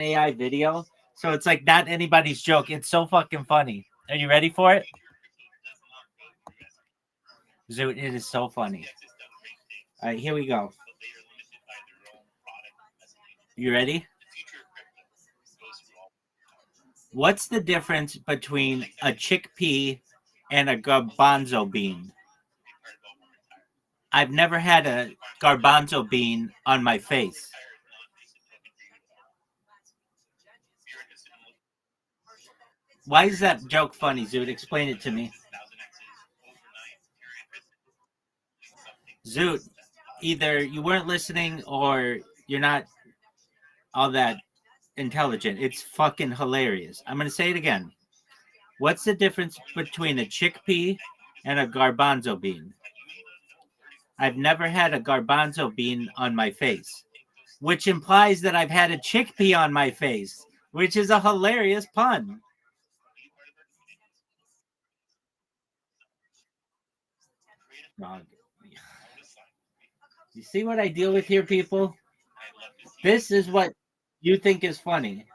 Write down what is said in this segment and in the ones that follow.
AI video. So it's like not anybody's joke. It's so fucking funny. Are you ready for it? Zoot, it is so funny. All right, here we go. You ready? What's the difference between a chickpea and a garbanzo bean? I've never had a garbanzo bean on my face. Why is that joke funny, Zoot? Explain it to me. Zoot, either you weren't listening or you're not all that intelligent. It's fucking hilarious. I'm going to say it again. What's the difference between a chickpea and a garbanzo bean? I've never had a garbanzo bean on my face, which implies that I've had a chickpea on my face, which is a hilarious pun. Dog. You see what I deal with here, people? This is what you think is funny.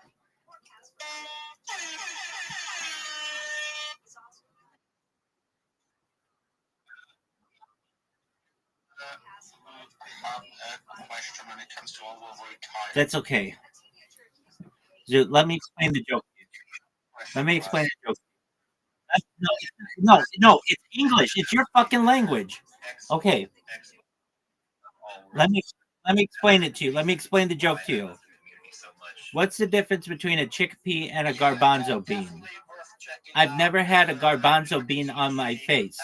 That's okay. Dude, let me explain the joke. Let me explain the joke. No, it's English. It's your fucking language. Okay, let me let me explain it to you. Let me explain the joke to you. What's the difference between a chickpea and a garbanzo bean? I've never had a garbanzo bean on my face.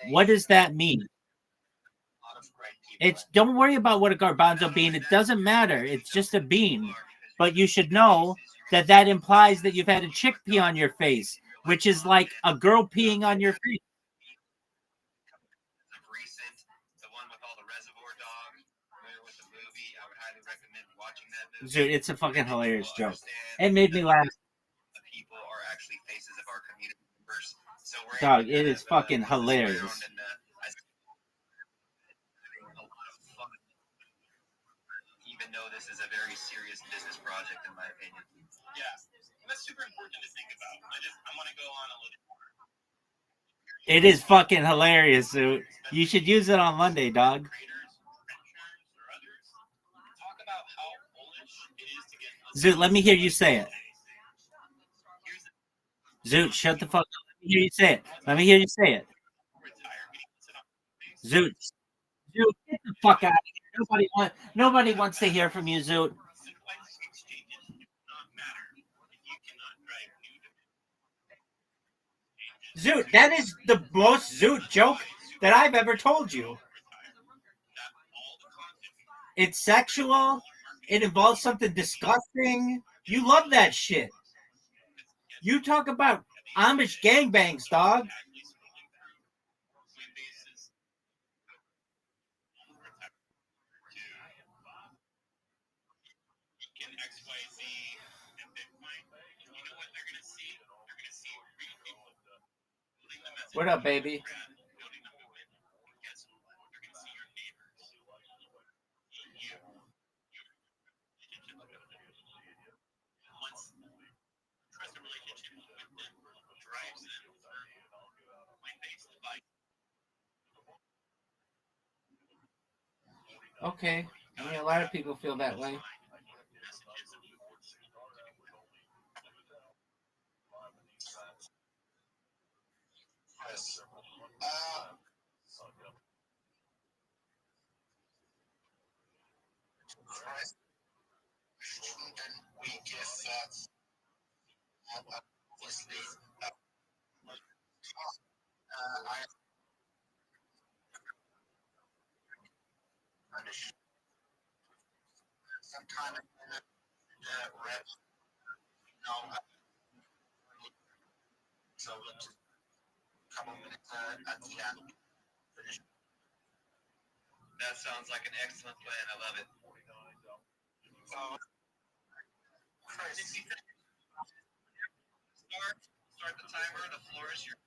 What does that mean? It's don't worry about what a garbanzo bean. It doesn't matter. It's just a bean. But you should know that that implies that you've had a chickpea on your face, which is like a girl peeing on your face. Dude, it's a fucking hilarious joke. It made me laugh. Dog, it is fucking hilarious. Even though this is a very serious business project, in my opinion. Yeah, and that's super important to think about. I want to go on a little more. It is fucking hilarious, dude. You should use it on Monday, dog. Zoot, let me hear you say it. Zoot, shut the fuck up. Let me hear you say it. Let me hear you say it. Zoot, Zoot, get the fuck out of here. Nobody wants to hear from you, Zoot. Zoot, that is the most Zoot joke that I've ever told you. It's sexual. It involves something disgusting. You love that shit. You talk about Amish gangbangs, dog. What up, baby? Okay. I mean, a lot of people feel that way. That sounds like an excellent plan. I love it. Start the timer. The floor is yours.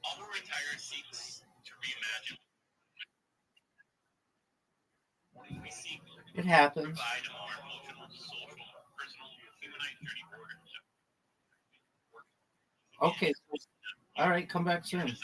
All the retired seeks to reimagine It happens. Okay. All right. Come back soon.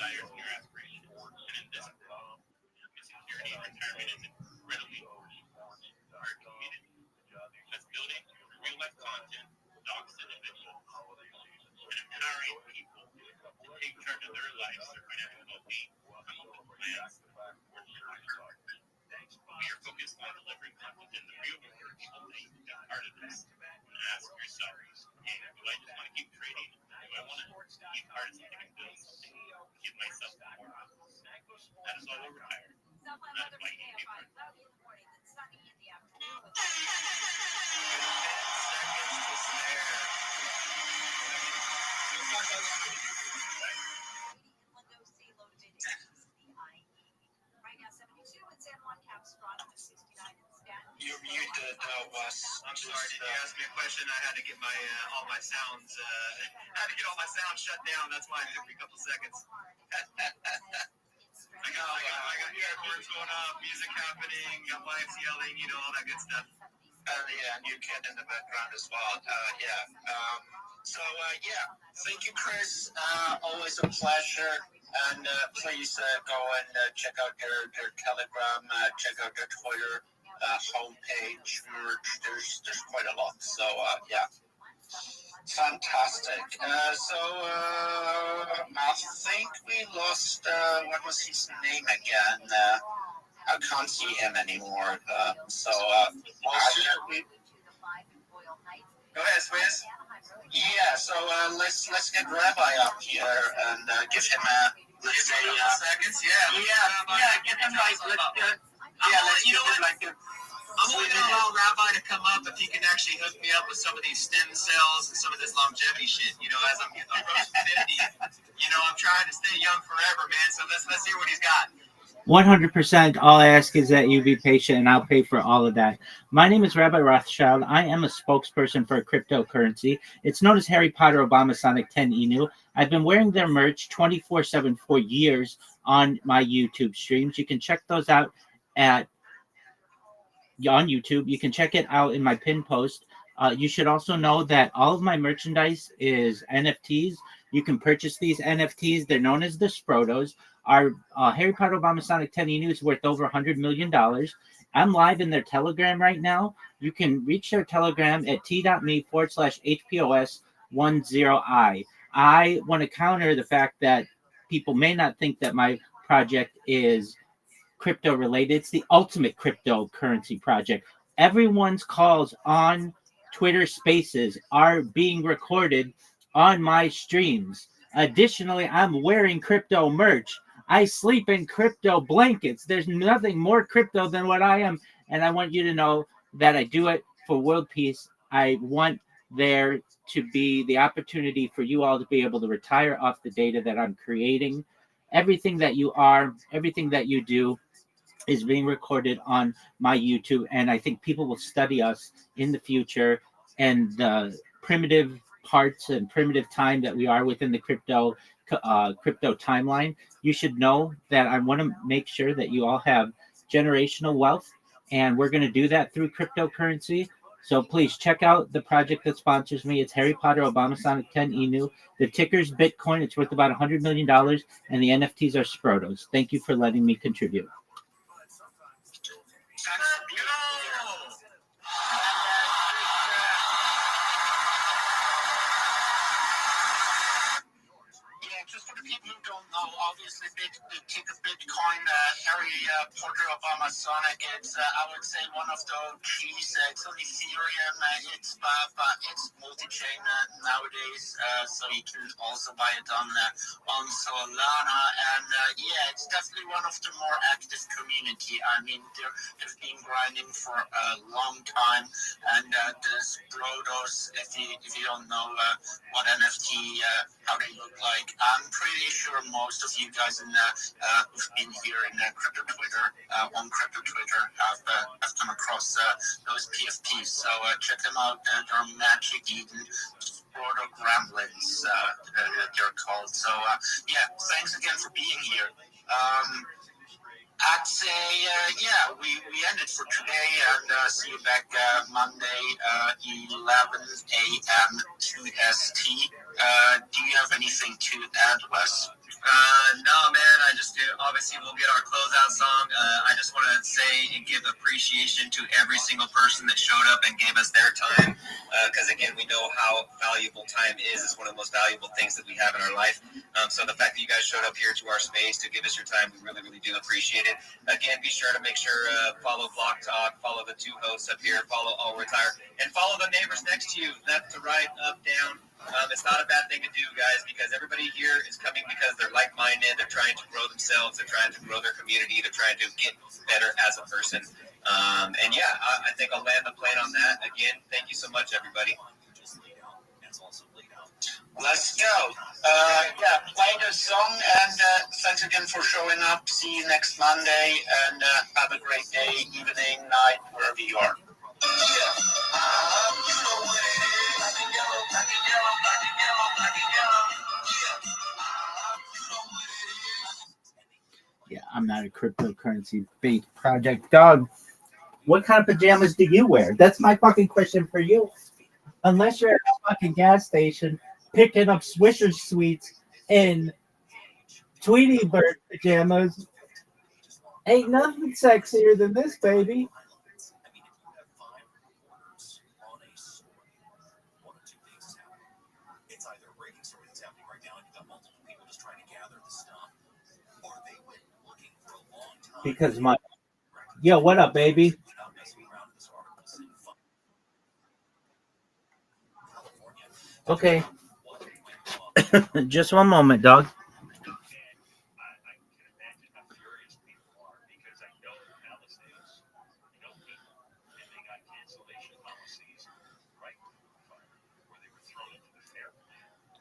You're muted, Wes. I'm sorry. Did you ask me a question? I had to get my all my sounds. Had to get all my sounds shut down. That's why it took me a couple seconds. I got airports going off, music happening, got wives yelling, all that good stuff. Yeah, and your kid in the background as well. Thank you, Chris. Always a pleasure. And please go and check out their Telegram, check out their Twitter homepage. There's quite a lot. So fantastic. I think we lost. What was his name again? I can't see him anymore. Go ahead, Swiss. Yeah. So let's get Rabbi up here and give him seconds. Get him I'm only going to allow Rabbi to come up if he can actually hook me up with some of these stem cells and some of this longevity shit. As I'm getting approaching 50, I'm trying to stay young forever, man. So let's hear what he's got. 100%. All I ask is that you be patient, and I'll pay for all of that. My name is Rabbi Rothschild. I am a spokesperson for cryptocurrency. It's known as Harry Potter Obama Sonic 10 Inu. I've been wearing their merch 24/7 for years on my YouTube streams. You can check those out on YouTube. You can check it out in my pin post. You should also know that all of my merchandise is NFTs. You can purchase these NFTs. They're known as the Sprotos. Our Harry Potter Obama Sonic 10 Inu is worth over $100 million. I'm live in their Telegram right now. You can reach their Telegram at t.me/HPOS10i. I want to counter the fact that people may not think that my project is crypto related. It's the ultimate cryptocurrency project. Everyone's calls on Twitter Spaces are being recorded on my streams. Additionally, I'm wearing crypto merch. I sleep in crypto blankets. There's nothing more crypto than what I am. And I want you to know that I do it for world peace. I want there to be the opportunity for you all to be able to retire off the data that I'm creating. Everything that you are, everything that you do is being recorded on my YouTube. And I think people will study us in the future and the primitive parts and primitive time that we are within the crypto timeline. You should know that I want to make sure that you all have generational wealth, and we're going to do that through cryptocurrency. So please check out the project that sponsors me. It's Harry Potter Obama Sonic 10 Inu. The ticker's Bitcoin. It's worth about $100 million, and the NFTs are Sprotos. Thank you for letting me contribute. Just for the people who don't know, obviously, the ticker Bitcoin, Harry Potter Obama Sonic, it's, I would say, one of the OGs. It's on Ethereum, it's multi-chain nowadays, so you can also buy it on Solana, and it's definitely one of the more active community. I mean, they've been grinding for a long time, and the Sprotos, if you don't know what NFT, how they look like, I'm pretty sure most of you guys who've been here in crypto Twitter, on crypto Twitter, have come across those PFPs. So check them out. They're Magic Eden Proto Gremlins, they're called. So thanks again for being here. I'd say, we ended for today, and see you back Monday, 11 a.m. QST. Do you have anything to add, Wes? No, man. I just do. Obviously, we'll get our closeout song. I just want to say and give appreciation to every single person that showed up and gave us their time. Because again, we know how valuable time is. It's one of the most valuable things that we have in our life. So the fact that you guys showed up here to our space to give us your time, we really, really do appreciate it. Again, be sure to make sure follow Block Talk, follow the two hosts up here, follow All Retire, and follow the neighbors next to you. Left to right, up, down. It's not a bad thing to do, guys, because everybody here is coming because they're like-minded. They're trying to grow themselves. They're trying to grow their community. They're trying to get better as a person. I think I'll land the plane on that. Again, thank you so much, everybody. Let's go. Play the song, and thanks again for showing up. See you next Monday, and have a great day, evening, night, wherever you are. Yeah, I'm not a cryptocurrency bait project dog. What kind of pajamas do you wear? That's my fucking question for you. Unless you're at a fucking gas station picking up Swisher Sweets in Tweety Bird pajamas, ain't nothing sexier than this, baby. Because my yo, what up, baby? Okay. Just one moment, dog.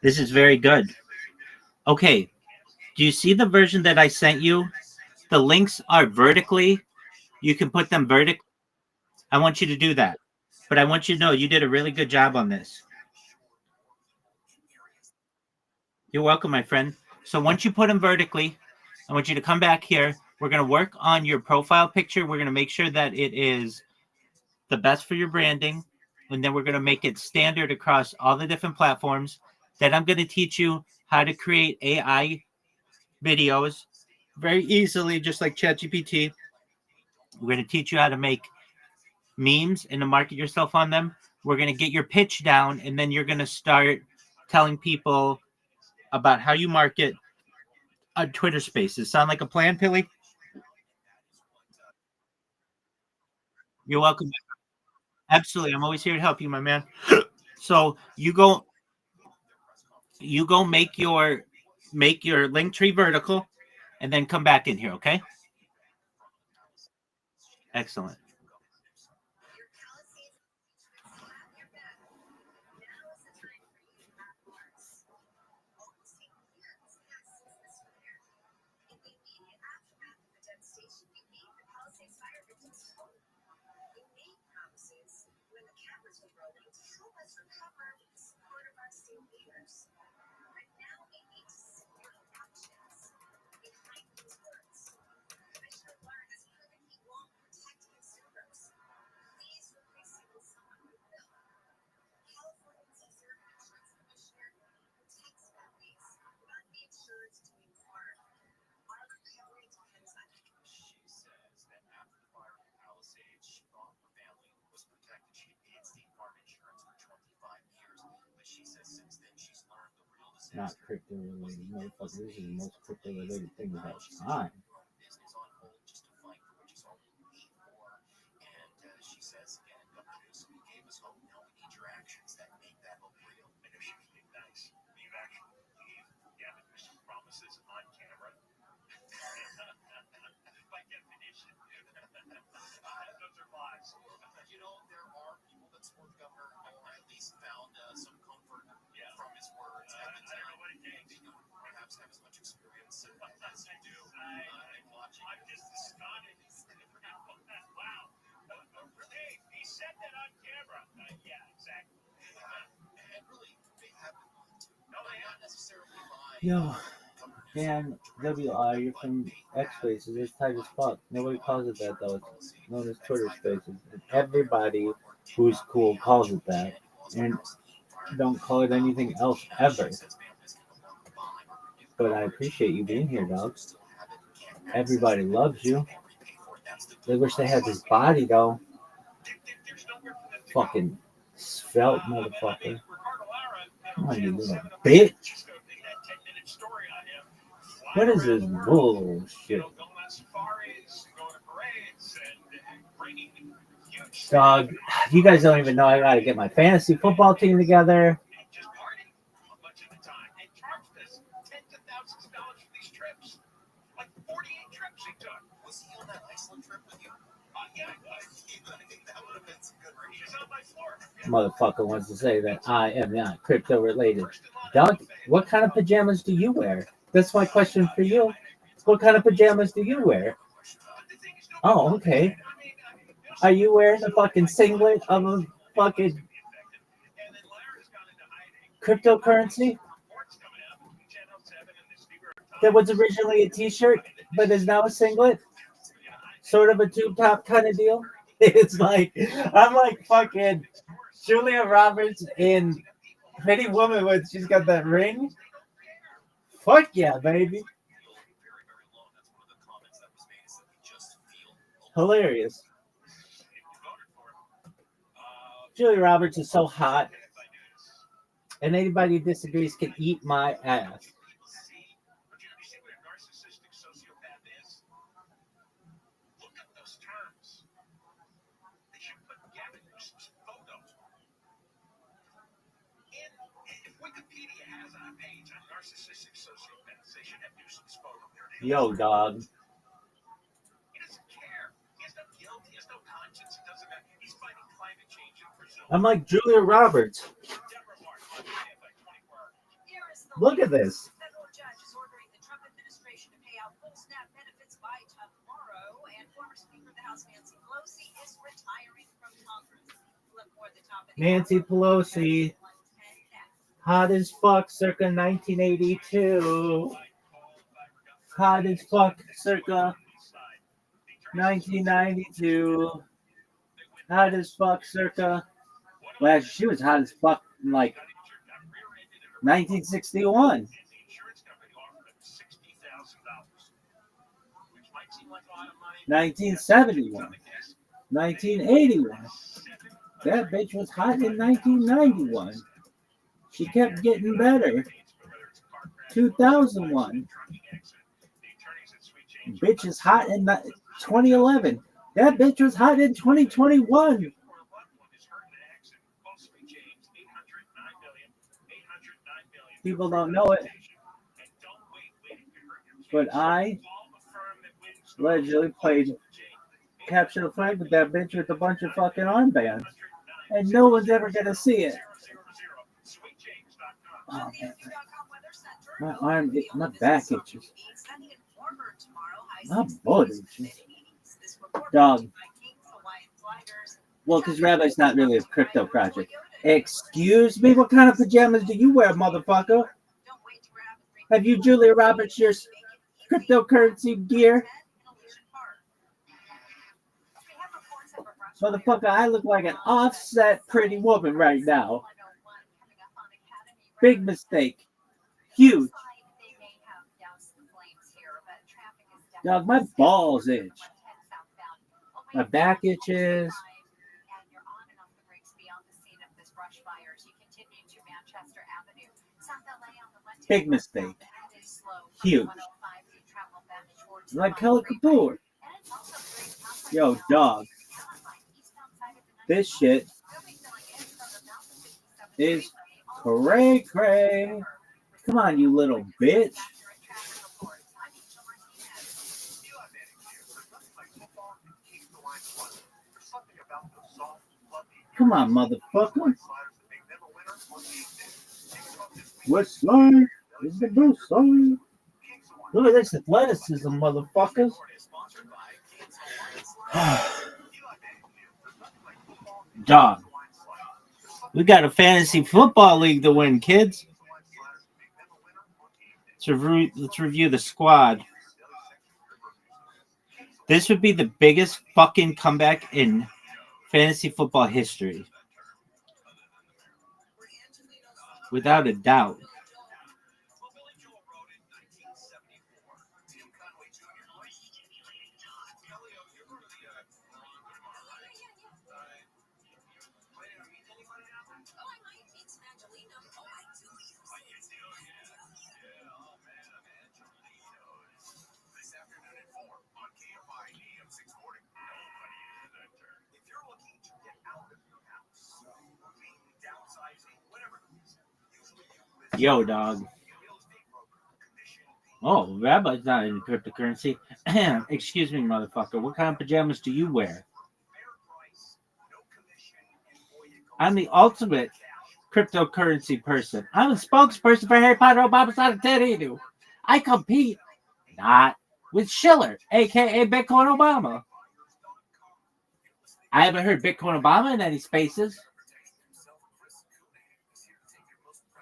This is very good. Okay. Do you see the version that I sent you? The links are vertically. You can put them vertically. I want you to do that. But I want you to know you did a really good job on this. You're welcome, my friend. So once you put them vertically, I want you to come back here. We're going to work on your profile picture. We're going to make sure that it is the best for your branding. And then we're going to make it standard across all the different platforms. Then I'm going to teach you how to create AI videos very easily, just like ChatGPT. We're going to teach you how to make memes and to market yourself on them. We're going to get your pitch down, and then you're going to start telling people about how you market on Twitter Spaces. Sound like a plan, Pilly? You're welcome. Absolutely. I'm always here to help you, my man. So you go make your link tree vertical and then come back in here, okay? Excellent. Not crypto related, motherfucker. This is the most crypto related thing about time. Yo, Dan WI, you're from X Spaces. It's tight as fuck. Nobody calls it that though. It's known as Twitter Spaces. And everybody who's cool calls it that, and don't call it anything else ever. But I appreciate you being here, dog. Everybody loves you. They wish they had this body though. Fucking svelte motherfucker. Come on, you little bitch. What is this bullshit? Dog, you guys don't even know I gotta get my fantasy football team together. Motherfucker wants to say that I am not crypto related. Doug, what kind of pajamas do you wear? That's my question for you. What kind of pajamas do you wear? Oh, okay. Are you wearing a fucking singlet of a fucking cryptocurrency that was originally a t-shirt but is now a singlet? Sort of a tube top kind of deal. It's like, I'm like fucking Julia Roberts in Pretty Woman when she's got that ring. Fuck yeah, baby. Hilarious. Julia Roberts is so hot. And anybody who disagrees can eat my ass. Yo, dog. I'm like Julia Roberts. Look at this. Nancy Pelosi, hot as fuck, circa 1982. Hot as fuck, circa 1992. Hot as fuck, circa. Well, she was hot as fuck in like 1961. 1971. 1981. That bitch was hot in 1991. She kept getting better. 2001. Bitch is hot in 2011. That bitch was hot in 2021. People don't know it. But I allegedly played capture the flag with that bitch with a bunch of fucking armbands. And no one's ever gonna see it. Oh, man. My arm, my back itches. My butt itches. Dog. Well, because Rabbi's not really a crypto project. Excuse me? What kind of pajamas do you wear, motherfucker? Have you Julia Roberts your cryptocurrency gear? Motherfucker, I look like an offset Pretty Woman right now. Big mistake. Huge. Dog, my balls itch. My back itches. Big mistake. Huge. Like Kelly Kapoor. Yo, dog. This shit is cray cray. Come on, you little bitch. Come on, motherfucker. What slime is the blue slime? Look at this athleticism, motherfuckers. Dog. We got a fantasy football league to win, kids. That's let's review the squad. This would be the biggest fucking comeback in fantasy football history. Without a doubt. Yo, dog. Oh, Rabbi's not in cryptocurrency. Excuse me, motherfucker. What kind of pajamas do you wear? I'm the ultimate cryptocurrency person. I'm a spokesperson for Harry Potter, Obama's not a Ted. I compete not with Schiller, aka Bitcoin Obama. I haven't heard Bitcoin Obama in any spaces.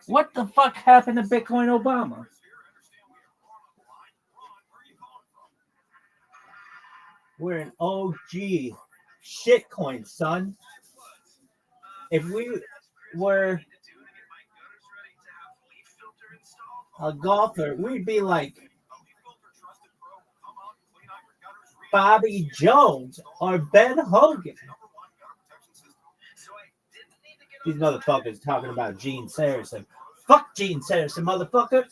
What the fuck happened to Bitcoin Obama? We're an OG shitcoin, son. If we were a golfer, we'd be like Bobby Jones or Ben Hogan. These motherfuckers talking about Gene Saracen. Fuck Gene Saracen, motherfucker.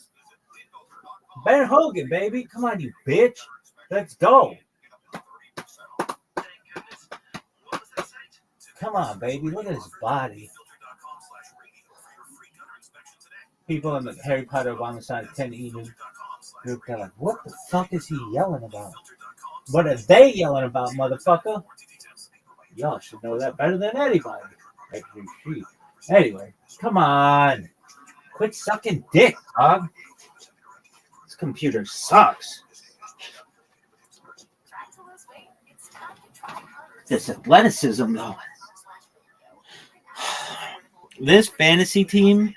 Ben Hogan, baby. Come on, you bitch. Let's go. Come on, baby. Look at his body. People in the Harry Potter Obama side 10 even group, they're like, what the fuck is he yelling about? What are they yelling about, motherfucker? Y'all should know that better than anybody. Anyway, come on. Quit sucking dick, dog. This computer sucks. This athleticism, though. This fantasy team.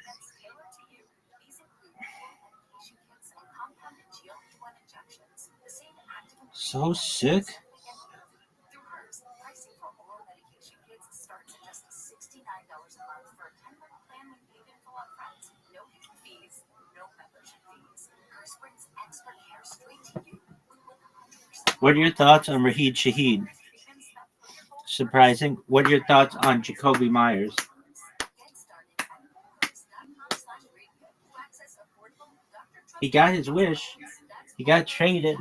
So sick. What are your thoughts on Raheed Shaheed? Surprising. What are your thoughts on Jacoby Myers? He got his wish. He got traded.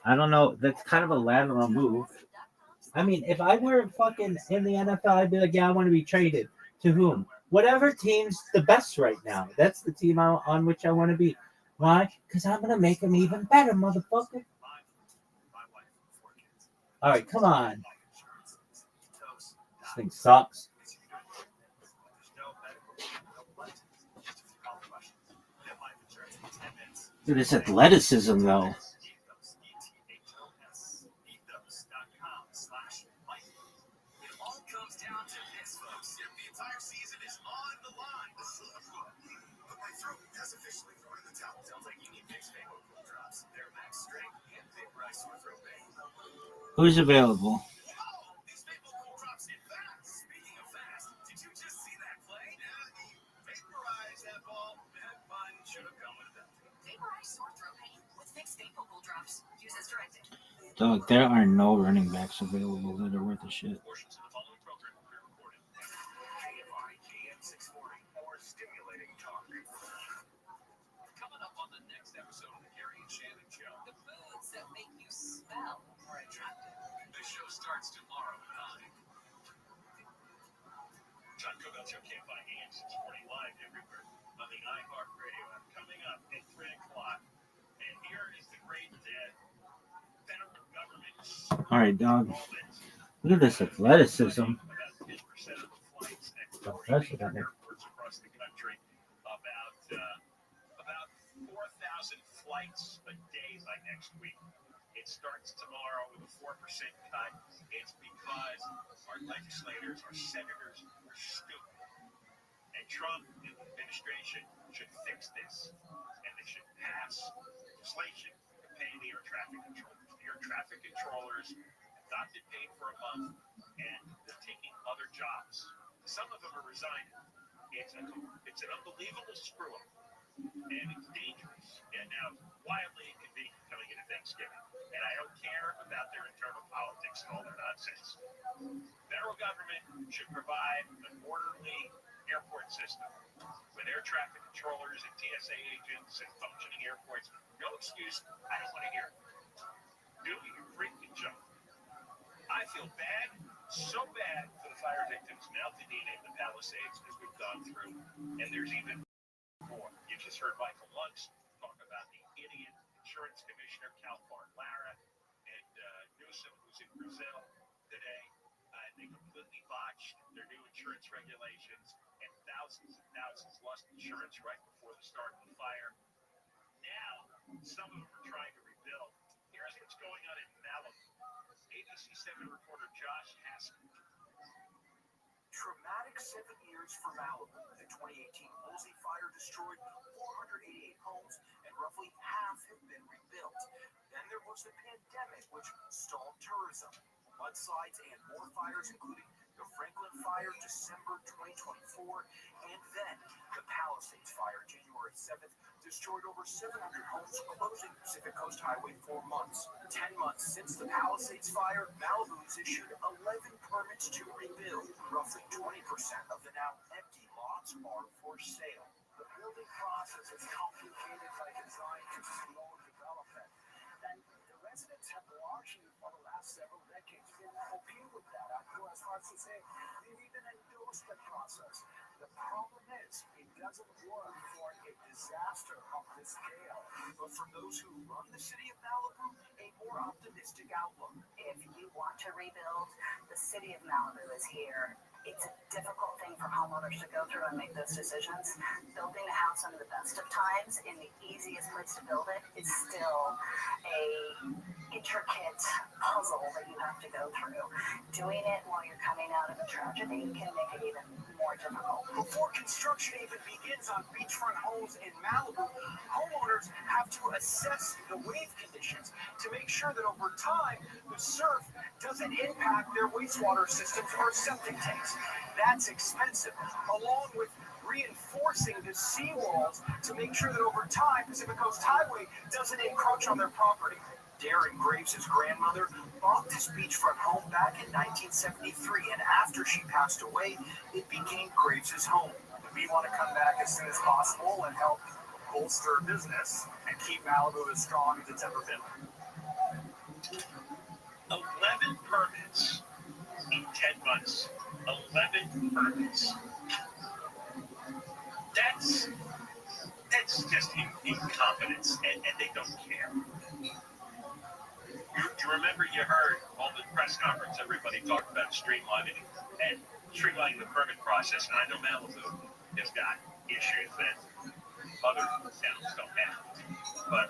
I don't know. That's kind of a lateral move. I mean, if I were fucking in the NFL, I'd be like, yeah, I want to be traded. To whom? Whatever team's the best right now. That's the team on which I want to be. Why? Because I'm going to make them even better, motherfucker. All right, come on. This thing sucks. Dude, this athleticism, though. Who's available? Dog, there are no running backs available that are worth a shit. All right, dog. Look at this athleticism. It starts tomorrow with a 4% cut. It's because our legislators, our senators are stupid. And Trump administration should fix this, and they should pass legislation to pay the air traffic controllers. The air traffic controllers have not been paid for a month, and they're taking other jobs. Some of them are resigning. It's an unbelievable screw up, and it's dangerous. And now, wildly inconvenient coming into Thanksgiving. And I don't care about their internal politics and all their nonsense. Federal government should provide an orderly airport system with air traffic controllers and TSA agents and functioning airports. No excuse. I don't want to hear it. Do your freaking job. I feel bad, so bad for the fire victims in Altadena and the Palisades as we've gone through. And there's even more. You just heard Michael Lux talk about the idiot insurance commissioner, Cal Lara, and Newsom, who's in Brazil today. They completely botched their new insurance regulations, and thousands lost insurance right before the start of the fire. Now, some of them are trying to rebuild. Here's what's going on in Malibu. ABC 7 reporter Josh Haskell. Traumatic 7 years for Malibu. The 2018 Woolsey fire destroyed 488 homes, and roughly half have been rebuilt. Then there was the pandemic, which stalled tourism. Mudslides and more fires, including the Franklin Fire, December 2024, and then the Palisades Fire, January 7th, destroyed over 700 homes, closing Pacific Coast Highway for months. 10 months since the Palisades Fire, Malibu has issued 11 permits to rebuild. Roughly 20% of the now empty lots are for sale. The building process is complicated by design to slow development. And the residents have largely, for the last several decades, been okay with that. I go as far as to say they've even endorsed the process. The problem is, it doesn't work for a disaster of this scale. But for those who run the city of Malibu, a more optimistic outlook. If you want to rebuild, the city of Malibu is here. It's a difficult thing for homeowners to go through and make those decisions. Building a house under the best of times in the easiest place to build it is still a intricate puzzle that you have to go through. Doing it while you're coming out of a tragedy can make it even more difficult. Before construction even begins on beachfront homes in Malibu, homeowners have to assess the wave conditions to make sure that over time, the surf doesn't impact their wastewater systems or septic tanks. That's expensive, along with reinforcing the seawalls to make sure that over time, Pacific Coast Highway doesn't encroach on their property. Darren Graves' grandmother bought this beachfront home back in 1973, and after she passed away, it became Graves' home. We want to come back as soon as possible and help bolster business and keep Malibu as strong as it's ever been. 11 permits in 10 months. 11 permits. That's just incompetence, and they don't care. You remember you heard all the press conference, everybody talked about streamlining the permit process, and I know Malibu has got issues that other towns don't have. But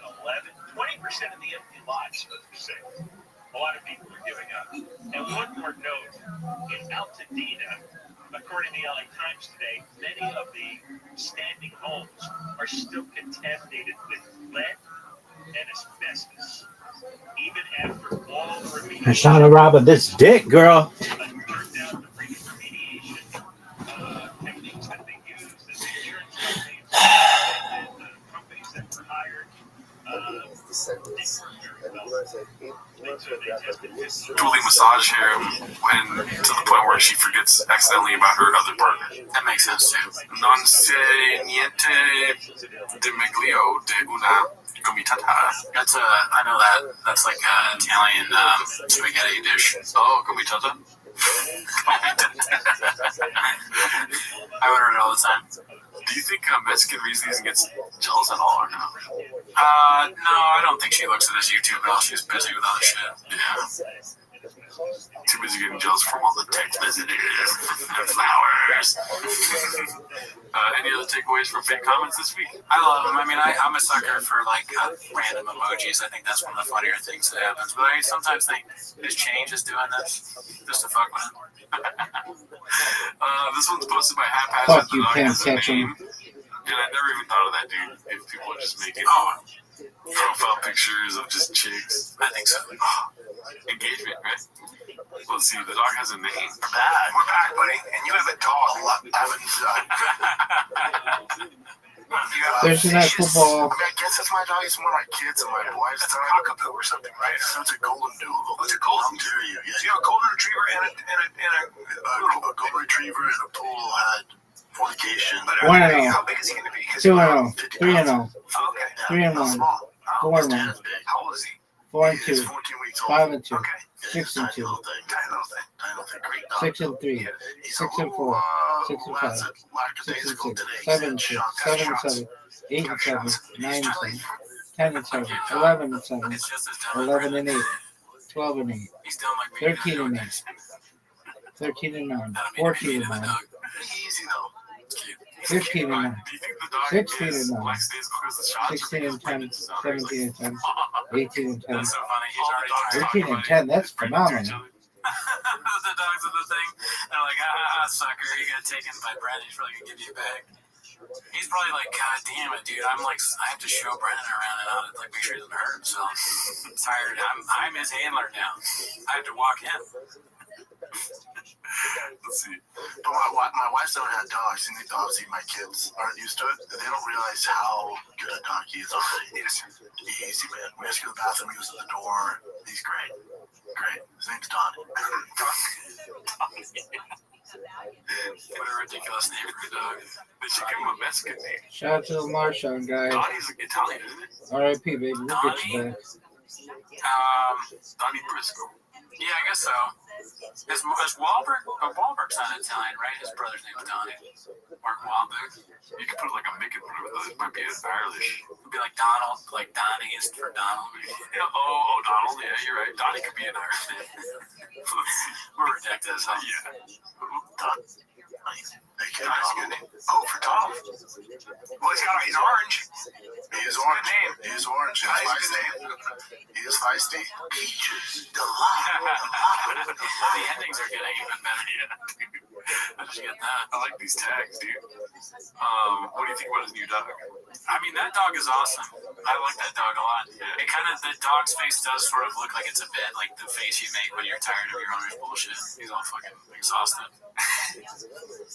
20% of the empty lots are for sale. A lot of people are giving up. And one more note, in Altadena, according to the LA Times today, many of the standing homes are still contaminated with lead and asbestos. Even after all the remediation. I'm trying to rob of this dick, girl. It turned out the remediation techniques that they used, the insurance companies and the companies that were hired, dually massage him when to the point where she forgets accidentally about her other partner. That makes sense too. Non se niente de meglio de una gomitata. That's I know that. That's like an Italian spaghetti dish. Oh, gomitata? I order it all the time. Do you think Mexican Reasoning gets jealous at all or no? No, I don't think she looks at this YouTube at all. She's busy with other shit. Yeah. Too busy getting jealous from all the text messages and flowers. Any other takeaways from fake comments this week? I love them. I mean, I'm a sucker for like random emojis. I think that's one of the funnier things that happens. But I sometimes think, is Change just doing this just to fuck with him? This one's posted by Haphazard. Fuck you, can't catch him. And I never even thought of that, dude. If people are just making profile pictures of just chicks. I think so. Engagement, right? Let's see. The dog has a name. We're back, buddy. And you have a dog. Thursday night football. I mean, I guess that's my dog. It's one of my kids and my wife's dog. It's a cockapoo or something, right? So it's a golden doodle. It's a golden doodle. Yeah. So you have a golden retriever and a golden retriever and a poodle had fornication. 1-0. How big is he going to be? 2-0. 3-0. Okay. 3-1. 4-1. How old is he? 4-2. 14 weeks old. 5-2. Okay. 6-2. Tiny little thing. Great dog. 6-3. 6-4. 6-5. 6-6. 7-6. 7-7. 8-7. 9-7. 10-7. 11-7. It's just as dumb as 11-8. 12-8. He's dumb like me. 13-8. 13-9. 14-9. Easy though. 15-9. 16-9. 16-10. 17-10. 18-10. That's so funny. He's already 18-10. That's phenomenal. The dogs in the thing. They're like, sucker, you got taken by Brandon. He's probably gonna give you back. He's probably like, God damn it, dude. I'm like, I have to show Brandon around and out, like make sure he doesn't hurt himself. I'm tired. I'm his handler now. I have to walk in. Let's see. But my wife's never had dogs, and obviously my kids aren't used to it. They don't realize how good a dog he is already. Easy, man. We ask you to the bathroom, he goes to the door. He's great. Great. His name's Donnie. What a ridiculous name for a dog. They should give him a Mexican name. Shout out to the Marshawn guy. Donnie's Italian, isn't it? R.I.P. baby. We'll get you back. Donnie Briscoe. Yeah, I guess so. Is Wahlberg? Oh, Wahlberg's not Italian, right? His brother's name is Donnie. Mark Wahlberg. You could put like a Mick in front of it. It might be Irish. It'd be like Donald. Like Donnie is for Donald. Yeah, Donald. Yeah, you're right. Donnie could be an Irish name. We're ridiculous, huh? Yeah. Donnie's a good name. Oh, for Donald. Well, he's orange. He is orange. He is orange. He is feisty. Peaches. The endings are getting even better. Yeah. I just get that. I like these tags, dude. What do you think about his new dog? I mean, that dog is awesome. I like that dog a lot. Yeah. It kind of, the dog's face does sort of look like it's a bit like the face you make when you're tired of your owner's bullshit. He's all fucking exhausted.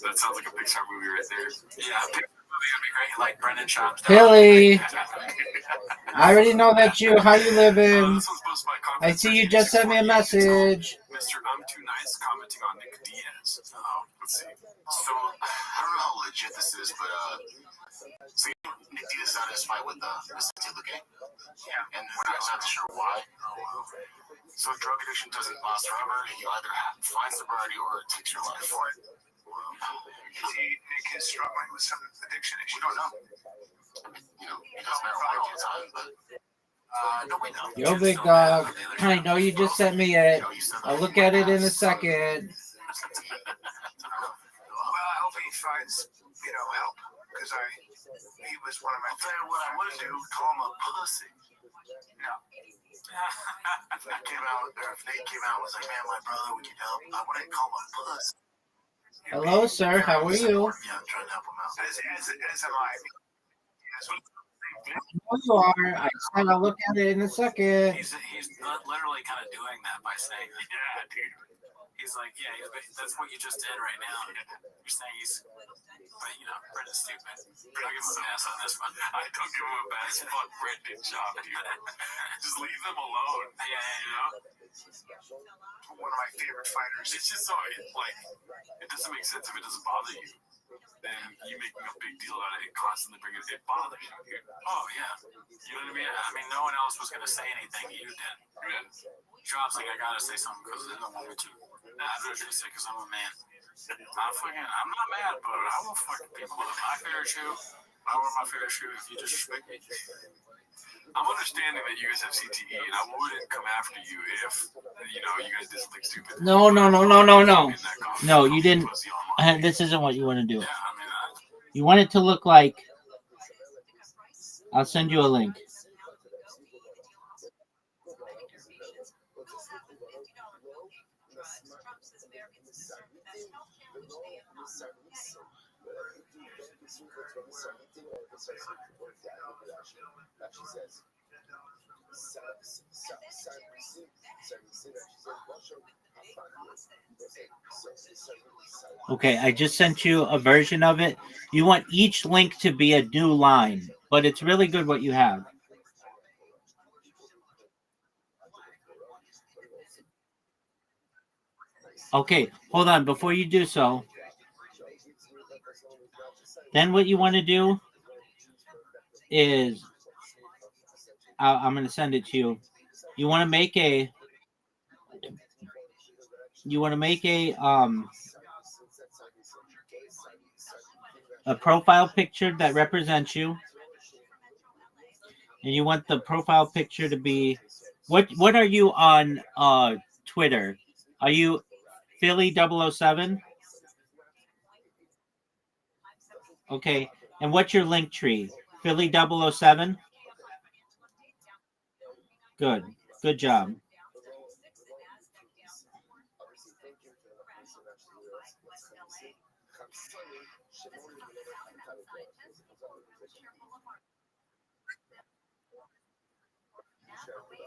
That sounds like a Pixar movie right there. Yeah, a Pixar movie would be great. Like Brendan Schaub's dog. Hilly, I already know that you. How you living? This one's posted by I see you just sent me a message. Mr. I'm Too Nice commenting on Nick Diaz. Let's see. So, I don't know how legit this is, but, so Nick Diaz satisfied with the Luque? Yeah. And we're not sure why. So drug addiction doesn't last forever. You either find sobriety or it takes your life for it. Nick is struggling with some addiction issues. We don't know. You know, he does marijuana all the time, but no, we know. Yo, big dog. I know you just sent me it. I'll look at it in a second. Well, I hope he finds, help, because he was one of my favorite. What I would do, call him a pussy. No. If Nate came out and was like, man, my brother, would you help? I wouldn't call him a pussy. Hello, sir. How are you? Yeah, I'm trying to help him out. As am I. I know you are. I said I'll look at it in a second. He's literally kind of doing that by saying, yeah, dude. He's like, yeah, that's what you just did right now. You're saying but Brendan's stupid. I'll give him a pass on this one. I don't give him a pass. Fuck Brendan Schaub, dude. Just leave them alone. Yeah. One of my favorite fighters. It's just so, it doesn't make sense if it doesn't bother you. Then you making a big deal out of it, constantly bringing it bothers you, dude. Oh, yeah. You know what I mean? I mean, no one else was going to say anything. You did. Yeah. Job's like, I got to say something because they don't want me to. Nah, I'm just going to say because I'm a man. I'm not mad, but I will fucking people with my fair shoe. I wear my fair shoe if you disrespect me. I'm understanding that you guys have CTE, and I wouldn't come after you if, you guys did something stupid. No. No, you didn't. This isn't what you want to do. Yeah, I mean, You want it to look like. I'll send you a link. Okay, I just sent you a version of it. You want each link to be a new line, but it's really good what you have. Okay, hold on. Before you do so, then what you want to do is, I'm going to send it to you. You want to make a a profile picture that represents you, and you want the profile picture to be what are you on Twitter? Are you Philly 007? Okay, and what's your link tree? Philly 007? Good job.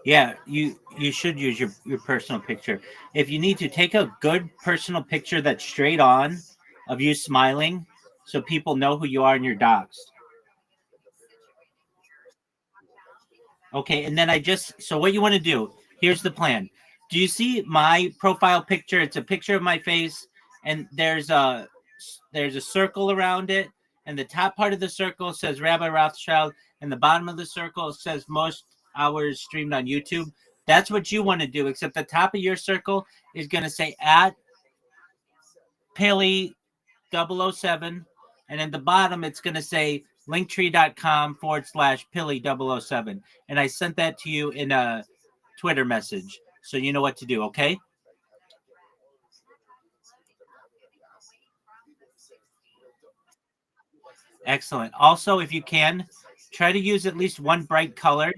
Yeah, you should use your personal picture. If you need to, take a good personal picture that's straight on of you smiling so people know who you are in your docs. Okay, and then so what you want to do, here's the plan. Do you see my profile picture? It's a picture of my face, and there's a circle around it, and the top part of the circle says Rabbi Rothschild, and the bottom of the circle says most hours streamed on YouTube. That's what you want to do, except the top of your circle is going to say at Paley 007, and at the bottom it's going to say linktree.com/Pilly007. And I sent that to you in a Twitter message, so you know what to do, okay? Excellent. Also, if you can, try to use at least one bright color.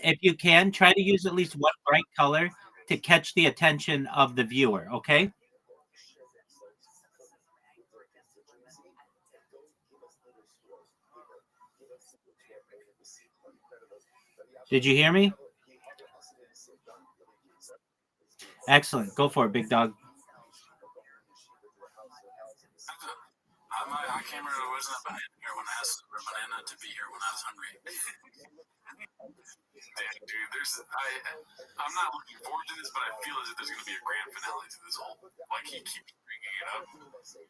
If you can, try to use at least one bright color to catch the attention of the viewer, okay? Did you hear me? Excellent. Go for it, big dog. I came here, there wasn't a banana here when I asked for a banana to be here when I was hungry. Damn, dude, I'm not looking forward to this, but I feel as if there's going to be a grand finale to this whole, he keeps bringing it up.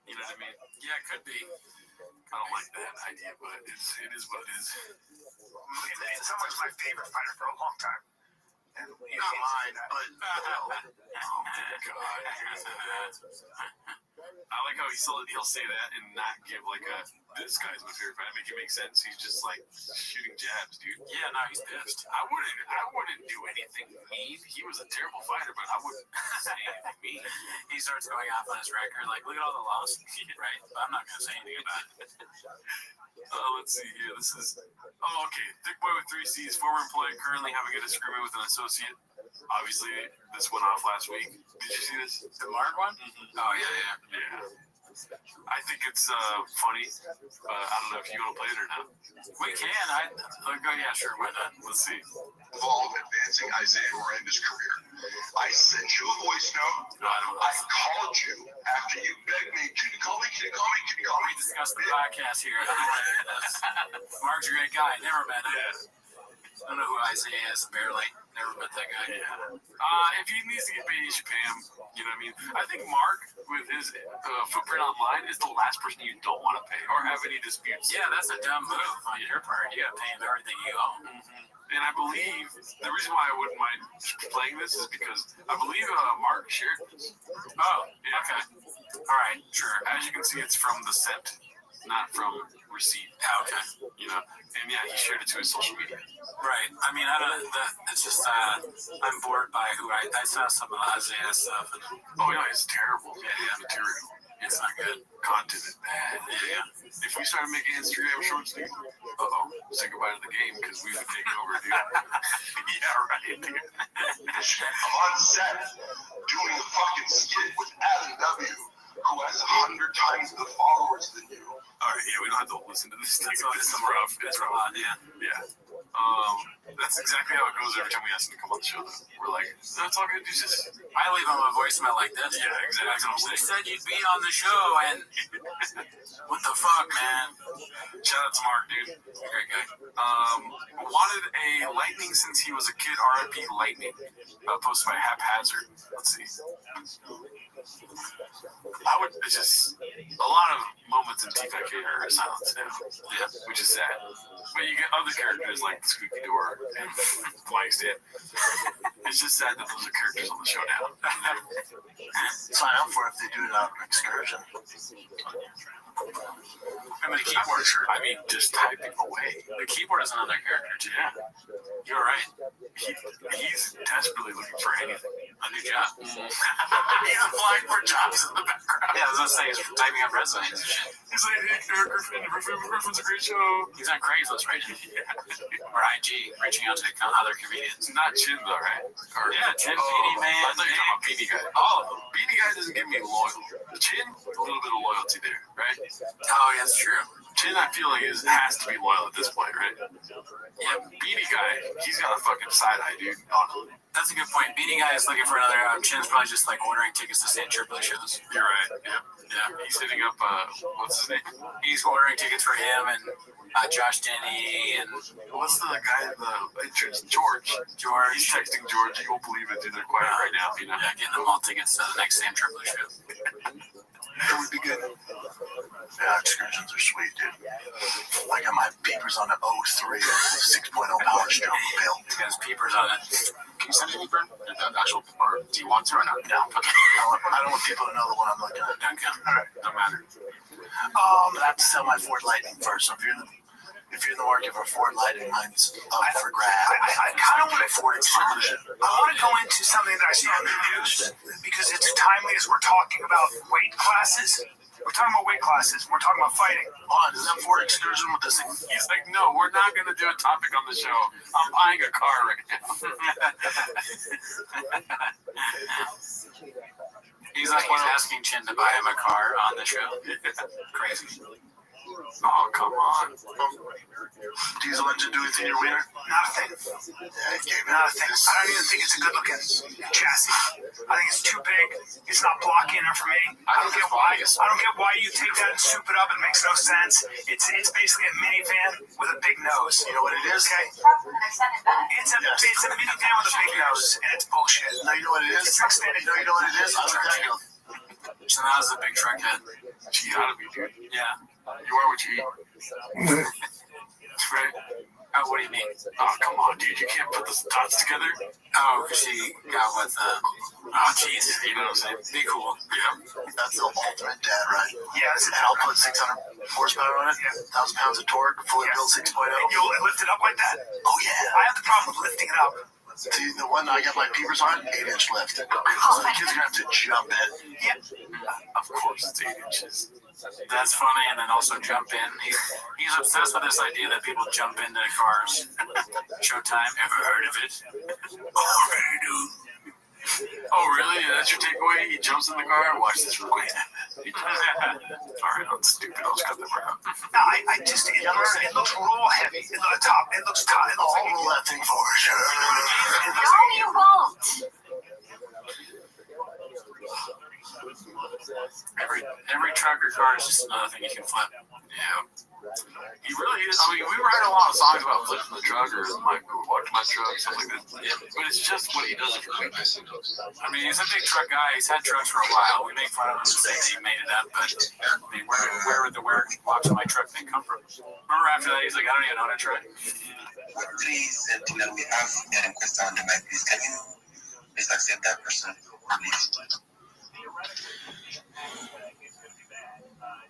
You know what I mean? Yeah, it could be. I don't like that idea, but it is what it is. It's so much my favorite fighter for a long time. And not mine, but Oh my god. I like how he'll say that and not give this guy's my favorite fighter, make it make sense. He's just shooting jabs, dude. Yeah, no, he's pissed. I wouldn't do anything mean. He was a terrible fighter, but I wouldn't say anything mean. He starts going off on his record, look at all the losses, right? But I'm not gonna say anything about it. Let's see here. This is okay. Thick boy with 3 C's, former employee, currently having a disagreement with an associate. Obviously, this went off last week. Did you see this? The Mark one? Mm-hmm. Oh yeah. I think it's funny. I don't know if you want to play it or not. We can. Yeah, sure. Why not? Let's see. Involved advancing Isaiah Miranda's career. I sent you a voice note. No, I don't. I called you after you begged me. Can you call me? Can you call me? Can you call me? We discussed the podcast here. Mark's a great guy. Never met him. Yeah. I don't know who Isaiah is, barely. Never met that guy. Yeah. If he needs to get paid, he should pay him. You know what I mean? I think Mark, with his footprint online, is the last person you don't want to pay or have any disputes. Yeah, that's a dumb move on your part. You got to pay him everything you own. Mm-hmm. And I believe the reason why I wouldn't mind playing this is because I believe Mark shared this. Oh, yeah. Okay. All right, sure. As you can see, it's from the set. not from receipt. Okay. You know, and yeah, he shared it to his social media. Right. I mean, it's just I'm bored by who I saw some of Isaiah stuff. And, Oh yeah, it's terrible. Yeah, material. it's not good. Content is bad. Yeah. If we started making Instagram shorts, dude, say goodbye to the game because we've been taking over, dude. Yeah, right, dude. I'm on set doing a fucking skit with Adam W., who has 100 times the followers than you. All right, yeah, we don't have to listen to this thing. It's This is rough. It's rough. Yeah. That's exactly how it goes every time we ask him to come on the show. We're like, that's all good. You just I leave him a voicemail like this. Yeah, exactly. That's what I'm We saying. said you'd be on the show, and what the fuck, man? Shout out to Mark, dude. Great guy. Wanted a lightning since he was a kid. R.I.P. Lightning. Posted by Haphazard. Let's see. It's just a lot of moments in TFK are silenced now. Yeah, which is sad. But you get other characters like the Squeaky Door and Flying Stand. It's just sad that those are characters on the show now. Sign up for it if they do it on an excursion. I mean, the keyboard. I mean, just typing away. The keyboard is another character too. Yeah. You're right. He's desperately looking for anything. A new job. He's applying for jobs in the background. Yeah, I was gonna say he's typing up resumes and shit. He's like, hey, Griffin's a great show. He's on Craigslist right now. Yeah. Or IG, reaching out to other comedians. Not Chin though, right? Or, Yeah, Chin, Beanie Man, I thought you were talking about Beanie Guy. all of them. Beanie Guy doesn't give me loyal. Chin, a little bit of loyalty there, right? Oh, yeah, that's true. Chin, I feel like has to be loyal at this point, right? Yeah, Beanie Guy, he's got a fucking side eye, dude. Oh, That's a good point. Beanie Guy is looking for another. Chin's probably just like ordering tickets to St. Triple shows. you're right. Yeah. He's hitting up. What's his name? He's ordering tickets for him and Josh Denny and What's the guy in the entrance? George. He's texting George. You won't believe it, dude. They're quiet right now. You know. yeah, getting them all tickets to the next St. Triple show. It would be good. Yeah, excursions are sweet, dude. I got my peepers on the 03 6.0 power stroke built. He has peepers on it. Can you send it to me, Brent? The actual, or do you want to or not? No, I don't want people to know the one I'm looking at. Don't count. All right. No matter. I have to sell my Ford Lightning first. So if you're in the market for a Ford Lightning, mine's up for grabs. I kind of want to Ford Excursion. I want to go into something that I saw in the news because it's timely as we're talking about weight classes. We're talking about weight classes. We're talking about fighting. Is that Ford Excursion with this thing? He's like, no, we're not going to do a topic on the show. I'm buying a car right now. He's like, he's asking Chin to buy him a car on the show. Crazy. Oh, come on. Diesel engine do anything in your wiener? Not a thing. Not a thing. I don't even think it's a good looking chassis. I think it's too big. It's not blocking enough for me. I don't get why you take that and soup it up. It makes no sense. It's basically a minivan with a big nose. You know what it is? Okay. It's a minivan with a big nose, and it's bullshit. No, you know what it is? It's an extended. No, you know what it is? I looked at you. So that was the big truck head. She gotta be, dude. Yeah. You are what you eat. Right? What do you mean? Oh, come on, dude. You can't put the dots together. Oh, because she got with oh, jeez. You know what I'm saying? Be cool. Yeah. That's the ultimate dad, right? Yeah, it's And I'll put 600 horsepower on it, 1,000 pounds of torque, fully built 6.0. And you'll lift it up like that. Oh, yeah. I have the problem with lifting it up. See, the one I got my peepers on, 8-inch lift. So the kid's gonna have to jump in. Yeah. Of course, it's 8 inches. That's funny, and then also jump in. He's obsessed with this idea that people jump into cars. Showtime, ever heard of it? Already do. Oh, really? That's your takeaway? He jumps in the car? Watch this real quick. Alright, that's stupid. I'll just cut that part out. No, it looks raw heavy. It looks top. It looks top. It looks I'll roll that thing forward. No, you won't. Every truck or car is just another thing you can flip. Yeah. He really is. I mean, we write a lot of songs about flipping the truck or like watch my truck, something like that. Yeah. But it's just what he does for weakness. I mean, he's a big truck guy. He's had trucks for a while. We make fun of him and say that he made it up, but I mean, where would the watch on my truck thing come from? Remember after that, he's like, I don't even own a truck. Please, Tina, we have a request on the mic. Please, can you please accept that person? Please. Theoretically, it's going to be bad.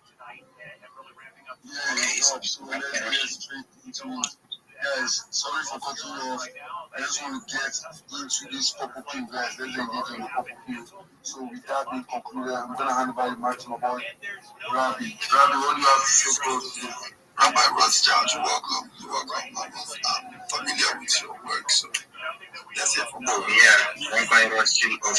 Tonight, and really ramping up Yeah, so let's get straight into it. Guys, sorry for cutting you off. I just want to get into this purple pill, guys. Let's engage on the purple pill. So with that being concluded, I'm gonna hand over the mic to my boy, Rabbi. Rabbi, what do you have to say for us today? Rabbi Rothschild, you're welcome. You're welcome. I'm familiar with your work, so that's it for me. Yeah, Rabbi Rothschild of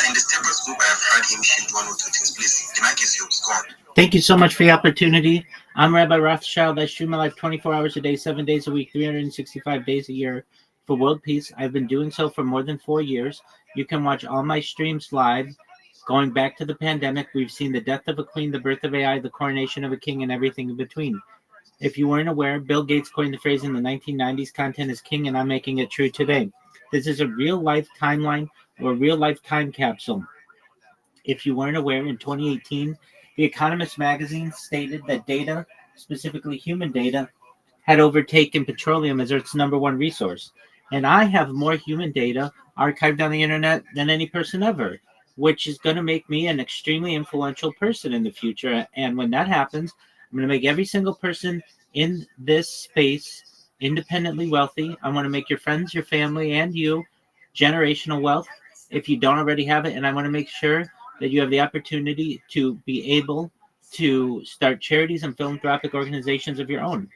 in the Steppers group, I have heard him shield one or two things. Please, the mic is yours. Go on. Thank you so much for the opportunity. I'm Rabbi Rothschild. I stream my life 24 hours a day, 7 days a week, 365 days a year for world peace. I've been doing so for more than 4 years. You can watch all my streams live. Going back to the pandemic, we've seen the death of a queen, the birth of AI, the coronation of a king, and everything in between. If you weren't aware, Bill Gates coined the phrase in the 1990s, content is king, and I'm making it true today. This is a real-life timeline or a real-life time capsule. If you weren't aware, in 2018, The Economist magazine stated that data, specifically human data, had overtaken petroleum as its number one resource. And I have more human data archived on the internet than any person ever, which is going to make me an extremely influential person in the future. And when that happens, I'm going to make every single person in this space independently wealthy. I want to make your friends, your family, and you generational wealth if you don't already have it. And I want to make sure that you have the opportunity to be able to start charities and philanthropic organizations of your own.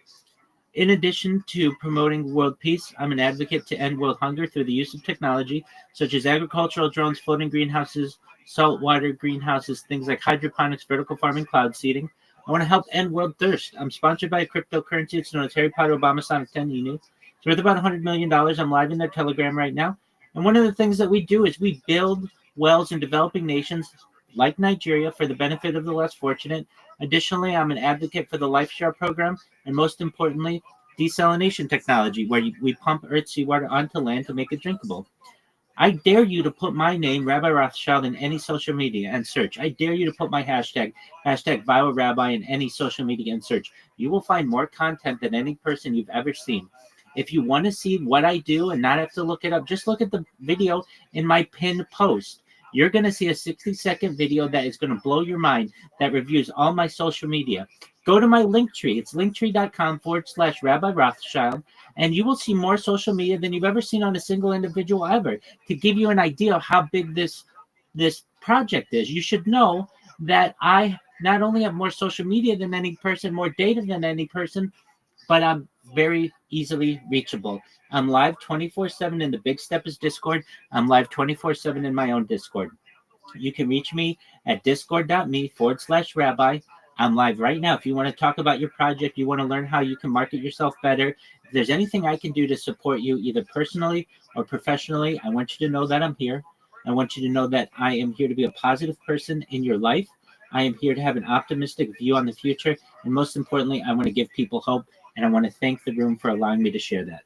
In addition to promoting world peace, I'm an advocate to end world hunger through the use of technology, such as agricultural drones, floating greenhouses, saltwater greenhouses, things like hydroponics, vertical farming, cloud seeding. I want to help end world thirst. I'm sponsored by a cryptocurrency. It's known as Harry Potter Obama Sonic 10 Inu. It's worth about $100 million. I'm live in their Telegram right now. And one of the things that we do is we build wells in developing nations like Nigeria for the benefit of the less fortunate. Additionally, I'm an advocate for the LifeShare program, and most importantly, desalination technology, where we pump earth seawater onto land to make it drinkable. I dare you to put my name, Rabbi Rothschild, in any social media and search. I dare you to put my hashtag ViralRabbi, in any social media and search. You will find more content than any person you've ever seen. If you want to see what I do and not have to look it up, just look at the video in my pinned post. You're going to see a 60-second video that is going to blow your mind that reviews all my social media. Go to my Linktree. It's linktree.com/Rabbi Rothschild, and you will see more social media than you've ever seen on a single individual ever. To give you an idea of how big this project is, you should know that I not only have more social media than any person, more data than any person, but I'm very easily reachable. I'm live 24/7 in the Big Steppers Discord. I'm live 24/7 in my own Discord. You can reach me at discord.me/rabbi. I'm live right now. If you want to talk about your project, you want to learn how you can market yourself better, if there's anything I can do to support you, either personally or professionally, I want you to know that I'm here. I want you to know that I am here to be a positive person in your life. I am here to have an optimistic view on the future. And most importantly, I want to give people hope. And I want to thank the room for allowing me to share that.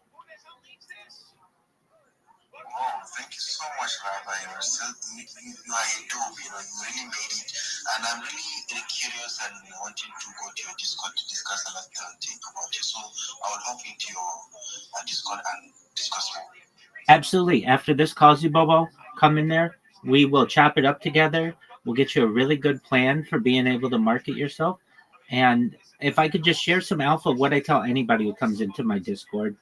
Oh, thank you so much, Rabbi. You are a dope, you really made it. And I'm really curious and wanting to go to your Discord to discuss a lot of things about you. So I will hop into your Discord and discuss more. Absolutely. After this call, Bobo, come in there. We will chop it up together. We'll get you a really good plan for being able to market yourself. And if I could just share some alpha, what I tell anybody who comes into my Discord,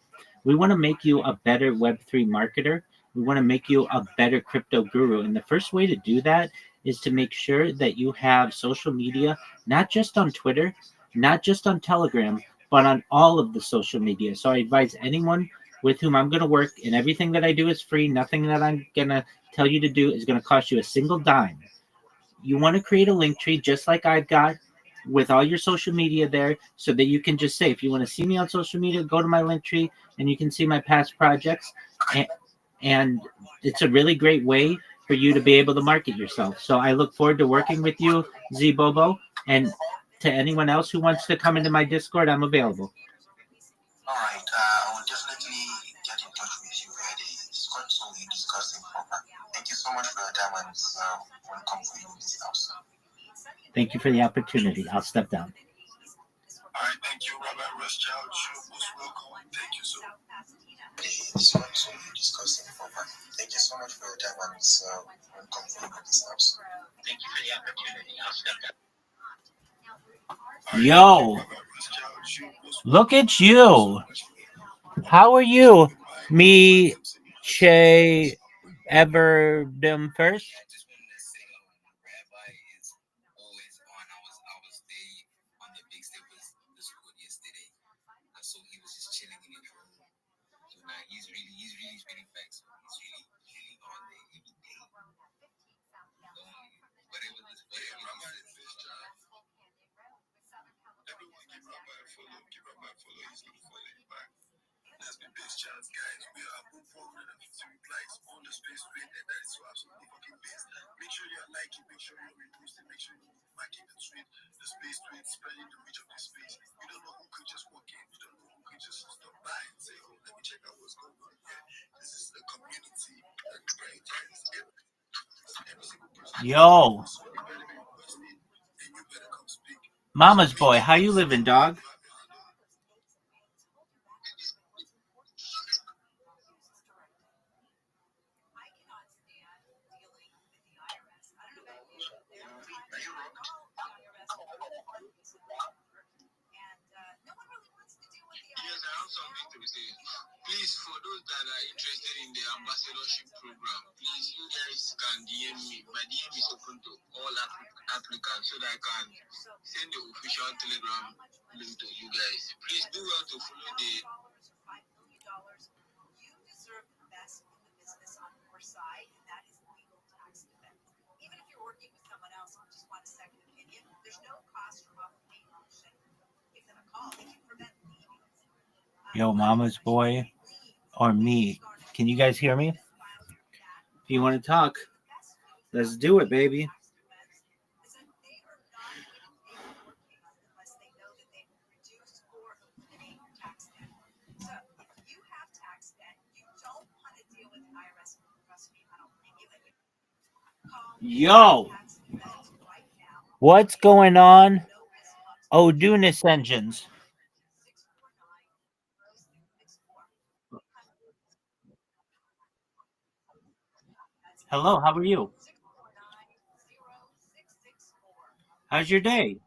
we want to make you a better Web3 marketer. We want to make you a better crypto guru. And the first way to do that is to make sure that you have social media, not just on Twitter, not just on Telegram, but on all of the social media. So I advise anyone with whom I'm going to work, and everything that I do is free. Nothing that I'm going to tell you to do is going to cost you a single dime. You want to create a link tree just like I've got with all your social media there, so that you can just say, if you want to see me on social media, go to my link tree and you can see my past projects. And it's a really great way for you to be able to market yourself. So I look forward to working with you, Bobo, and to anyone else who wants to come into my Discord, I'm available. All right, I will definitely get in touch with you via the Discord so we discuss it proper. Thank you so much for your time and welcome for you in this house. Thank you for the opportunity. I'll step down. All right, thank you, Rabbi Rothschild. You're most welcome. Thank you so much. Discord so we discuss it proper. Thank you so much for your time and welcome for you in this house. Thank you for the opportunity. I'll step down. Yo, look at you. How are you? Me, Che, ever them first? I just wanted to say, Rabbi is always on. I was there on the big stage with the school yesterday. So he was just chilling in his room. So now he's really facts. He's really on there every day. Whatever. Everyone give Rabbi a follow. Give Rabbi a follow. He's gonna follow you back. Let's be best chance, guys. We are above 450 likes on the space rate, and that is so absolutely fucking best. Make sure you're liking, make sure you're reposting, make sure you're liking the tweet, the space tweet, spreading the reach of the space. You don't know who could just walk in. You don't know who could just stop by and say, oh, let me check out what's going on here. This is a community that prioritizes every single person. Yo, So you better be requesting, and you better come speak. mama's boy, how you living, dog? Yes, I have something to say. Please, for those that are interested in the ambassadorship program, please, you guys can DM me. My DM is open to all applicants so that I can send the official telegram link to you guys. Please do well to follow the. You deserve the best in the business on your side, and that is legal tax defense. Even if you're working with someone else and just want a second opinion, there's no cost or obligation. Give them a call. They can prevent leaving. Yo, mama's boy, or me. Can you guys hear me? If you want to talk, let's do it, baby. Yo, what's going on? Odunis engines. Hello, how are you? How's your day?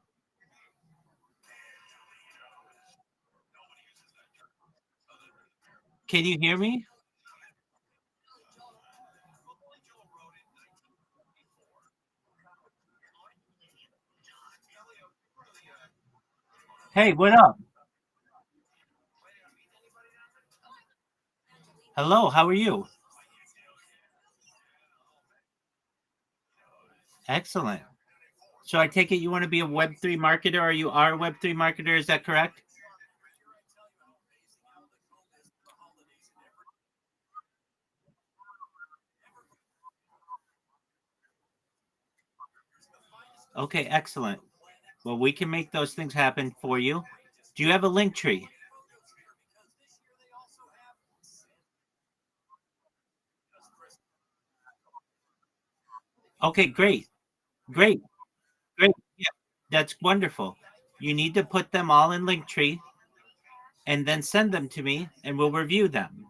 Can you hear me? Hey, what up? Hello, how are you? Excellent. So I take it you want to be a Web3 marketer, or you are a Web3 marketer, is that correct? Okay, excellent. Well, we can make those things happen for you. Do you have a link tree? Okay, great. Great. Great. Yeah, that's wonderful. You need to put them all in Linktree and then send them to me and we'll review them.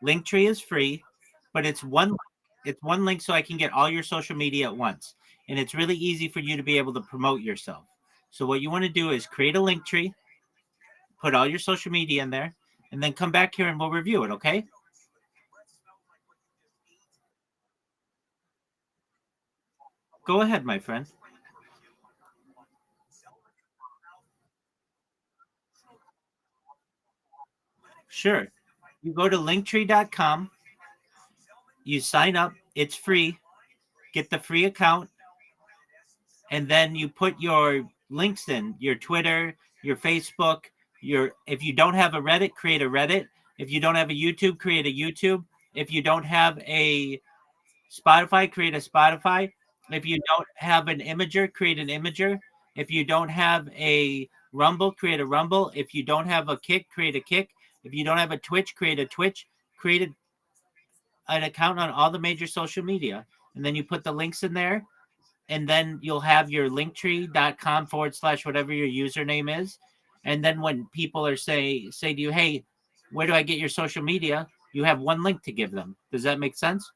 Linktree is free, but it's one link so I can get all your social media at once. And it's really easy for you to be able to promote yourself. So what you want to do is create a Linktree, put all your social media in there, and then come back here and we'll review it, okay? Go ahead, my friend. Sure. You go to linktree.com, you sign up, it's free, get the free account, and then you put your links in, your Twitter, your Facebook, if you don't have a Reddit, create a Reddit. If you don't have a YouTube, create a YouTube. If you don't have a Spotify, create a Spotify. If you don't have an Imager, create an Imager. If you don't have a Rumble, create a Rumble. If you don't have a Kick, create a Kick. If you don't have a Twitch, create a Twitch. Create an account on all the major social media. And then you put the links in there. And then you'll have your linktree.com/ whatever your username is. And then when people are say to you, hey, where do I get your social media? You have one link to give them. Does that make sense?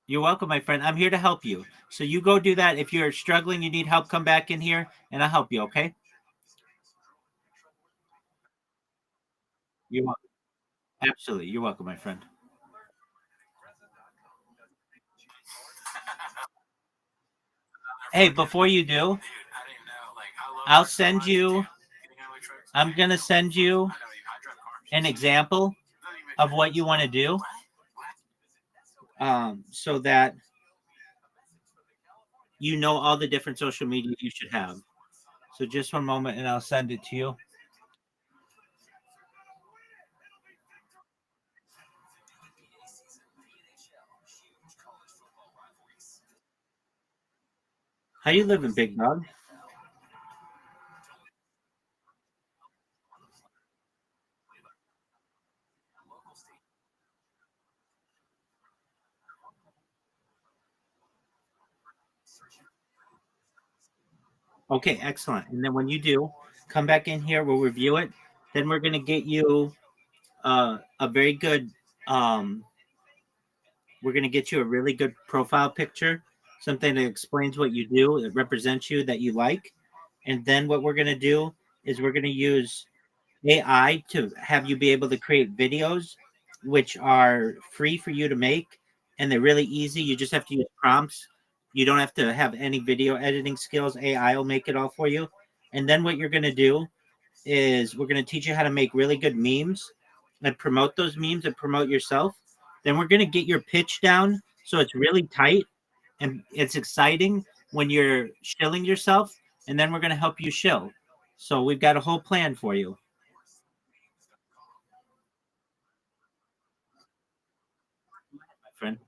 You're welcome, my friend. I'm here to help you. So you go do that. If you're struggling, you need help, come back in here and I'll help you, okay? You're welcome. Absolutely. You're welcome, my friend. Hey, before you do, Dude, I didn't even know. Like, I love I'll trucks so send much, you, dude. Getting highway trucks. I'm going to send you I know I drive cars. an example Doesn't even make of sense. what you want to do so that you know all the different social media you should have. So just one moment and I'll send it to you. How you living, big dog? Okay, excellent. And then when you do, come back in here, we'll review it. Then we're going to get you a very good um we're going to get you a really good profile picture, something that explains what you do, that represents you, that you like. And then what we're going to do is we're going to use AI to have you be able to create videos, which are free for you to make. And they're really easy. You just have to use prompts. You don't have to have any video editing skills. AI will make it all for you. And then what you're going to do is we're going to teach you how to make really good memes and promote those memes and promote yourself. Then we're going to get your pitch down so it's really tight and it's exciting when you're shilling yourself. And then we're going to help you shill. So we've got a whole plan for you, my friend.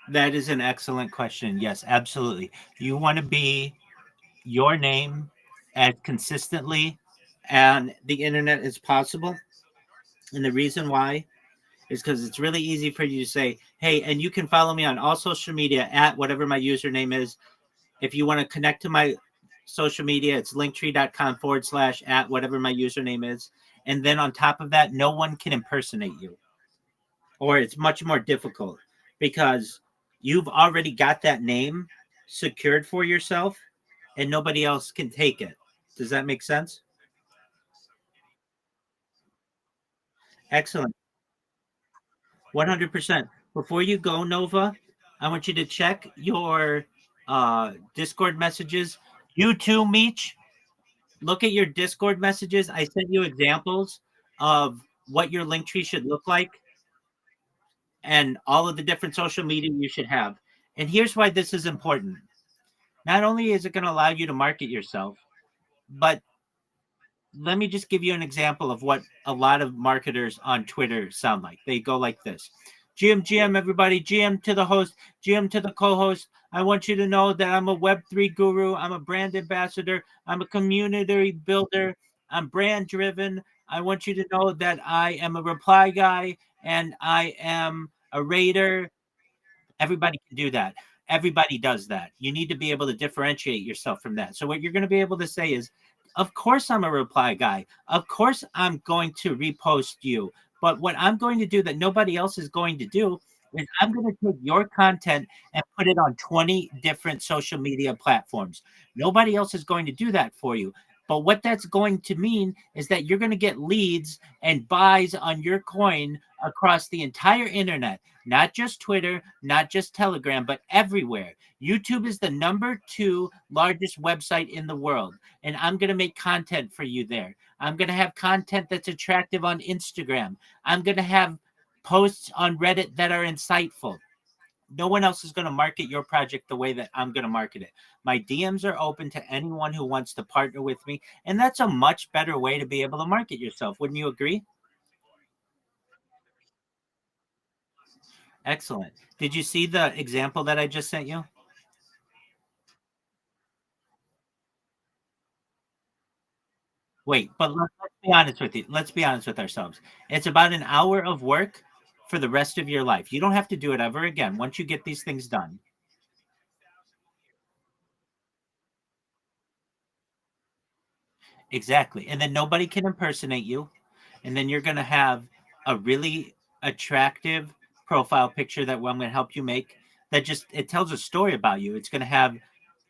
That is an excellent question. Yes, absolutely. You want to be your name as consistently on the internet as possible. And the reason why is because it's really easy for you to say, hey, and you can follow me on all social media at whatever my username is. If you want to connect to my social media, it's linktree.com/@ at whatever my username is. And then on top of that, no one can impersonate you, or it's much more difficult because you've already got that name secured for yourself and nobody else can take it. Does that make sense? Excellent. 100%. Before you go, Nova, I want you to check your Discord messages. You too, Meech. Look at your Discord messages. I sent you examples of what your link tree should look like and all of the different social media you should have. And here's why this is important. Not only is it going to allow you to market yourself, but let me just give you an example of what a lot of marketers on Twitter sound like. They go like this: GM, everybody, GM to the host, GM to the co host. I want you to know that I'm a Web3 guru. I'm a brand ambassador. I'm a community builder. I'm brand driven. I want you to know that I am a reply guy and I am a raider. Everybody can do that. Everybody does that. You need to be able to differentiate yourself from that. So what you're going to be able to say is, of course I'm a reply guy. Of course I'm going to repost you. But what I'm going to do that nobody else is going to do is I'm going to take your content and put it on 20 different social media platforms. Nobody else is going to do that for you. But what that's going to mean is that you're going to get leads and buys on your coin across the entire internet, not just Twitter, not just Telegram, but everywhere. YouTube is the #2 largest website in the world, and I'm going to make content for you there. I'm going to have content that's attractive on Instagram. I'm going to have posts on Reddit that are insightful. No one else is going to market your project the way that I'm going to market it. My DMs are open to anyone who wants to partner with me, and that's a much better way to be able to market yourself. Wouldn't you agree? Excellent. Did you see the example that I just sent you? Wait, but let's be honest with you. Let's be honest with ourselves. It's about an hour of work for the rest of your life. You don't have to do it ever again once you get these things done. Exactly. And then nobody can impersonate you. And then you're going to have a really attractive profile picture that I'm going to help you make that just it tells a story about you. It's going to have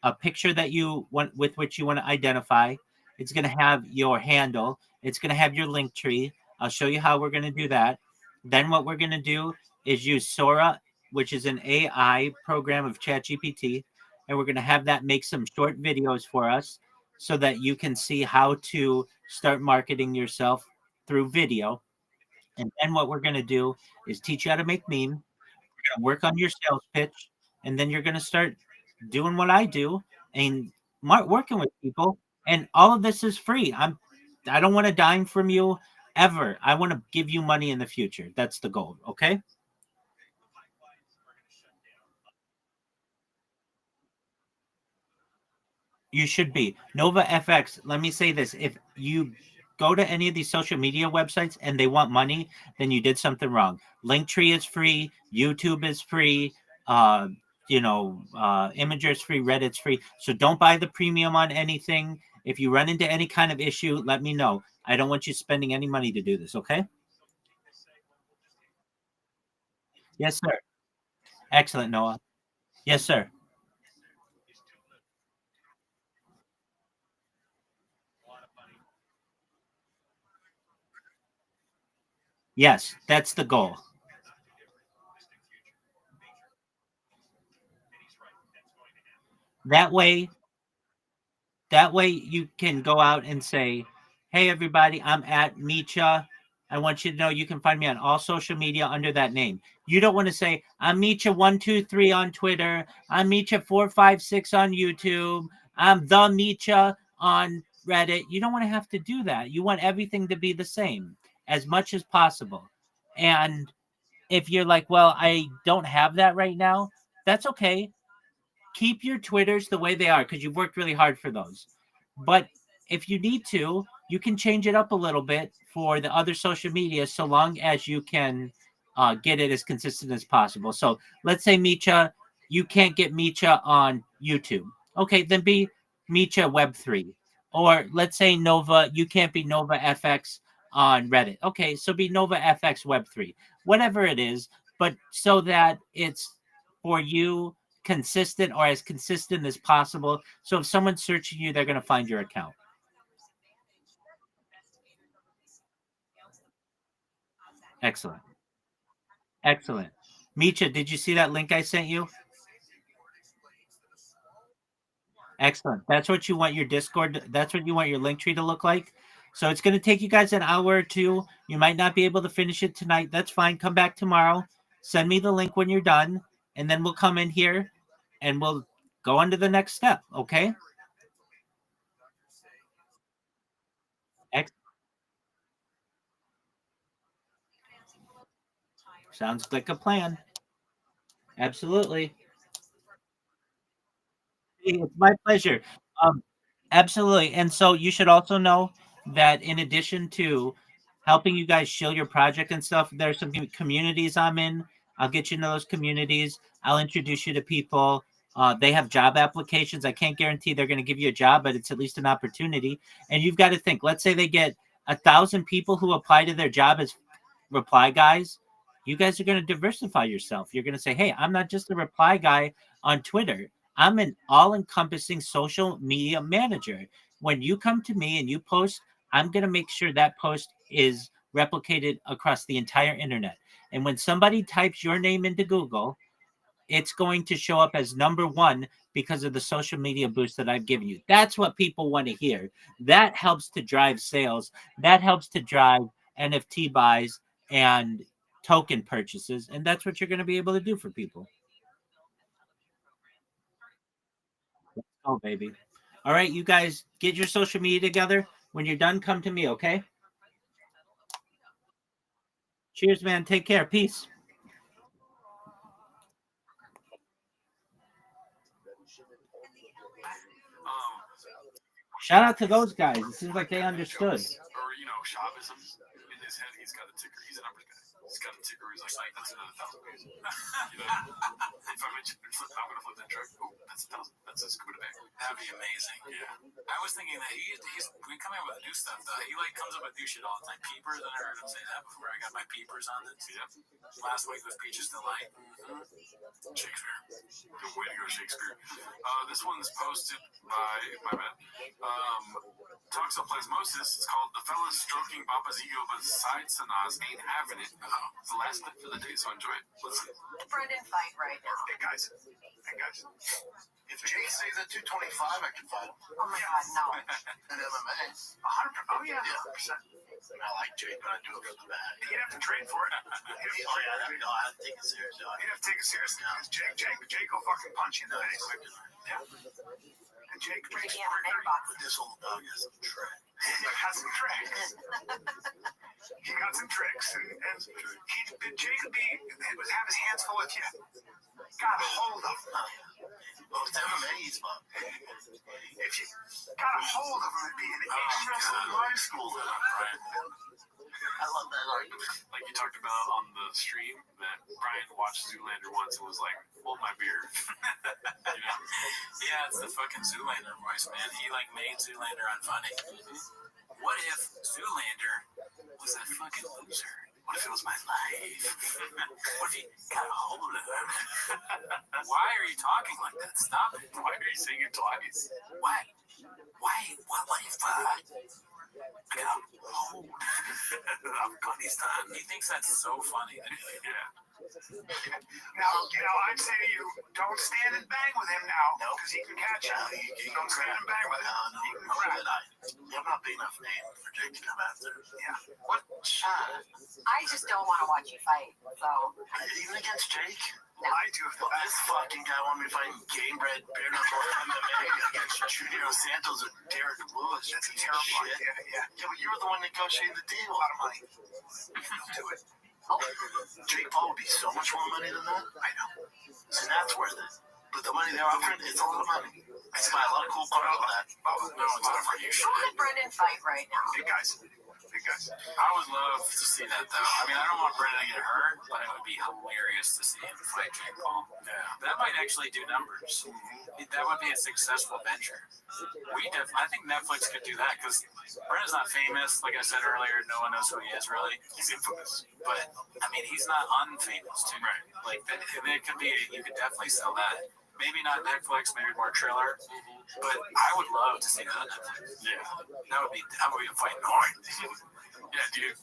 a picture that you want with which you want to identify. It's going to have your handle. It's going to have your link tree. I'll show you how we're going to do that. Then what we're going to do is use Sora, which is an AI program of ChatGPT, and we're going to have that make some short videos for us so that you can see how to start marketing yourself through video. And then what we're going to do is teach you how to make memes. We're going to work on your sales pitch, and then you're going to start doing what I do and working with people. And all of this is free. I don't want a dime from you ever. I want to give you money in the future. That's the goal. Okay. You should be. Nova FX, let me say this. If you go to any of these social media websites and they want money, then you did something wrong. Linktree is free, YouTube is free, uh, Imager is free, Reddit's free. So don't buy the premium on anything. If you run into any kind of issue, let me know. I don't want you spending any money to do this, okay? Yes, sir. Excellent, Noah. Yes, sir. Yes, that's the goal. That way, That way you can go out and say, "Hey everybody, I'm at Micha. I want you to know you can find me on all social media under that name." You don't want to say, "I'm Micha123 on Twitter. I'm Micha456 on YouTube. I'm the Micha on Reddit." You don't want to have to do that. You want everything to be the same as much as possible. And if you're like, "Well, I don't have that right now," that's okay. Keep your Twitters the way they are because you've worked really hard for those. But if you need to, you can change it up a little bit for the other social media so long as you can get it as consistent as possible. So let's say Micha, you can't get Micha on YouTube. Okay, then be Micha Web3. Or let's say Nova, you can't be Nova FX on Reddit. Okay, so be Nova FX Web3. Whatever it is, but so that it's for you consistent or as consistent as possible. So if someone's searching you, they're going to find your account. Excellent. Excellent. Micha, did you see that link I sent you? Excellent. That's what you want your Discord. That's what you want your link tree to look like. So it's going to take you guys an hour or two. You might not be able to finish it tonight. That's fine. Come back tomorrow. Send me the link when you're done, and then we'll come in here and we'll go on to the next step. Okay? Ex- Sounds like a plan. Absolutely. It's my pleasure. Um, Absolutely. And so you should also know that in addition to helping you guys shill your project and stuff, there's some communities I'm in. I'll get you into those communities. I'll introduce you to people. They have job applications. I can't guarantee they're going to give you a job, but it's at least an opportunity. And you've got to think, let's say they get 1,000 people who apply to their job as reply guys. You guys are going to diversify yourself. You're going to say, "Hey, I'm not just a reply guy on Twitter. I'm an all-encompassing social media manager. When you come to me and you post, I'm going to make sure that post is replicated across the entire internet. And when somebody types your name into Google, it's going to show up as number one because of the social media boost that I've given you." That's what people want to hear. That helps to drive sales. That helps to drive NFT buys and token purchases. And that's what you're going to be able to do for people. Oh, baby. All right, you guys get your social media together. When you're done, come to me, okay? Cheers, man. Take care. Peace. Um, Shout out to those guys. It seems like they understood. or Shaivism. In his head, he's got a ticker. He's a numbers guy. He's got a ticker. He's like, that's another 1,000 ways. If I'm gonna flip that truck, oh, that's 1,000. That's a scuba bag. That'd be amazing. Yeah. I was thinking that he's we come in with new stuff though. He like comes up with new shit all the time. Peepers, I never heard him say that before. I got my peepers on this. Yep. Last week was Peaches Delight. Shakespeare. Good way to go, Shakespeare. This one's posted by my bad. Talks of plasmosis. It's called The Fella's Stroking Papa's Ego, but Side Sanas ain't having it. It's the last clip for the day, so enjoy it. Listen. Brendan fight right now. Hey guys. If Jake stays at 225, I can fight him. Oh my God, no. In MMA. 100%. Oh yeah. 100%. I like Jake, but I do it for the bag. You'd have to train for it. I have to take it serious. You'd have to take it seriously. Because Jake will fucking punch you in the face. Yeah. And Jake's Yeah, But this old dog has some trick. He got some tricks. And Jake would have his hands full of you. Got a hold of him. Well, it's MMA, he's fun. If you got a hold of him, it'd be an Wrestling high school. I love that argument. Like you talked about on the stream, that Brian watched Zoolander once and was like, hold my beer. You know? Yeah, it's the fucking Zoolander voice, man. He like made Zoolander unfunny. What if Zoolander was a fucking loser? What if it was my life? What if he got a hold of him? Why are you talking like that? Stop it. Why are you saying it twice? Why? What if I got a hold of Afghanistan? He thinks that's so funny. Yeah. Now, I'd say to you, don't stand and bang with him now, because he can catch you. Don't stand and bang with him. He can grab. I'm not big enough name for Jake to come after. Yeah. What? I just don't want to watch you fight, so. Even against Jake? No. I do. This fucking guy want me fighting game bred bare knuckle MMA against Junior Santos or Derek Lewis. That's a terrible idea. Yeah. Yeah, but you were the one negotiating the deal. A lot of money. Do it. Jake Paul would be so much more money than that. I know. So that's worth it. But the money they're offering, it's a lot of money. I buy a lot of cool cars on that. No, it's not for you. Who could Brendan fight right now? Big guys. I would love to see that though. I mean, I don't want Brendan to get hurt, but it would be hilarious to see him fight Jake Paul. Yeah. That might actually do numbers. That would be a successful venture. I think Netflix could do that because Brendan's not famous. Like I said earlier, no one knows who he is really. He's infamous. But, I mean, he's not unfamous too. Right. Like, it could be, you could definitely sell that. Maybe not Netflix, maybe more Triller. But I would love to see that on Netflix. Yeah. That would be a fight noise. Yeah, dude.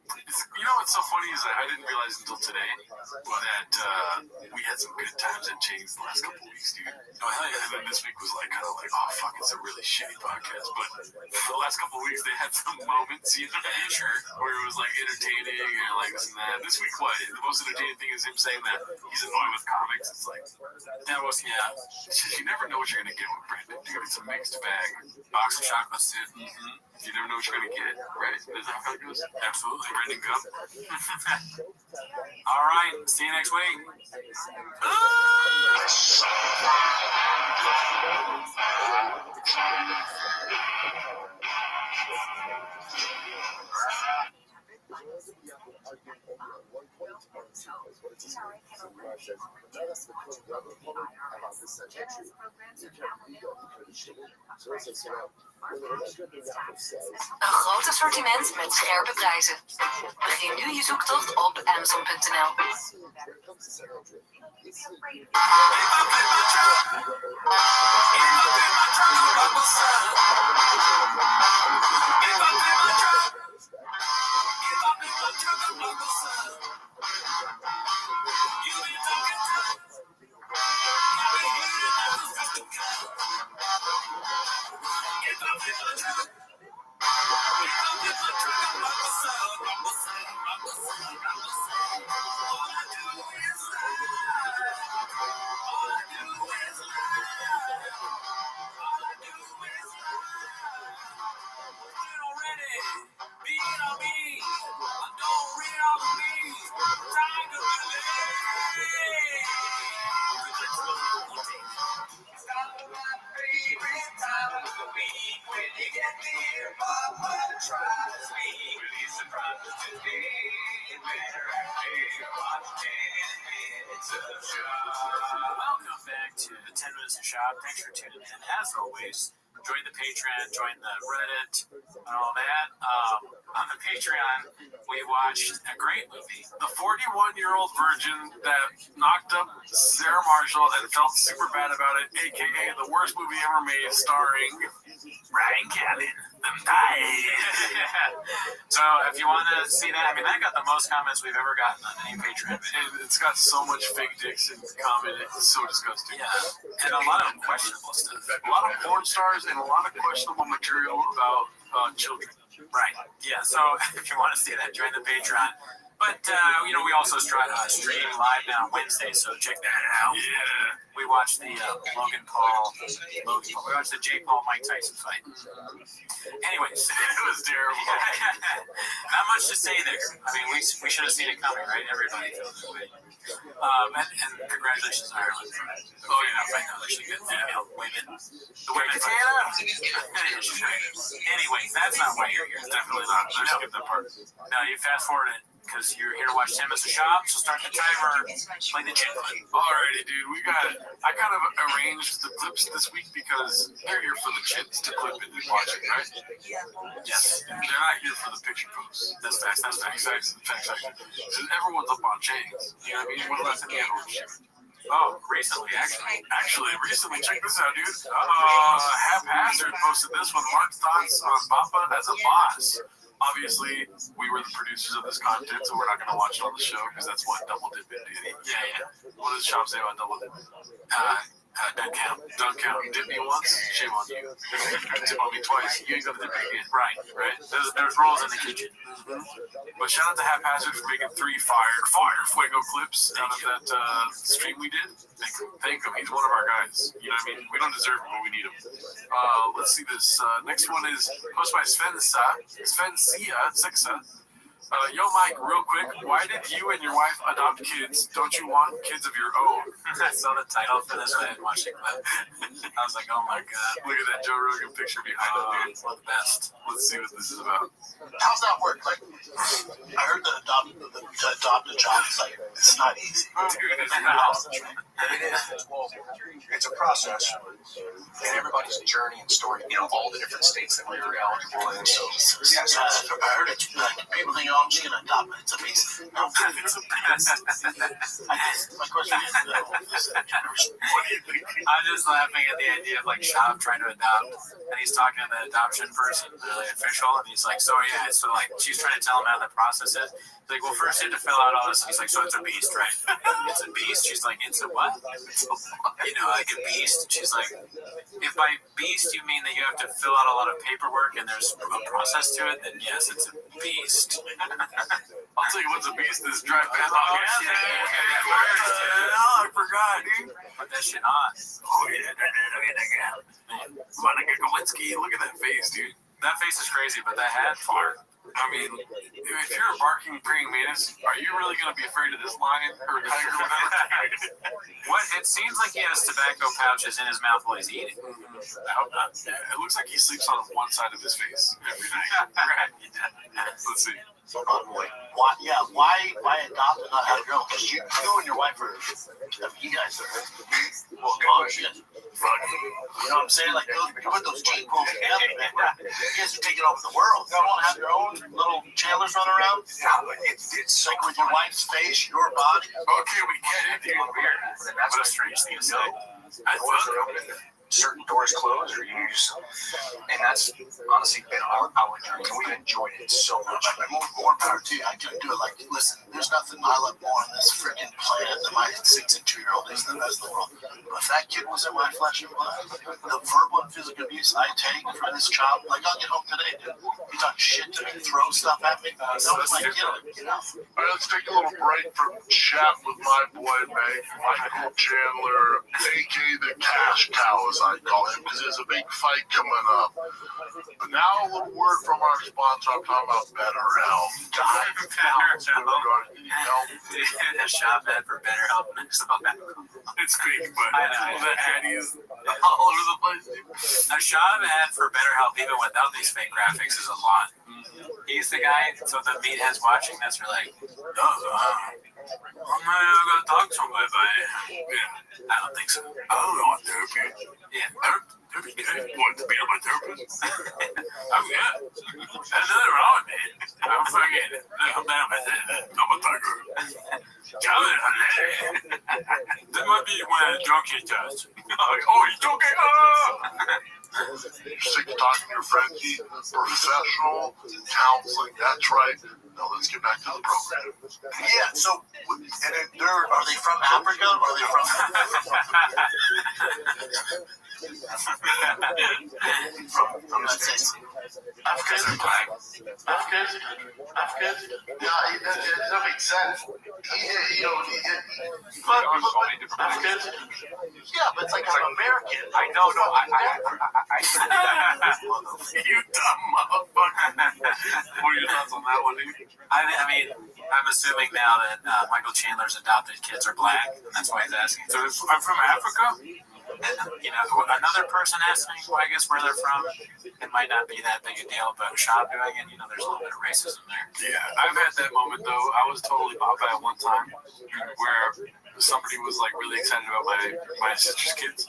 You know what's so funny is that I didn't realize until today that we had some good times at James the last couple of weeks, dude. Oh, hell yeah. And then this week was like kind of like, oh, fuck, it's a really shitty podcast. But the last couple of weeks, they had some moments, you know, where it was like entertaining and like this and that. This week, what? The most entertaining thing is him saying that he's annoyed with comics. It's like, that was, yeah. You never know what you're going to get with Brandon. Dude, it's a mixed bag. Box of chocolates, dude. Mm-hmm. You never know what you're going to get, right? Is that how it goes? Absolutely. Brandon Gump. All right. See you next week. Een groot assortiment met scherpe prijzen. Begin nu je zoektocht op Amazon.nl. Welcome back to the 10 Minutes to Shop. Thanks for tuning in. As always, join the Patreon, join the Reddit, and all that. On the Patreon, we watched a great movie. The 41-year-old virgin that knocked up Sarah Marshall and felt super bad about it, a.k.a. the worst movie ever made, starring Ryan Callen. So if you want to see that, I mean, that got the most comments we've ever gotten on any Patreon video. And it's got so much fake dicks in the comment. It's so disgusting. Yeah, and a lot of questionable stuff. A lot of porn stars and a lot of questionable material about children. Right. Yeah. So if you want to see that, join the Patreon. But we also stream live now Wednesday, so check that out. Yeah. We watched the Logan Paul. We watched the Jake Paul Mike Tyson fight. Anyways, it was terrible. Not much to say there. I mean, we should have seen it coming, right? Everybody feels that way. And congratulations, Ireland, for fighting actually good female women. The women Anyways, that's not why you're here. Definitely not. I skipped that part. No, you fast forward it because you're here to watch 10 Minutes to Shop. So start the timer. Play the chip. Alrighty, dude. I kind of arranged the clips this week because they're here for the chits to clip it and watch it, right? Yes. They're not here for the picture posts. That's facts. Because everyone's up on chains. You know what I mean? What less than the animals? Oh, recently, actually. Recently, check this out, dude. Haphazard posted this one. Mark's thoughts on Papa as a boss. Obviously, we were the producers of this content, so we're not going to watch it on the show because that's what double dipping is. Yeah. What does Shop say about double dipping? Don't count. Dip me once, shame on you. Dip on me twice, you ain't gonna dip me again. Right. There's rules in the kitchen. But shout out to Haphazard for making 3 fire fuego clips out of that stream we did. Thank him. He's one of our guys. You know what I mean? We don't deserve him, but we need him. Let's see this. Next one is posted by Svensia. Yo, Mike, real quick, why did you and your wife adopt kids? Don't you want kids of your own? I saw the title for this when I watched it. I was like, oh my god. Look at that Joe Rogan picture behind him, dude. One of the best. Let's see what this is about. How's that work? Like, I heard the adopt a child is like, it's not easy. Dude, it's It is. Well, it's a process, and everybody's journey and story. All the different states that we were eligible in. So I heard it's like people think, oh, I'm just gonna adopt it. It's a beast. No, it's a beast. My question is, what do you think? I'm just laughing at the idea of like Shop trying to adopt, and he's talking to the adoption person, the official, and he's like, so like she's trying to tell him how the process is. He's like, well, first you have to fill out all this. He's like, so it's a beast, right? It's a beast. She's like, it's a what? Like a beast. She's like, if by beast you mean that you have to fill out a lot of paperwork and there's a process to it, then yes, it's a beast. I'll tell you what's a beast is drive past. I forgot, dude. Put that shit on. Oh, yeah. Monica Lewinsky, look at that face, dude. That face is crazy, but that hat, fart. I mean, if you're a barking praying mantis, are you really going to be afraid of this lion or tiger or whatever? What? It seems like he has tobacco pouches in his mouth while he's eating. I hope not. Yeah, it looks like he sleeps on one side of his face every night. Right. Let's see. Why adopt and not have your own? Because you and your wife are, you guys are, well, God, shit. You know what I'm saying? Like, you put those gene pools together, man. You guys are taking over the world. You don't want to have your own little Chandlers running around? Yeah, but it's like with your wife's face, your body. Okay, we get it, dude. Weird. That's what a strange thing to say. I love it. Certain doors close or use, and that's honestly been our journey. We've enjoyed it so much. More power to you. I couldn't do it. Like, listen, there's nothing I love more on this freaking planet than my 6 and 2-year-old is the best in the world. But if that kid was in my flesh and blood, the verbal and physical abuse I take for this child, like, I'll get home today, dude. You talk shit to me, throw stuff at me. That was my kid, you know. All right, let's take a little break from chat with my boy, Michael Chandler, a.k.a. the Cash Cow, as I call him, because there's a big fight coming up. But now a little word from our sponsor. I'm talking about BetterHelp. A shop ad for BetterHelp. It's fake, but the ad is all over the place. A shop ad for BetterHelp, even without these fake graphics, is a lot. He's the guy, so the meatheads watching this are like, I gotta talk to somebody about it. Yeah, I don't think so. I don't know what therapy. Yeah, therapy. What, to be on my therapist? I'm good. There's nothing wrong with me. I'm fucking. I'm down with it. I'm a thugger. That might be when I drunk it does. Oh, you joking? Sick of talking to your friend, be professional, counts like that's right. Now let's get back to the program. Yeah, so, and then are they from Africa? Are they from let's say, Africans? Yeah, that makes sense. Africans? Yeah, but it's like I'm American. I know, no, you dumb motherfucker. What are your thoughts on that one, dude? I mean, I'm assuming now that Michael Chandler's adopted kids are black, and that's why he's asking. So I'm from Africa? And, another person asked me, well, I guess where they're from. It might not be that big a deal, but Shab doing it, there's a little bit of racism there. Yeah, I've had that moment though. I was totally bought by it one time where somebody was like really excited about my sister's kids.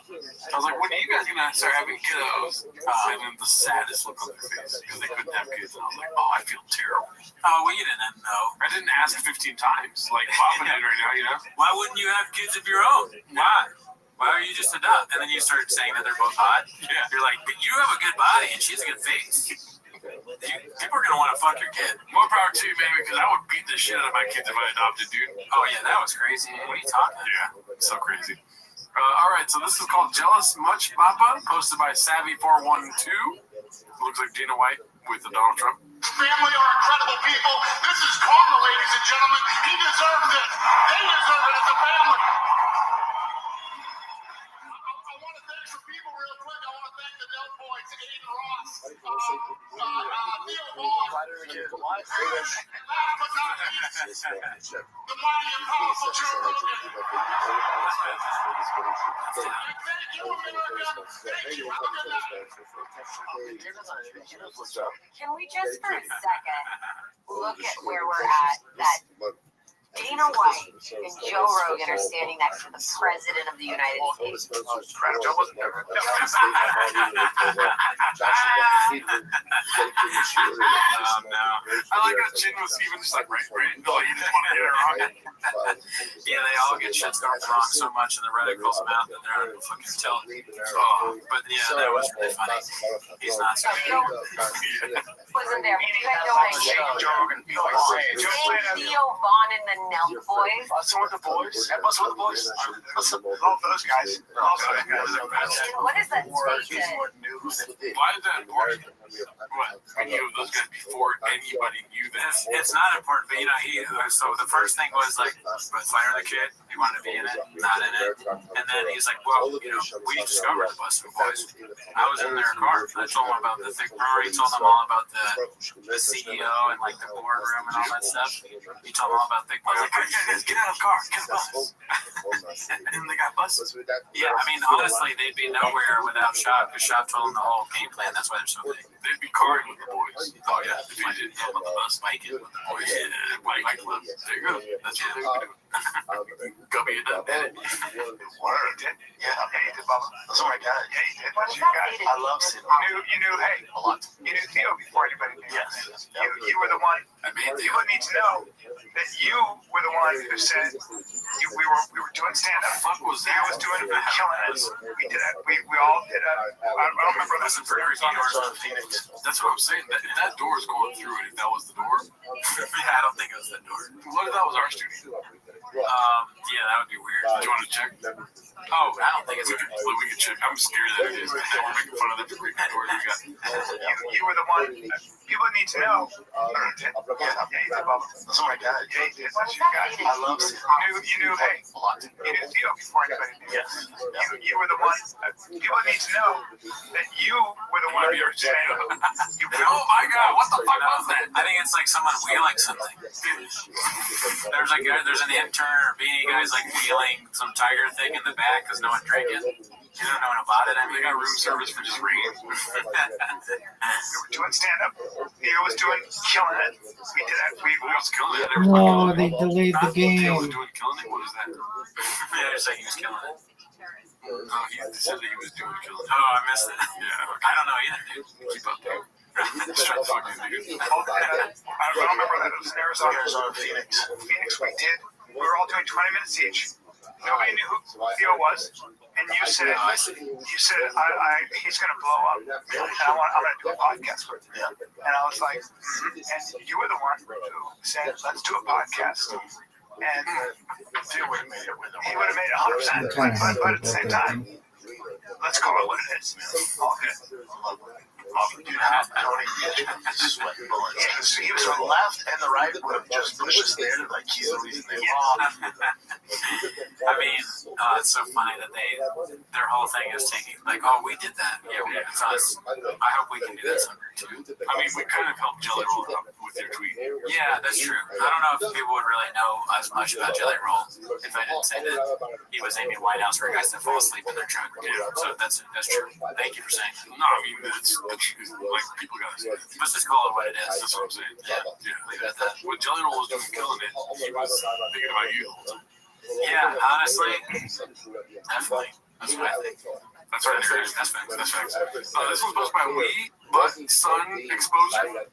I was like, when are you guys gonna start having kiddos? And then the saddest look on their face because they couldn't have kids, and I was like, oh, I feel terrible. Oh, well, you didn't know. I didn't ask 15 times like Papa did right now, Why wouldn't you have kids of your own? Why? Why are you just adopt? And then you start saying that they're both hot. Yeah. You're like, but you have a good body and she has a good face. People are going to want to fuck your kid. More power to you, baby, because I would beat the shit out of my kids if I adopted, dude. Oh, yeah, that was crazy. What are you talking about? Yeah, so crazy. All right, so this is called Jealous Much Papa, posted by Savvy412. Looks like Dana White with the Donald Trump. Family are incredible people. This is karma, ladies and gentlemen. He deserves it. They deserve it as a family. I want to thank some people real quick. I want to thank the Note Boys, Aiden Ross, Neil Vaughn, and last but not least, the mighty and powerful Joe Rogan. Thank you, America. Thank you. Have a good night. Can we just for a second look at where we're at? That Dana White and Joe Rogan are standing next to the President of the United States. Joe wasn't there. No. I like how Chin was even just like, right. No, you didn't want to get it wrong. Yeah, they all get shit started wrong so much in the radical's mouth that they're not fucking telling. But yeah, that was really funny. He's not so Joe wasn't there. You had no idea. Theo Vaughn and the Nelt Boys. Bustin' with the boys? Bustin' with the boys? Love those guys. What is that speech? Why is that important? What? I knew those guys before anybody knew this. It's not important, but so the first thing was like, fire the kid. He wanted to be in it, not in it. And then he's like, well, we discovered the Bustin' Boys. I was in their car. I told him about the thick brewery. Told them all about the CEO and like the boardroom and all that stuff. He told them all about thick brewery. I was like, get out of the car, get a bus. And they got buses. Yeah, I mean, honestly, they'd be nowhere without Shop, because Shop told them the whole game plan. That's why they're so big. They'd be carring with the boys. Oh, yeah. If you did on the bus, biking with the boys. Yeah, bike club. There you go. That's what they would do. Go be a done. Word. Yeah, he did, Bubba. That's my guy. Yeah, he did. That's your guy. I love Sid. You knew, hey, a lot. You knew Theo before anybody knew. Yes. You were the one. I mean, people need to know that you were the one who said we were doing stand-up. What the fuck was that? Theo was doing it, killing us. We did it. We all did it. I don't remember. Listen, for every doors. That's what I'm saying. That door is going through it. If that was the door. Yeah, I don't think it was the door. What if that was our studio? Yeah, that would be weird. Do you want to check? Oh, I don't think it's we could check. I'm scared that it is. That we're making fun of the doors we got. You were the one. People need to know. Yeah, he did, Bubba. That's my guy. Yeah, he did. That's your guy. I love Sid. You knew, hey, a lot. You knew Theo before anybody knew. Yes. You were the one. People need to know that you were the one who said. Oh my God! What the fuck was that? I think it's like someone wheeling something. There's an intern Turner or Beanie guys like feeling some Tiger thing in the back because no one drank it? You don't know about it. I mean, They got room service for just rain. We were doing stand-up. Theo was killing it. We did it. We was killing it. No, they delayed the Theo was game. doing killing it. What is that? Yeah, it's like he was killing it. No, he said that he was doing killing it. Oh, I missed it. Yeah. I don't know either, dude. Keep up, dude. Just trying to fuck you, nigga. I don't remember that. It was in Arizona. Phoenix. We did. We were all doing 20 minutes each. Nobody knew who Theo was. And you said, he's going to blow up. And I'm going to do a podcast with him. And I was like, and you were the one who said, let's do a podcast. And Theo would have made it with him. he would have made it 100%. But at the same time, let's call it what it is. All good. Dude, Tony sweating bullets. He was from the left and the right would have just pushed us there. Like, he's the reason they lost. I mean, it's so funny that their whole thing is taking, like, oh, we did that. Yeah, we did. It's us. I hope we can do that someday, too. I mean, we kind of helped Jelly Roll up with your tweet. Yeah, that's true. I don't know if people would really know as much about Jelly Roll if I didn't say that he was Amy Winehouse for guys that fall asleep in their truck. Yeah, so that's true. Thank you for saying that. No, I mean, it's like, people gotta say it. Let's just call it what it is. That's what I'm saying. Yeah. Leave it at that. When Jelly Roll was doing killing it, he was thinking about you the whole time. Yeah, honestly, definitely. That's what I think. That's right. That's facts. This was posted by We Butt Sun Exposure.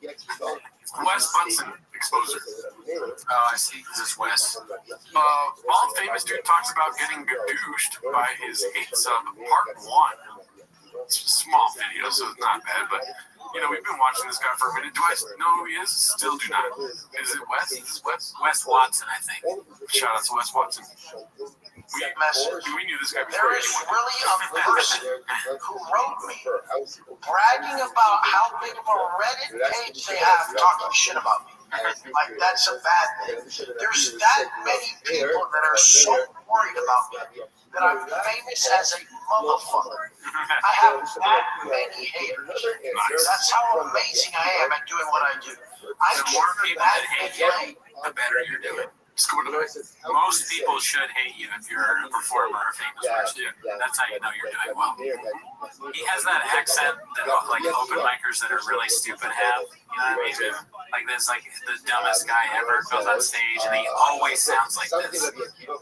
Wes Bunsen Exposure. Oh, I see. This is Wes. Bald famous dude talks about getting gadooshed by his hate sub part 1. It's a small video, so it's not bad, but you know, we've been watching this guy for a minute. Do I know who he is? Still do not. Is it Wes? Is this Wes? Wes Watson, I think. Shout out to Wes Watson. We knew this guy before. There is really a person who wrote me bragging about how big of a Reddit page they have talking shit about me. Like, that's a bad thing. There's that many people that are so worried about me that I'm famous as a motherfucker. I have that many haters. That's how amazing I am at doing what I do. The more people that hate you, the better you're doing. Most people should hate you if you're a performer or famous person. That's how you know you're doing well. He has that accent that like open micers that are really stupid have. You know what I mean? Like this, like the dumbest guy ever goes on stage and he always sounds like this.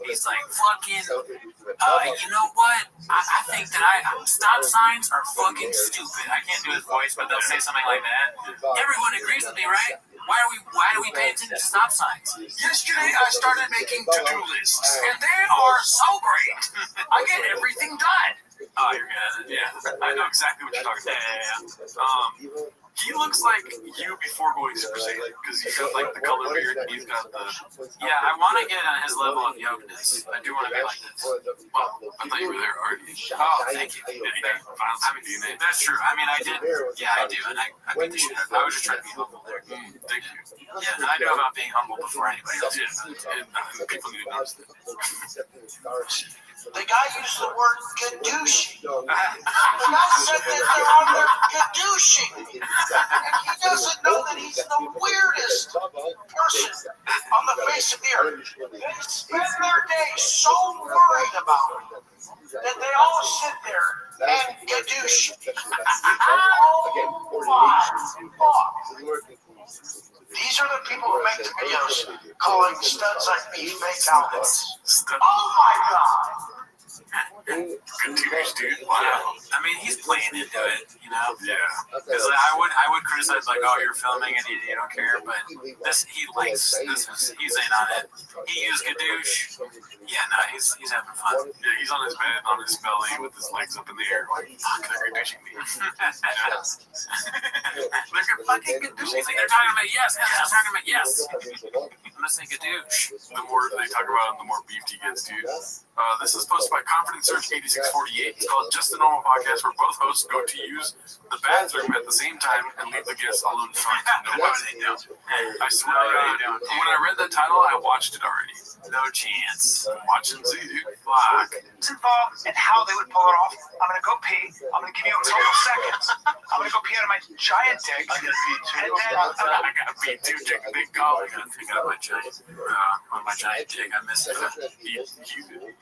He's like, fucking, you know what? I think that stop signs are fucking stupid. I can't do his voice, but they'll say something like that. Everyone agrees with me, right? Why do we pay attention to stop signs? Yesterday, I started making to-do lists, and they are so great. I get everything done. Oh, you're good. Yeah, I know exactly what you're talking about. Yeah. He looks like you before going Super Saiyan because he's got like the color beard and he's got the. Yeah, I want to get on his level of yokeness. I do want to be like this. Well, I thought you were there already. Oh, thank you. Yeah, you got final DNA. That's true. I mean, I did. Yeah, I do, and I beat the shit out of it. I was just trying to be humble there. Thank you. Yeah, I know about being humble before anybody else. And people need to notice that. The guy used the word gadooshing. The guy said that they're on their gadooshing. And he doesn't know that he's the weirdest person on the face of the earth. They spend their day so worried about him that they all sit there and gadoosh. Oh my fuck. These are the people who make the videos calling studs like me fake albums. Oh my god! Continues, dude. Wow. I mean, he's playing into it, you know? Yeah. Because I would criticize, like, oh, you're filming and you don't care, but he likes this. He's in on it. He used Gadoosh. Yeah, no, he's having fun. Yeah, he's on his bed, on his belly, with his legs up in the air, like, fuck, they're gadooshing me. They're fucking Gadooshing. They're talking about yes. They're talking about yes. I'm gonna say Gadoosh. The more they talk about him, the more beefed he gets, dude. This is posted by Confidence Search 8648. It's called Just a Normal Podcast, where both hosts go to use the bathroom at the same time and leave the guests alone. No, they don't. I swear to God, when I read that title, I watched it already. No chance. I'm watching Z, dude. Fuck. It's involved in how they would pull it off. I'm gonna go pee. I'm gonna give you a couple seconds. I'm gonna go pee out of my giant dick. I gotta pee too. And then I gotta be too, take a big call. I gotta think of my giant dick. I missed it. You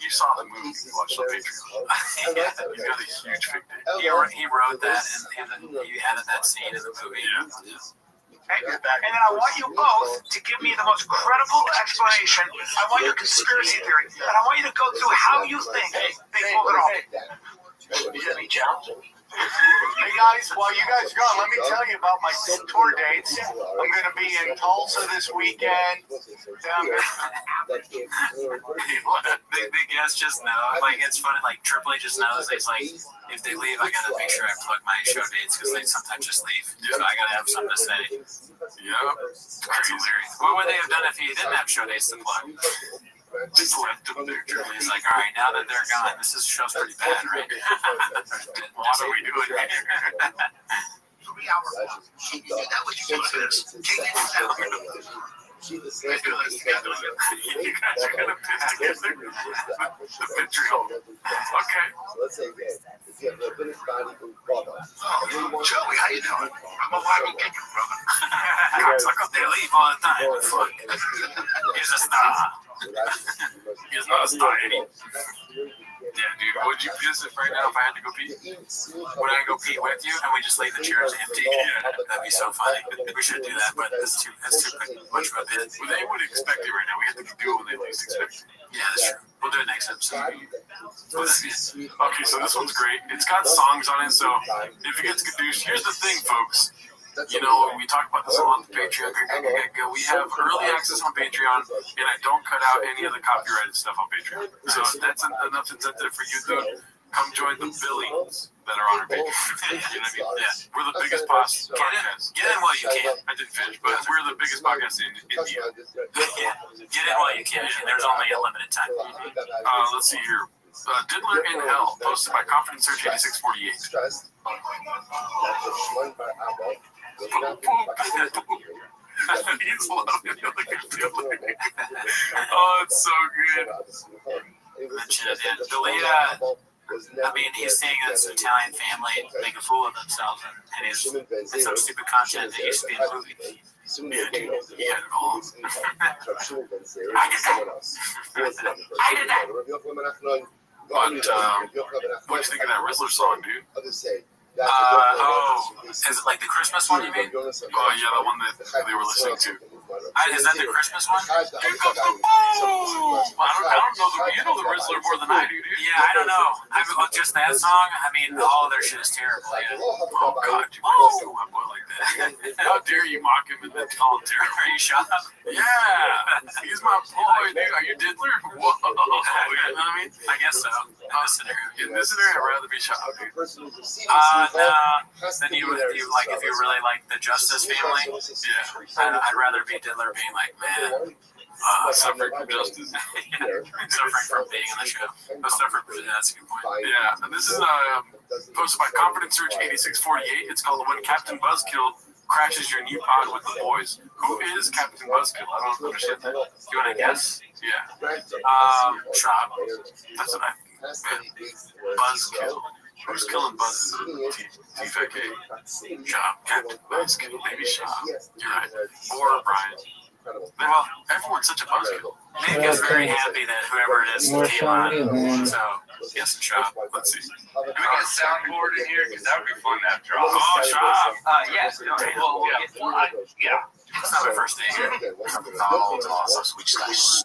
saw the movie, you watched the Patreon. Yeah. You got a huge fig dick. He wrote that and he added that scene in the movie. Yeah. and then I want you both to give me the most credible explanation. I want your conspiracy theory, and I want you to go through how you think they pulled it off. Hey guys, while you guys are gone, let me tell you about my tour dates. I'm going to be in Tulsa this weekend. Big guess just know. Like, it's funny, like, Triple H just knows. It's like, if they leave, I gotta make sure I plug my show dates because they sometimes just leave. So I gotta have something to say. Yeah. That's hilarious. What would they have done if he didn't have show dates to plug? Just left them there. He's like, all right, now that they're gone, show's pretty bad, right? What are we doing here? 3 hours long. You do that with your lips. Take it down. You guys are gonna put together the vitriol. Okay. Joey, how you doing? I'm a Rabbi Kicker, brother. They leave all the time. Fuck. He's a star. He's not a star, any. Yeah, dude, would you piss it right now if I had to go pee? Would I go pee with you and we just leave the chairs empty? Yeah, that'd be so funny. We should do that, but that's too much of a bit. Well, they would expect it right now. We have to do it when they least expect it. Yeah, that's true. We'll do it next episode. Okay, so this one's great. It's got songs on it, so if it gets Kadoosh, here's the thing, folks. You know, we talk about this a lot on the Patreon. We have early access on Patreon, and I don't cut out any of the copyrighted stuff on Patreon. So that's enough incentive for you to come join the billions that are on our Patreon. You know what I mean? Yeah. We're the biggest podcast. Get in while you can. I didn't finish, but we're the biggest podcast in India. Yeah. Get in while you can. There's only a limited time. Let's see here. Diddler in Hell, posted by Confidence Search 8648. Oh, it's so good. Mention it in. I mean, he's saying that this Italian family make a fool of themselves, and it's some stupid content that used to be in the movie. Yeah, dude, he had it all. I did that. But, what do you think of that Rizzler song, dude? Is it like the Christmas one you mean? Oh, yeah, the one that they were listening to. Is that the Christmas one? Well, I don't know. You know the Rizzler more than I do, dude. Yeah, I don't know. I mean, just that song. I mean, all their shit is terrible. Yeah. Oh, God, you can't do my boy like that. How dare you mock him and then call him terrible? Are you shut up? Yeah, he's my boy, dude. Are you Diddler? Whoa. You know what I mean? I guess so. In this scenario, I'd rather be shot up, dude. No. Then you like, if you really like the Justice family, Yeah. I'd rather be Diddler being like, man, Suffering from justice. suffering from being on the show. That's a good point. Yeah, and this is posted by Confidence Search 8648. It's called When Captain Buzzkill Crashes Your New Pod with the Boys. Who is Captain Buzzkill? I don't understand that. You want to guess? Yeah. Shop. That's what I think. Buzzkill. Who's killing Buzz? TFK. Shop. Captain Buzzkill. Maybe Shop. You're right. Or Brian. Well, everyone's such a buzzkill. Nick is very happy that whoever it is came on. So, yes, Shop. Let's see. Do we get a soundboard in here? Because that would be fun after all. Oh, Shop. Yes. We'll get yeah. It's not my first day here. Oh, it's awesome. Sweet stuff.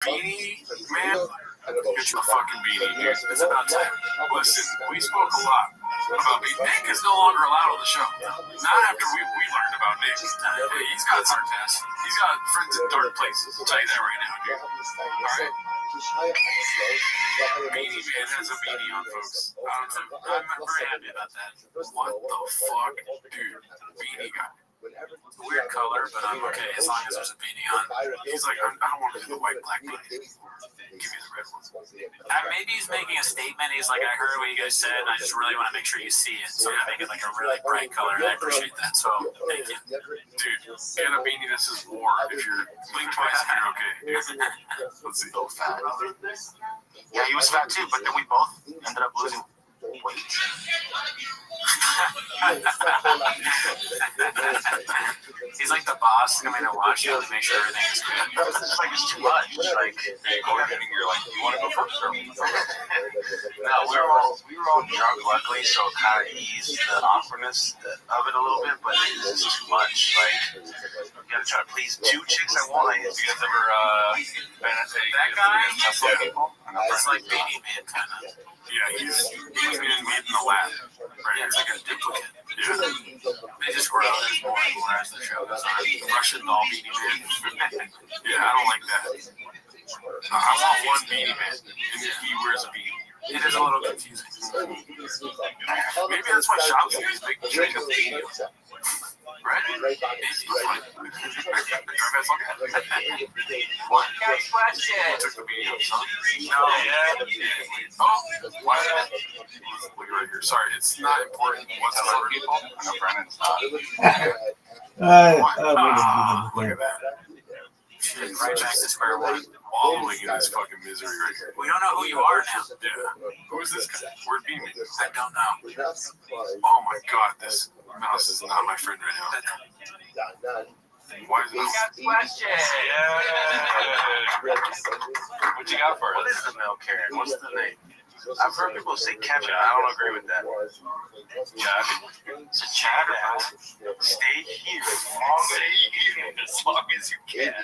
Beanie, man. Get your fucking beanie here. It's about time. Listen, we spoke a lot about Nick. Nick is no longer allowed on the show. Not after we learned about Nick. He's got sarcasm. He's got friends in dark places. I'll tell you that right now, dude. Alright? Beanie Man has a beanie on, folks. I'm very happy about that. What the fuck? Dude, beanie guy. Weird color, but I'm okay as long as there's a beanie on. He's like, I don't want to do the white black beanie. Give me the red one. Maybe he's making a statement. He's like, I heard what you guys said, and I just really want to make sure you see it. So I make it like a really bright color, and I appreciate that. So thank you. Dude, get a beanie that says war. If you're blink twice, you're okay. Let's see. Fat. Yeah, he was fat too, but then we both ended up losing weight. He's like the boss coming to watch you to make sure everything is good. It's like it's too much. Like You're like, you want to go first? Or? no, we were all drunk, luckily, so it kind of eased the awkwardness of it a little bit. But it was too much. Like, you gotta try to please two chicks at once. You guys ever benefit? That guy, people? it's like Beanie Man kind of. Yeah, he's being made in the lab. Right, it's like a duplicate. Yeah. They just grow. There's more and more as the show goes on. Russian doll Beanie Man. Yeah, I don't like that. I want one Beanie Man, and he wears a beanie. It is a little confusing. Maybe that's why shops use big drink of beanie. Right? Maybe. Next question. Took the beanie off, son. No. Oh, why did it? Look right here. Sorry, it's not important whatsoever. I know Brennan's not. Look at that. Right back to square one. Wallowing in this fucking misery right here. We don't know who you are now. Yeah. Who is this guy? Where'd be me? I don't know. Oh my god, this mouse is not my friend right now. Why is it? Next question. What you got for what us? is the milk carrot? What's the name? I've heard people say Kevin. I don't agree with that. It's a chatter. Stay here. Stay here as long as you can.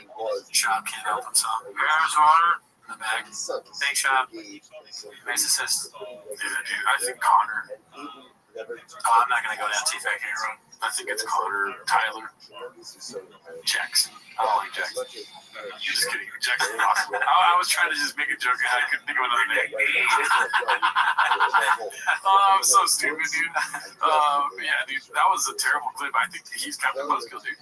Shop can't help himself. Bears water in the back. Thanks, Shop. Nice assist. Yeah, dude, I think Connor. Oh, I'm not going to go down T-Factory Road. I think it's Connor, Tyler, Jackson. I don't like Jackson. Just kidding. Jackson's awesome. I was trying to just make a joke and I couldn't think of another name. Oh, I'm so stupid, dude. Yeah, dude, that was a terrible clip. I think he's Captain Buzzkill, dude.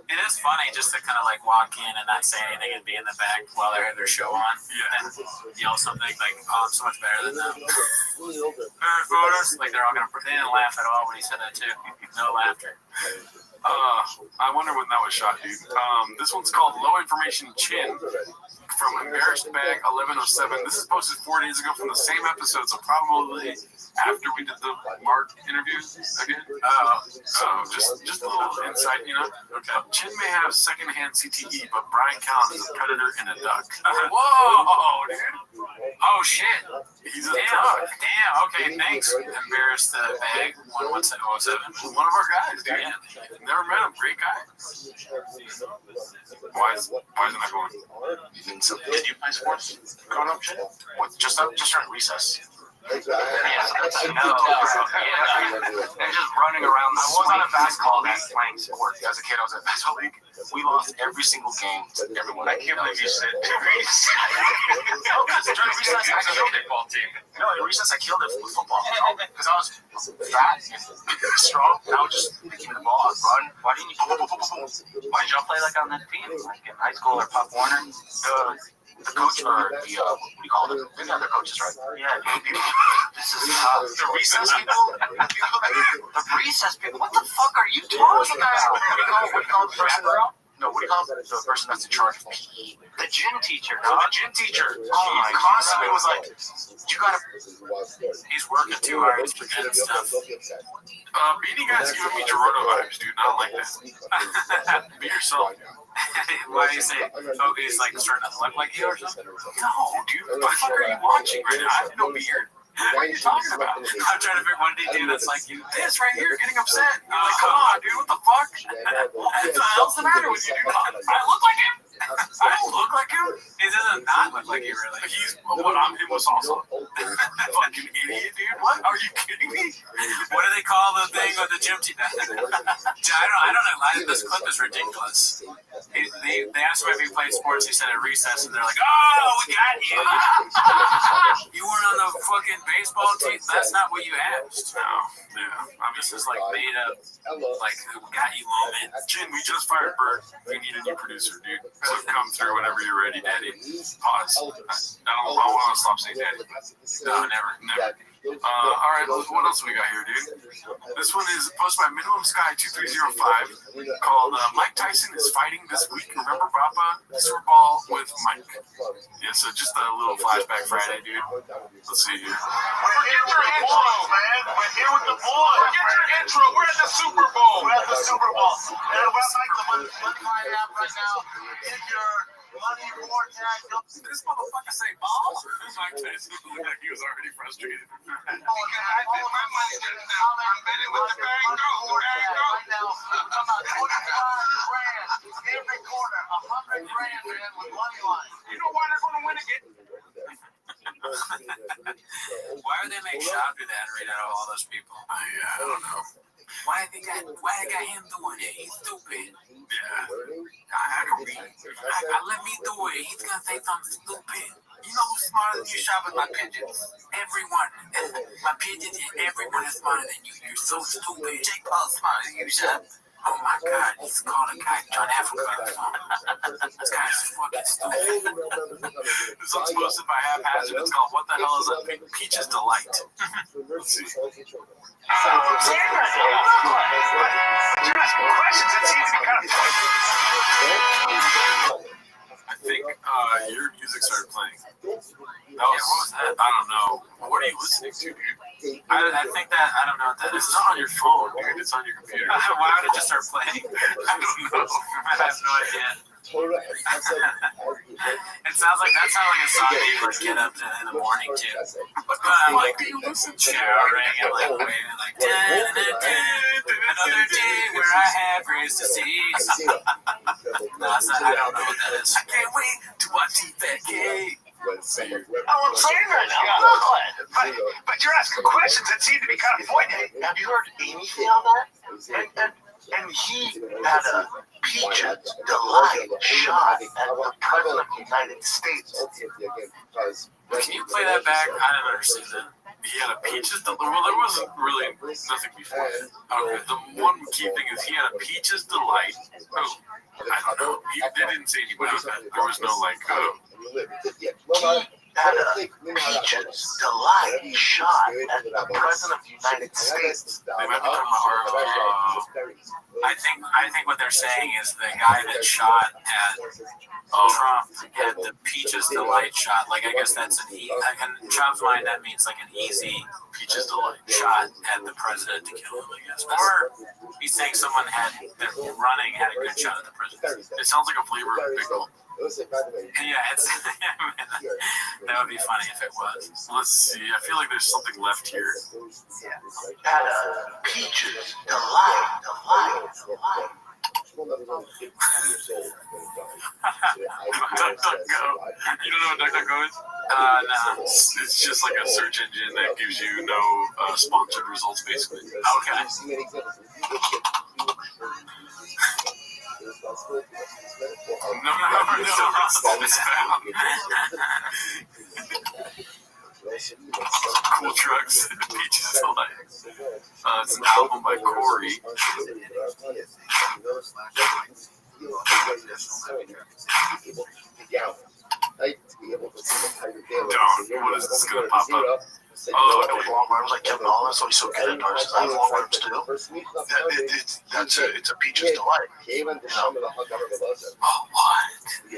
It is funny just to kind of like walk in and not say anything and be in the back while they have their show on. Yeah. And yell something like, oh, I'm so much better than them. Bears voters. Like they're all going to, they didn't laugh at all when he said that too. No laughter. I wonder when that was shot, dude. This one's called Low Information Chin from Embarrassed Bag 1107. This is posted 4 days ago from the same episode, so probably after we did the Mark interviews again. So just a little insight, you know. Okay. Chin may have secondhand CTE, but Brian Callen is a predator and a duck. Whoa, dude. Oh, shit. He's a duck. Damn. Okay, thanks. Embarrassed Bag 1107. One of our guys, dude. Yeah. Never met him. Great guy. Why is it not going? Did you play sports growing up, Chin? What, just during recess? No. They're just running around the swing. I was on a basketball league playing sports. As a kid, I was at basketball league. We lost every single game to everyone. I can't believe you said recess. No, because during recess, I killed it. No, in recess, I killed it with football. Because I was fat and strong. And I would just give me the ball, I'd run. Why didn't you? Why did y'all play like on that team? Like in high school or Pop Warner? The coach or the, what do you call them? They're the other coaches, right? Yeah. This is the recess people. The recess people. What the fuck are you talking about? What do you call the person? No, what do you call the person that's in charge of PE? The gym teacher. No, the gym teacher. Oh my God. Constantly was like, you gotta. He's working too hard. He's forgetting stuff. Beanie Guy's giving me Geronimo vibes, dude. Not like that. Be yourself. Why do you say, oh, he's like starting to look like you or something? No, dude. What the fuck are you watching right now? I have no beard. What are you talking about? I'm trying to figure what did he do that's like you. This right here, getting upset. You're like, come on, dude, what the fuck? What the hell's the matter with you, dude? I look like him? I don't look like him? He doesn't not look like you, really. He's what I'm him was also. Fucking idiot, dude. What? Are you kidding me? What do they call the thing with the gym team? I don't know. This clip is ridiculous. They asked him if he played sports. He said at recess, and they're like, "Oh, we got you. You weren't on the fucking baseball team. That's not what you asked." No, yeah. I mean, this is like made up, like we got you moment. Jin, we just fired Bert. We need a new producer, dude. So come through whenever you're ready, Daddy. Pause. I want to stop saying Daddy. No, never. All right, what else we got here, dude? This one is posted by Minimum Sky 2305 called Mike Tyson is fighting this week. Remember Papa? Super Bowl with Mike. Yeah, so just a little flashback Friday, dude. Let's see here. Forget your intro, man. We're here with the boys. Forget your intro. We're at the Super Bowl. We're at the Super Bowl. And what I'd like to look I have right now is your money forecast. This motherfucker say ball? Mike Tyson looked like he was already frustrated. I'm betting with the bang go. Right now, I'm about 25 grand every quarter. 100 grand, man, with money line. You know why they're going to win again? Why do they make Shab do that and read out all those people? I don't know. Why they got him doing it? He's stupid. Yeah. I can read. I let me do it. He's gonna say something stupid. You know who's smarter than you, Shab, is my pigeons. Everyone. My pigeons and everyone is smarter than you. You're so stupid. Jake Paul's smarter than you, Shab. Oh my God, he's called a guy John Africa. This guy's fucking stupid. This one's posted by Haphazard. It's called What the Hell is a Peach's Delight? Let's see. I think your music started playing. What was that? I don't know. What are you listening to, dude? I think that, I don't know what that is. It's not on your phone, dude. It's on your computer. Why would it just start playing? I don't know. I have no idea. It sounds like that's how like a song that you would get up to in the morning too. I'm like showering and like waiting like another day where I have raised to see. No, I don't know what that is. I can't wait to watch TFK. Oh, I'm saying right now. But you're asking questions that seem to be kind of pointed. Have you heard anything on that? And he had a Peaches Delight shot at the President of the United States. Can you play that back? I didn't understand that. He had a Peaches Delight. Well, there wasn't really nothing before. Okay, the one key thing is he had a Peaches Delight. Oh, I don't know. They didn't say anybody on that. There was no like. He had a Peaches Delight shot at the President of the United States. They might be talking about I think what they're saying is the guy that shot at Trump had the Peaches Delight shot. Like I guess that's in Trump's mind that means like an easy Peaches Delight shot at the president to kill him. I guess. Or he's saying someone had running had a good shot at the president. It sounds like a flavor of pickle. Yeah, it's that would be funny if it was. Let's see. I feel like there's something left here. Had a Peaches Delight. DuckDuckGo. You don't know what DuckDuckGo is? No. It's just like a search engine that gives you no sponsored results, basically. Okay. No, it's found. Cool Trucks, Peaches Delight. It's an album by Corey. What is this going to pop up? Oh, long arms like Kevin Holland, so he's so good at nurses. I have long arms too. It's a Peaches Delight. Oh, what?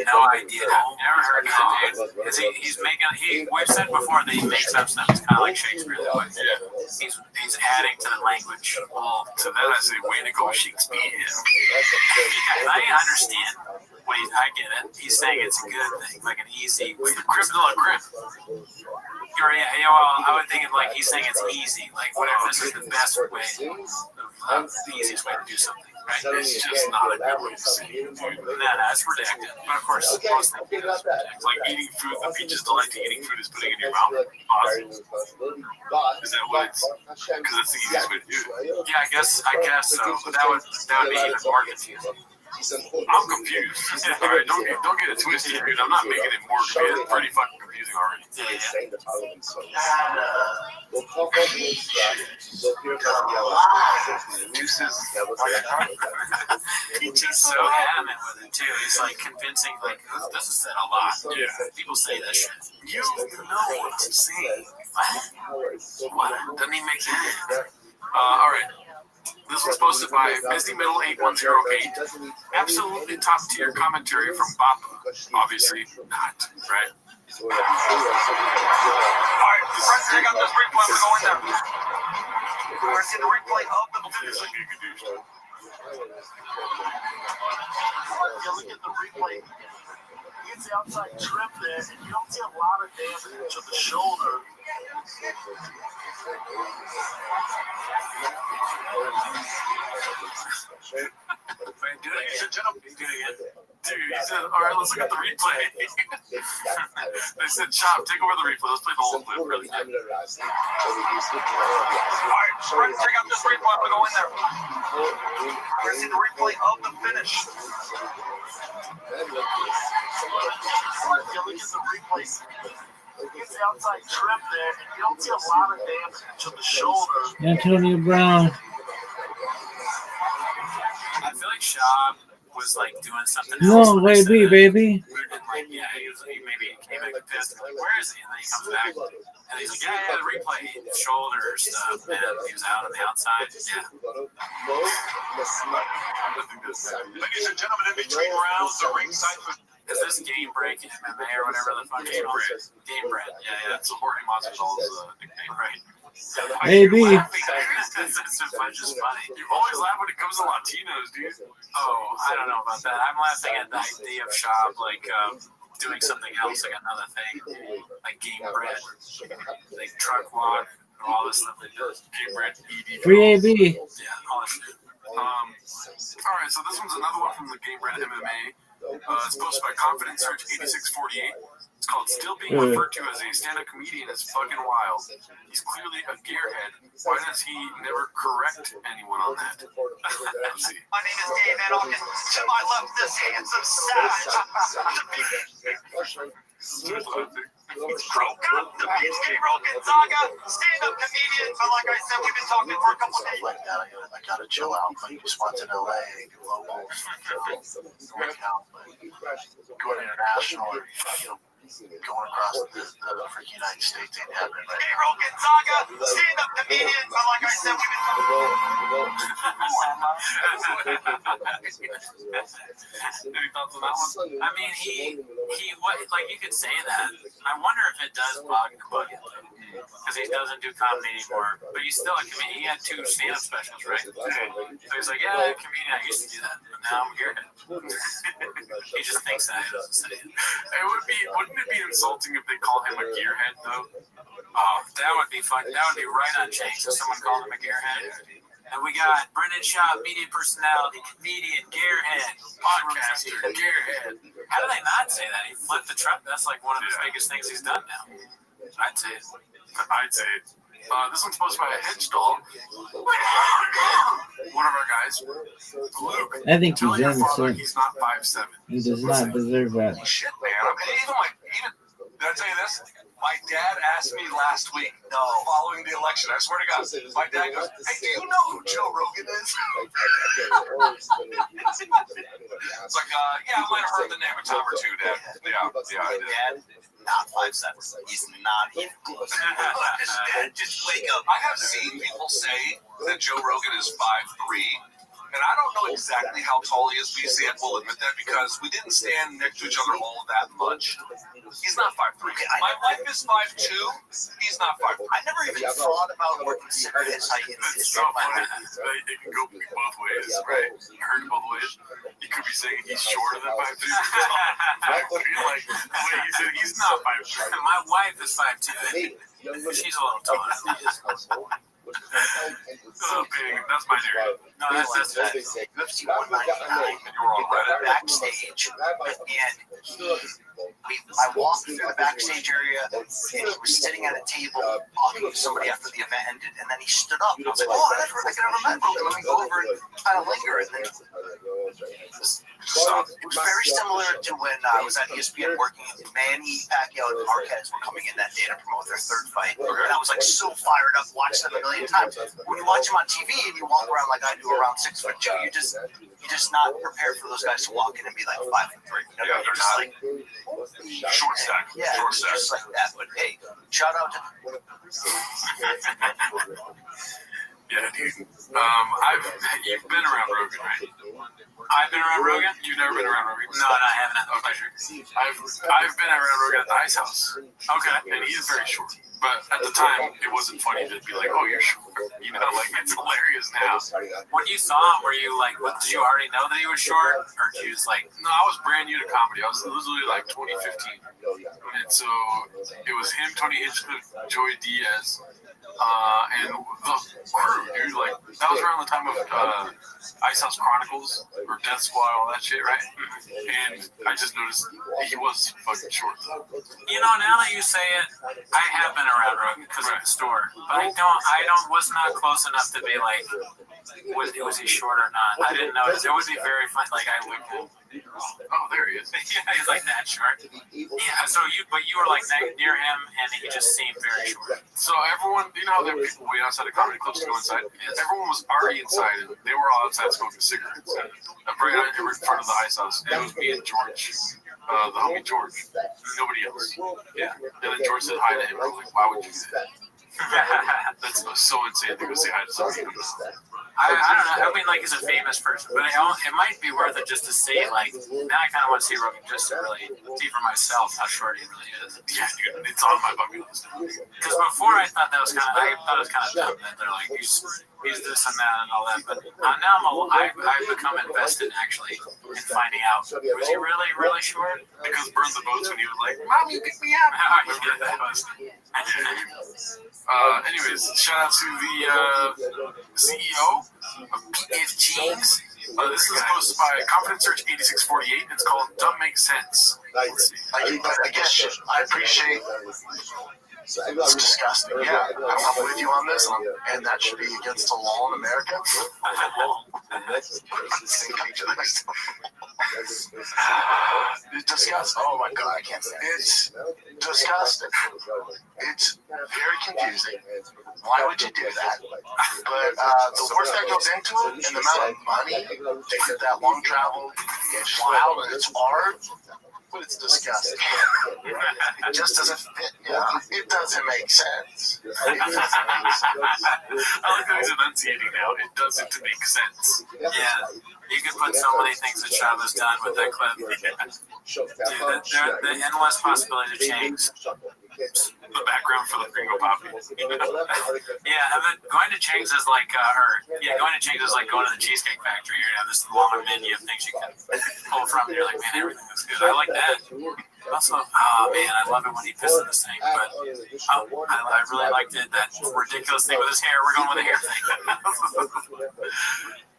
No idea. Never heard of that, dude. He's making, we've said before that he makes up stuff. It's kind of like Shakespeare that way. Yeah. He's adding to the language. Well, to that I say, way to go, Shakespeare. Yeah, I understand. I get it. He's saying it's a good thing, like an easy. With the Crip de la Crip. Well, I would think like he's saying it's easy. Like, whatever, this is the best way, the easiest way to do something, right? It's just not a good way to say it. No, it's redacted. But of course, most things is redacted. It's like eating food. The Peaches Delight to eating food is putting it in your mouth. Awesome. Is that what it's? Because that's the easiest way to do it. Yeah, I guess so. But that would be even more confusing. I'm confused. All right, don't get it twisted, dude. I'm not making it more confusing. It's pretty fucking confusing already. He's so adamant with it too. He's like convincing, like this is said a lot. Yeah. People say that shit. You know what I'm saying. What? Doesn't even make sense. All right. This was posted by Misty Middle 8108. Absolutely top tier commentary from Bappa. Obviously not, right? All right, friends, check out this replay. We're going there. We're seeing the replay of the finish. Yeah, look at the replay. It's the outside trip there, and you don't see a lot of damage to the shoulder. Ladies and gentlemen, Dude, he said, all right, let's look at the replay. They said, Chop, take over the replay. Let's play the whole clip really quick. All right, friends, check out this replay. We're going there. We're seeing the replay of the finish. Yeah, look at the replay. It's the outside trip there, and you don't see a lot of damage to the shoulder. Antonio Brown. I feel like Shab was like doing something else. No, baby, baby. And like, yeah, he maybe came back pissed. Like, where is he? And then he comes back, and he's like, yeah, the replay, shoulder stuff, man. He was out on the outside. Yeah. Ladies and gentlemen, in between rounds, the ringside. Is this Game Break MMA or whatever the fuck it's called? Game Bread. Yeah, it's supporting Monster Soul's nickname, right? Baby. It's just funny. You always laugh when it comes to Latinos, dude. Oh, I don't know about that. I'm laughing at the idea of Shab like doing something else, like another thing, like Game Bread, like Truck Walk, and all this stuff they do. Game Bread, ED. Free AB. Yeah, all that shit. All right, so this one's another one from the Game Bread MMA. It's posted by Confidence Search 8648. It's called Still Being Referred to as a Stand-Up Comedian is Fucking Wild. He's clearly a gearhead. Why does he never correct anyone on that? Let's see. My name is Dave Edelman. To my left, this handsome savage. Broke up the beach, Gabriel Gonzaga, stand-up comedian. But like I said, we've been talking for a couple of days. Like that, I gotta chill out. Like you spots in LA, do local, work out, going international, or going across the freaking United States ain't happening. Gabriel Gonzaga, stand-up comedian. But like I said, we've been Any thoughts on that one? I mean, he what, like you could say that. I wonder if it does bug him because he doesn't do comedy anymore. But he's still a comedian. He had 2 stand-up specials, right? So he's like, yeah, comedian. I used to do that, but now I'm a gearhead. He just thinks that. He doesn't say it. Wouldn't it be insulting if they call him a gearhead, though? Oh, that would be fun. That would be right on Chase if someone called him a gearhead. And we got Brendan Shaw, media personality, comedian, gearhead, podcaster, gearhead. How do they not say that? He flipped the truck. That's like one of his biggest things he's done now. I'd say it. This one's posted by a hedge dog. One of our guys, Luke. I think Tell he's your in, father sir. he's not 5'7". He does not deserve that. shit, man. I mean, even did I tell you this? My dad asked me last week, following the election. I swear to God, my dad goes, "Hey, do you know who Joe Rogan is?" It's like, yeah, I might have heard the name a time or two, Dad. Yeah, I did. Dad, not 5'7". He's not even close. Just wake up. I have seen people say that Joe Rogan is 5'3". And I don't know exactly how tall he is, but Sam will admit that because we didn't stand next to each other all that much. He's not 5'3". My wife is 5'2". He's not 5'3". I never even thought about or considered his height in It's this so funny. It can go both ways, right? You heard it both ways. You could be saying he's shorter than 5'2". Like, wait, he said he's not 5'3". My wife is 5'2". She's a little taller. Oh, big. That's my narrative. No, that's UFC 199. And you were on Reddit? Backstage, and I walked through the backstage area, and he was sitting at a table talking to somebody after the event ended, and then he stood up, and I was like, "Oh, I never met Rogan. Let me go over and kind of linger." And then stop. It was very similar to when I was at ESPN working. Manny Pacquiao and Marquez were coming in that day to promote their third fight, and I was like so fired up, watched them a million times. When you watch them on TV and you walk around like I do around 6'2", you're just not prepared for those guys to walk in and be like 5'3". You know, Yeah, you're just like short stack. yeah, Short stack. just like that. But hey, shout out to Yeah, dude. You've been around Rogan, right? I've been around Rogan. You've never been around Rogan? No, I haven't had the pleasure. I've been around Rogan at the Ice House. Okay. And he is very short. But at the time, it wasn't funny to be like, oh, you're short. You know, like, it's hilarious now. When you saw him, were you like, what, did you already know that he was short? Or did you just like, No, I was brand new to comedy. I was literally like 2015. And so it was him, Tony Hinchcliffe, Joey Diaz, and the crew, dude. Like, that was around the time of Ice House Chronicles or Death Squad, all that shit, right? And I just noticed he was fucking short. you know, now that you say it, I have been around Rogan because of the store. But was not close enough to be like, was he short or not? I didn't know. It would be very fun. Like, I looked at Oh, there he is. yeah, he's like that short. Yeah, so you were like near him, and he just seemed very short. So everyone, you know how there are people waiting outside of comedy clubs to go inside? Everyone was already inside, and they were all outside smoking cigarettes. Right in front of the Ice House. And it was me and George, the homie George. Nobody else. Yeah. And then George said hi to him. I was like, why would you do that? That's so insane to go say hi to somebody. I don't know. I mean, like, he's a famous person, but it might be worth it just to see, like, now I kind of want to see Rogan just to really see for myself how short he really is. Yeah, dude, it's on my bucket list. Because before I thought that was kind of dumb that they're like, he's this and that and all that, but now I've become invested actually in finding out, was he really, really short? Because Burn the Boats when he was like, Mom, you pick me up. Yeah, that was. Anyways, shout out to the CEO of PF Jeans. This is posted by Confidence Search 8648. It's called Dumb Makes Sense. I guess I appreciate. It's disgusting. Yeah, I'm with you on this, and that should be against the law in America. It's disgusting. Oh my God, I can't say it. It's disgusting. It's very confusing. Why would you do that? But the work that goes into it and the amount of money to get that long travel, it's wild and it's hard. But it's disgusting. It just doesn't fit. Yeah, it doesn't make sense. I like how he's enunciating now. It doesn't make sense. Yeah, you could put so many things that Shava's done with that clip. Dude, the endless possibility to change. The background for the Gringo Poppy. Yeah, and then going to Chang's is like, going to Chang's is like going to the Cheesecake Factory. You have this long menu of things you can pull from, and you're like, man, everything is good. I like that. Also, oh man, I love it when he pisses this thing. But I really liked it. That ridiculous thing with his hair. We're going with the hair thing.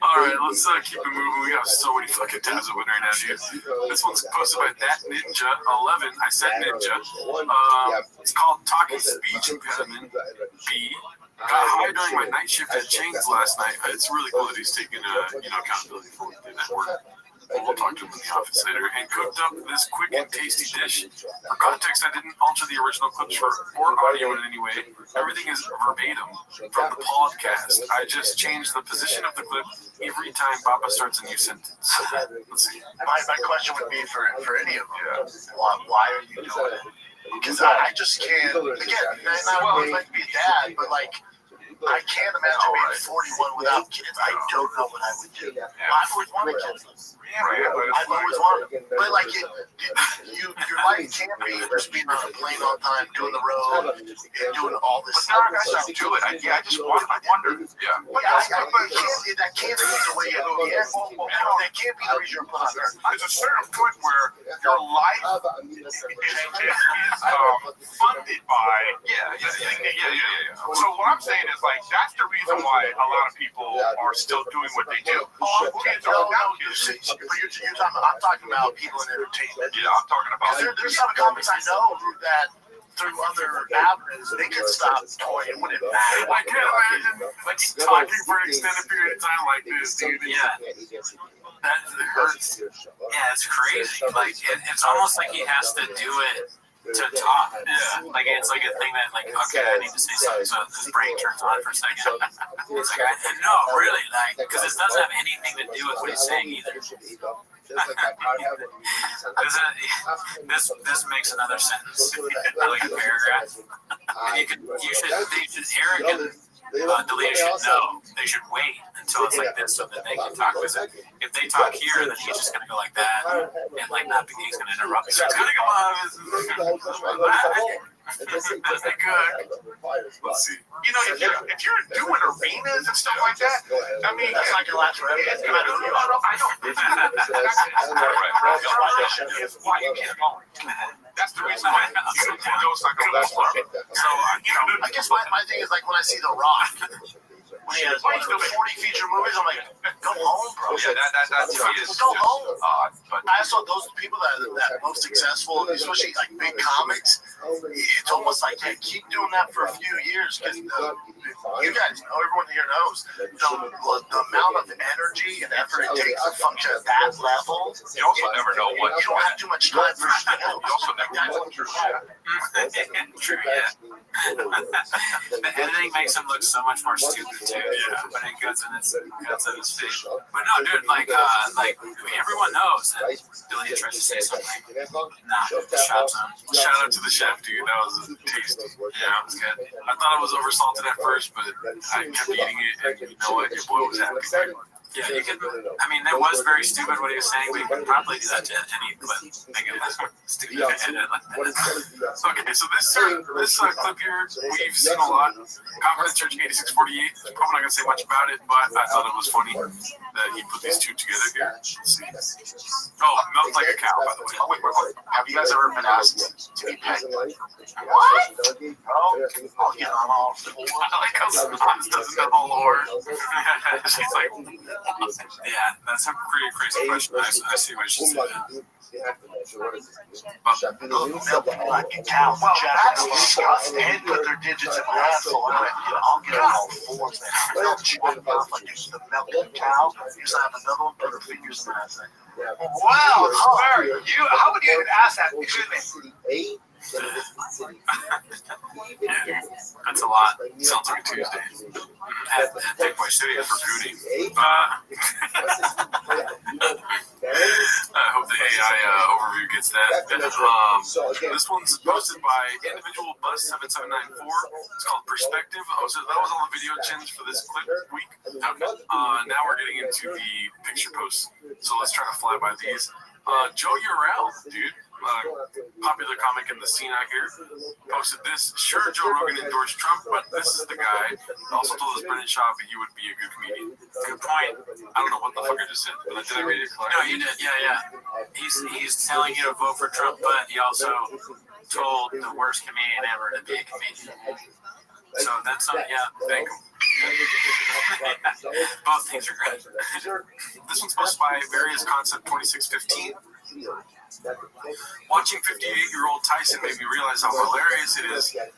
All right, let's keep it moving. We have so many fucking tabs open right now, dude. This one's posted by That Ninja 11. I said Ninja. It's called Talking Speech Impediment B. Got high during my night shift at Chang's last night. It's really cool that he's taking accountability for that work. We'll talk to him in the office later. And cooked up this quick and tasty dish. For context, I didn't alter the original clips or audio in any way. Everything is verbatim from the podcast. I just changed the position of the clip every time Papa starts a new sentence. Let's see. My question would be for any of them. Why are you doing it? Because I just can't. Again, and I always like to be a dad, but like, I can't imagine being 41 without kids. I don't know what I would do. I've always wanted kids. I've always wanted, but like your life can't be just being on a plane all the time, doing the road, and doing all this stuff. But now I do it. I wonder. Yeah. But that can't be the way you go. That can't be the reason you're put on earth. There's a certain point where your life is funded by. Yeah. So what I'm saying is like that's the reason why a lot of people are still doing what they do. Kids are without kids. I'm talking about people in entertainment. Yeah, I'm talking about. There's some comics I know that through other avenues they could stop toying with it. I can't imagine talking for an extended period of time like this, dude. Yeah. that hurts. Yeah, it's crazy. Like it's almost like he has to do it to talk. Yeah. Like it's like a thing that like, okay, I need to say something, so his brain turns on for a second. It's like, no, really, like, because it doesn't have anything to do with what he's saying either. This makes another sentence, like a paragraph. They should Eric and Delia should know. They should wait until it's like this so that they can talk. Because if they talk here, then he's just gonna go like that, and like not be, he's gonna interrupt. So it's gonna come on. Let's see. You know, if you're doing arenas and stuff like that, I mean, that's like your last record. I know. Why you keep going? That's the reason why you know it's like a last record. So, you know, I guess my thing is like when I see The Rock. When he has like the 40 feature movies, I'm like, go home, bro. Yeah, that's he is. Go home. But I saw those people that most successful, especially like big comics. It's almost like keep doing that for a few years because you guys know, everyone here knows the amount of energy and effort it takes to function at that level. you also never know what You don't have too much time for shit else. You also never know what you're True, yeah. The editing makes him look so much more stupid too. Yeah, when it cuts in his face. But no, dude, like everyone knows that Billy tries to say something. Nah, shout Shout out to the chef, dude. That was tasty. Yeah, it was good. I thought it was oversalted at first, but I kept eating it, and you know what? Your boy was happy. Yeah, you could. I mean, that was very stupid what he was saying, but you could probably do that to any clip. Make it stupid. Okay, so this clip here, we've seen a lot. Confidence Church 8648. Probably not gonna say much about it, but I thought it was funny that he put these two together here. Let's see. Oh, melt like a cow, by the way. Wait. Have you guys ever been asked to be pegged? What? Yeah, I'm all for it. I like how Hans doesn't have a lore. She's like, Yeah, that's a pretty crazy question. I see why she said that. Like a cow. Well, that's disgusting. And put their digits in my asshole. I'll get on all fours there. Melt one mouth like used to melt a cow. Used to have another one, put her fingers in my ass. Wow, Barry, how would you even ask that? Excuse me. Yeah, that's a lot. Sounds like a Tuesday. At Big Boy Studio for Goody. I hope the AI overview gets that. This one's posted by Individual Bus 7794. It's called Perspective. So that was all the video chins for this clip week. Okay. Now we're getting into the picture posts. So let's try to fly by these. Joe Urel, dude. Popular comic in the scene out here, posted this. Sure, Joe Rogan endorsed Trump, but this is the guy. Also told us Brendan Schaub he would be a good comedian. Good point. I don't know what the fuck I just said, but did I read it correctly? No, you did. Yeah. He's telling you to vote for Trump, but he also told the worst comedian ever to be a comedian. So that's thank him. Both things are great. This one's posted by Various Concept 2615. Watching 58-year-old Tyson made me realize how hilarious it is that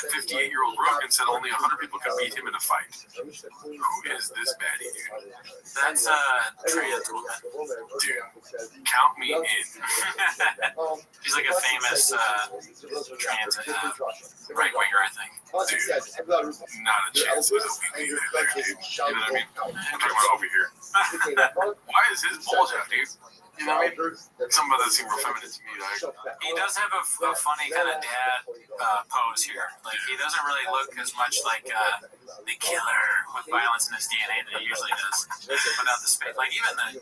58-year-old Rogan said only 100 people could beat him in a fight. Who is this baddie, dude? That's trans woman. Dude, count me in. She's like a famous trans right-winger, I think. Dude, not a chance with a weekly there, dude. You know what I mean? I'm talking about over here. Why is his balls out, dude? You know what I mean? Some of that seem real feminine to me. Like, he does have a funny kind of dad pose here. Like, he doesn't really look as much like the killer with violence in his DNA that he usually does without the space. Like, even the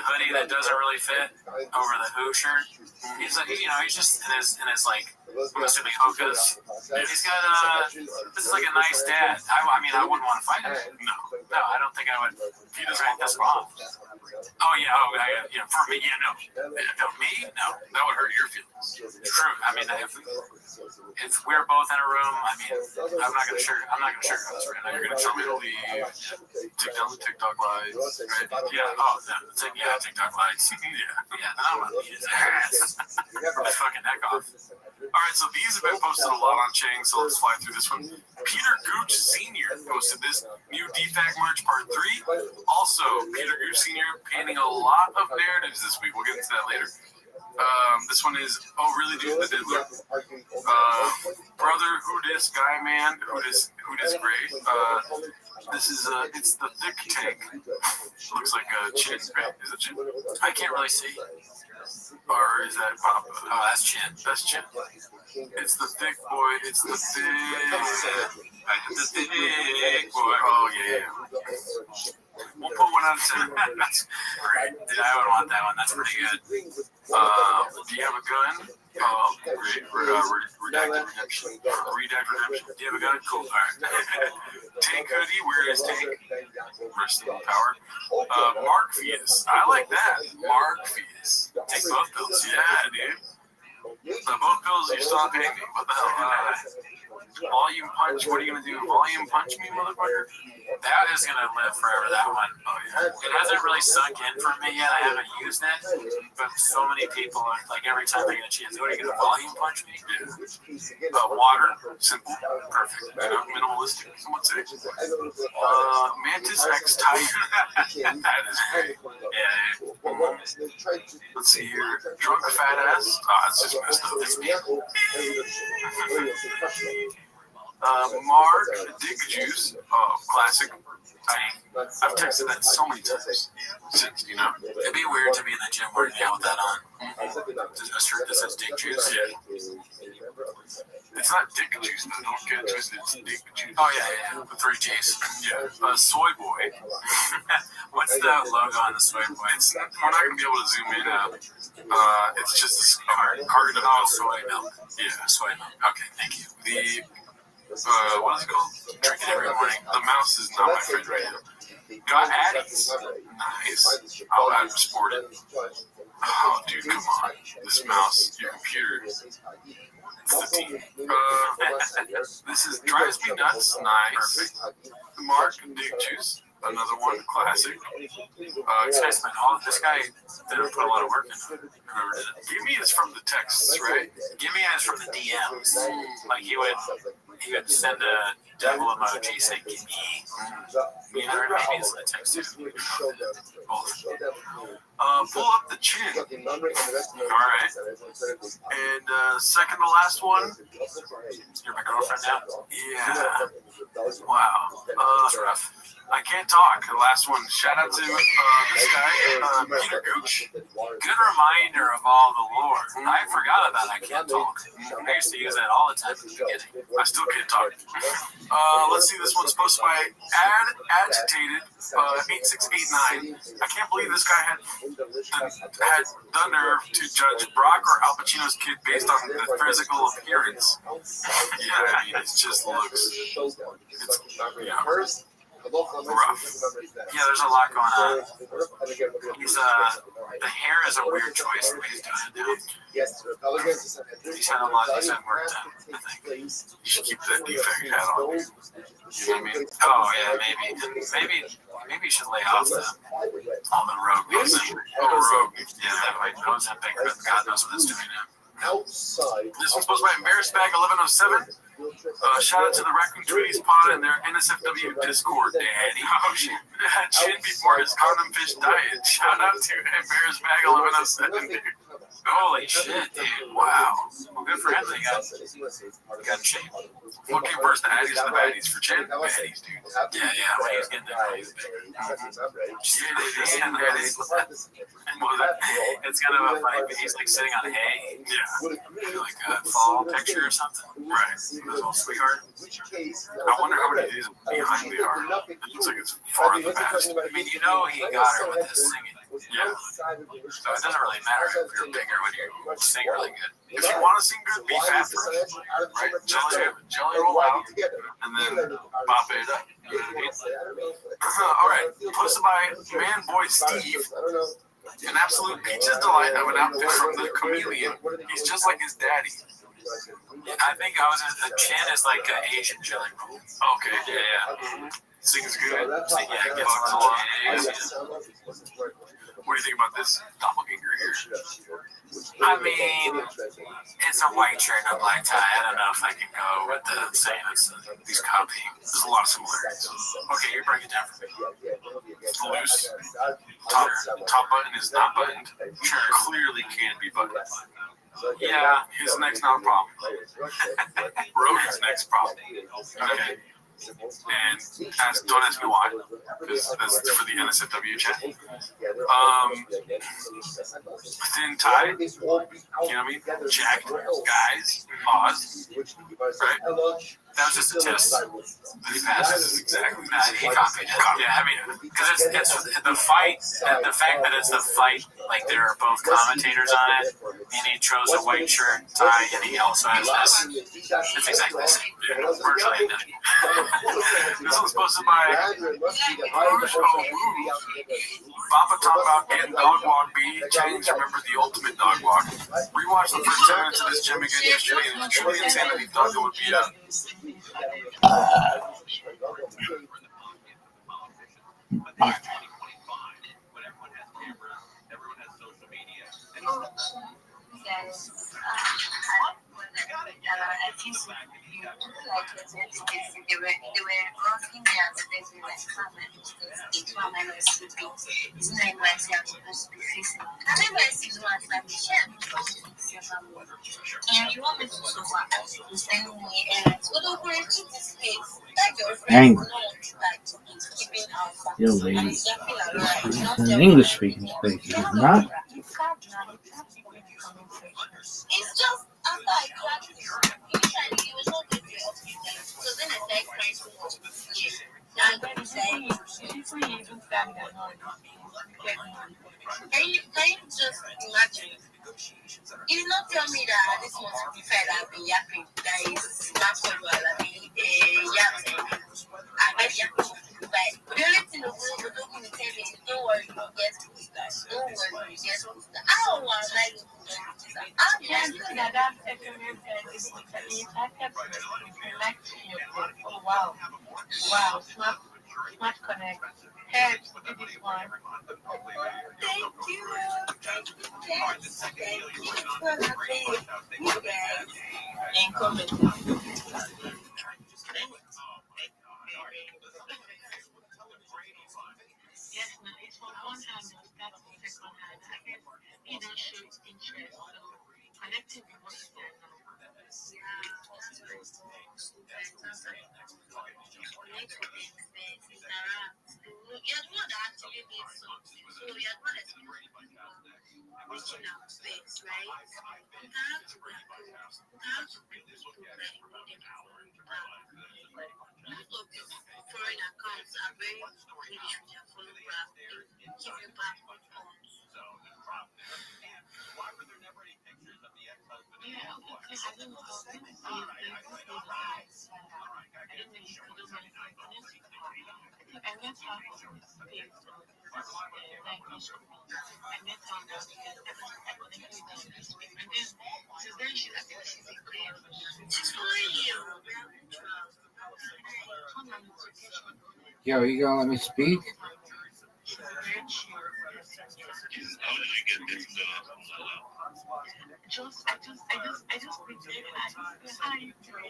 hoodie that doesn't really fit over the Who shirt. He's like, he's just in his like, I'm assuming hokas. He's got this is like a nice dad. I mean, I wouldn't want to fight him. No, I don't think I would. He doesn't right this wrong. Oh yeah, for me, no, me, no, that would hurt your feelings. True. I mean, if we're both in a room, I mean, I'm not gonna sugarcoat this right now. You're gonna tell me to leave. Take down the TikTok lights, right? Yeah. Oh, TikTok lights. Yeah. I'm gonna beat his ass. Rip his fucking neck off. All right, so these have been posted a lot on Chang, so let's fly through this one. Peter Gooch Sr. posted this new DFAC merch part 3. Also, Peter Gooch Sr. painting a lot of narratives this week. We'll get into that later. This one is, oh really dude, the Diddler. Brother, who dis, guy man, who dis great. This is, it's the thick tank. Looks like a chin, right? Is it chin? I can't really see. Or is that Papa? Oh, that's Chin. That's Chin. It's the thick boy, it's the thick. The thick boy. Oh yeah. We'll put 1 out of 10. That's great. Dude, I would want that one. That's pretty good. Do you have a gun? Oh, great. Redacted redemption. Do you have a gun? Cool. All right. Tank hoodie. Where is Tank? Rest in power. Mark Fies. I like that. Mark Fies. Take both pills. Yeah, dude. Both pills, you still not paying me. What the hell? Volume punch. What are you going to do? Volume punch me, motherfucker? That is going to live forever, that one. Oh, yeah. It hasn't really sunk in for me yet. I haven't used it. But so many people, are, like every time they get a chance, what are you going to volume punch me? Yeah. Water. Simple. Perfect. You know, minimalistic. Someone say. Mantis X Tiger. That is great. Yeah. Let's see here. Drunk fat ass. It's just messed up. It's me. Mark Dick Juice, classic. I've texted that so many times since, you know. It'd be weird to be in the gym working out with that on. A shirt that says Dick Juice. Yeah. It's not Dick Juice, though. Don't get it twisted. It's Dick Juice. Oh, yeah. With 3 G's. Yeah. Soy Boy. What's the logo on the Soy Boy? We're not going to be able to zoom in. It's just a carton of soy milk. Yeah. Soy milk. Okay, thank you. What is it called? Drink it every morning. The mouse is not my friend right now. Got Addies. Nice. I'll add sported. Oh, dude, come on. This mouse, your computer. It's the team. This is Drives Me Nuts. Nice. Mark Dick Juice. Another one, classic. This guy didn't put a lot of work into it. Give me is from the texts, right? Give me is from the DMs. Like he would send a devil emoji saying "give me." You know, maybe it's the text too. Both. Pull up the chin. All right. And second to last one. You're my girlfriend now. Yeah. Wow. That's rough. I can't talk. The last one. Shout out to this guy, Peter Gooch. Good reminder of all the lore. I forgot about I can't talk. I used to use that all the time at the beginning. I still can't talk. Let's see. This one's posted by Agitated 8689. I can't believe this guy had the nerve to judge Brock or Al Pacino's kid based on the physical appearance. Yeah, I mean, it just looks. Rough. Yeah, there's a lot going on. He's the hair is a weird choice the way he's doing it now. He's had a lot. He's had work done. I think You should keep that defect hat on. You know what I mean? Oh yeah, maybe you should lay off all the rogue music. Rogue. Yeah, that way knows that big. God knows what it's doing now. This one's posted by Embarrassed Bag 1107. Shout out to the Raccoon Tweeties pod and their NSFW Discord, Daddy. Oh, shit. Chin before his condom fish diet. Shout out to Embarrassed Bag 1107, dude. Holy shit, dude. Wow. Well, good for him. He got in shape. What came first, the Addies or the Baddies? For Chin? Baddies, dude. Yeah, when he was getting there. It's kind of a funny, he's like sitting on hay. Yeah. Like a fall picture or something. Right. His little sweetheart. I wonder how many days behind they are. It looks like it's far in the past. I mean, you know he got her with his singing. Yeah. So it doesn't really matter if you're bigger when you sing really good. If you want to sing good, be fat first. Right? Jelly roll out, and then pop it up. You know what I mean? All right. Posted by Man Boy Steve. An absolute peaches delight of an outfit from the Chameleon. He's just like his daddy. I think the chin is like an Asian jelly roll. Okay, yeah. Sings good. Yeah, gets a lot. What do you think about this doppelganger here? I mean, it's a white shirt and a black tie. I don't know if I can go with the saying these copy. There's a lot of similarities. Okay, you break it down for me. It's loose. Top button is not buttoned. Sure, clearly can be buttoned. Yeah, His neck's not a problem. Rogan's neck's problem. Okay. And don't ask me why, because that's for the NSFW chat. Thin tie, you know what I mean? Jacked guys, pause, right? that was just a test. He passes exactly. Nah, he copied it. Yeah, I mean, because it's the fight, the fact that it's the fight, like there are both commentators on it, and he chose a white shirt, tie, and he also has this. It's exactly the same. Yeah, Virtually identical. this one's supposed to buy Baba talking about getting dog walk B. James remembered the ultimate dog walk. Rewatched the first 10 minutes of this gym again yesterday, and it's truly insane that he thought it would be a. Dang. Yo, lady. An English speaking space, is it not? It's just after I practice, initially it was not good. So then I started crying so much. And then he said, can you just imagine? He did not tell me that this was preferred. I've been yapping. That is not so well. I've been yapping. I've been yapping. But the only thing the world was looking to tell me is don't worry, you get to that. Don't worry, you get to that. I don't want to like oh, wow. Wow. Smart connect. Head, this one. Thank you. Yes, no, it's for one hand, that's the second hand. I guess he don't show interest, so connecting with what is there now. Yeah, that's very cool. Connect with them, interact. You're the one that actually needs something, so you're the one that's reaching out space, right? Interact with people, interact with people that you need to follow you back. Most of these foreign accounts are very British with their follow back. They give you back on funds. Yeah, okay. I don't know how to see if they I met her on the stage of I met her on the stage. I connected with her this week. And then since then she's a queen. She's following you. Yo, you gonna let me speak? I just pretended how you doing?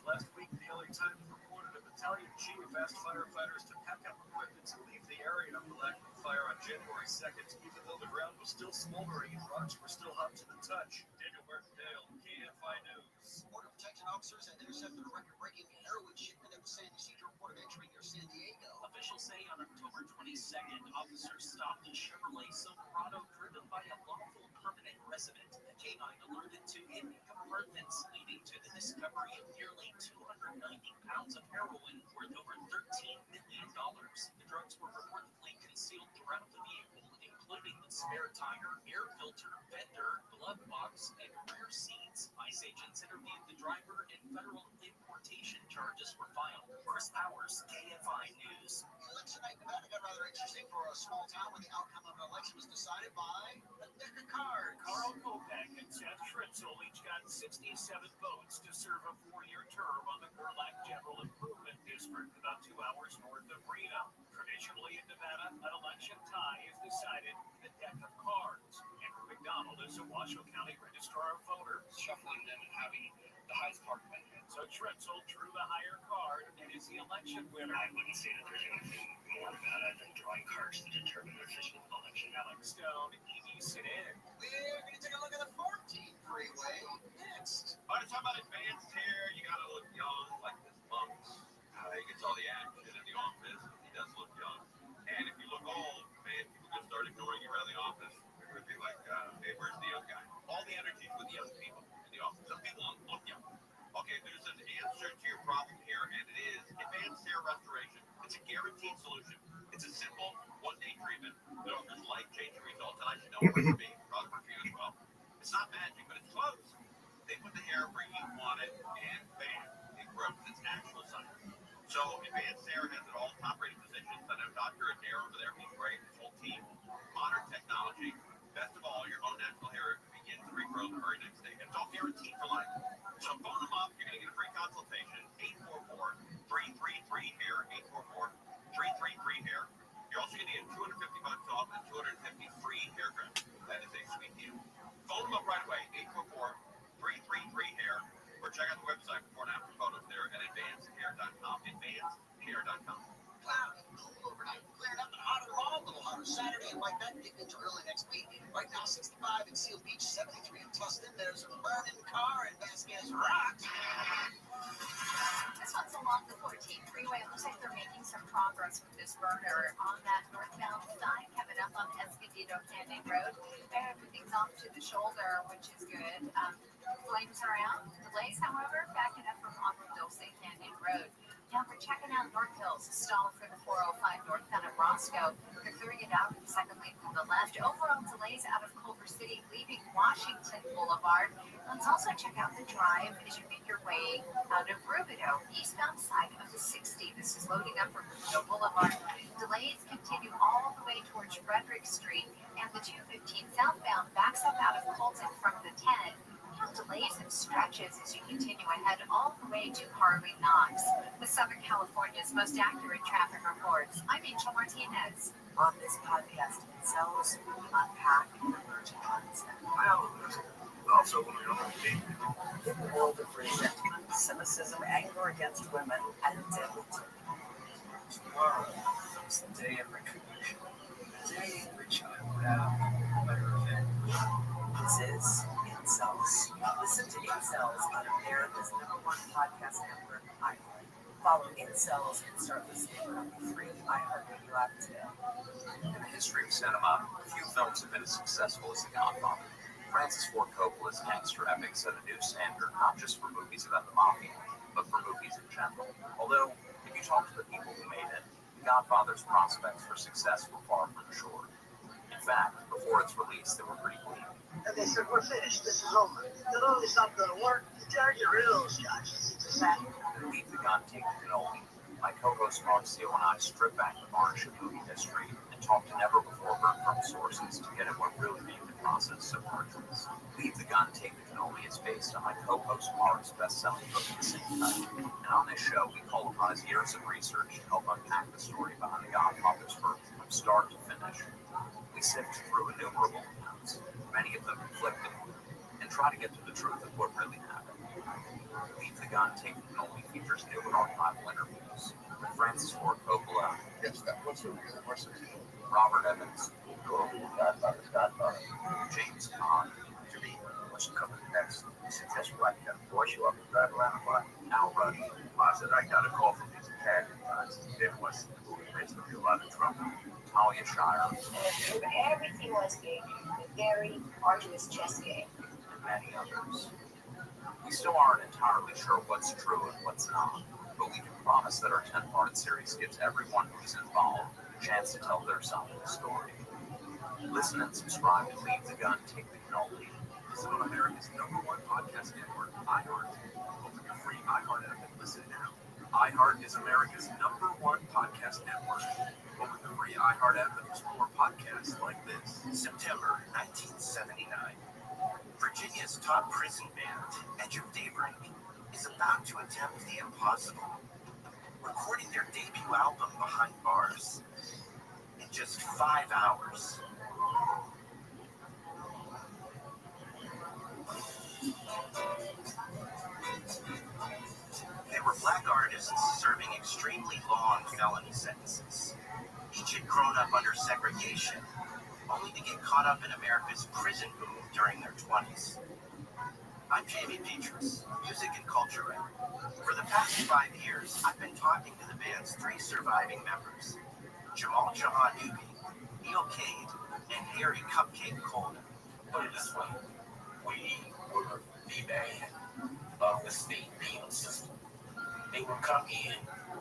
Last week, the LA Times reported a battalion chief asked firefighters to pack up equipment to leave the area after the fire on January 2nd, even though the ground was still smoldering and rocks were still hot to the touch. Daniel Martindale, KFI News. Border Protection officers had intercepted a record-breaking heroin shipment that was San Ysidro port of entry near San Diego. Officials say on October 22nd, officers stopped a Chevrolet Silverado driven by a lawful permanent resident. The K9 alerted to income apartments, leading to the discovery of nearly 290 pounds of heroin worth over $13 million. The drugs were reportedly concealed throughout the vehicle, including the spare tire, air filter, fender, glove box, and rear seats. ICE agents interviewed the driver, and federal importation charges were filed. Chris Powers, KFI News. Election night in Nevada got rather interesting for a small town where the outcome of an election was decided by a deck of cards. Carl Kopak and Seth Schritzel each got 67 votes to serve a 4-year term on the Gerlach General Improvement District, about 2 hours north of Reno. Traditionally in Nevada, an election tie is decided McDonald is a Washoe County Registrar of Voters. Shuffling them and having the highest card in my hand. So Tretzel drew the higher card and is the election winner. I wouldn't say that there's anything more Nevada than drawing cards to determine the official election. Alex Stone, EBCN. We're going to take a look at the 14th freeway next. By the time about advanced hair, you gotta look young, like this monk. He gets all the action in the office. He does look young. And if you look old, man, people just start ignoring you around the office. It would be like, hey, where's the young guy? All the energy with the young people in the office. Some people look young. Okay, there's an answer to your problem here, and it is advanced hair restoration. It's a guaranteed solution. It's a simple one-day treatment that offers life-changing results, and I should know what it be. Probably for you as well. It's not magic, but it's close. They put the hair where you want it, and bam, it grows. It's actual science. So Advanced Hair has it all, top-rated physicians. I know Dr. Adair over there, he's great, his whole team. Modern technology. Best of all, your own natural hair begins to regrow the very next day. It's all guaranteed for life. So phone them up. You're going to get a free consultation. 844-333-HAIR. 844-333-HAIR. You're also going to get $250 off and 250 free hair grafts. That is a sweet deal. Phone them up right away. 844-333-HAIR. Or check out the website before and after photos there at advancedhair.com. Advancedhair.com. Cloudy, cool overnight. Clearing up and hotter tomorrow. A little hotter Saturday and like that, getting into early next week. Right now, 65 in Seal Beach, 73 in Tustin. There's a burning car in Vasquez Rock. This one's along the 14th freeway. It looks like they're making some progress with this burner on that northbound side coming up on Escondido Canyon Road. Everything's off to the shoulder, which is good. Flames are out. Delays, however, backing up from off of Dulce Canyon Road. Now we're checking out North Hills, stalled for the 405 northbound of Roscoe. They're clearing it out in the second lane from the left. Overall delays out of Culver City, leaving Washington Boulevard. Let's also check out the drive as you make your way out of Rubidoux, eastbound side of the 60. This is loading up from Rubidoux Boulevard. Delays continue all the way towards Frederick Street, and the 215 southbound backs up out of Colton from the 10. Delays and stretches as you continue ahead all the way to Harvey Knox. With Southern California's most accurate traffic reports, I'm Angel Martinez. On this podcast, cells unpack and emerging concepts. Well, also one of your own things. In the world of resentment, cynicism, anger against women, and death. Tomorrow is the day of recognition. The day in which I will have my revenge. This is Incels. Listen to Incels on America's #1 podcast network, iHeart. Follow Incels and start listening on the free iHeartRadio app today. In the history of cinema, few films have been as successful as The Godfather. Francis Ford Coppola's gangster epic set a new standard not just for movies about the mafia, but for movies in general. Although, if you talk to the people who made it, The Godfather's prospects for success were far from assured. In fact, before its release, they were pretty bleak. And they said, we're finished. This is over. The movie's not going to work. Get rid of those guys. It's a sad. Leave the gun, take the cannoli. My co-host Marcio and I strip back the varnish of movie history and talk to never-before-heard-from sources to get at what really made the process so arduous. Leave the gun, take the cannoli is based on my co-host Mark's best-selling book of the same title. And on this show, we call upon his years of research to help unpack the story behind the Godfather's birth from start to finish. We sift through innumerable accounts, many of them conflicting, and try to get to the truth of what really happened. Leave the Gun, Take the Cannoli features new and archival interviews with Francis Ford Coppola, Robert Evans, Godfather, James Caan, Jimmy, what's coming next? Success Black got to force you up and drive around a lot. Al Rudd, I said, I got a call from these academy guys. It was the movie makes me a lot of trouble. Talia Shire, Everything was a very arduous chess game. and many others. We still aren't entirely sure what's true and what's not, but we can promise that our 10-part series gives everyone who's involved a chance to tell their side of the story. Listen and subscribe to Leave the Gun, Take the Cannoli. Listen on America's #1 podcast network, iHeart. Open your free iHeart app and listen now. iHeart is America's #1 podcast network. Open the free iHeart app and explore podcasts like this. September 1979. Virginia's top prison band, Edge of Daybreak, is about to attempt the impossible, recording their debut album Behind Bars in just 5 hours. Black artists serving extremely long felony sentences. Each had grown up under segregation, only to get caught up in America's prison boom during their 20s. I'm Jamie Petrus, music and culture editor. For the past 5 years, I've been talking to the band's 3 surviving members, Jamal Jahanubi, Neil Cade, and Harry Cupcake Coleman. Put it this way, we were the band of the state penal system. They would come in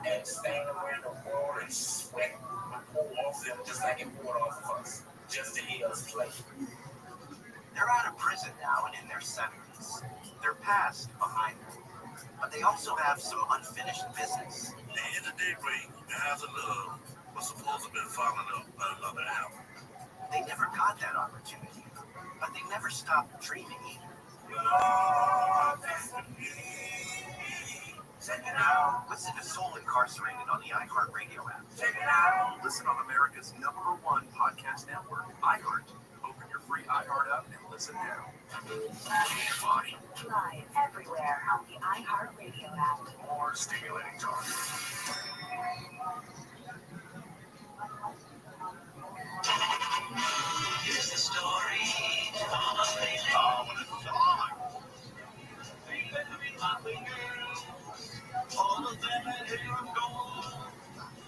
and stand around the wall and sweat and pour off them just like it poured off of us, just to hear us play. They're out of prison now and in their 70s. Their past behind them. But they also have some unfinished business. At the end of the day, Ray, the House of Love was supposed to have been following up another album. They never got that opportunity, but they never stopped dreaming either. Check it out. Listen to Soul Incarcerated on the iHeartRadio app. Check it out. Listen on America's #1 podcast network, iHeart. Open your free iHeart app and listen now. Live everywhere on the iHeartRadio app. More stimulating talk. Here's the story of a baby. Oh, what a song! All of them had hair of gold,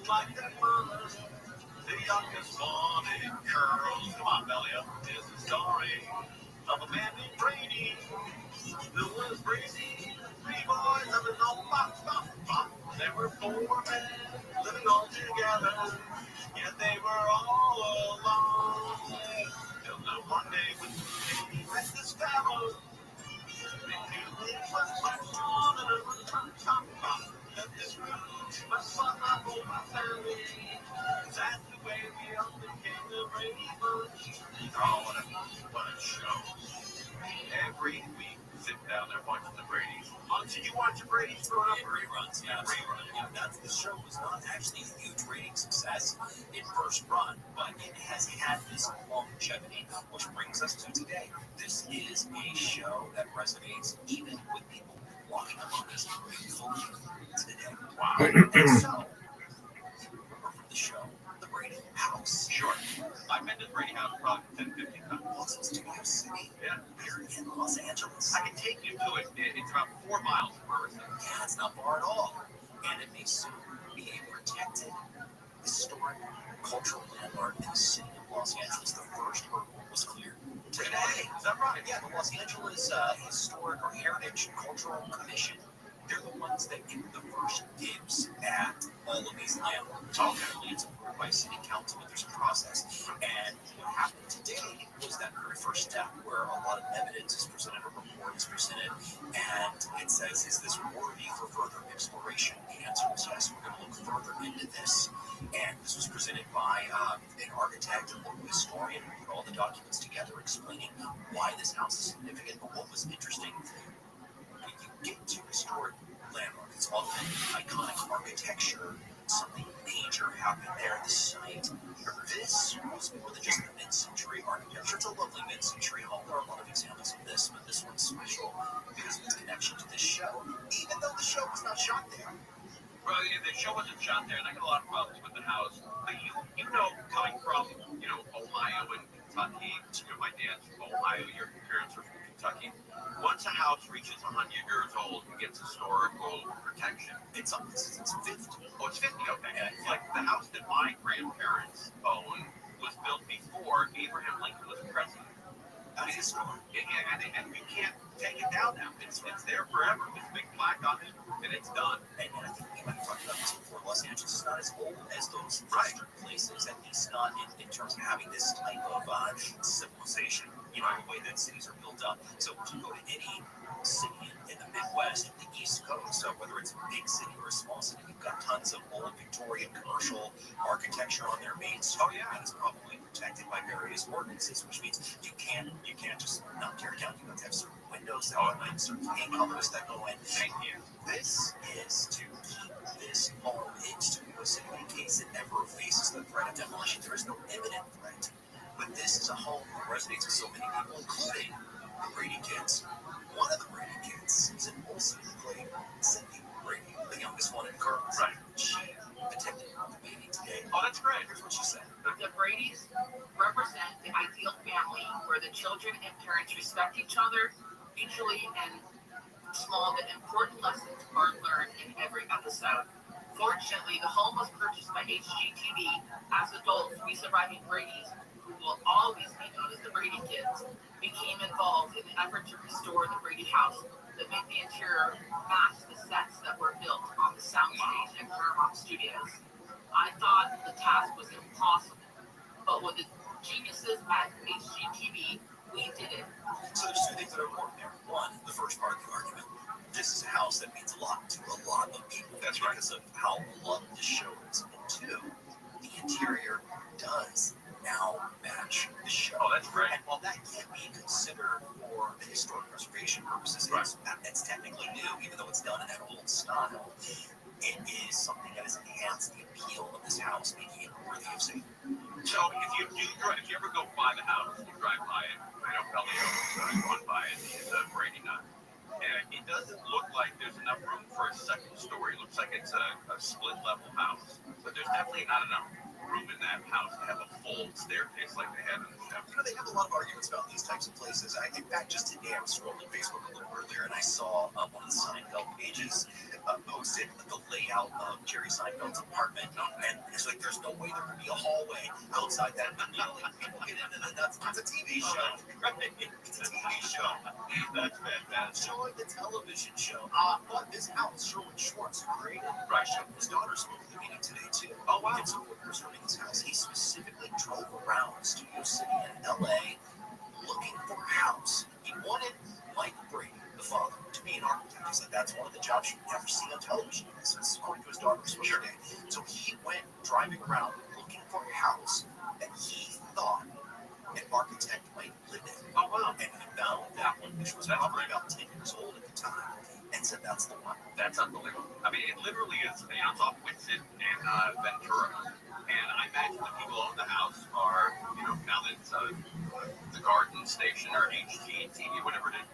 like their mother. The youngest one in curls. Come on, Belia. Here's the story of a man named Brady. Who was Brady? 3 boys living on box. There were 4 men living all together, yet they were all alone. Till one day when Brady met this fellow, they knew it was my son and it was that this room was son of my family. That's the way we all became the Brady Bunch. Oh, what a show. Every week, sitting down there watching the Brady's. Did you watch the Brady's growing up? Reruns, yeah. That's the show was not actually a huge rating success in first run, but it has had this longevity, which brings us to today. This is a show that resonates even with people walking among us today. Wow. And so, from the show, the Brady House. Sure. I've been to the Brady House probably 10, 15 times. Also, Studio City. Yeah. Here in Los Angeles. I can take you to it. It's about 4 miles from where we're sitting. Yeah, it's not far at all. And it may soon be a protected, historic, cultural landmark in the city of Los Angeles. The first hurdle was cleared today. Is that right? Yeah, the Los Angeles Historic or Heritage Cultural Commission. They're the ones that get the first dibs at all of these landmarks. Ultimately, it's approved by city council, but there's a process. And what happened today was that very first step where a lot of evidence is presented, a report is presented, and it says, is this worthy for further exploration? The answer was yes, we're going to look further into this. And this was presented by an architect and local historian who put all the documents together explaining why this house is significant. But what was interesting, when you get to historic landmark, it's often iconic architecture, something major happened there at the site. This was more than just the mid-century architecture. It's a lovely mid-century home. There are a lot of examples of this, but this one's special because of its connection to this show, even though the show was not shot there. Well, the show wasn't shot there, and I got a lot of problems with the house. But you know, coming from, Ohio and Kentucky, my dad's from Ohio, your parents are from Kentucky. Once a house reaches 100 years old and gets historical protection, it's 50. Oh, it's 50, okay. It's like the house that my grandparents owned was built before Abraham Lincoln was president. That is historic. And you can't take it down now. It's there forever. There's a big plaque on it, and it's done. And I think we might have talked about this before. Los Angeles is not as old as those Western places, at least not in terms of having this type of civilization, the way that cities are built up. So if you go to any city in the Midwest, the East Coast, so whether it's a big city or a small city, you've got tons of old Victorian commercial architecture on their main street. Oh, yeah. And it's probably protected by various ordinances, which means you can't just not tear it down. You have to have certain windows that go in, certain paint colors that go in. Thank you. This is to keep this home in Studio City in case it ever faces the threat of demolition. There is no imminent threat, but this is a home that resonates with so many people, including the Brady kids. One of the Brady kids is an Olsen who played Cindy Brady, the young curtains. Right. She attended the meeting today. Oh, that's great. Here's what she said. The Bradys represent the ideal family where the children and parents respect each other mutually, and small but important lessons are learned in every episode. Fortunately, the home was purchased by HGTV. As adults, we surviving Bradys, who will always be known as the Brady Kids, became involved in the effort to restore the Brady house that made the interior match the sets that were built on the soundstage at Paramount Studios. I thought the task was impossible, but with the geniuses at HGTV, we did it. So there's two things that are important there. One, the first part of the argument. This is a house that means a lot to a lot of people. That's right. Because of how loved this show is. And two, the interior does now match the show. Oh, that's great. And while that can't be considered for the historic preservation purposes, Right. it's technically new, even though it's done in that old style. It is something that has enhanced the appeal of this house, making it worthy of seeing. So if you ever go by the house, you drive by it. I know Pelleo's gone by it. It's a Brady nut. And it doesn't look like there's enough room for a second story. It looks like it's a split level house. But there's definitely not enough room in that house to have a full staircase like they have in the show. You know, they have a lot of arguments about these types of places. In fact, just today I was scrolling Facebook a little earlier and I saw one of the Seinfeld pages posted the layout of Jerry Seinfeld's apartment. And it's like there's no way there could be a hallway outside that building. People get into that. That's a TV show. It's a TV show. That's fantastic. Showing the television show. But this house, Sherwood Schwartz, who created his daughter spoke at the meeting today too. Oh, wow. And so we're preserving this house. He specifically drove around Studio City in LA looking for a house. He wanted Mike Brady, the father, to be an architect. He said that's one of the jobs you never see on television. This is according to his daughter spoke today. So he went driving around looking for a house that he thought an architect might live in. Oh, wow. And he found that one, which was probably about 10 years old at the time, and said that's the one. That's unbelievable. I mean, it literally is. It's off Winston and Ventura. And I imagine the people who own the house are, now that it's the Garden Station or HGTV, whatever it is,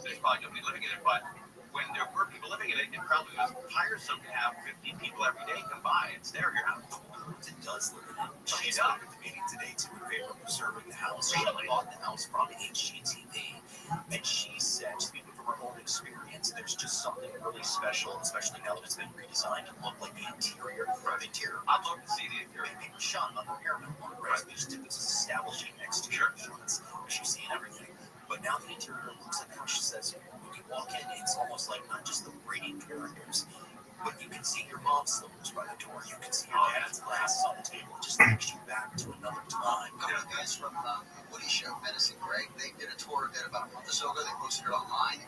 there's probably nobody living in it. But when there were people living in it, it probably was tiresome to have 50 people every day come by and stare at your house. It does live in it. She She's does. at the meeting today to in favor of preserving the house. Really? She bought the house from HGTV, and she said, speaking from her own experience, there's just something really special, especially now that it's been redesigned to look like the interior. I'd love to see the interior. It was shot on the Paramount one, right? So they just did this establishing exterior shots, which you see in everything. But now the interior looks like how she says, when you walk in, it's almost like not just the Brady characters, but you can see your mom's slippers by the door. You can see your dad's glasses on the table. It just takes you back to another time. A couple of guys from Woody Show, Medicine Greg, they did a tour of it about a month or so ago. They posted it online.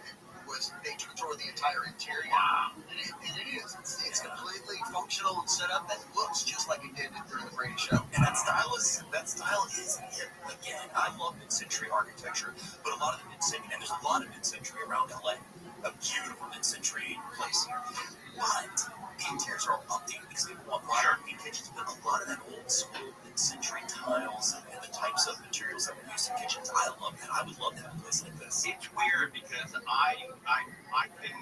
They took a tour of the entire interior. Wow. And it is. It's completely functional and set up and looks just like it did during the Brady Show. And that style is it. Again, I love mid-century architecture, but a lot of the mid-century, and there's a lot of mid-century around LA, a beautiful mid-century place here. But the interiors are all updated because people want modern kitchens, but a lot of that old school mid-century tiles and the types of materials that were used in kitchens, I love that. I would love to have a place like this. It's weird because I think,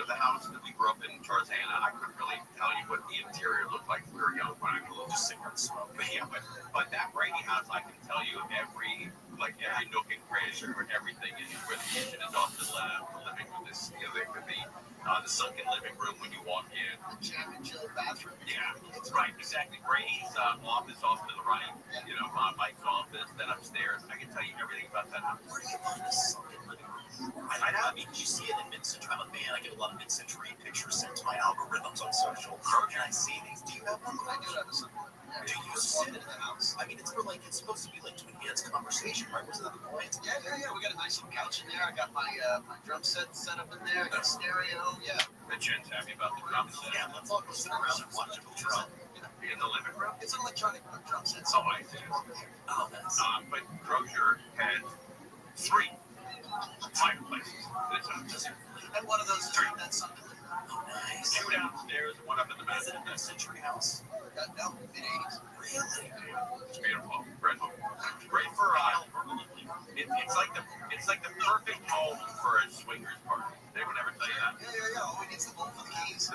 the house that we grew up in Tarzana, I couldn't really tell you what the interior looked like when we were young, when I grew up, just cigarette smoke. But yeah, but that Brady house, I can tell you every nook and cranny where everything is, where the kitchen is off to the left, the living room is, there could be the sunken living room when you walk in. The jam and chill bathroom. Yeah, that's right, exactly. Brady's office off to the right, Mike's office, then upstairs. I can tell you everything about that house. Where do you find a sunken living room? I mean, you see it in mid-century. I'm a fan. I get a lot of mid-century pictures sent to my algorithms on social. And I see these. Do you have one? I do have a sunken. Do you sit in the house? I mean, it's supposed to be like to enhance conversation, right? What's the point? Yeah. We got a nice little couch in there. I got my drum set set up in there. I got a stereo. Yeah. The Jen's happy about the drum set. Yeah, let's all go sit around and watch a drum. In the living room? It's an electronic drum set. Oh, I see. Oh, that's. But Crozier had 3 fireplaces. And one of those is that's something. Oh, nice. 2 downstairs, 1 up in the Is it basement. a mid-century house? No, mid-80s. Really? It's beautiful. Great for It's like the perfect home for a swingers party. They would never tell you that. Yeah. Oh, he needs the bolt for the keys.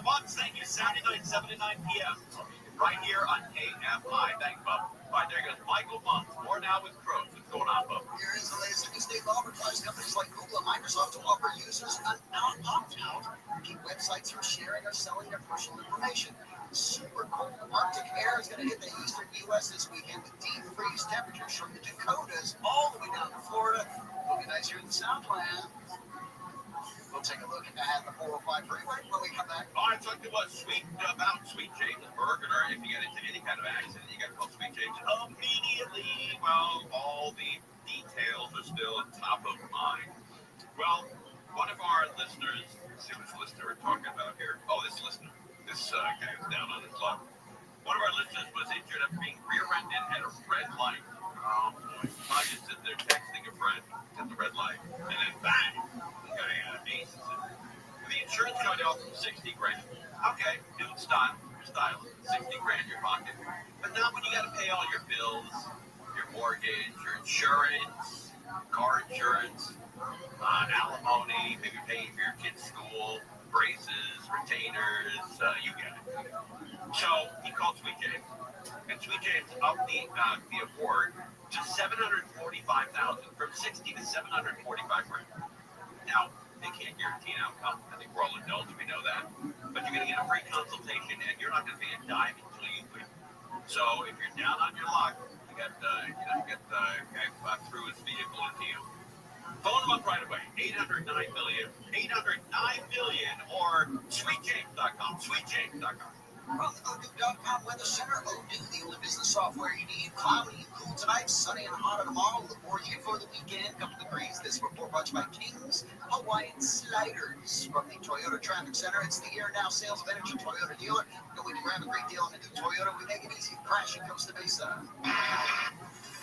Bucks, thank you. Saturday night, 7 to 9 p.m. Right here on KFI. Thank you, Bub. All right, there goes Michael Monk. More now with Crows. What's going on, Bub? Here is the latest news. State law requires companies like Google and Microsoft to offer users an opt-out to keep websites from sharing or selling their personal information. Super cold Arctic air is going to hit the eastern U.S. this weekend with deep freeze temperatures from the Dakotas all the way down to Florida. It'll be nice here in the Southland. We'll take a look at the 405 freeway when we come back. All right, talk to us about Sweet James Burger. If you get into any kind of accident, you got to call Sweet James immediately. Well, all the details are still top of mind. Well, one of our listeners, let's see which listener we're talking about here. Oh, this listener. This guy is down on his luck. One of our listeners was injured after being rear-ended at a red light. Oh, boy. I just sit there texting a friend at the red light. And then bang! The guy had a piece. The insurance company offered $60,000. Okay, dude, style. 60 grand in your pocket. But not when you got to pay all your bills, your mortgage, your insurance, car insurance, alimony, maybe paying for your kid's school, braces, retainers, you get it. So he called Sweet James, and Sweet James upped the award to $745,000, from $60,000 to $745,000. Now, they can't guarantee an outcome. I think we're all adults, we know that. But you're going to get a free consultation, and you're not going to pay a dime until you win. So if you're down on your luck, you got the guy threw his vehicle into you. Phone them up right away. 809-million, 809-million, or sweetjames.com. Sweetjames.com. From the Odoo.com Weather Center, Odoo, the only business software you need. Cloudy and cool tonight, sunny and hot tomorrow. Look forward to you for the weekend. Couple degrees. This report brought to you by King's Hawaiian Sliders. From the Toyota Traffic Center, it's the Year Now Sales of Energy Toyota dealer. Go in and grab a great deal on the new Toyota. We make it easy. Crashing comes to Mesa.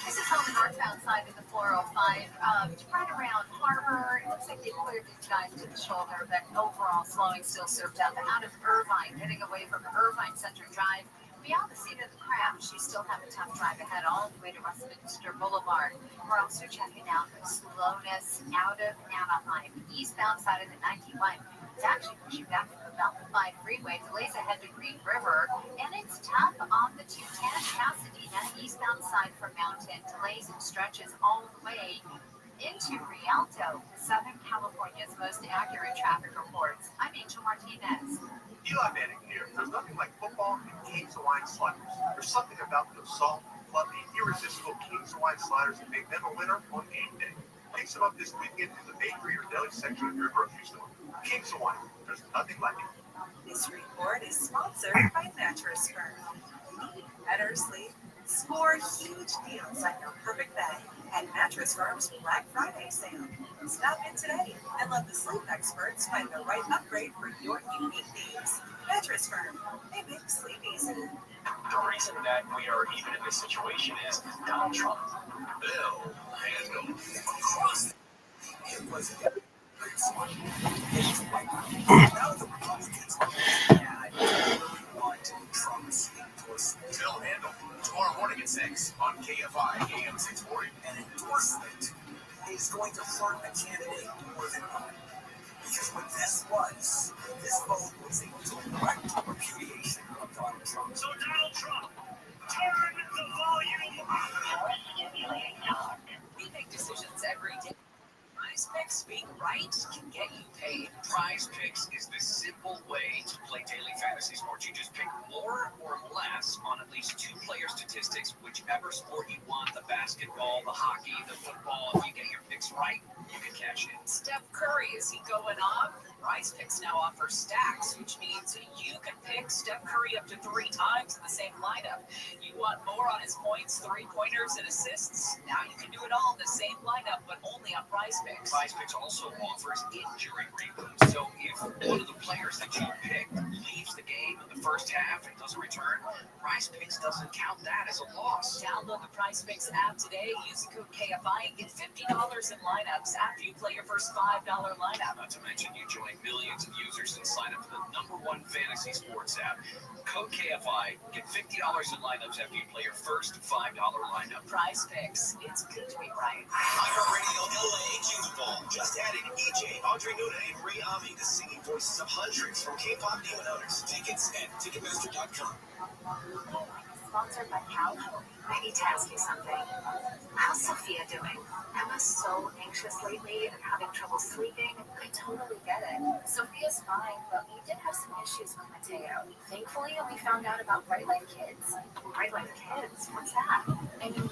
This is on the northbound side of the 405, right around Harbor. It looks like they cleared these guys to the shoulder, but overall slowing still served up. Out of Irvine, heading away from Irvine Center Drive. Beyond the scene of the crash, you still have a tough drive ahead all the way to Westminster Boulevard. We're also checking out the slowness out of Anaheim. Eastbound side of the 91. It's actually pushing back from about the 5 freeway. Delays ahead to Green River. And it's tough on the 210 Pasadena eastbound side from Mountain. Delays and stretches all the way into Rialto, Southern California's most accurate traffic reports. I'm Angel Martinez. Eli Manning here. There's nothing like football and King's Hawaiian Sliders. There's something about those soft, fluffy, irresistible King's Hawaiian Sliders that make them a winner on game day. Pick some up this weekend in the bakery or deli section of your grocery store. King's Hawaiian. There's nothing like it. This report is sponsored by Mattress Firm. Need better sleep? Score huge deals on your perfect bed at Mattress Firm's Black Friday sale. Stop in today and let the sleep experts find the right upgrade for your unique needs. Mattress Firm, they make sleep easy. The reason that we are even in this situation is Donald Trump. Bill handled across it was now the Republicans want Trump's Bill handled tomorrow morning at 6 on KFI AM 640. An endorsement is going to hurt a candidate more than one. Because what this vote was a direct repudiation of Donald Trump. So Donald Trump, turn the volume up. We make decisions every day. Prize Picks being right can get you paid. Prize Picks is the simple way to play daily fantasy sports. You just pick more or less on at least 2 player statistics, whichever sport you want, the basketball, the hockey, the football. If you get your picks right, you can cash in. Steph Curry, is he going off? Prize Picks now offers stacks, which means you can pick Steph Curry up to 3 times in the same lineup. You want more on his points, 3-pointers, and assists? Now you can do it all in the same lineup, but only on Prize Picks. Prize Picks also offers injury reboots. So if one of the players that you picked leaves the game in the first half and doesn't return, Prize Picks doesn't count that as a loss. Download the Prize Picks app today. Use the code KFI and get $50 in lineups after you play your first $5 lineup. Not to mention you join millions of users and sign up for the #1 fantasy sports app. Code KFI. Get $50 in lineups after you play your first $5 lineup. Prize Picks. It's good to be right. iHeartRadio LA Kings Ball just added EJ, Audrey Nuda, and Ray Ami, the singing voices of hundreds from K-pop demon owners. Tickets at Ticketmaster.com. Sponsored by Calhoun. I need to ask you something. How's Sophia doing? Emma's so anxious lately and having trouble sleeping. I totally get it. Sophia's fine, but we did have some issues with Mateo. Thankfully, we found out about Bright Light Kids. Bright Light Kids? What's that? I mean,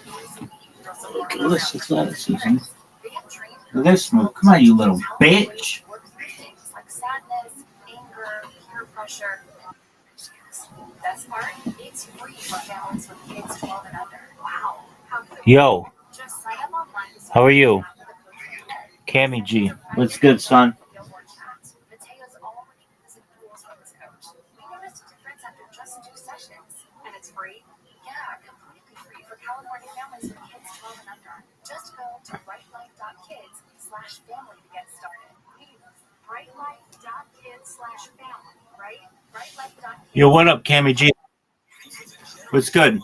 Delicious lettuce, Susan. they have trained This move. Come on, you little bitch. work through things like sadness, anger, peer pressure. Best part, it's free for families with kids 12 and under. Wow. How good. Yo, Just sign up online. how are you? Cammy G. What's good, son? Mateo's already using tools from his coach. We noticed a difference after just 2 sessions. And it's free? Yeah, completely free for California families with kids 12 and under. Just go to brightlight.kids/family to get started. Brightlight.kids/family, right? Brightlight.kids. Yo, what up, Cammy G? What's good?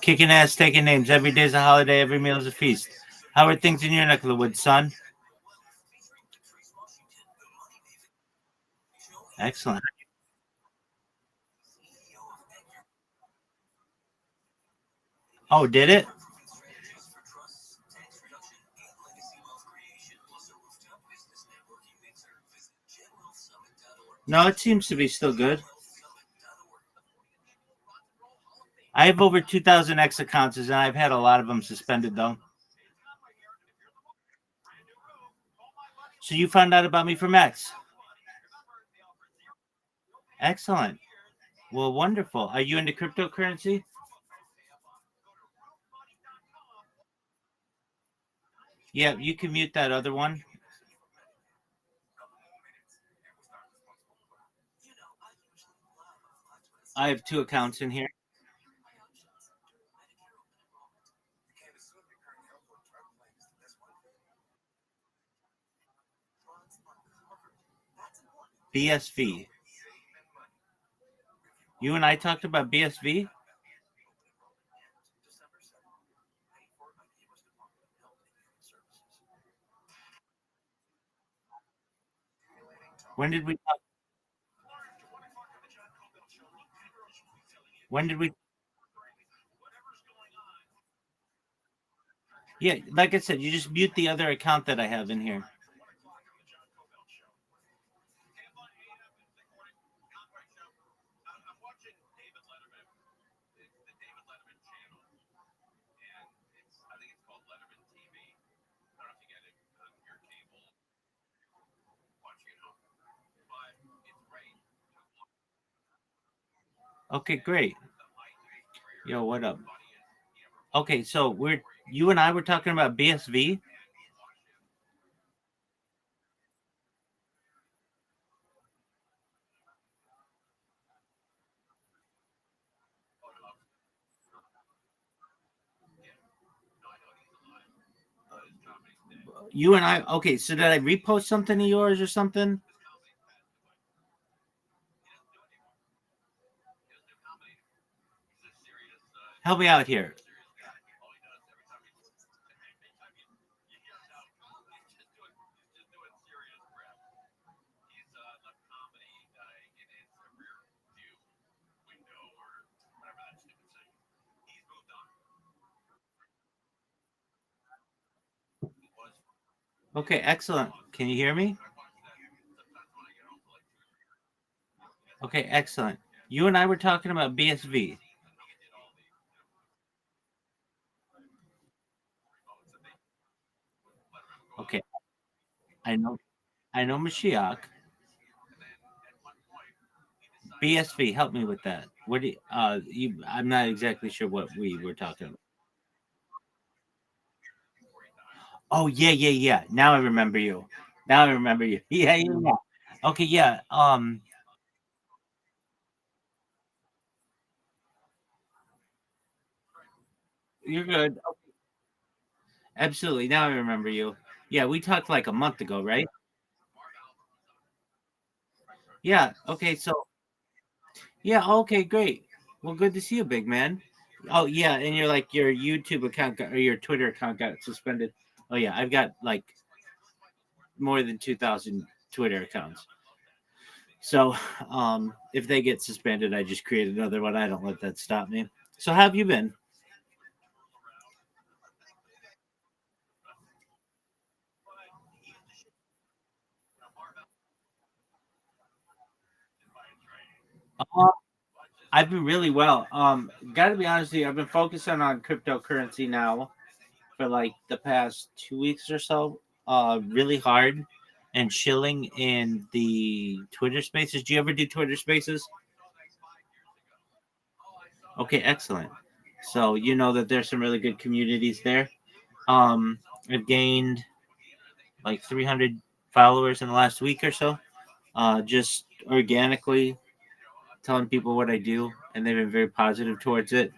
Kicking ass, taking names. Every day's a holiday, every meal is a feast. How are things in your neck of the woods, son? Excellent. Oh, did it? No, it seems to be still good. I have over 2,000 X accounts, and I've had a lot of them suspended, though. So you found out about me from X. Excellent. Well, wonderful. Are you into cryptocurrency? Yeah, you can mute that other one. I have 2 accounts in here. BSV. You and I talked about BSV? When did we talk? When did we? Yeah, like I said, you just mute the other account that I have in here. Okay, great. Yo, what up? Okay, so you and I were talking about BSV. You and I. Okay, so did I repost something of yours or something? Help me out here. Okay, excellent. Can you hear me? Okay, excellent. You and I were talking about BSV. Okay, I know Mashiach. BSV, help me with that. What do I'm not exactly sure what we were talking about. Oh yeah. Now I remember you. Yeah. Okay, yeah. You're good. Absolutely. Now I remember you. Yeah, we talked like a month ago, right? Yeah. Okay. So yeah. Okay. Great. Well, good to see you, big man. Oh yeah, and you're like your YouTube account or your Twitter account got suspended. Oh yeah, I've got like more than 2,000 Twitter accounts. So if they get suspended, I just create another one. I don't let that stop me. So how have you been? Uh, I've been really well. Got to be honest with you, I've been focusing on cryptocurrency now for like the past 2 weeks or so. Really hard and chilling in the Twitter Spaces. Do you ever do Twitter Spaces? Okay, excellent. So you know that there's some really good communities there. Um, I've gained like 300 followers in the last week or so. Just organically telling people what I do, and they've been very positive towards it.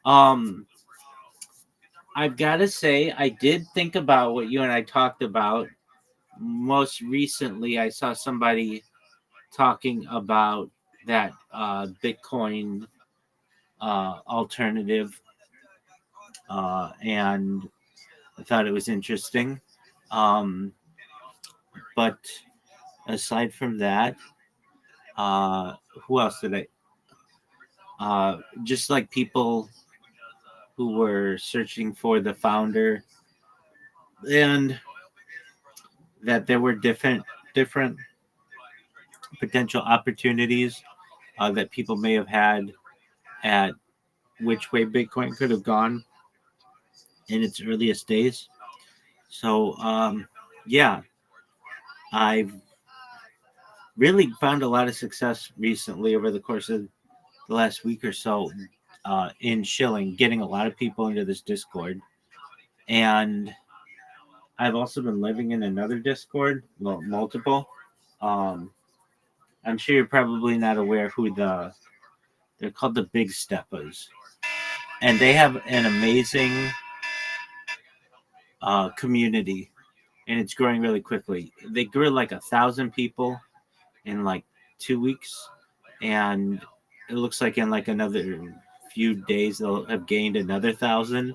Um, I've got to say, I did think about what you and I talked about. Most recently, I saw somebody talking about that Bitcoin alternative, and I thought it was interesting. Um, but aside from that, who else did I? Just like people who were searching for the founder, and that there were different potential opportunities that people may have had at which way Bitcoin could have gone in its earliest days. So yeah, I've really found a lot of success recently over the course of the last week or so in shilling, getting a lot of people into this Discord. And I've also been living in another Discord, well, multiple. Um, I'm sure you're probably not aware who they're called the Big Steppers. And they have an amazing community, and it's growing really quickly. They grew like 1,000 people in like 2 weeks, and it looks like in like another few days they'll have gained another 1,000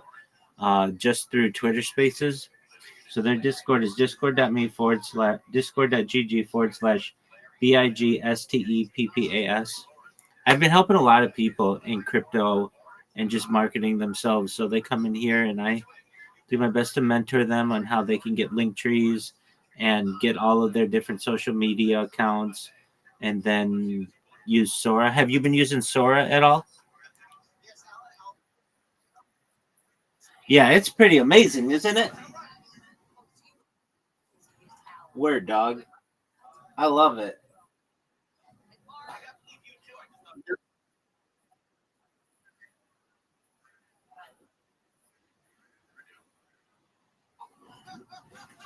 just through Twitter Spaces. So their Discord is discord.gg/BIGSTEPPAS. I've been helping a lot of people in crypto and just marketing themselves. So they come in here and I do my best to mentor them on how they can get link trees and get all of their different social media accounts and then use Sora. Have you been using Sora at all? Yeah, it's pretty amazing, isn't it? Word, dog. I love it.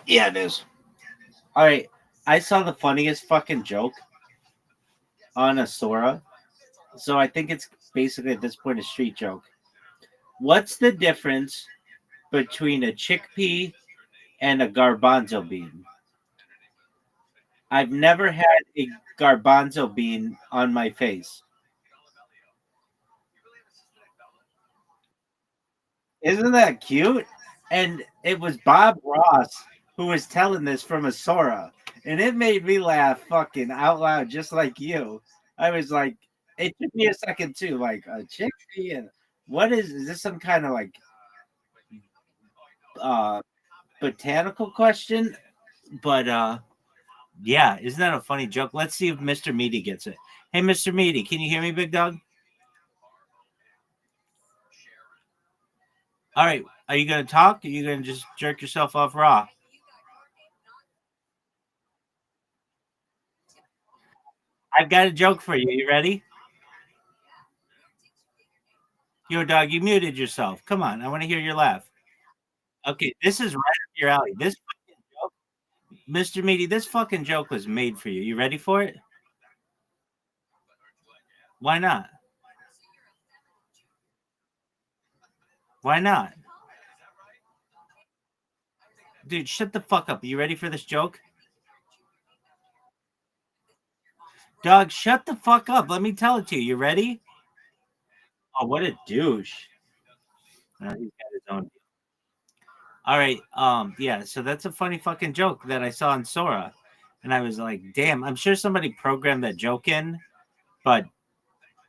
Yeah, it is. All right. I saw the funniest fucking joke on a Sora. So I think it's basically at this point a street joke. What's the difference between a chickpea and a garbanzo bean? I've never had a garbanzo bean on my face. Isn't that cute? And it was Bob Ross who was telling this from a Sora. And it made me laugh fucking out loud, just like you. I was like, it took me a second too. Like, a chickpea? And what is this some kind of like uh botanical question? But yeah, isn't that a funny joke? Let's see if Mr. Meaty gets it. Hey, Mr. Meaty, can you hear me, big dog? All right. Are you going to talk? Or are you going to just jerk yourself off raw? I've got a joke for you. You ready? Yo, dog, you muted yourself. Come on. I want to hear your laugh. Okay. This is right up your alley. This fucking joke, Mr. Meaty, this fucking joke was made for you. You ready for it? Why not? Why not? Dude, shut the fuck up. Are you ready for this joke? Dog, shut the fuck up. Let me tell it to you. You ready? Oh, what a douche. He's got his own. All right. Yeah, so that's a funny fucking joke that I saw in Sora. And I was like, damn, I'm sure somebody programmed that joke in, but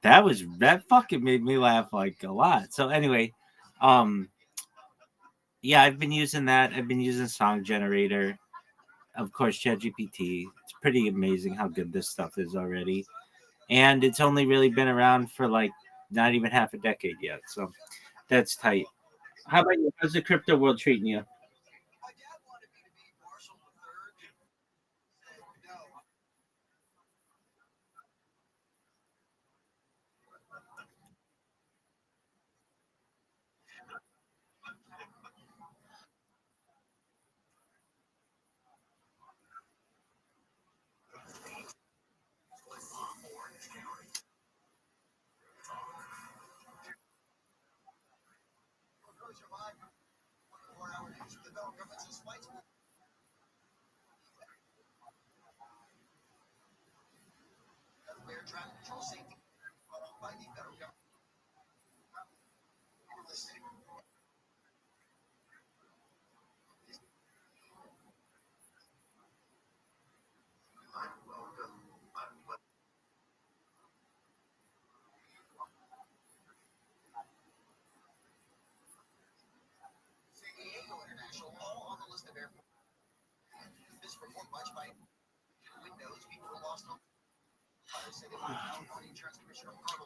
that fucking made me laugh like a lot. So anyway, um, yeah, I've been using that. I've been using Song Generator, of course, ChatGPT. It's pretty amazing how good this stuff is already. And it's only really been around for like not even half a decade yet. So that's tight. How about you? How's the crypto world treating you?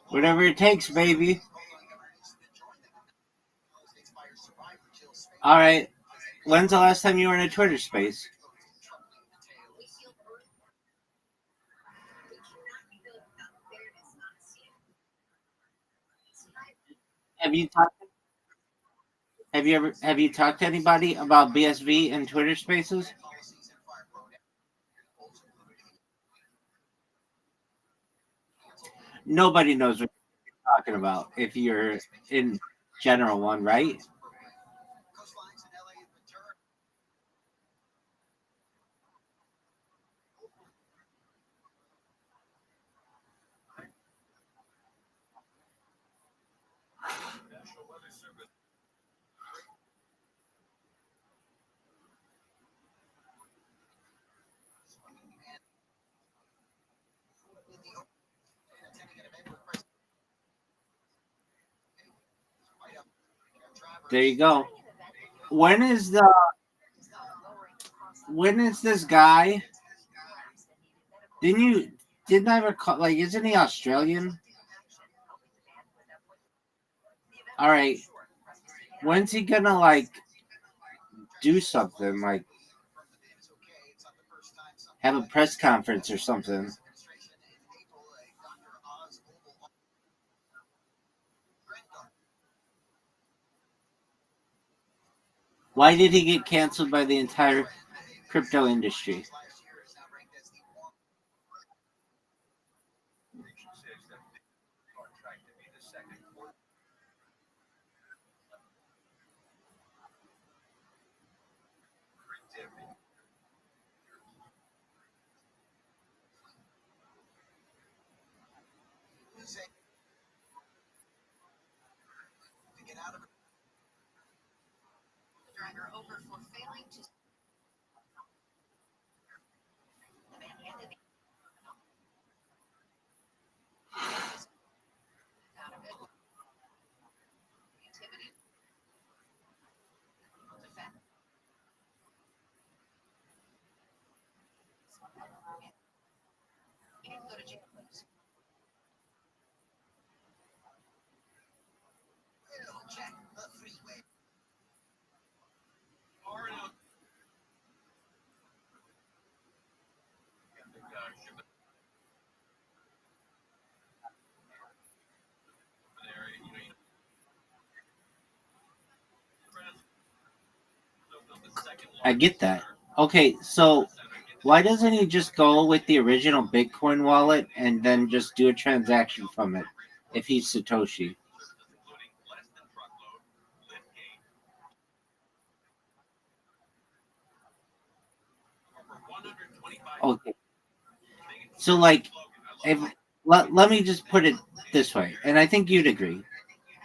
Whatever it takes, baby. All right. When's the last time you were in a Twitter space? Have you talked? Have you talked to anybody about BSV and Twitter Spaces? Nobody knows what you're talking about if you're in general one, right? There you go. When is the when is this guy? Didn't you didn't I recall like isn't he Australian? All right. When's he gonna like do something like have a press conference or something? Why did he get canceled by the entire crypto industry? Driver over for failing to I get that. Okay, so why doesn't he just go with the original Bitcoin wallet and then just do a transaction from it if he's Satoshi? Okay. So like if let me just put it this way, and I think you'd agree.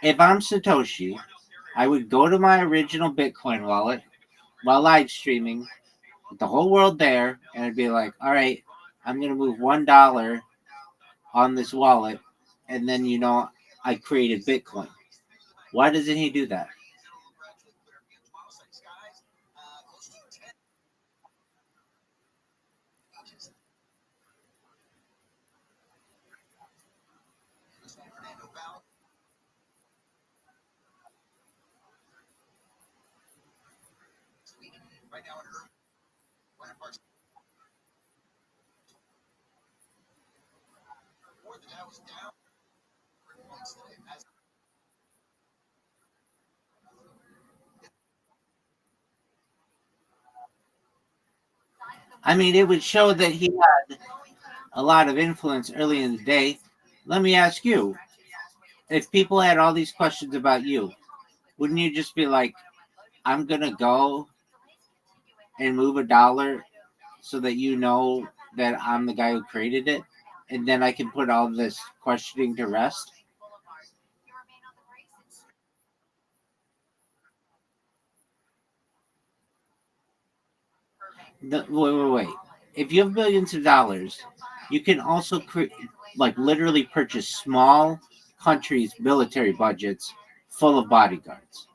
If I'm Satoshi, I would go to my original Bitcoin wallet while live streaming with the whole world there, and I'd be like, all right, I'm going to move $1 on this wallet, and then, I created Bitcoin. Why doesn't he do that? I mean, it would show that he had a lot of influence early in the day. Let me ask you, if people had all these questions about you, wouldn't you just be like, I'm going to go and move $1 so that you know that I'm the guy who created it? And then I can put all this questioning to rest? Wait. If you have billions of dollars, you can also literally purchase small countries' military budgets full of bodyguards.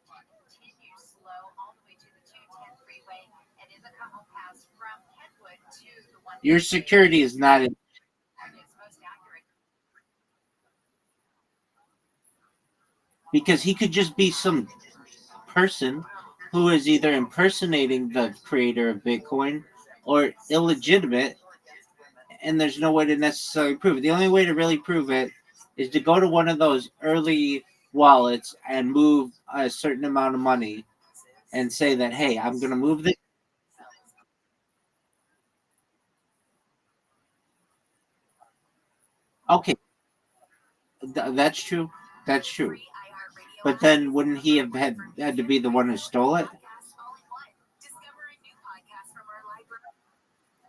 Your security is not in, because he could just be some person who is either impersonating the creator of Bitcoin or illegitimate, and there's no way to necessarily prove it. The only way to really prove it is to go to one of those early wallets and move a certain amount of money and say that, hey, I'm going to move this. Okay, that's true. That's true. But then wouldn't he have had to be the one who stole it?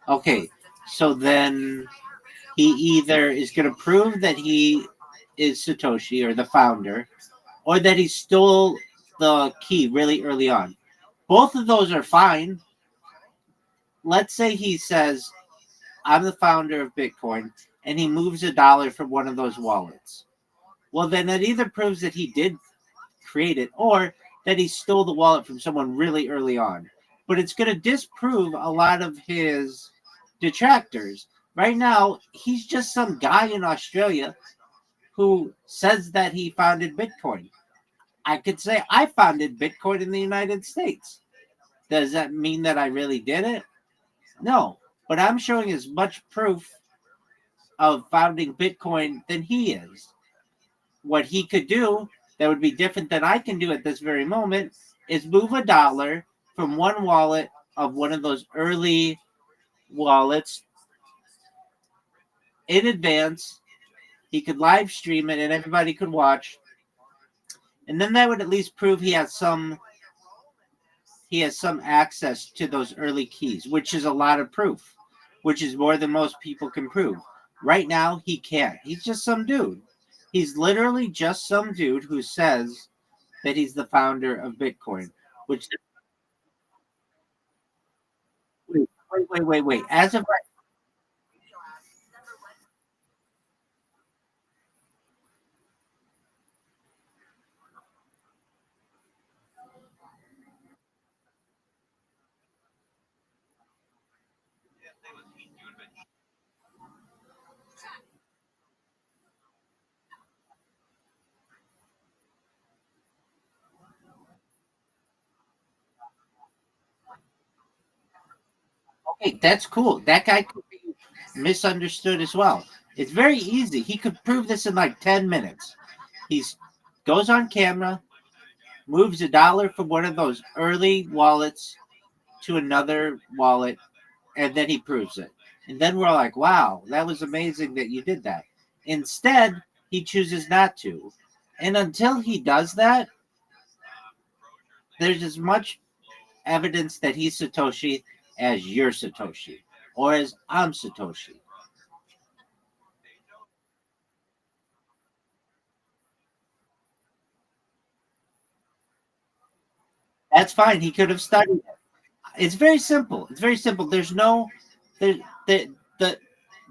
Okay, so then he either is going to prove that he is Satoshi or the founder, or that he stole the key really early on. Both of those are fine. Let's say he says, I'm the founder of Bitcoin, and he moves $1 from one of those wallets. Well, then it either proves that he did create it or that he stole the wallet from someone really early on. But it's going to disprove a lot of his detractors. Right now, he's just some guy in Australia who says that he founded Bitcoin. I could say I founded Bitcoin in the United States. Does that mean that I really did it? No, but I'm showing as much proof of founding Bitcoin than he is. What he could do that would be different than I can do at this very moment is move $1 from one wallet of one of those early wallets in advance. He could live stream it and everybody could watch. And then that would at least prove he has some access to those early keys, which is a lot of proof, which is more than most people can prove. Right now, he can't. He's just some dude. He's literally just some dude who says that he's the founder of Bitcoin, which wait. As of right, okay, that's cool. That guy could be misunderstood as well. It's very easy. He could prove this in like 10 minutes. He goes on camera, moves $1 from one of those early wallets to another wallet, and then he proves it. And then we're like, wow, that was amazing that you did that. Instead, he chooses not to. And until he does that, there's as much evidence that he's Satoshi as you're Satoshi, or as I'm Satoshi. That's fine. He could have studied it. It's very simple. It's very simple. There's no the the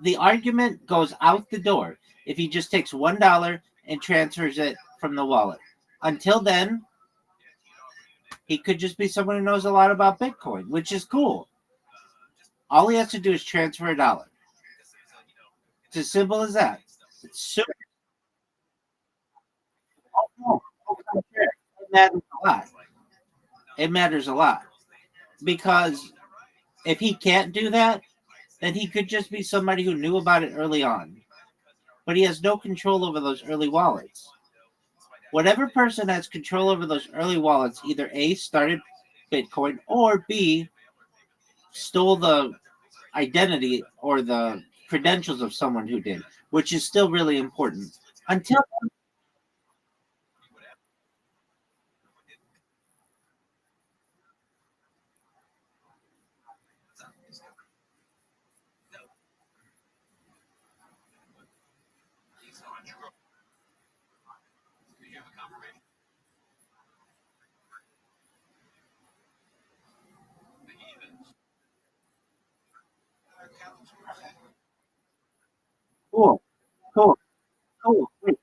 the argument goes out the door if he just takes $1 and transfers it from the wallet. Until then, he could just be someone who knows a lot about Bitcoin, which is cool. All he has to do is transfer $1. It's as simple as that. It's super. Oh, no, it matters a lot. It matters a lot because if he can't do that, then he could just be somebody who knew about it early on. But he has no control over those early wallets. Whatever person has control over those early wallets either A, started Bitcoin, or B, stole the identity or the credentials of someone who did, which is still really important. Until cool, cool, cool, wait,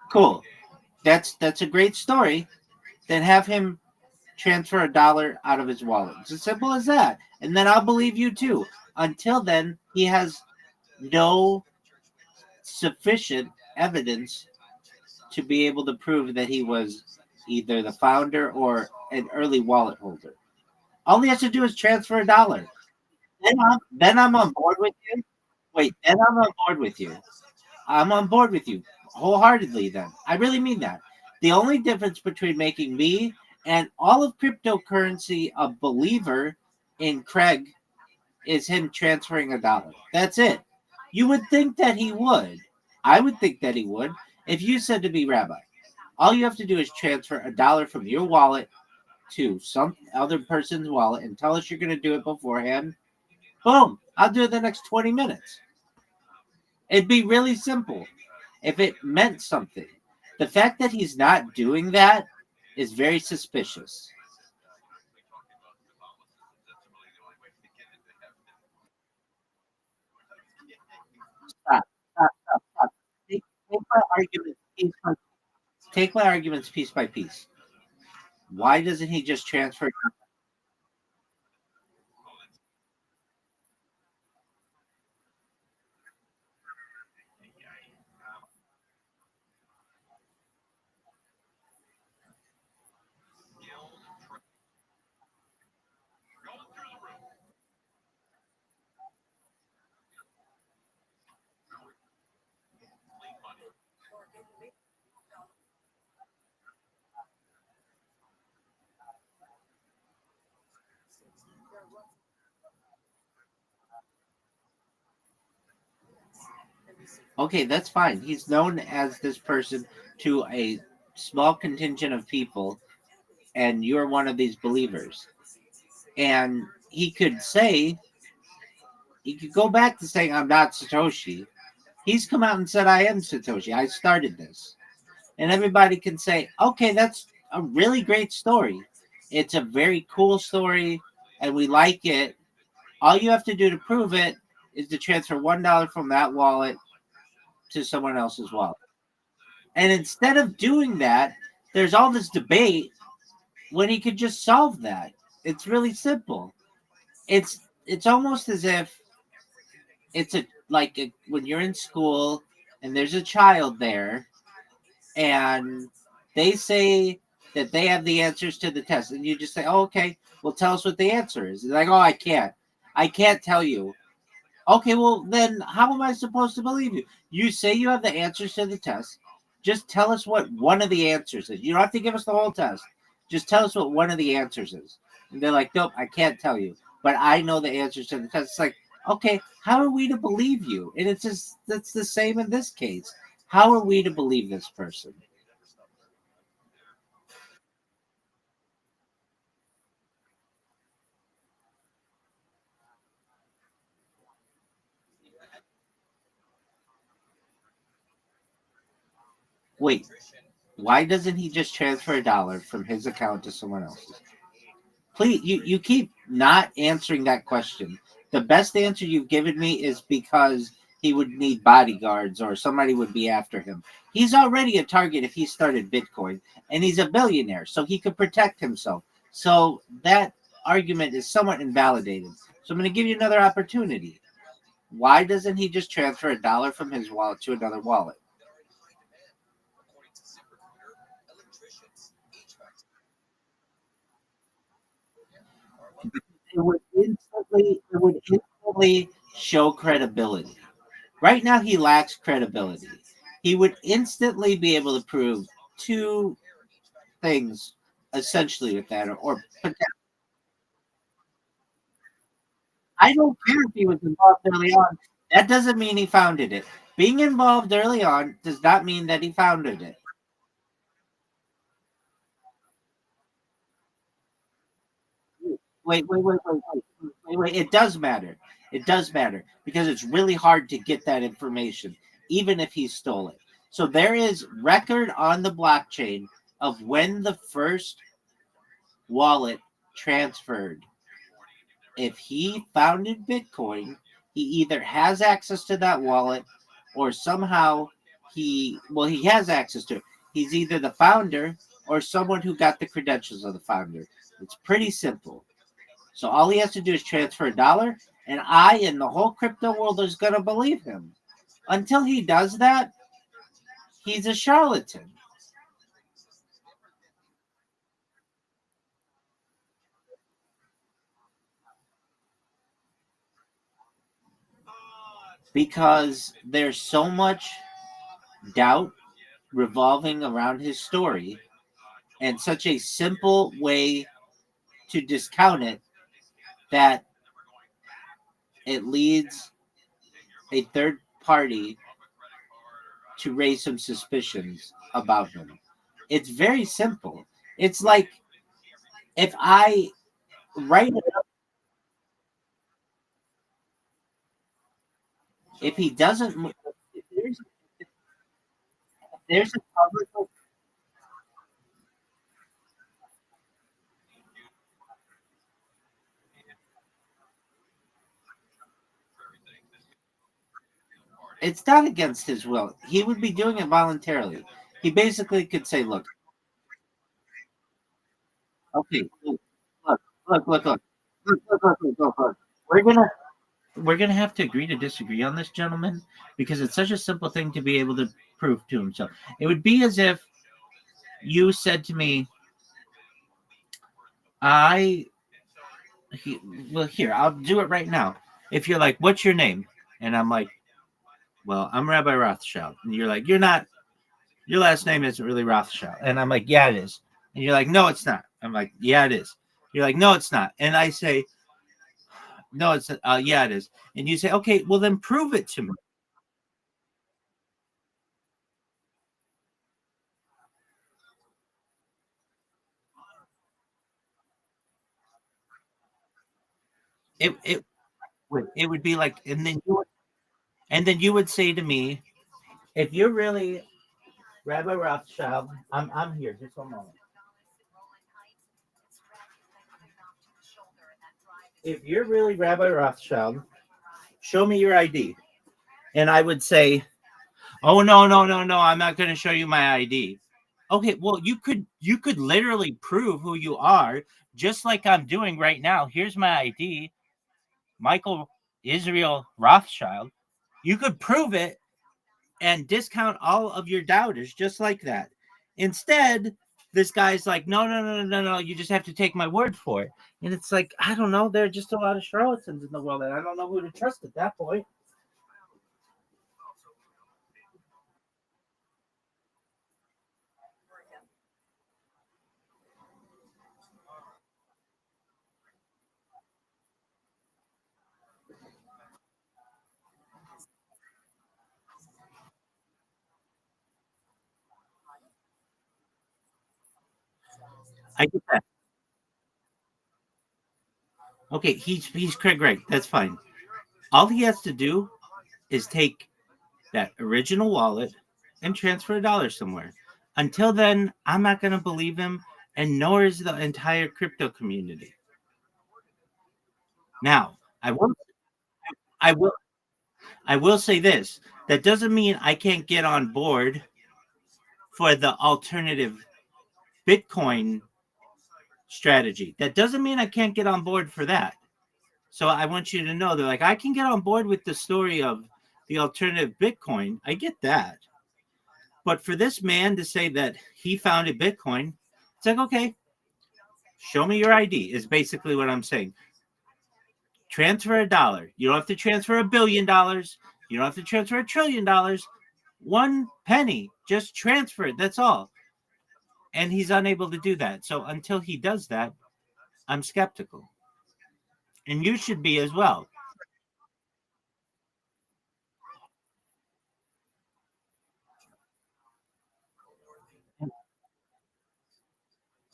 cool. That's a great story. Then have him transfer $1 out of his wallet. It's as simple as that. And then I'll believe you too. Until then, he has no sufficient evidence to be able to prove that he was either the founder or an early wallet holder. All he has to do is transfer $1. Then I'm on board with you. Wait, then I'm on board with you. I'm on board with you wholeheartedly then. I really mean that. The only difference between making me and all of cryptocurrency a believer in Craig is him transferring $1. That's it. You would think that he would. I would think that he would. If you said to me, Rabbi, all you have to do is transfer $1 from your wallet to some other person's wallet and tell us you're going to do it beforehand. Boom. I'll do it the next 20 minutes. It'd be really simple if it meant something. The fact that he's not doing that is very suspicious. Stop, stop. Take my arguments piece by take my arguments piece by piece. Why doesn't he just transfer? Okay, that's fine. He's known as this person to a small contingent of people, and you're one of these believers. And he could go back to saying, I'm not Satoshi. He's come out and said, I am Satoshi. I started this. And everybody can say, okay, that's a really great story. It's a very cool story, and we like it. All you have to do to prove it is to transfer $1 from that wallet to someone else's wallet. And instead of doing that, there's all this debate when he could just solve that. It's really simple. It's almost as if when you're in school and there's a child there and they say that they have the answers to the test and you just say, oh, okay, well, tell us what the answer is. They're like, oh, I can't tell you. Okay, well, then how am I supposed to believe you? You say you have the answers to the test. Just tell us what one of the answers is. You don't have to give us the whole test. Just tell us what one of the answers is. And they're like, nope, I can't tell you. But I know the answers to the test. It's like, okay, how are we to believe you? And that's the same in this case. How are we to believe this person? Wait, Why doesn't he just transfer $1 from his account to someone else's? Please, you keep not answering that question. The best answer you've given me is because he would need bodyguards or somebody would be after him. He's already a target if he started Bitcoin, and he's a billionaire, so he could protect himself. So that argument is somewhat invalidated. So I'm going to give you another opportunity. Why doesn't he just transfer $1 from his wallet to another wallet? It would instantly show credibility. Right now, he lacks credibility. He would instantly be able to prove two things essentially with that, or I don't care if he was involved early on. That doesn't mean he founded it. Being involved early on does not mean that he founded it. Wait. It does matter. It does matter because it's really hard to get that information, even if he stole it. So there is record on the blockchain of when the first wallet transferred. If he founded Bitcoin, he either has access to that wallet or somehow he has access to it. He's either the founder or someone who got the credentials of the founder. It's pretty simple. So all he has to do is transfer $1, and I and the whole crypto world is going to believe him. Until he does that, he's a charlatan. Because there's so much doubt revolving around his story and such a simple way to discount it that it leads a third party to raise some suspicions about him. It's very simple. It's like if I write it up, if he doesn't, if there's a public, it's not against his will. He would be doing it voluntarily. He basically could say, "Look, okay, look. We're gonna have to agree to disagree on this, gentlemen, because it's such a simple thing to be able to prove to himself. It would be as if you said to me, I he, well, here, I'll do it right now. If you're like, what's your name? And I'm like, well, I'm Rabbi Rothschild. And you're like, you're not, your last name isn't really Rothschild. And I'm like, yeah, it is. And you're like, no, it's not. I'm like, yeah, it is. You're like, no, it's not. And I say, no, it's, yeah, it is. And you say, okay, well, then prove it to me. It would be like, and then you would say to me, if you're really Rabbi Rothschild, I'm here. Just one moment. If you're really Rabbi Rothschild, show me your ID. And I would say, oh no, I'm not going to show you my ID. Okay, well you could literally prove who you are, just like I'm doing right now. Here's my ID, Michael Israel Rothschild. You could prove it and discount all of your doubters just like that. Instead, this guy's like, no, you just have to take my word for it. And it's like, I don't know, there are just a lot of charlatans in the world, and I don't know who to trust at that point. I get that. Okay, he's great. That's fine. All he has to do is take that original wallet and transfer $1 somewhere. Until then, I'm not going to believe him, and nor is the entire crypto community. Now, I will, I will say this. That doesn't mean I can't get on board for the alternative Bitcoin strategy. That doesn't mean I can't get on board for that. So I want you to know that, like, I can get on board with the story of the alternative Bitcoin. I get that. But for this man to say that he founded Bitcoin, it's like, okay, show me your ID is basically what I'm saying. Transfer $1. You don't have to transfer $1 billion. You don't have to transfer $1 trillion. 1 penny, just transfer it. That's all. And he's unable to do that. So until he does that, I'm skeptical. And you should be as well.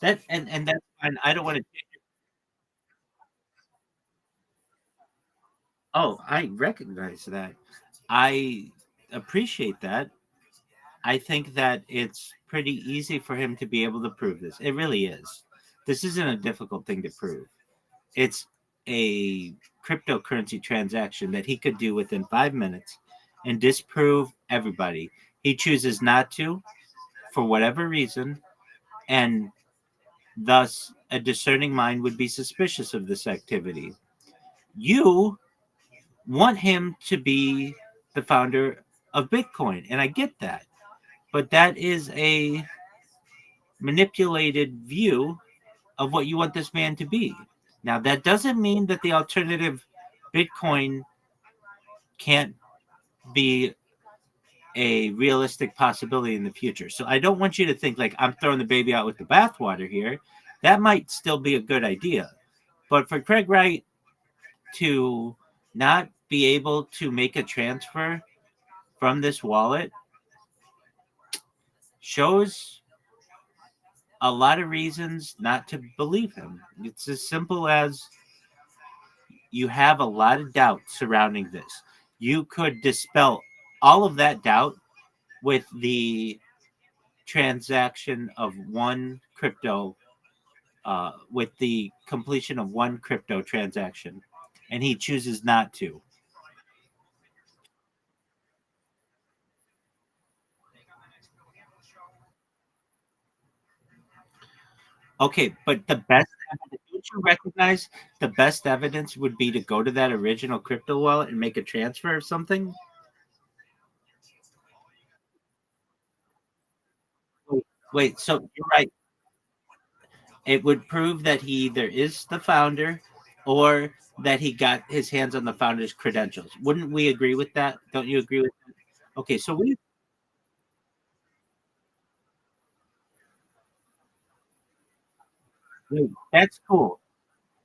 And that's fine. I don't want to. Oh, I recognize that. I appreciate that. I think that it's pretty easy for him to be able to prove this. It really is. This isn't a difficult thing to prove. It's a cryptocurrency transaction that he could do within 5 minutes and disprove everybody. He chooses not to for whatever reason, and thus a discerning mind would be suspicious of this activity. You want him to be the founder of Bitcoin, and I get that. But that is a manipulated view of what you want this man to be. Now, that doesn't mean that the alternative Bitcoin can't be a realistic possibility in the future. So I don't want you to think like I'm throwing the baby out with the bathwater here. That might still be a good idea. But for Craig Wright to not be able to make a transfer from this wallet shows a lot of reasons not to believe him. It's as simple as you have a lot of doubt surrounding this. You could dispel all of that doubt with the transaction of one crypto, with the completion of one crypto transaction, and he chooses not to. Okay, but the best evidence, don't you recognize the best evidence would be to go to that original crypto wallet and make a transfer of something? Wait, so you're right. It would prove that he either is the founder or that he got his hands on the founder's credentials. Wouldn't we agree with that? Don't you agree with that? Okay, so that's cool.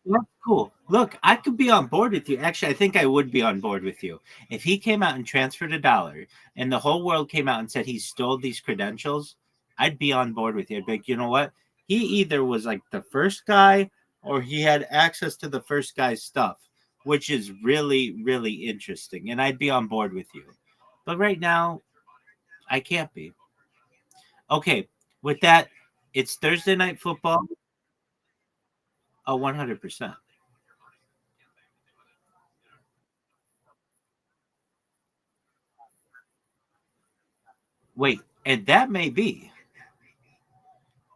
That's cool. Look, I could be on board with you. Actually, I think I would be on board with you. If he came out and transferred $1 and the whole world came out and said he stole these credentials, I'd be on board with you. I'd be like, you know what? He either was like the first guy or he had access to the first guy's stuff, which is really, really interesting. And I'd be on board with you. But right now, I can't be. Okay, with that, it's Thursday night football. Oh, 100%. Wait, and that may be.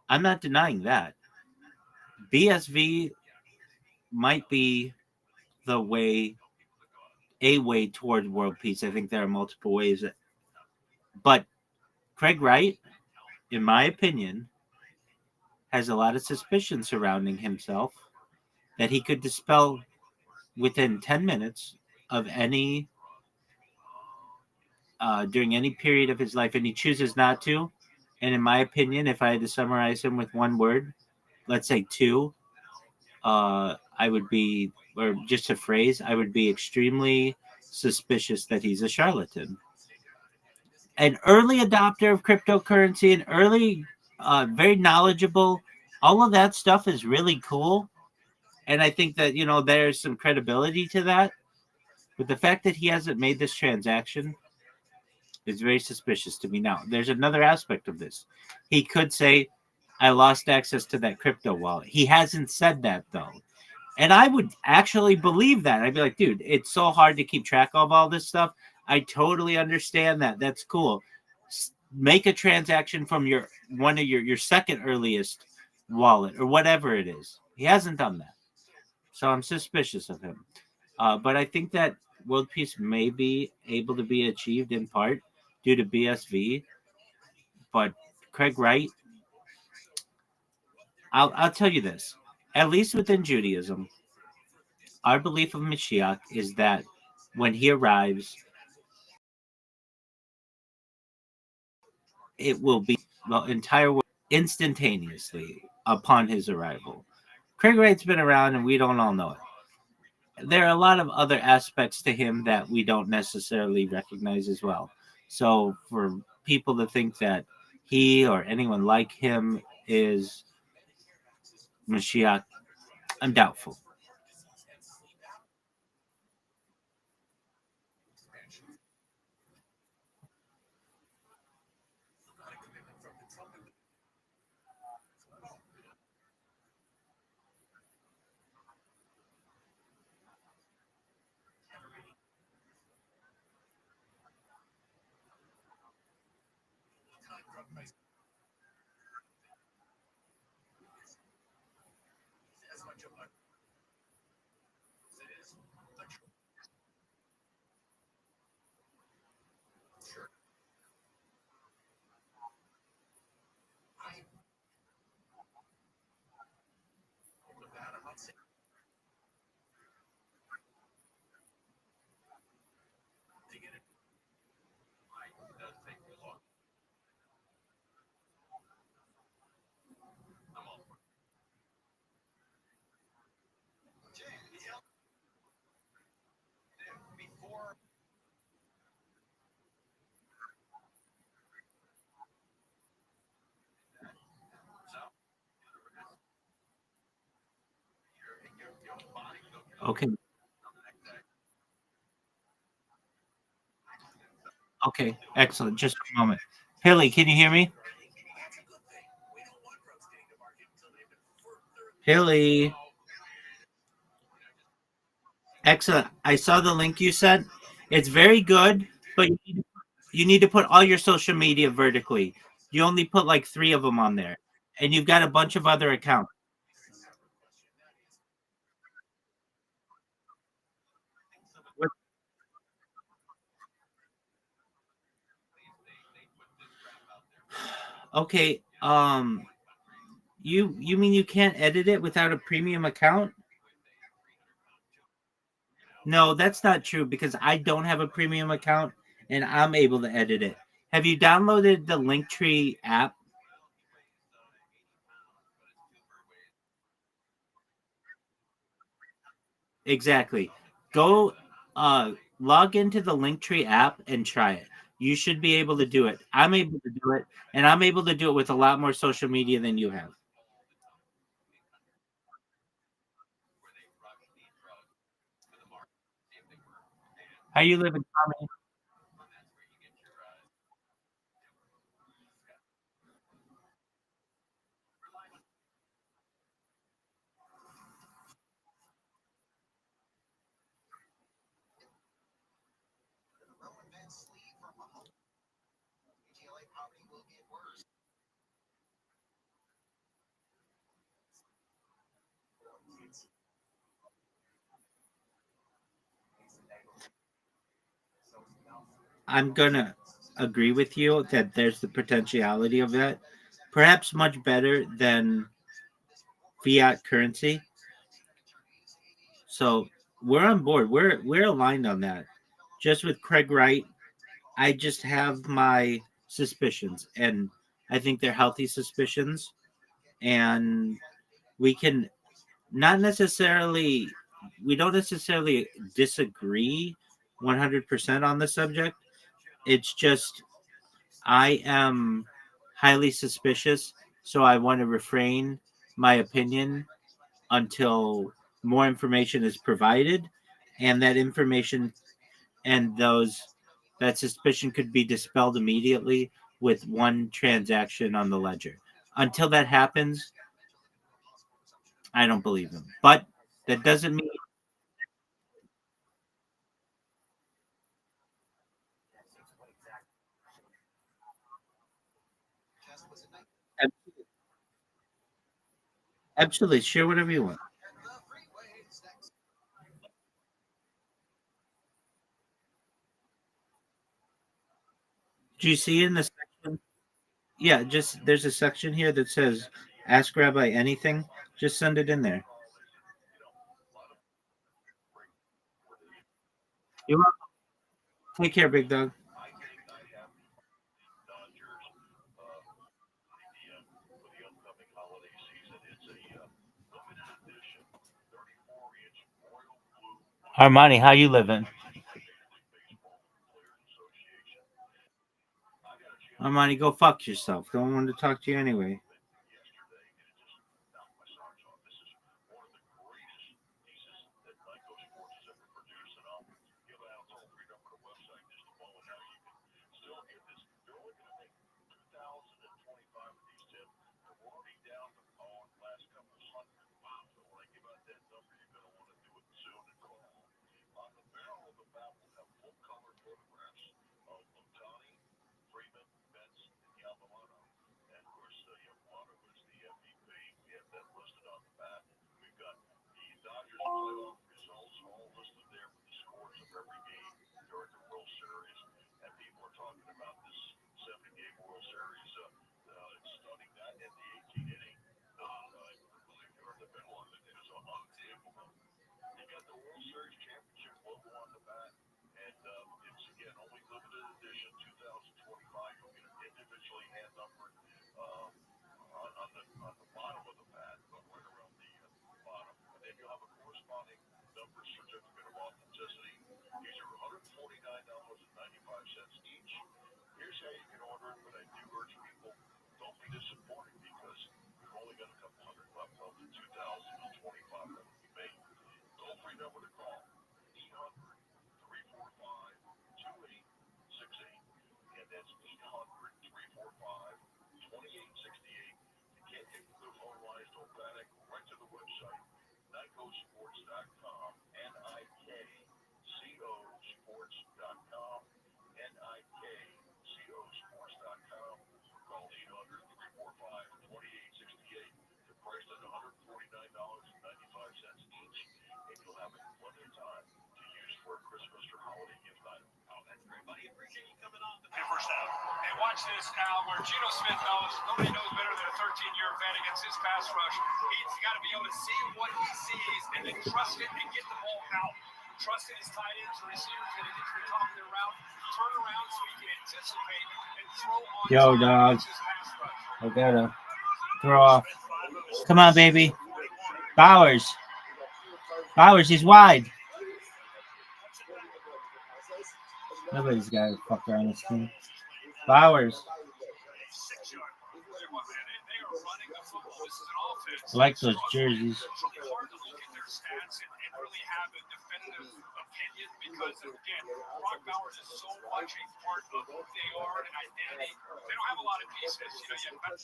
I'm not denying that. BSV might be the way, a way toward world peace. I think there are multiple ways. But Craig Wright, in my opinion, has a lot of suspicion surrounding himself that he could dispel within 10 minutes of any, during any period of his life, and he chooses not to. And in my opinion, if I had to summarize him with one word, let's say two, I would be, or just a phrase, I would be extremely suspicious that he's a charlatan. An early adopter of cryptocurrency, an early, very knowledgeable, all of that stuff is really cool. And I think that, there's some credibility to that. But the fact that he hasn't made this transaction, It's very suspicious to me. Now, there's another aspect of this. He could say, I lost access to that crypto wallet. He hasn't said that, though. And I would actually believe that. I'd be like, dude, it's so hard to keep track of all this stuff. I totally understand that. That's cool. Make a transaction from your one of your second earliest wallet or whatever it is. He hasn't done that. So I'm suspicious of him. But I think that world peace may be able to be achieved in part due to BSV. But Craig Wright, I'll tell you this. At least within Judaism, our belief of Mashiach is that when he arrives, it will be the entire world instantaneously upon his arrival. Craig Wright's been around and we don't all know it. There are a lot of other aspects to him that we don't necessarily recognize as well. So for people to think that he or anyone like him is Mashiach, I'm doubtful. Okay. Okay. Excellent. Just a moment. Hilly, can you hear me? Hilly. Excellent. I saw the link you sent. It's very good, but you need to put all your social media vertically. You only put like 3 of them on there, and you've got a bunch of other accounts. Okay. You mean you can't edit it without a premium account? No, that's not true because I don't have a premium account and I'm able to edit it. Have you downloaded the Linktree app? Exactly. Go log into the Linktree app and try it. You should be able to do it. I'm able to do it, and I'm able to do it with a lot more social media than you have. How you living, Tommy? I'm gonna agree with you that there's the potentiality of that. Perhaps much better than fiat currency. So we're on board. We're aligned on that. Just with Craig Wright, I just have my suspicions, and I think they're healthy suspicions, and we can not necessarily we don't necessarily disagree 100% on the subject. It's just I am highly suspicious, so I want to refrain my opinion until more information is provided, and that information and those that suspicion could be dispelled immediately with one transaction on the ledger. Until that happens, I don't believe him. But that doesn't mean absolutely share whatever you want. Do you see in the section? Yeah, just there's a section here that says ask Rabbi anything. Just send it in there. You're welcome. Take care, big dog. Armani, how you living? Armani, go fuck yourself. Don't want to talk to you anyway. First down. And watch this now, where Geno Smith knows nobody knows better than a 13-year vet against his pass rush. He's got to be able to see what he sees and then trust it and get the ball out. Trusting his tight ends and receivers that he gets to the top of their route, turn around so he can anticipate and throw on Yo, dog. I gotta throw off. Come on, baby. Bowers. Bowers, he's wide. Nobody's got to fuck around this team. Bowers. I like those jerseys. Because again, Brock Bowers is so much a part of who they are and identity. They don't have a lot of pieces. You know, you have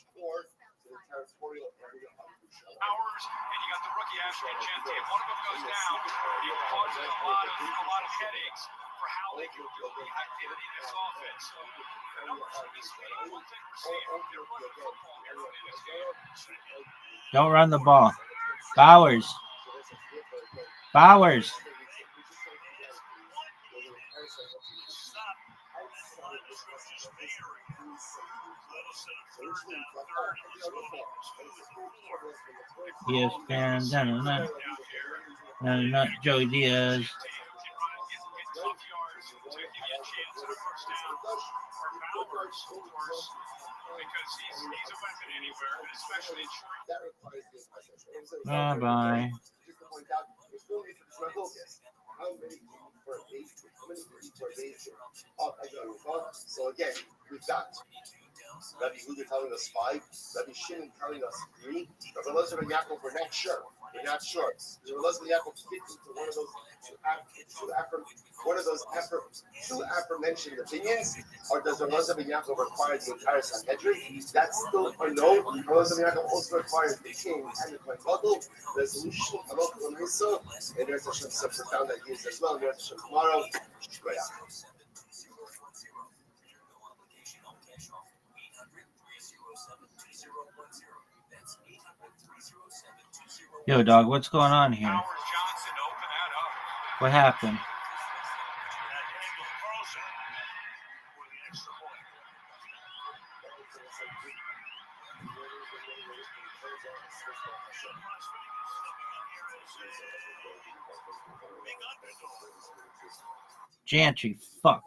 Bowers and you got the rookie Ashley Gente. If one of them goes down, it causes a lot of headaches for how they can build the identity of this offense. So the numbers are this week. One thing we're seeing, they're running football here in this game. Don't run the ball. Bowers. Bowers. ESPN, not Joey Diaz. Bye bye. So again, we've got Rabbi Huda telling us 5, Rabbi Shimon telling us 3, Rabbi Elazar and Yaakov, we're not sure. We're not sure. Rabbi Elazar and Yaakov fit into one of those two aforementioned opinions, or does Rabbi Elazar and Yaakov require the entire Sanhedrin? That's still unknown. Rabbi Elazar and Yaakov also requires the king and the Kohen Gadol, resolution, Alok Lamisa, and there's some profound ideas as well. There's tomorrow. Yo, dog, what's going on here? What happened? Jantry, fuck.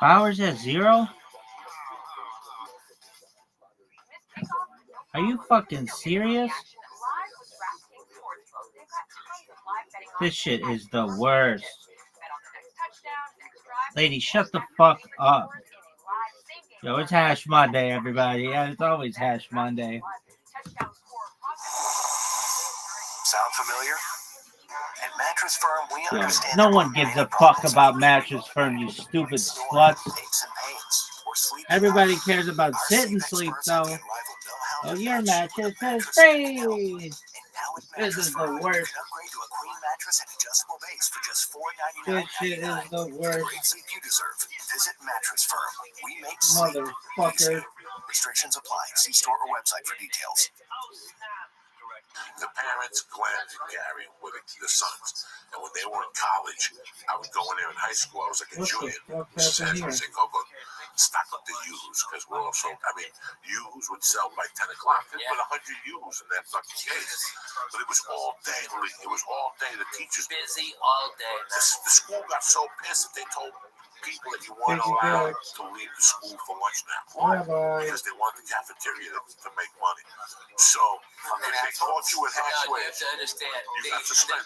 Bowers at 0? Are you fucking serious? This shit is the worst. Lady, shut the fuck up. Yo, it's Hash Monday, everybody. Yeah, it's always Hash Monday. Sound familiar? At Mattress Firm, we Yo, understand no one gives a fuck about Mattress Firm, you stupid sluts. Everybody cares about sit and sleep, though. Oh, your mattress is free. This is the worst. This shit is the worst. Visit Mattress Firm. We make Motherfucker. Restrictions apply. See store or website for details. The parents, Glenn and Gary, were the sons. And when they were in college, I would go in there in high school. I was like a junior. Mrs. Hedge would say, go stock up the U's, because we're also, U's would sell by 10 o'clock. They put 100 U's in that fucking case. But it was all day. It was all day. The teachers. Busy all day. The school got so pissed that they told people that you weren't allowed to leave the school for lunch now. Because they want the cafeteria to make money. So, if they caught you at halfway, you have to understand, you got suspended.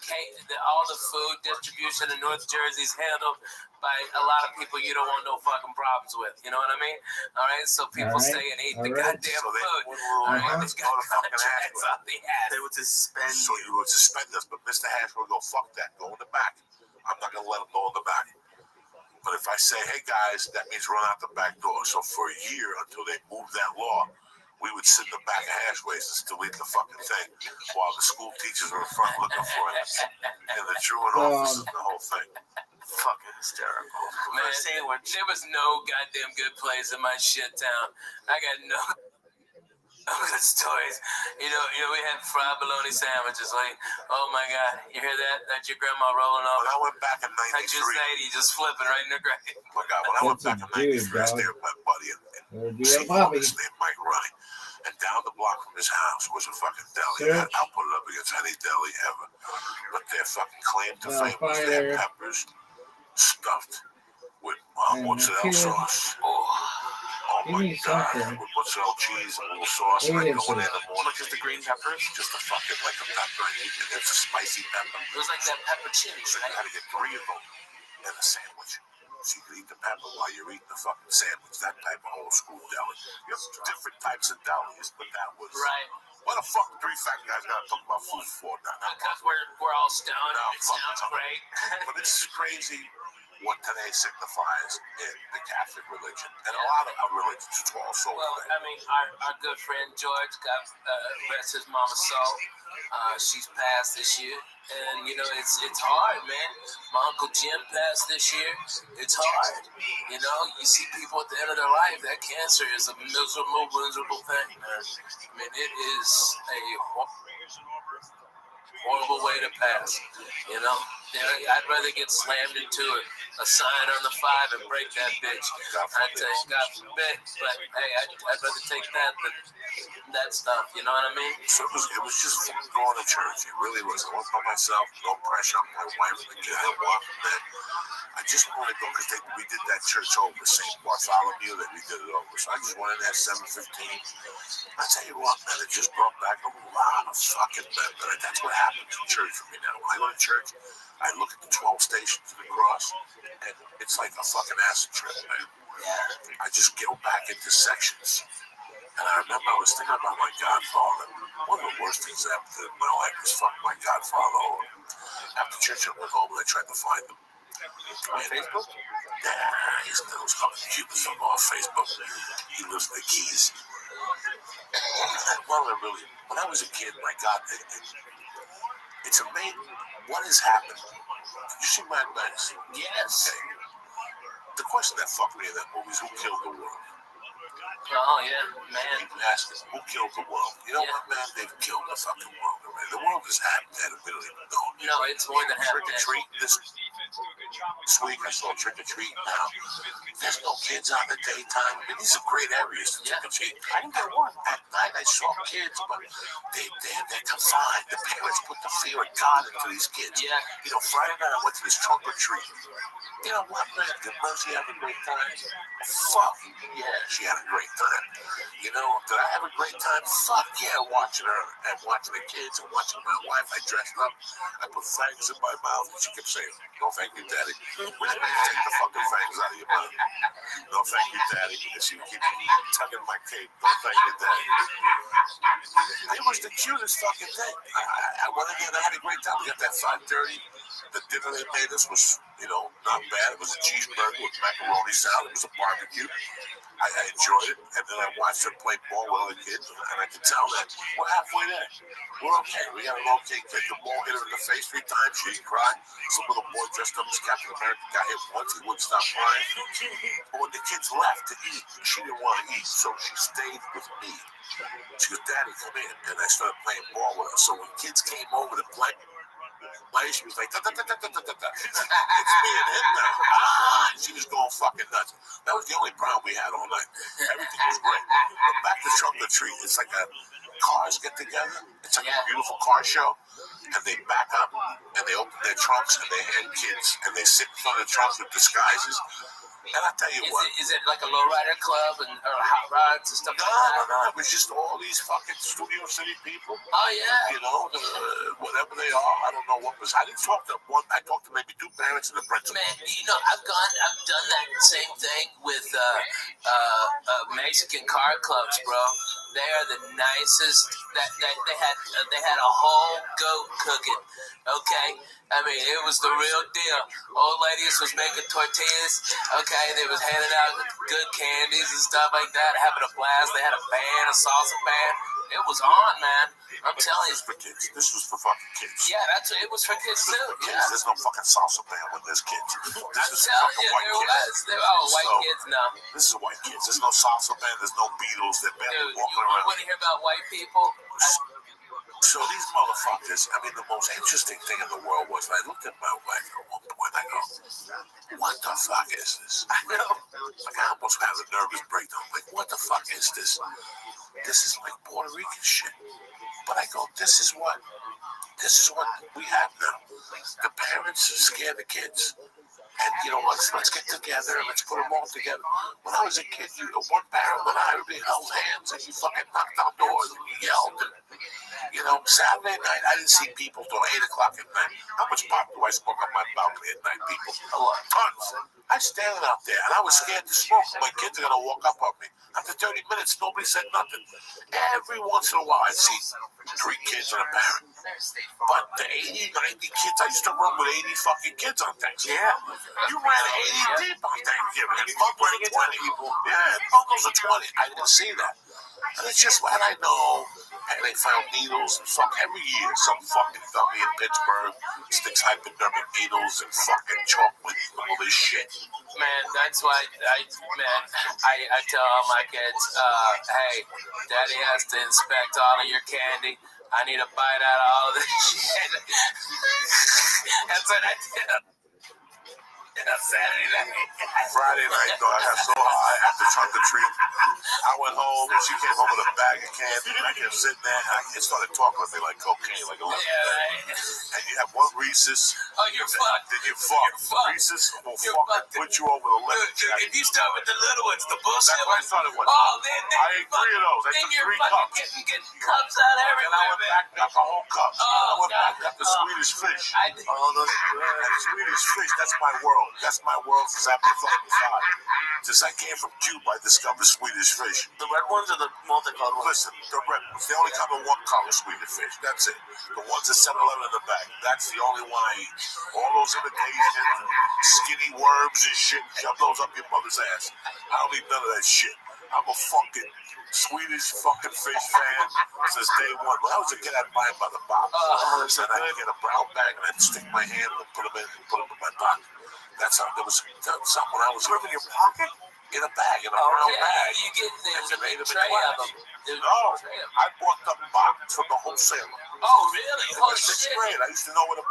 all the food distribution in North Jersey is handled by a lot of people you don't want no fucking problems with. You know what I mean? All right, so people stay and eat the goddamn food. All right, they got contracts out the ass. They would suspend. So you would suspend us, but Mr. Hash would go, fuck that, go in the back. I'm not gonna let him go in the back. But if I say, hey guys, that means run out the back door. So for a year, until they moved that law, we would sit in the back of Hashways and still eat the fucking thing while the school teachers were in front looking for us. And the truant officers and the whole thing. Fucking hysterical. Man, there was no goddamn good place in my shit town. I got no good stories. You know, we had fried bologna sandwiches. Like, oh my God, you hear that? That's your grandma rolling off. When I went back in 93, just flipping right in the grave. Oh my God, when I went back in 93, I stayed with my buddy and St. August named Mike Running. And down the block from his house was a fucking deli. I'll put it up against any deli ever. But their fucking claim to fame was their peppers stuffed with mozzarella sauce. Oh my God, with mozzarella cheese and a little sauce. And I go in the morning. Just the green peppers? Just a fucking like a pepper. And it's a spicy pepper. It was like that pepper chili. So you gotta get 3 of them in a sandwich. So you can eat the pepper while you're eating the fucking sandwich. That type of old school deli. You have different types of delis, but that was right. What the fuck 3 fat guys gotta talk about food for now? Because we're all stoned. It sounds great. But it's crazy what today signifies in the Catholic religion and a lot of our religions also. Well, I mean, our good friend George, God rest his mama's soul. She's passed this year, and you know it's hard, man. My Uncle Jim passed this year. It's hard. You know, you see people at the end of their life. That cancer is a miserable thing, man. I mean, it is a horrible way to pass. You know. I'd rather get slammed into a sign on the 5 and break that bitch. I'd say, God forbid, but hey, I'd rather take that than that stuff, you know what I mean? So it was just fun going to church. It really was. I went by myself, no pressure on my wife and the kid. I walked from there. I just wanted to go because we did that church over, St. Bartholomew, that we did it over. So I just went in there 7:15. I tell you what, man, it just brought back a lot of fucking memories. That's what happens in church for me now. When I go to church, I look at the 12 stations of the cross, and it's like a fucking acid trip, man. I just go back into sections. And I remember I was thinking about my godfather. One of the worst things that happened in my life was fucking my godfather over. After church, I went home and I tried to find him. On Facebook? Nah, he's those fucking Cubans don't go on Facebook. He lives in the Keys. Well, when I was a kid, my God, it's amazing what has happened. Did you see Mad Max? Yes. Okay. The question that fucked me in that movie is who killed the world? Oh, yeah, man. People ask us, who killed the world? You know what, man? They've killed the fucking world already. The world is half dead. We don't even know. No, it's more than half dead. Trick-or-treat this week. I saw trick-or-treat now. There's no kids on the daytime. I mean, these are great areas to trick-or-treat. I didn't get one. At night, I saw kids, but they're confined. The parents put the fear of God into these kids. Yeah. You know, Friday night, I went to this trunk-or-treat. You know what, man? Did Mercy have a great time? Fuck yeah, she had a great time. You know, did I have a great time? Fuck yeah, watching her and watching the kids and watching my wife. I dressed up. I put fangs in my mouth, and she kept saying, "No, thank you, Daddy." Which means take the fucking fangs out of your mouth. No, thank you, Daddy. And she would keep tugging my cape. No, thank you, Daddy. It was the cutest fucking thing. I went in there and I had a great time. We got that 5:30. The dinner they made us was, not bad. It was a cheeseburger with macaroni salad. It was a barbecue. I enjoyed it, and then I watched her play ball with other kids, and I could tell that we're halfway there. We're okay. We got an okay kid. The ball hit her in the face 3 times. She didn't cry. Some little boy dressed up as Captain America got hit once. He wouldn't stop crying. But when the kids left to eat, she didn't want to eat, so she stayed with me. She goes, "Daddy, come in," and I started playing ball with her. So when kids came over to play, she was like, "It's me and him now." She was going fucking nuts. That was the only problem we had all night. Everything was great. But back to trunk-or-treat, it's like cars get together. It's like a beautiful car show. And they back up, and they open their trunks, and they hand kids, and they sit in front of the trunks with disguises. And I tell you what. Is it like a lowrider club or hot rods and stuff like that? No. It was just all these fucking Studio City people. Oh, yeah. You know, whatever they are. I don't know what was. I didn't talk to one. I talked to maybe 2 parents and the principal. Man, I've done that same thing with Mexican car clubs, bro. They are the nicest. They had a whole goat cooking. Okay, I mean it was the real deal. Old ladies was making tortillas. Okay, they was handing out good candies and stuff like that, having a blast. They had a band, a salsa band. It was on, man. I'm telling you. This was for kids. This was for fucking kids. Yeah, it was for kids too. Yeah. There's no fucking salsa band when there's kids. I'm telling you, there was. White kids, no. This is white kids. There's no salsa band. There's no Beatles. They're barely walking around. You want to hear about white people? So these motherfuckers, I mean, the most interesting thing in the world was I looked at my wife at one point, I go, what the fuck is this? I know. Like, I almost had a nervous breakdown. Like, what the fuck is this? This is like Puerto Rican shit. But I go, this is what we have now. The parents scare the kids. And, let's get together and let's put them all together. When I was a kid, one parent would we held hands and you fucking knocked on doors and you yelled. And, Saturday night, I didn't see people till 8 o'clock at night. How much pot do I smoke on my balcony at night, people? A lot. Tons. I standing out there and I was scared to smoke. My kids are going to walk up on me. After 30 minutes, nobody said nothing. Every once in a while, I'd see 3 kids and a parent. But the 80, 90 kids, I used to run with 80 fucking kids on Thanksgiving. Yeah. You ran 80 deep on Thanksgiving. And bundles of 20 people. Yeah, bundles of 20. I didn't see that. And it's just what I know. And they found needles and every year. Some fucking dummy in Pittsburgh sticks hypodermic needles and fucking chocolate and all this shit. Man, that's why I tell all my kids, hey, Daddy has to inspect all of your candy. I need a bite out of all this shit. That's what I did on Saturday night. Friday night, though, I got so high after trunk or treat. I went home and she came home with a bag of candy and I kept sitting there and I started talking to me like cocaine, like 11. And you have one Reese's. Oh, you're fucked. Then you fucked. Reese's will fucking put you over the limit. Dude, if you start with the little ones, the bullshit That's what I ones. started with. Oh, then I ate 3 of those. I then took you're 3 fucking cups. getting cups out everywhere, And I went back, got the whole cup. I went back, got the Swedish fish. I Swedish fish, that's my world. That's my world since after 55. Since I came from Cuba, I discovered Swedish fish. The red ones or the multicolored ones? Listen, the red ones. They only come in one color, Swedish fish. That's it. The ones that 7-Eleven in the back. That's the only one I eat. All those imitations, skinny worms and shit, shove those up your mother's ass. I don't eat none of that shit. I'm a fucking Swedish fucking fish fan since day one. When I was a kid, I'd buy them by the box. And I'd get a brown bag and I'd stick my hand and put them in my pocket. That's how there was something when I was in your pocket? In a bag, in a brown bag. You get there's a big Made them tray in of glass. them. No, I bought the box from the wholesaler. Oh, really? In Oh, the 6th shit. grade, I used to know where to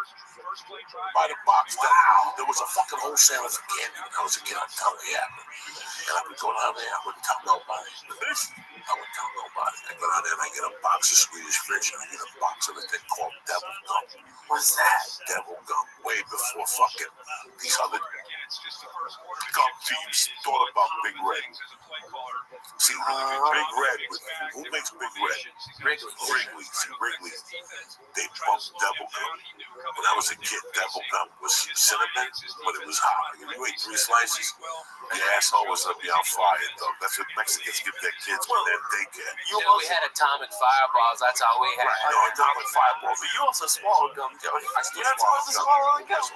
buy the box. Wow. There was a fucking wholesaler for candy when I was a kid. I'm telling you, and I would go down there. I wouldn't tell nobody. I wouldn't tell nobody. I go down there and I get a box of Swedish fish and I get a box of a thing called devil gum. What's that? Devil gum. Way before fucking these other gum thieves thought about Big Red. See, Big Red, who makes Big Red? Wrigley. See, Wrigley. They bumped devil gum. When I was a kid, devil gum was cinnamon, but it was hot. If you ate 3 slices, the asshole was gonna be on fire, though. That's what Mexicans give their kids when they're daycare. We had atomic fireballs. That's all we had. Right, no, atomic fireballs. But you also swallowed gum, Joey. I still You're not supposed to swallow gum.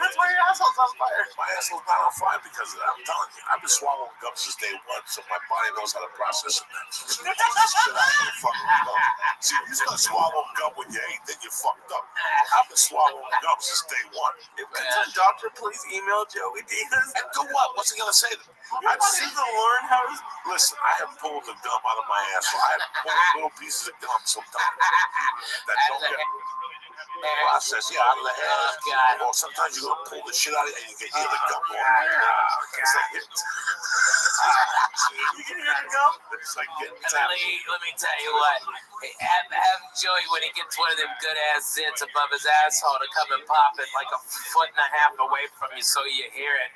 That's why your asshole's on fire. My asshole's not on fire because of that. I'm telling you, I've been swallowing gum since day one, so my body knows how to process it now. Shit out of your fucking gum. See, if you're gonna swallow gum when you ate, then you're fucked up. I've been swallowing gum since day one. Could the doctor please email Joey Diaz? And go what? What's he gonna say? I've seen the learn how to... Listen, I have pulled the gum out of my asshole. I have pulled little pieces of gum sometimes that don't get processed, out of the hair. Oh, God. Or sometimes you're gonna pull the shit out of it and you can hear the gum going. It's like it. You can hear the gum? It's like it. Let me tell you what. Hey, have Joey, when he gets one of them good ass zits above his asshole, to come and pop it like a 1.5 feet away from you so you hear it.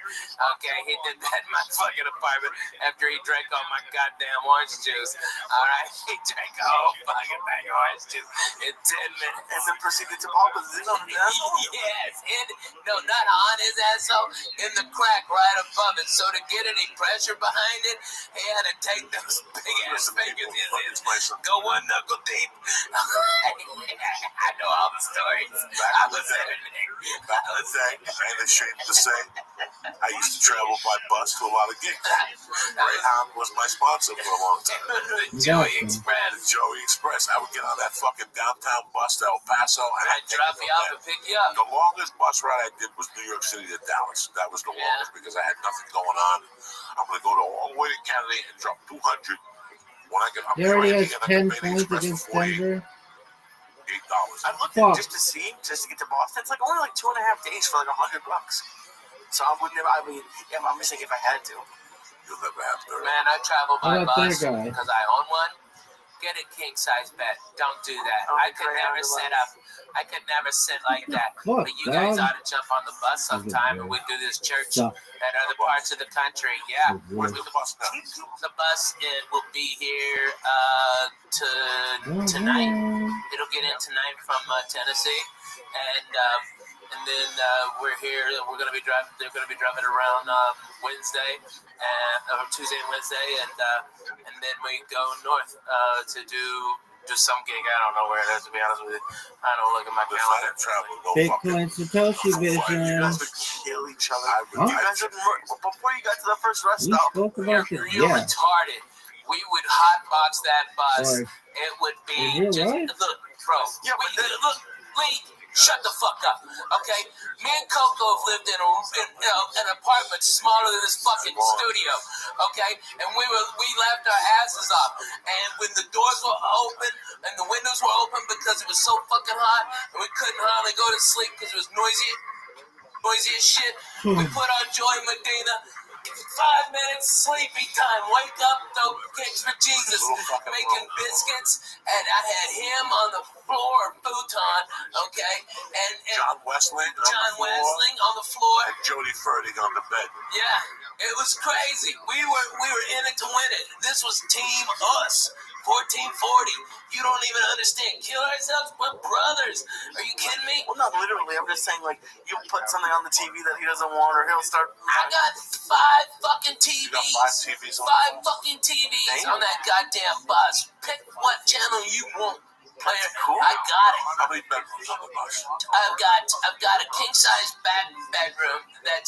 Okay, he did that in my fucking apartment after he drank all my goddamn orange juice. All right, he drank a whole fucking bag of orange juice in 10 minutes. And then proceeded to pop his zit on his asshole? Yes, no, not on his asshole, in the crack right above it. So to get any pressure behind it, he had to take those big ass fingers in his, go one knuckle deep. I know all the stories. I was Back in the day, I ain't ashamed to say, I used to travel by bus to a lot of gigs. Greyhound was my sponsor for a long time. The Joey Express. The Joey Express. I would get on that fucking downtown bus to El Paso and I'd drop you off and pick you up. The longest bus ride I did was New York City to Dallas. That was the longest because I had nothing going on. I'm going to go all the way to Kennedy and drop 200. When I get up He already has 10 points against Denver. $8. I looked at it just to get to Boston. It's like only like 2.5 days for like $100. So I would never. I mean, I'm just saying if I had to. You'll never have to. Man, I travel by How about bus that guy? because I own one. Get a king size bed. Don't do that. I could never sit up. I could never sit like that. Fuck, But you guys dog. ought to jump on the bus sometime and we do this church at other parts of the country. Yeah. Where's the bus now? The bus will be here tonight. It'll get in tonight from Tennessee, and then we're here. We're gonna be driving. They're gonna be driving around Wednesday, or Tuesday and Wednesday, and then we go north to do some gig. I don't know where it is, to be honest with you. I don't look at my calendar. Bitcoin Satoshi Vision. You guys would kill each other. Huh? You guys would, before you got to the first rest We stop. spoke about You're this. Yeah. retarded. We would hotbox that bus. Sorry. It would be Is it just right? look. Bro, yeah, wait, shut the fuck up, okay? Me and Coco have lived in an apartment smaller than this fucking studio, okay? And we laughed our asses off. And when the doors were open and the windows were open because it was so fucking hot and we couldn't hardly go to sleep because it was noisy as shit, we put on Joy Medina. 5 minutes sleepy time. Wake up, throw cakes for Jesus. Making biscuits, and I had him on the floor, futon, okay, and John Westling on the floor, and Jody Fertig on the bed. Yeah, it was crazy. We were in it to win it. This was Team Us. 1440. You don't even understand. Kill ourselves? We're brothers. Are you kidding me? Well, not literally. I'm just saying, like, you put something on the TV that he doesn't want, or he'll start. I got 5 fucking TVs. You got 5 TVs on 5 fucking TVs on that goddamn bus. Pick what channel you want. Player, I got it. How many bedrooms on the bus? I've got a king size bedroom that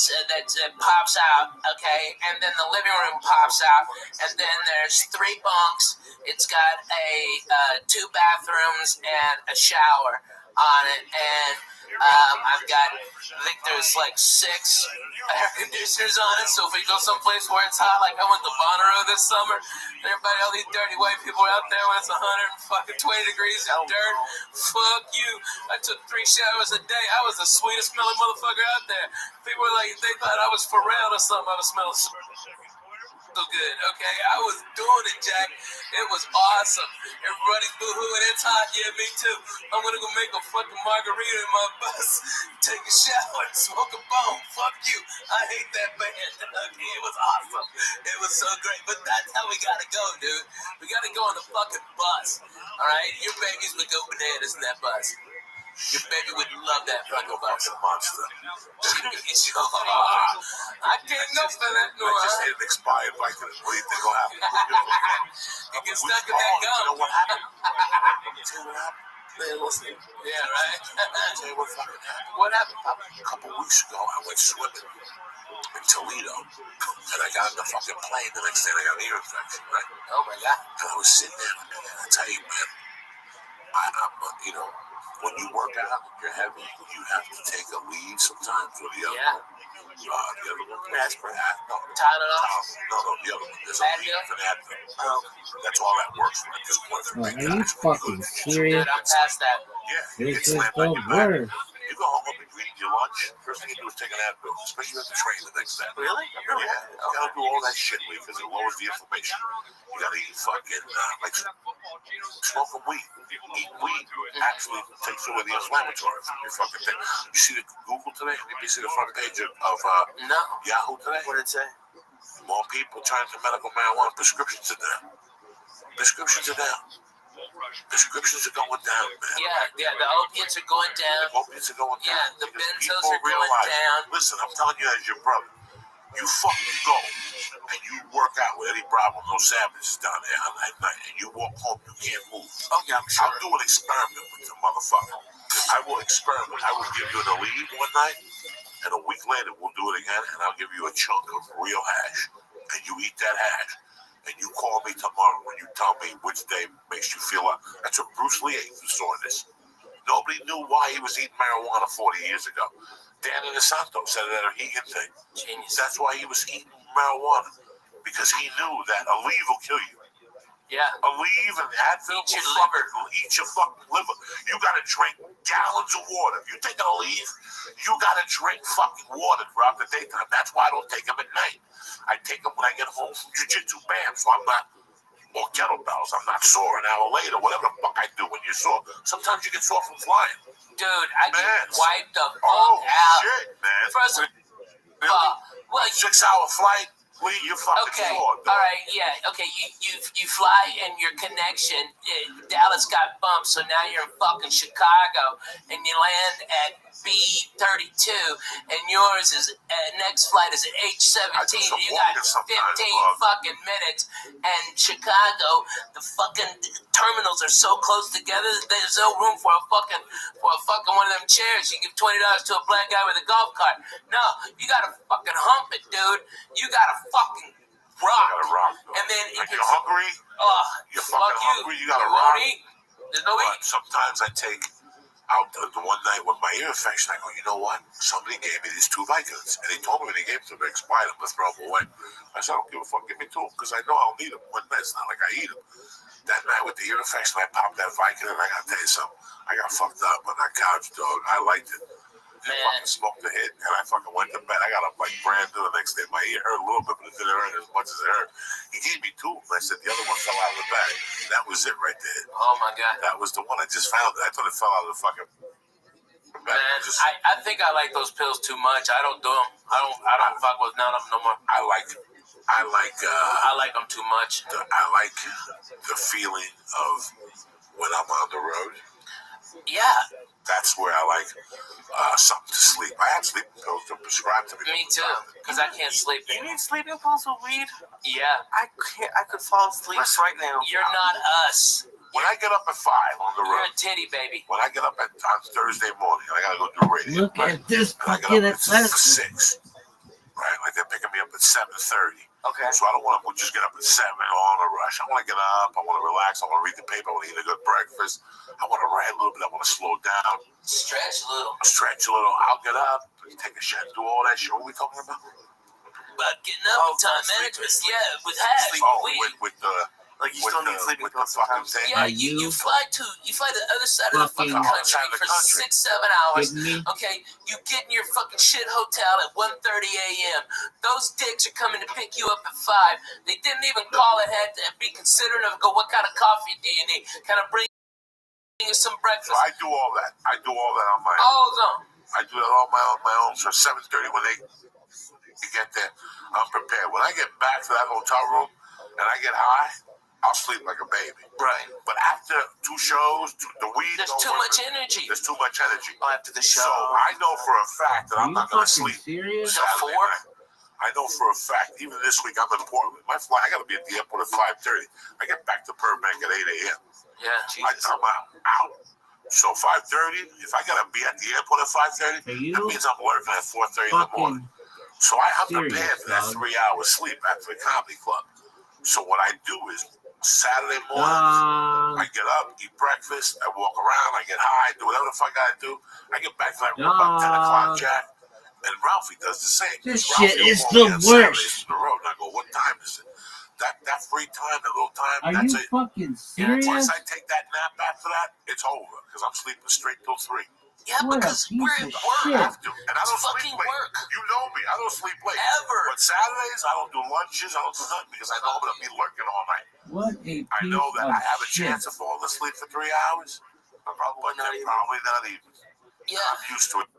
pops out, okay, and then the living room pops out, and then there's 3 bunks. It's got 2 bathrooms and a shower on it, and I think there's like 6 air conditioners on it, so if we go someplace where it's hot, like I went to Bonnaroo this summer, everybody, all these dirty white people out there when it's 120 degrees and dirt, fuck you. I took 3 showers a day. I was the sweetest smelling motherfucker out there. People were like, they thought I was Pharrell or something. I was smelling so good, okay? I was doing it, Jack. It was awesome. Everybody's boo-hooing. It's hot. Yeah, me too. I'm gonna go make a fucking margarita in my bus, take a shower, and smoke a bone. Fuck you. I hate that band. Okay, it was awesome. It was so great. But that's how we gotta go, dude. We gotta go on the fucking bus. All right? Your babies would go bananas in that bus. Your baby would love that fucking bus. Monster. I can't go for that. No, I just ate an expired Vicodin. What do you think will happen? You get stuck in that gum. You know what happened? Tell you what happened? Man, listen. Yeah, right. Tell you what fucking happened. What happened, Papa? A couple weeks ago, I went swimming in Toledo, and I got on the fucking plane. The next day, I got an ear infection, right? Oh my God. And I was sitting there, and I tell you, man, you know, when you work out, you're heavy, you have to take a lead sometimes, or the other one. The other one. Aspirin. No, Tylenol? No, the other one. There's a lead for that. That's all that works for at this point for big Are you guys. fucking serious? Dude, I'm past that. Yeah, This it's is slammed the on your back. worst. You go home and you eat your lunch, first thing you do is take an Advil, especially at the train the next day. Really? Yeah, you gotta do all that shit because it lowers the inflammation. You gotta eat fucking, like, smoking weed. Eat weed actually takes away the inflammatory from your fucking thing. You see the Google today? Maybe you see the front page of No. Yahoo today? What did it say? More people trying to medical marijuana. Prescriptions are down. Prescriptions are down. Prescriptions are going down, man. Yeah, the opiates are going down. Opiates are going down. Yeah, the because benzos people are going realize, down. Listen, I'm telling you as your brother, you fucking go and you work out with Eddie Bravo, no savages down there at night, and you walk home, you can't move. Oh, yeah, I'm sure. I'll do an experiment with the motherfucker. I will experiment. I will give you an lead one night, and a week later we'll do it again, and I'll give you a chunk of real hash, and you eat that hash. And you call me tomorrow and you tell me which day makes you feel up. That's what Bruce Lee ate. You saw this. Nobody knew why he was eating marijuana 40 years ago. Danny DeSanto said that a Egan thing. Genius. That's why he was eating marijuana. Because he knew that a leaf will kill you. Yeah. A leaf and Advil Eat your will eat your fucking liver. You gotta drink gallons of water. If you're taking a leaf, you gotta drink fucking water throughout the daytime. That's why I don't take them at night. I take them when I get home from jiu-jitsu, bam, so I'm not, or kettlebells, I'm not sore an hour later, whatever the fuck I do when you're sore. Sometimes you get sore from flying. Dude, I get wiped the fuck Oh, out. shit, man. First of all, well, 6-hour flight, Lee, you're fucking okay, sore, dude. all right, yeah, okay, you fly and your connection, Dallas got bumped, so now you're in fucking Chicago, and you land at B-32, and yours is, next flight is at H-17, you got 15 fucking minutes, and Chicago, the fucking terminals are so close together, there's no room for a fucking one of them chairs. You give $20 to a black guy with a golf cart. No, you gotta fucking hump it, dude. You gotta fucking rock. You gotta rock, dude. And then Like you're hungry, oh, you're fuck fucking you. hungry, you gotta You rock. won't eat. There's no but sometimes I take out the one night with my ear infection, I go, you know what? Somebody gave me these 2 Vicodins, and they told me when they gave them to me, expired, I'm going to throw them away. I said, I don't give a fuck, give me 2 because I know I'll need them one night. It's not like I eat them. That night with the ear infection, I popped that Vicodin, and I got to tell you something. I got fucked up on that couch, dog. I liked it. I fucking smoked the hit, and I fucking went to bed. I got up like brand new the next day. My ear hurt a little bit, but it didn't hurt as much as it hurt. He gave me 2, and I said the other one fell out of the bag. That was it right there. Oh my God. That was the one. I just found it. I thought it fell out of the fucking bag. Man, I think I like those pills too much. I don't do them. I don't fuck with none of them no more. I like them too much. I like the feeling of when I'm on the road. Yeah. That's where I like something to sleep. I have sleeping pills that are prescribed to me. Me too, because I can't sleep. You need sleeping pills with weed? Yeah. I could fall asleep right now. You're not us. When I get up at 5 on the road. You're a titty baby. When I get up on Thursday morning, and I gotta go do radio. Look at this and I get fucking up at 6. Right? Like they're picking me up at 7:30. Okay. So I don't want to just get up at 7 all in a rush. I want to get up. I want to relax. I want to read the paper. I want to eat a good breakfast. I want to write a little bit. I want to slow down. Stretch a little. I'll get up. Take a shit. Do all that shit. What are we talking about? But getting up time management. Yeah, with hash. With the... Like you still need sleeping pills sometimes. Yeah, you fly to the other side of the fucking country for 6-7 hours. Okay, you get in your fucking shit hotel at 1:30 a.m. Those dicks are coming to pick you up at 5. They didn't even call ahead and be considerate of go, what kind of coffee do you need? Can I bring you some breakfast? So I do all that. I do all that on my own. All of them. I do that all on my own. So 7:30 when they get there, I'm prepared. When I get back to that hotel room and I get high, I'll sleep like a baby. Right. But after 2 shows, the weed. There's too much energy. There's too much energy. After the show. So I know for a fact that I'm not going to sleep. Serious? Saturday night. I know for a fact, even this week, I'm in Portland. My flight, I got to be at the airport at 5:30. I get back to Burbank at 8 a.m. Yeah, Jesus. I'm out. So 5:30, if I got to be at the airport at 5:30, that means I'm working at 4:30 in the morning. So I'm prepared for that 3 hours sleep after the comedy club. So what I do is, Saturday morning, I get up, eat breakfast, I walk around, I get high, do whatever the fuck I do. I get back to that room about 10 o'clock, Jack, and Ralphie does the same. This Ralphie shit is will the call me on Saturdays worst. on the road, and I go, what time is it? That free time, that little time, Are that's you it. fucking serious? Once I take that nap after that, it's over, because I'm sleeping straight till 3. Yeah, What because a piece we're of at work. shit. I have to, and I don't sleep fucking late. work. You know me, I don't sleep late. Ever. But Saturdays, I don't do lunches, I don't do nothing, because I know I'm going to be lurking all night. What a piece I know that of I have a shit. chance of falling asleep for 3 hours. Probably not even. Yeah. I'm used to it.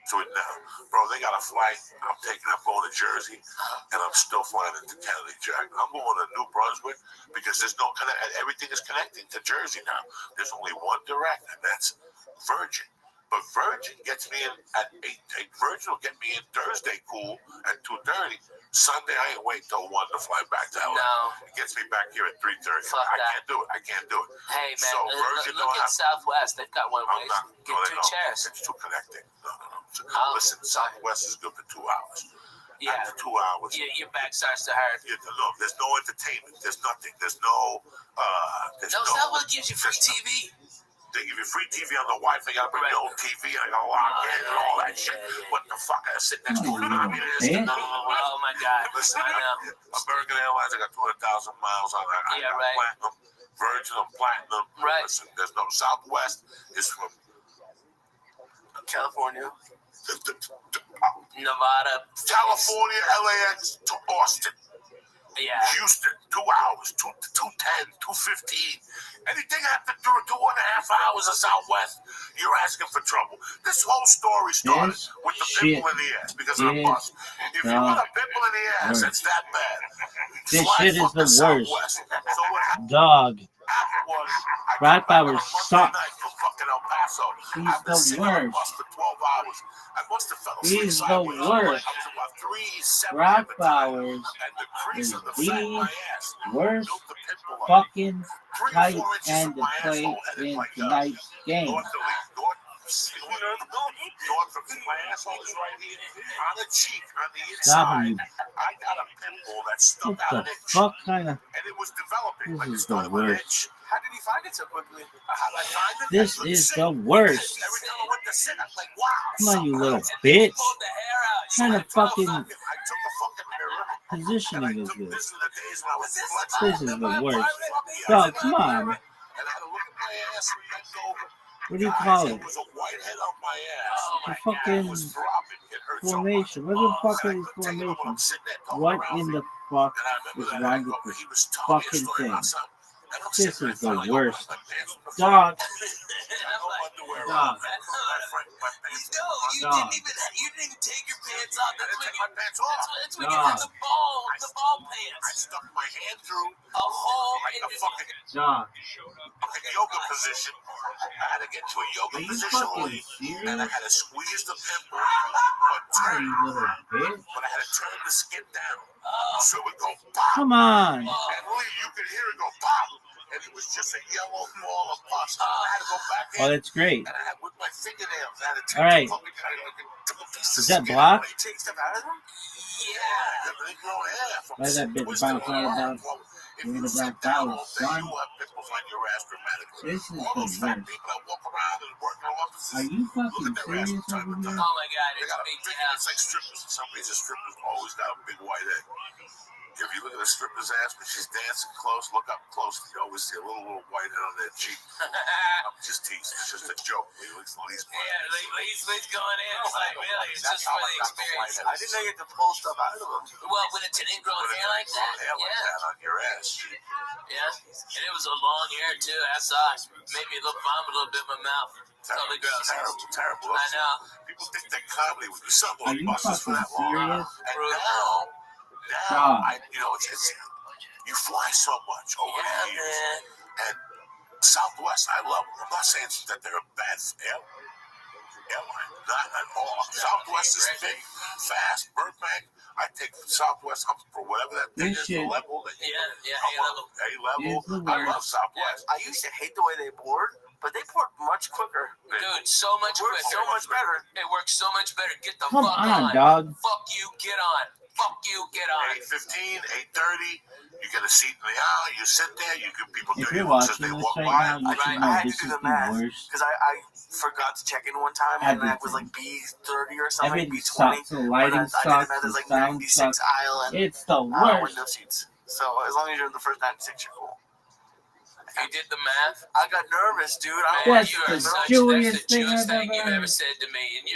Now. Bro, they got a flight. I'm going to Jersey, and I'm still flying into Kennedy, Jack. I'm going to New Brunswick because there's no everything is connecting to Jersey now. There's only one direct, and that's Virgin. But Virgin gets me in at 8. Virgin will get me in Thursday cool at 2:30. Sunday, I ain't wait till 1 to fly back to LA. No. It gets me back here at 3:30. Fuck I that. can't do it. Hey, man, So Virgin look at Southwest. They've got one way. Get 2 chairs. It's too connecting. No. Oh. Listen, Southwest is good for 2 hours. Yeah. After 2 hours. Your back starts to hurt. No, there's no entertainment. There's nothing. There's no. Is that what gives you free TV? They give you free TV on the Wi-Fi. You gotta bring your own TV and I gotta log in and all that shit. What the fuck? I sit next to it. Oh my God. Listen, I know. American Airlines, I got 200,000 miles on that. Yeah, right. Platinum, Virgin, I'm platinum. Right. Listen, there's no Southwest. Is from California, Nevada, California, LAX to Austin. Yeah. Houston, 2 hours, 2:10, 2:15. Anything after 2.5 hours of Southwest, you're asking for trouble. This whole story started with the pimple in the ass because of the bus. If you got a pimple in the ass, it's that bad. This shit is the worst. So what happened Dog. was Rabbi was suck. from fucking El Paso. He's I've been the sitting on the worst. bus for 12 hours. I must have fell asleep He's the sideways. worst. I was about 3-7 Rabbi and the crease is of the fat in the my ass worst built the pimple up. fucking 3 or tight 4 inches end from to my play asshole headed in like tonight's game. north from my asshole is right here on the cheek on the Stop inside. him. I got a pimple that stuck What out the an inch, fuck kind of... and it was developing This like it is the started with an worst. inch. How did he find it so quickly? How did I find it? This is the worst. Every time I went to sit, I'm like, wow. Come on, you little bitch. What kind of fucking I took a fucking mirror. positioning is This this? is the days when I was This is the worst. Dog, come on. And I had to look at my ass and bend over. What do you call it? It was a white head on my ass. The fucking formation. What the fuck is formation? What in the fuck is wrong with this fucking thing? This is the worst. Dog. Dog. No, you didn't even take your pants off. That's when you had the ball pants. I stuck my hand through a hole like a fucking Dog. yoga position. I had to get to a yoga position, and I had to squeeze the pimple, but I had to turn the skin down so it would go pop. Come on. And you could hear it go pop. And it was just a yellow ball of pus. I had to go back in. Oh, that's great. And I had with my fingernails. I had to take All right. Is that blocked? Take stuff out of them? Yeah. They grow hair from Why is that bitch bouncing out about doing the black dollars, son? This is the worst. Are you fucking serious over here? Oh my god, it's a big deal. It's like strippers. Some reason strippers always got a big white head. If you look at a stripper's ass when she's dancing close, look up close, you always see a little white head on their cheek. I'm just teasing. It's just a joke. Lee's going in. It's like, really, it's just for the experience. I didn't know you had to pull stuff out of them. Well, when it's an ingrown hair like that, yeah. On your ass. Yeah, and it was a long hair too. I saw it. Made me vomit a little bit in my mouth. Totally gross. Terrible. I know. People think they're comedy when you saw Are you fucking serious? Now, you fly so much over the years. Man. And Southwest, I love them. I'm not saying that they're a bad airline. Not at all. Southwest is big, fast, Burbank. I take Southwest up for whatever that thing is, the level. A-level. I love Southwest. I used to hate the way they board. But they port much quicker. Dude, so much quicker. So much better. It works so much better. Get the Come fuck on, dog. Fuck you, get on. Fuck you, get on. 8:15, 8:30. You get a seat in the aisle. You sit there. You give people If dirty you're looks as watching they this walk right by. now, you should know this is the worst. Because I forgot to check in one time and I was like B30 or something. Everything B20. sucks. The lighting sucks. The like sound 96 sucks. aisle and It's the worst. window seats. So as long as you're in the first 96, you're cool. You did the math. I got nervous, dude. That's the Jewish thing you've ever said to me. And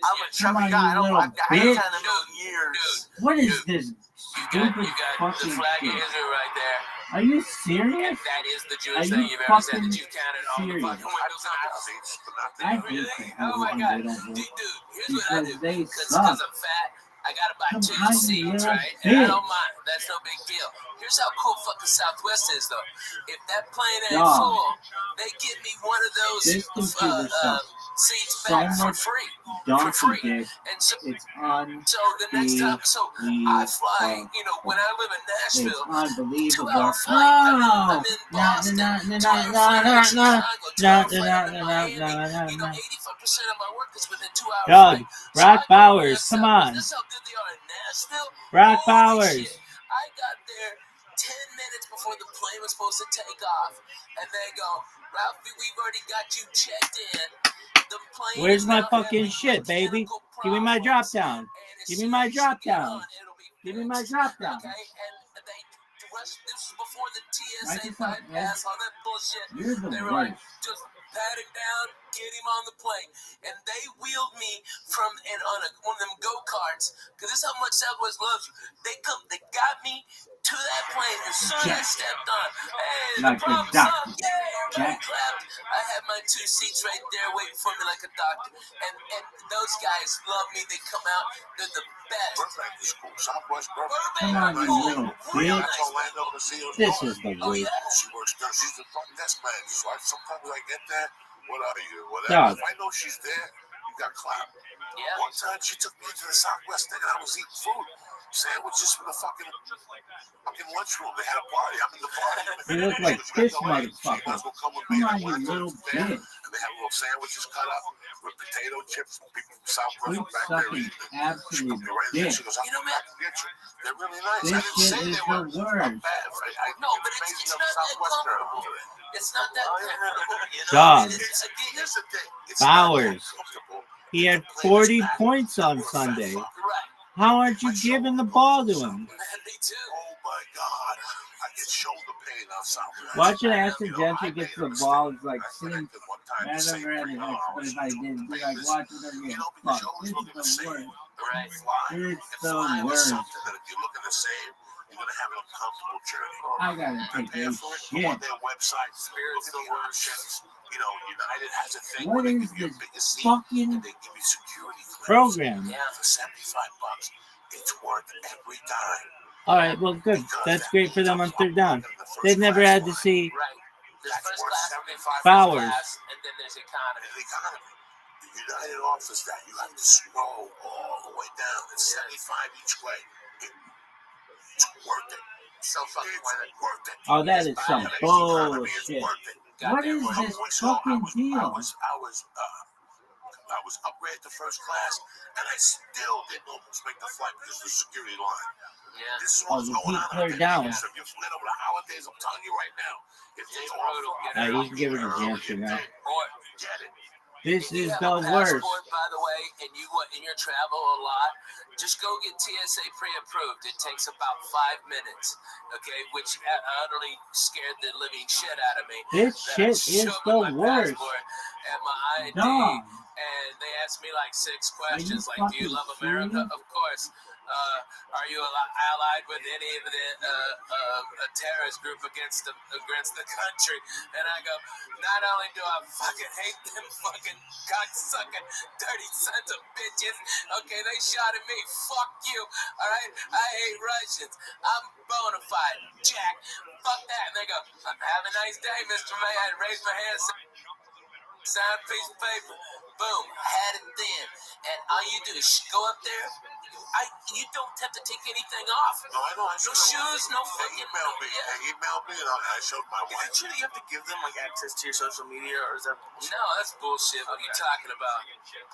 I'm a chubby guy. I haven't had them in years. What is this stupid You got the fucking flag of shit? Israel right there. Are you serious? That is the Are Jewish you thing you've ever said fucking that you've counted all the serious? fucking windows up. I hate Oh my people god. when they don't Dude, work here's what I because do. they Because suck. I'm fat, I gotta buy Come 2 on, you seats, little right? And I bitch. don't mind. That's no big deal. Here's how cool fucking Southwest is, though. If that plane ain't Dog. full, they give me one of those This computer sucks seats so back for much free. donkey dick. And so, It's so the next time, I fly, when I live in It's Nashville, unbelievable. 2-hour flight. Oh, I'm in Boston, 2-hour flight. 85% of my work is within 2 hours. Doug, Brock Bowers, come on. That's how good they are in Nashville. Brock Holy Bowers. shit. I got there 10 minutes before the plane was supposed to take off, and they go, Ralphie, we've already got you checked in. The plane Where's is my now fucking having shit, baby? mechanical Give me my drop problems, down. and as Give me soon my as you drop get down. on, it'll be Give me fixed. my drop down. Okay, and they rushed. This was before the Why TSA you fuck, bypass, all that bullshit. You're the They were like, worst. just pat him down, get him on the plane, and they wheeled me from on one of them go-karts. Cause this is how much Southwest loves you. They got me to that plane as soon as I stepped on. Hey, Like the a problem's doctor. solved. Yeah, everybody Jack. clapped. I had my 2 seats right there waiting for me like a doctor. And those guys love me. They come out. They're the best. Burbank is cool. Southwest Burbank. Come on, you little bitch. This is the worst. She works there. She's the front desk manager. So sometimes I get there. What are you? Dog. Whatever. If I know she's there, you got clapped. Yeah. One time she took me to the Southwest thing and I was eating food. sandwiches from the fucking lunchroom. They had a party. I'm in the party. You look like this motherfucker. Guys will come with Come me. on, you little bitch. And they have little sandwiches cut up with potato chips. People from Southwest You back there sucking eating. absolute dick. She goes, you know, man, they're really nice. This I didn't shit say is they the were worst. bad. No, but it's not that comfortable. It's not that comfortable. Dog. Here's the thing. It's Bowers. not that comfortable. He had 40 points on Sunday. How aren't you giving the ball to him? Oh my God. I get shoulder pain on Southwest. Watching Ashton Gentry get to the ball is like seeing. I never had it, but if I did, like watching her get fucked. It's the worst. It's the worst. That if you're looking the same, you're gonna have an uncomfortable journey. I gotta take this shit. On their website, spirits the worst. You know, United has a thing What where they is give you a this bigger seat fucking and they give you security program? Yeah, for $75. It's worth every dime. All right, well, good. That's great for them on third down. They've never had to see Bowers. And then there's economy. The United offers that. You have to scroll all the way down. It's 75 each way. It's worth it. So fucking worth it. Oh, that is some bullshit. What is this fucking deal? I was upgraded to first class, and I still didn't almost make the flight because of the security line. Yeah. This is what's going on. Clear down. So if you fled over the holidays, I'm telling you right now, if they offer, You can give it a Gentry now. get it. This is have the a worst. passport, by the way, and you in your travel a lot, just go get TSA pre-approved. It takes about 5 minutes, okay, which utterly scared the living shit out of me. This shit is the worst. And my ID, Dog. and they asked me like 6 questions, like, do you fucking love America? serious? Of course. Are you allied with any of the a terrorist group against the country? And I go, not only do I fucking hate them fucking cocksucking dirty sons of bitches, okay, they shot at me, fuck you, all right? I hate Russians. I'm bona fide, Jack. Fuck that. And they go, have a nice day, Mr. May. I raise my hand, sign a piece of paper. Boom, had it then. And all you do is go up there. You don't have to take anything off. No, I know. No shoes, no fucking. They emailed me, and I showed my wife. Is it true that you have to give them like access to your social media, or is that? No, that's bullshit. What are you talking about?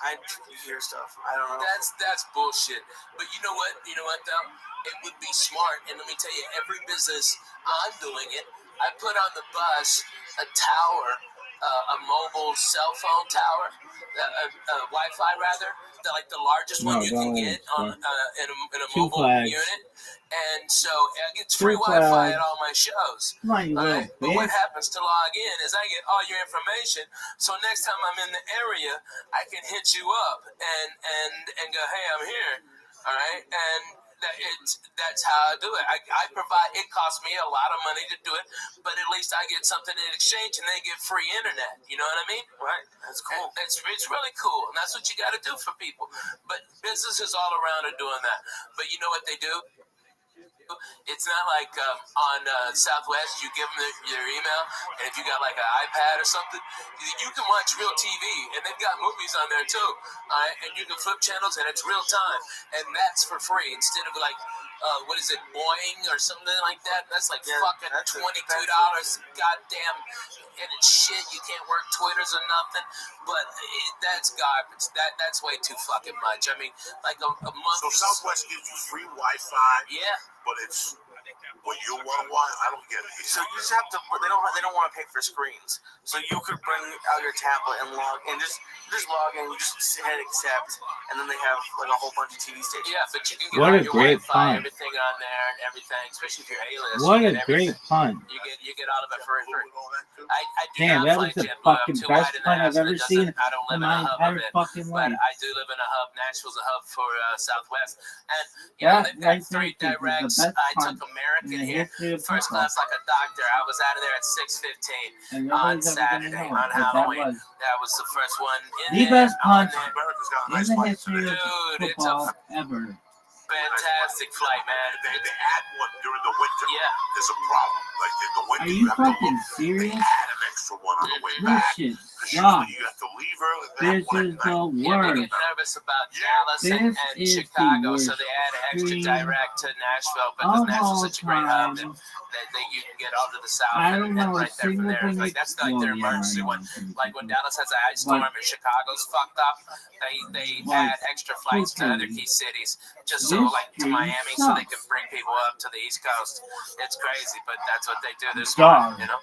I hear stuff. I don't know. That's bullshit. But you know what? You know what though? It would be smart. And let me tell you, every business I'm doing it. I put on the bus a tower, a mobile cell phone tower, Wi-Fi rather. Like the largest one you can get on in a mobile unit, and so it's free Wi-Fi at all my shows. Come on, you little But what bitch. happens to log in is I get all your information. So next time I'm in the area, I can hit you up and go, hey, I'm here. All right, and that's how I do it. I provide. It costs me a lot of money to do it, but at least I get something in exchange, and they get free internet. You know what I mean? Right. That's cool. It's really cool, and that's what you got to do for people. But businesses all around are doing that. But you know what they do? It's not like on Southwest, you give them your email, and if you got like an iPad or something, you can watch real TV, and they've got movies on there too. And you can flip channels, and it's real time, and that's for free instead of like, what is it, Boeing or something like that? That's like fucking $22. Goddamn, and it's shit. You can't work Twitters or nothing, but that's garbage. That's way too fucking much. I mean, like a month. So Southwest gives you free Wi-Fi. Yeah. But it's what you want to watch. I don't get it. So you just have to. They don't want to pay for screens. So you could bring out your tablet and log in. Just log in. You just hit accept, and then they have like a whole bunch of TV stations. Yeah, but you can get What all a your great Wi-Fi, punt. everything on there, and everything. Especially if you're A-list. What you a get great punt. You get all of it for free. I do Damn, not that fly was the JetBlue. I'm fucking too best wide in the punt I've house, and ever it seen doesn't- I don't live in in my a hub entire of it, fucking but life. I do live in a hub. Nashville's a hub for Southwest, and That they've right got 3 there is the directs. best I punt took American in the here, history of first football. class like a doctor. I was out of there at 6:15 And on nobody's ever gonna Saturday know on what that Halloween. was. That was the first one in The there. best punt America's got a in nice the flight history today. of Dude, it's a football ever. fantastic flight, man. They add one during the winter. Yeah. There's a problem. Like in the winter, Are you have to fucking look. serious? They add an extra one on the way This back. shit Stop. You have to leave early. This is the Yeah, they worst. get nervous about Dallas and Chicago, so they add extra direct to Nashville because Nashville's such a great hub that you can get all to the south I don't know right a there from single there. thing. Like that's like their emergency one. Like when Dallas has an ice storm and Chicago's fucked up, they add extra flights to other key cities just so like to Miami so they can bring people up to the East Coast. It's crazy, but that's what they do. They're smart, you know.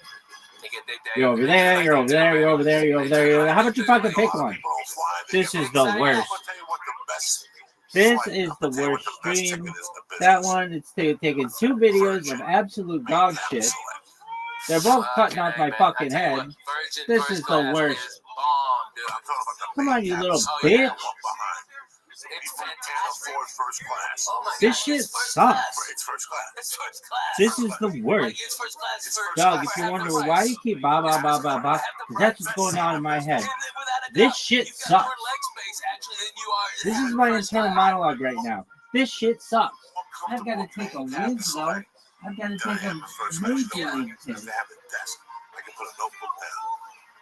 You're over there, you're over there, you're over there, you're over there. How about you fucking pick one? This is the worst. This is the worst stream. That one, it's taking 2 videos of absolute dog shit. They're both cutting off my fucking head. This is the worst. Come on, you little bitch. This shit sucks. This is the worst. Dog, if you're wondering why you keep ba ba ba ba ba, that's what's going on in my head. This shit sucks. This is my internal monologue right now. This shit sucks. I've got to take a whiz though. I've got to take a major league test.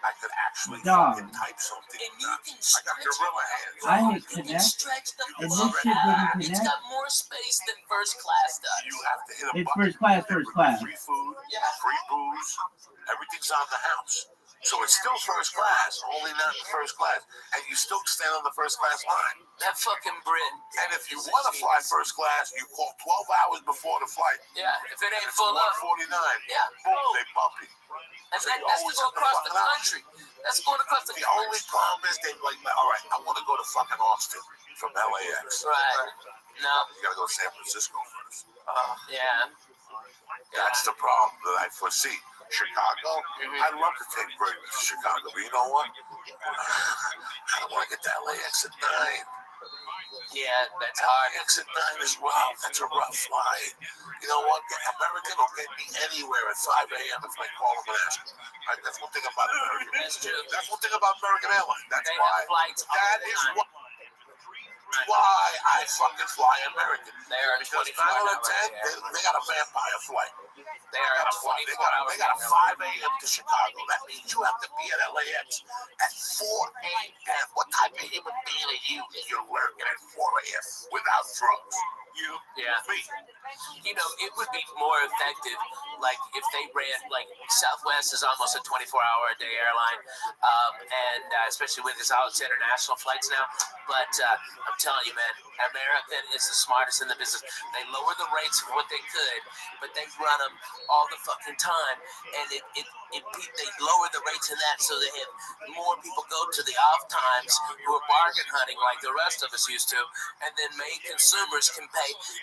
I could actually Dog. type something. I got gorilla hands. I hit connect, and this shit didn't connect. It's got more space than first class does. You have to hit a It's button. first class, first class. Free food, free booze, everything's on the house. So it's still first class, only not in first class. And you still stand on the first class line. That fucking Brit. And if you want to fly first class, you call 12 hours before the flight. Yeah, if it ain't full up. 149. Yeah. Boom, they bump you. And that's to go across the country. That's going across the country. The only problem is they like, all right, I want to go to fucking Austin from LAX. Right. No. You got to go to San Francisco first. Yeah. That's the problem that I foresee. Chicago, I'd love to take Brady to Chicago, but you know what? I don't want to get to LAX at 9. Yeah, that's hard. LAX at 9 is rough. That's a rough flight. You know what? American will get me anywhere at 5 a.m. if I call them and ask them. Right, that's one thing about American. That's one thing about American Airlines. That's they why. Have flights That is why I fucking fly American. They are because 9 out of 10, they got a vampire flight. They are 24 hours. They got a 5 a.m. to Chicago. That means you have to be at LAX at 4 a.m. What type of human being are you that you're working at 4 a.m. without drugs? You, me. You know, it would be more effective, like, if they ran, like, Southwest is almost a 24-hour-a-day airline, and especially with all its international flights now. But I'm telling you, man, American is the smartest in the business. They lower the rates of what they could, but they run them all the fucking time, and they lower the rates in that so they have more people go to the off times who are bargain hunting like the rest of us used to, and then make consumers can pay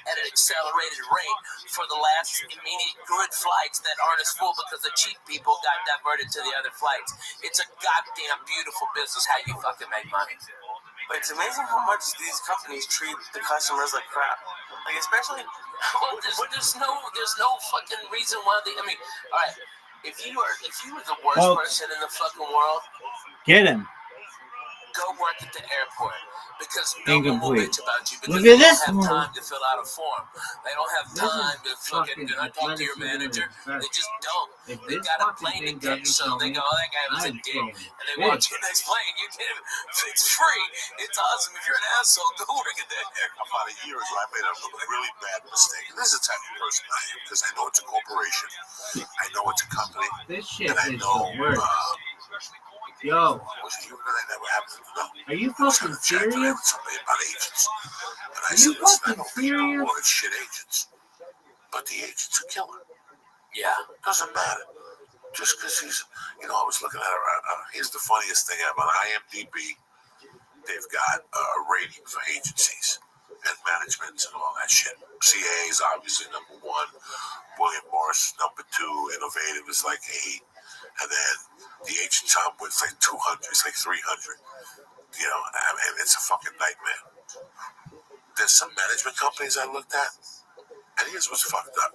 at an accelerated rate for the last immediate good flights that aren't as full because the cheap people got diverted to the other flights. It's a goddamn beautiful business how you fucking make money. But it's amazing how much these companies treat the customers like crap. Like, especially... Well, there's no fucking reason why they... I mean, all right, if you were the worst person in the fucking world... Get him. Go work at the airport. Because no one will bitch about you because Look they at this don't have one. time to fill out a form. They don't have time to fucking talk to your manager. They just don't. They got a plane to catch, so they go, oh, that guy was a dick. And they watch your next plane. You get him. It's free. It's awesome. If you're an asshole, go work at that airport. About a year ago, I made a really bad mistake. And this is the type of person I am because I know it's a corporation. I know it's a company. This shit and I is know, the worst. Yo. Are you fucking serious? About agents. And I Are you said, fucking serious? Well, it's shit agents. But the agent's a killer. Yeah. Doesn't matter. Just because he's, I was looking at here's the funniest thing ever. On IMDb, they've got a rating for agencies and management and all that shit. CAA is obviously number 1. William Morris, number 2. Innovative is like 8. And then the agent I'm with is like 200. It's like 300. And it's a fucking nightmare. There's some management companies I looked at, and here's what's fucked up.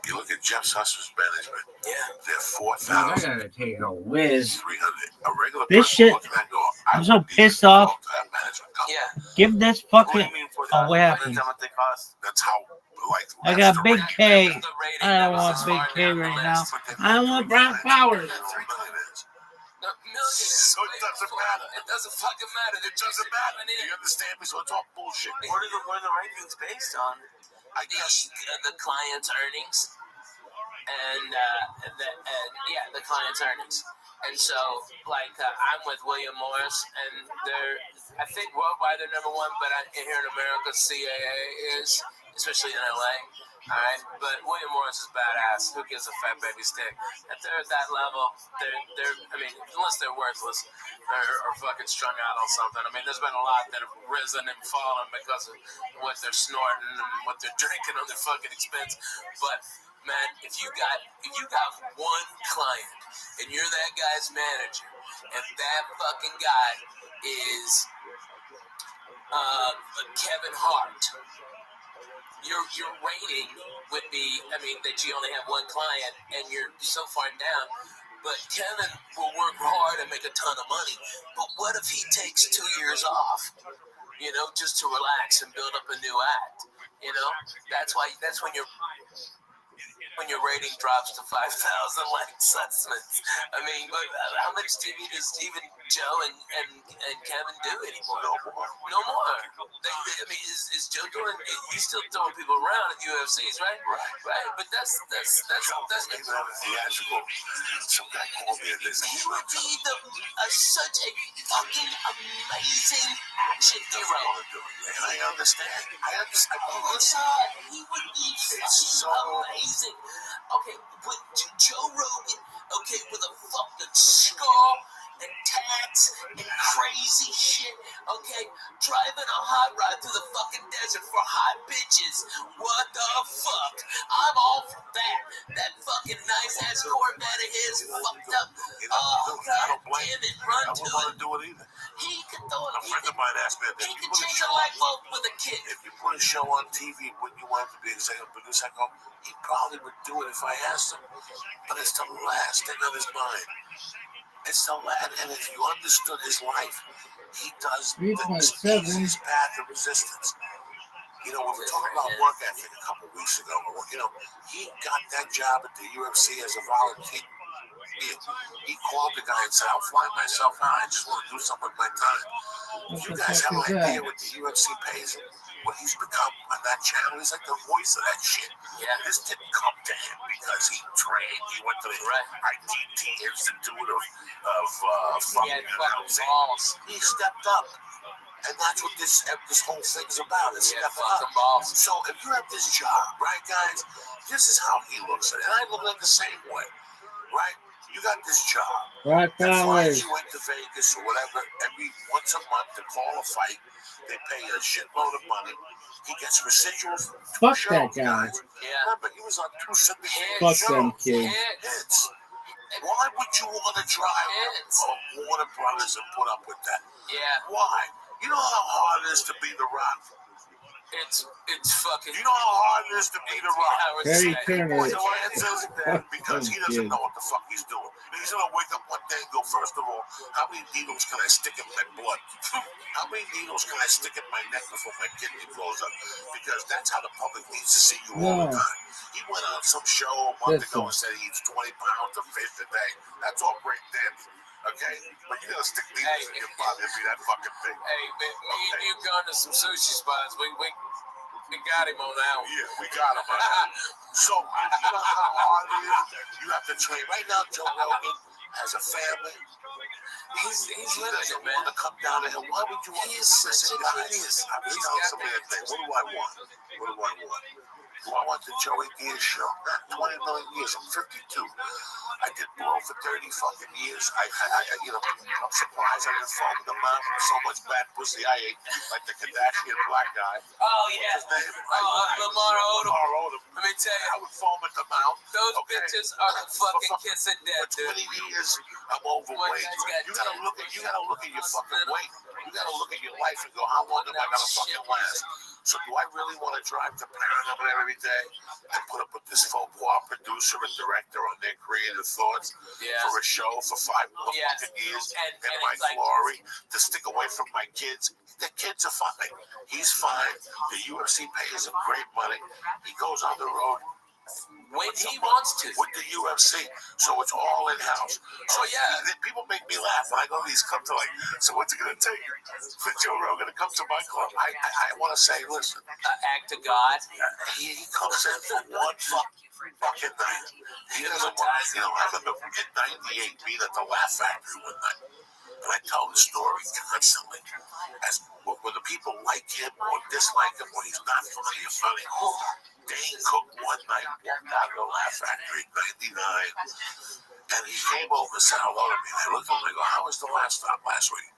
You look at Jeff Susser's management. Yeah. They're 4,000. I gotta take a whiz. 300. A regular This person shit. looking at go, I'm so pissed off. Yeah. Give this fucking away. That's how, I got Big K. I don't want Big K right now. I want Brown Flowers. So it doesn't matter. It doesn't fucking matter. It doesn't matter. You understand me? So it's all bullshit. What are the rankings based on? I guess the client's earnings. And the client's earnings. And so, I'm with William Morris, and I think worldwide they're number one, but here in America, CAA is, especially in LA. All right, but William Morris is badass. Who gives a fat baby stick? If they're at that level, unless they're worthless or fucking strung out on something. I mean, there's been a lot that have risen and fallen because of what they're snorting and what they're drinking on their fucking expense. But man, if you got one client and you're that guy's manager, and that fucking guy is Kevin Hart, your rating would be, that you only have one client and you're so far down. But Kevin will work hard and make a ton of money. But what if he takes 2 years off, just to relax and build up a new act? That's when your rating drops to 5,000 like assessments. But how much TV does even Joe and Kevin do anymore? No more. Is Joe doing? He's still throwing people around at UFCs, right? Right. But that's theatrical. Some guy called me and he would be such a fucking amazing action hero. And I understand. Oh my God, he would be so amazing. Okay, with Joe Rogan, with a fucking skull and tats and crazy shit, driving a hot rod through the fucking desert for hot bitches. What the fuck? I'm all for that. That fucking nice ass Corvette of his fucked up. Oh, God damn it, run to it. I wouldn't want to do it either. He could throw it. A friend of mine asked me that. He could change a light bulb with a kick. If you put a show on TV, wouldn't you want to be executive producer? I go, he probably would do it if I asked him. But it's the last thing on his mind. It's the last. And if you understood his life, he does the easiest path of resistance. We were talking about work ethic a couple of weeks ago. He got that job at the UFC as a volunteer. He called the guy and said, I'll fly myself out. I just want to do something with my time. You guys have an idea what the UFC pays him? What he's become on that channel? He's like the voice of that shit. Yeah. This didn't come to him because he trained. He went to the ITT Institute of fucking balls. He stepped up. And that's what this whole thing's about. It's stepping up. Balls. So if you have this job, right, guys, this is how he looks at it. And I look like the same way, right? You got this job. Right, fellas. You went to Vegas or whatever every once a month to call a fight. They pay a shitload of money. He gets residuals. Fuck that guy. Yeah. Remember, he was on 270. Fuck them kids. Hits. Why would you want to drive Warner Brothers and put up with that? Yeah. Why? You know how hard it is to be The Rock? It's fucking. You know how hard it is to be The Rock? Harry Turner. Because he doesn't know what the fuck he's doing. He's going to wake up one day and go, first of all, how many needles can I stick in my blood? How many needles can I stick in my neck before my kidney blows up? Because that's how the public needs to see you all the time. He went on some show a month ago and said he eats 20 pounds of fish a day. That's all great dandy. Okay, but you gotta stick needles in your body to be that fucking thing. Hey, man, you've gone to some sushi spots. We got him on that one. Yeah, we got him on that one. So, you know how hard it is? You have to train. Right now, Joe Rogan has a family. He doesn't want to come down to him. Why would you want to listen, guys? I'm just telling somebody that thing. What do I want? Do I want the Joey Diaz show? 20 million years. I'm 52. I did blow for 30 fucking years. I'm surprised I didn't fall in the mouth with so much bad pussy I ate, like the Kardashian black guy. Oh, yeah. Lamar Odom. Let me tell you. I would foam at the mouth. Those bitches are fucking kissing death, dude. For 20 years, I'm overweight. You gotta look at your fucking weight. You gotta look at your life and go, how long am I gonna fucking last? So do I really want to drive to Paramount every day and put up with this faux pas producer and director on their creative thoughts for a show for 5 more fucking years and my glory to stick away from my kids? The kids are fine. He's fine. The UFC pays him great money. He goes on the road. when he wants to. With the UFC, so it's all in house. So yeah, people make me laugh when I go to these clubs. They're like, "So what's it gonna take for Joe Rogan to come to my club?" I want to say, listen, Act of God. He comes in for one fucking night. He doesn't want. You know, I remember in '98 being at the Laugh Factory one night, and I tell the story constantly as whether people like him or dislike him, when he's not funny or funny. Dane Cook one night walked out of the Laugh Factory in '99, and he came over and said hello to me. And I looked at him and I go, "How was the last stop last week?"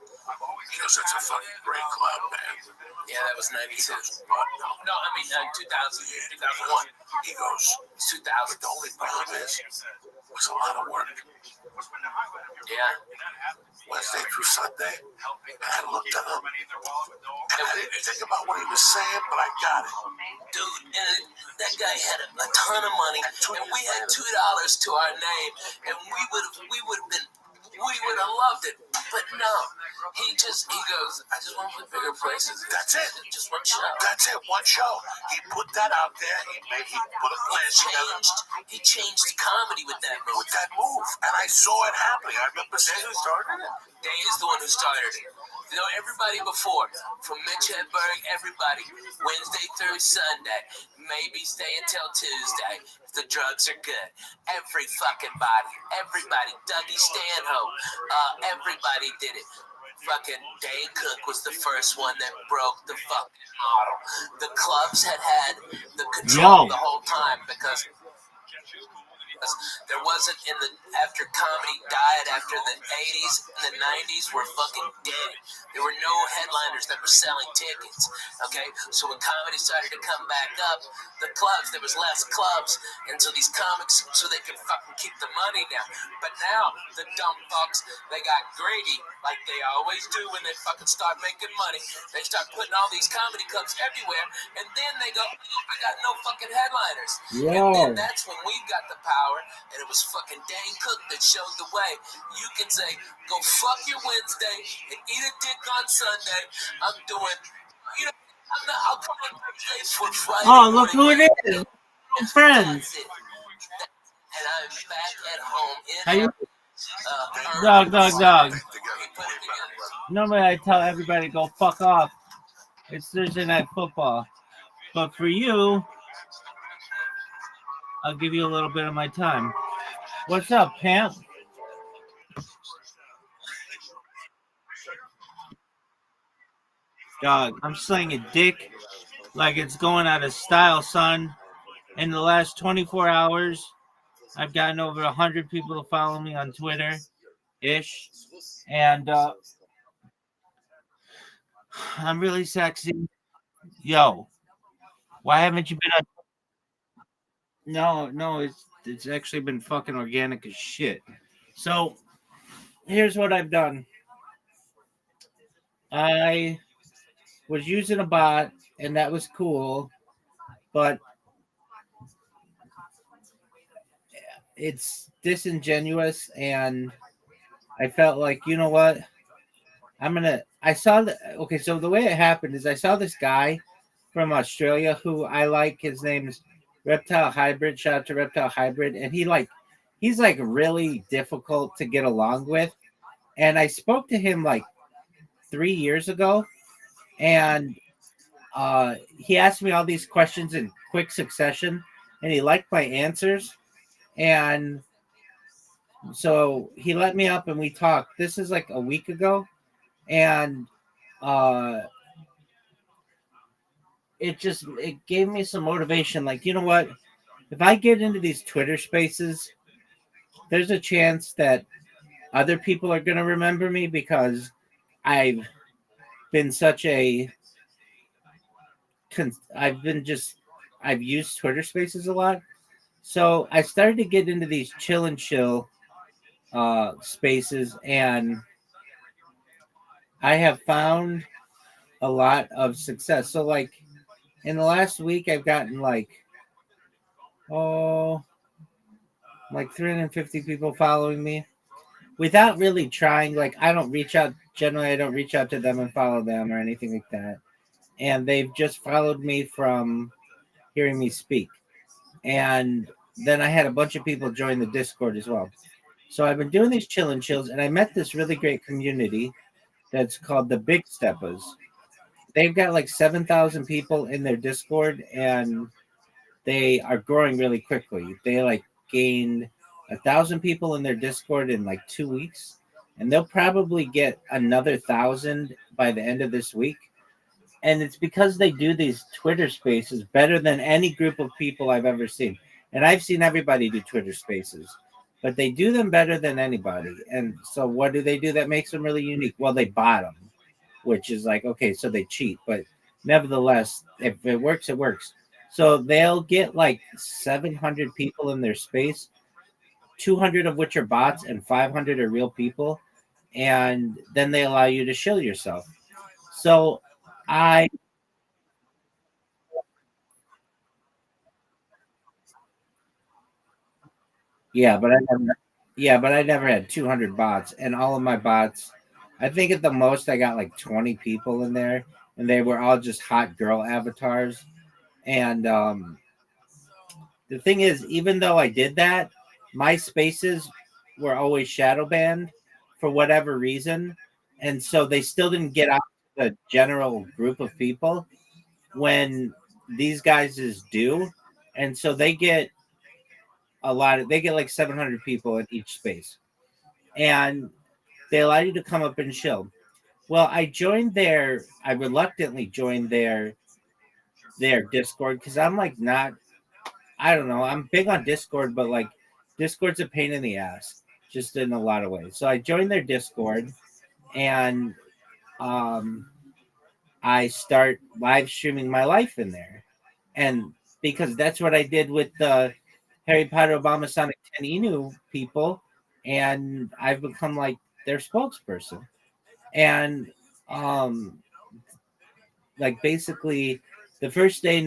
He goes, "That's a fucking great club, man." Yeah, that was 92. He goes, No, I mean 2000, 2001. He goes, 2000. But the only problem is, it was a lot of work. Yeah. Wednesday through Sunday, and I looked at him, and I didn't think about what he was saying, but I got it. Dude, and that guy had a ton of money, and we had $2 to our name, and we would have loved it, but no. He goes, I just want to play bigger places. That's it. Just one show. That's it, one show. He put that out there. He put a plan together. He changed comedy with that move. And I saw it happening. I remember saying who started it. Dane is the one who started it. You know, everybody before, from Mitch Hedberg, everybody, Wednesday through Sunday, maybe stay until Tuesday if the drugs are good. Every fucking everybody, Dougie Stanhope, everybody did it. Fucking Dane Cook was the first one that broke the fucking model. The clubs had the control the whole time because there wasn't after comedy died after the 80s and the 90s were fucking dead. There were no headliners that were selling tickets. Okay, so when comedy started to come back up, there was less clubs, and so these comics, so they could fucking keep the money down. But now the dumb fucks, they got greedy like they always do when they fucking start making money. They start putting all these comedy clubs everywhere, and then they go, I got no fucking headliners. And then that's when we got the power, and it was fucking Dane Cook that showed the way. You can say, go fuck your Wednesday and eat a dick on Sunday. I'm doing, I'll come on Thursdays for Friday. Oh, look who it is. It's friends. And I'm back at home How you? Dog. Normally I tell everybody go fuck off. It's Thursday night football. But for you, I'll give you a little bit of my time. What's up, Pam? Dog, I'm slinging dick like it's going out of style, son. In the last 24 hours, I've gotten over 100 people to follow me on Twitter-ish. And I'm really sexy. Yo, why haven't you been on? No, it's actually been fucking organic as shit. So, here's what I've done. I was using a bot, and that was cool, but it's disingenuous, and I felt like, you know what? So the way it happened is I saw this guy from Australia who I like. His name's Reptile Hybrid. Shout out to Reptile Hybrid. And he's like really difficult to get along with. And I spoke to him like 3 years ago, and he asked me all these questions in quick succession, and he liked my answers. And so he let me up and we talked. This is like a week ago. And it gave me some motivation. Like, you know what? If I get into these Twitter spaces, there's a chance that other people are going to remember me because I've been I've used Twitter spaces a lot. So I started to get into these chill and chill spaces, and I have found a lot of success. So like in the last week, I've gotten like 350 people following me without really trying. Like I don't reach out to them and follow them or anything like that. And they've just followed me from hearing me speak. and then I had a bunch of people join the Discord as well. So I've been doing these chill and chills, and I met this really great community that's called the Big Steppers. They've got like 7,000 people in their Discord, and they are growing really quickly. They like gained 1,000 people in their Discord in like 2 weeks, and they'll probably get another 1,000 by the end of this week. And it's because they do these Twitter spaces better than any group of people I've ever seen. And I've seen everybody do Twitter spaces, but they do them better than anybody. And so what do they do that makes them really unique? Well, they bot them, which is like, okay, so they cheat, but nevertheless, if it works, it works. So they'll get like 700 people in their space, 200 of which are bots and 500 are real people. And then they allow you to shill yourself. So but I never had 200 bots, and all of my bots, I think at the most I got like 20 people in there, and they were all just hot girl avatars. And the thing is, even though I did that, my spaces were always shadow banned for whatever reason, and so they still didn't get out to the general group of people when these guys do, and so they get they get like 700 people in each space, and they allow you to come up and chill. Well, I reluctantly joined their Discord because I'm like not, I don't know, I'm big on Discord, but like Discord's a pain in the ass, just in a lot of ways. So I joined their Discord, and I start live streaming my life in there. And because that's what I did with the Harry Potter Obama Sonic 10 Inu people, and I've become like their spokesperson. And like basically the first day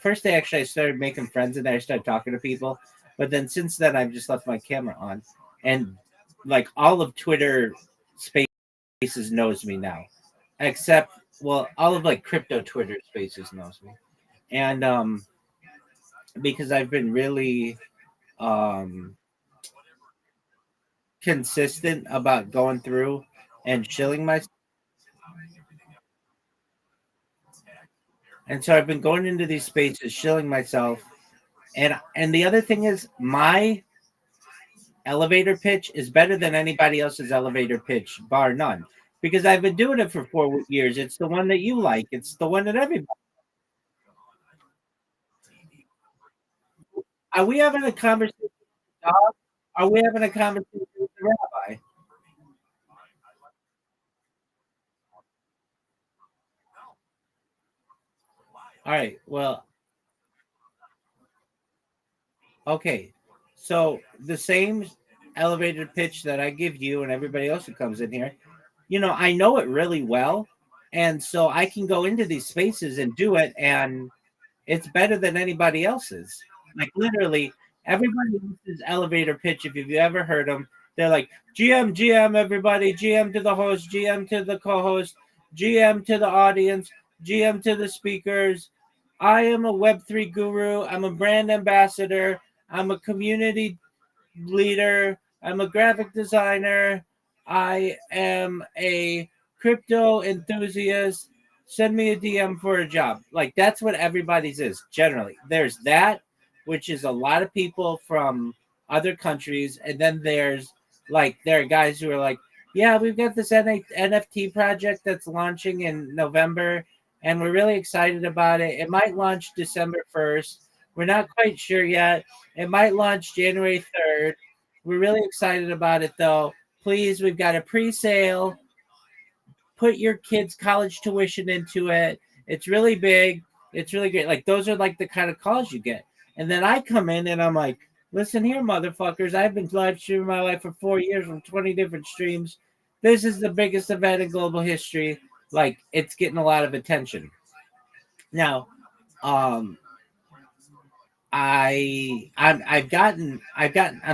first day actually I started making friends and I started talking to people, but then since then I've just left my camera on, and like all of Twitter Spaces knows me now, except all of like crypto Twitter Spaces knows me, and because I've been really consistent about going through and chilling myself. And so I've been going into these spaces, shilling myself. And the other thing is my elevator pitch is better than anybody else's elevator pitch, bar none. Because I've been doing it for 4 years. It's the one that you like. It's the one that everybody. Are we having a conversation with the dog? Are we having a conversation with the rabbi? All right. Well, okay. So the same elevator pitch that I give you and everybody else who comes in here, I know it really well. And so I can go into these spaces and do it, and it's better than anybody else's. Like literally, everybody else's elevator pitch, if you've ever heard them, they're like GM, GM, everybody, GM to the host, GM to the co-host, GM to the audience, GM to the speakers. I am a Web3 guru. I'm a brand ambassador. I'm a community leader. I'm a graphic designer. I am a crypto enthusiast. Send me a DM for a job. Like that's what everybody's is generally. There's that, which is a lot of people from other countries, and then there are guys who are like, yeah, we've got this NFT project that's launching in November, and we're really excited about it. It might launch December 1st. We're not quite sure yet. It might launch January 3rd. We're really excited about it, though. Please, we've got a pre-sale. Put your kids' college tuition into it. It's really big. It's really great. Like those are like the kind of calls you get. And then I come in and I'm like, listen here, motherfuckers. I've been live streaming my life for 4 years from 20 different streams. This is the biggest event in global history. Like it's getting a lot of attention. Now, I'm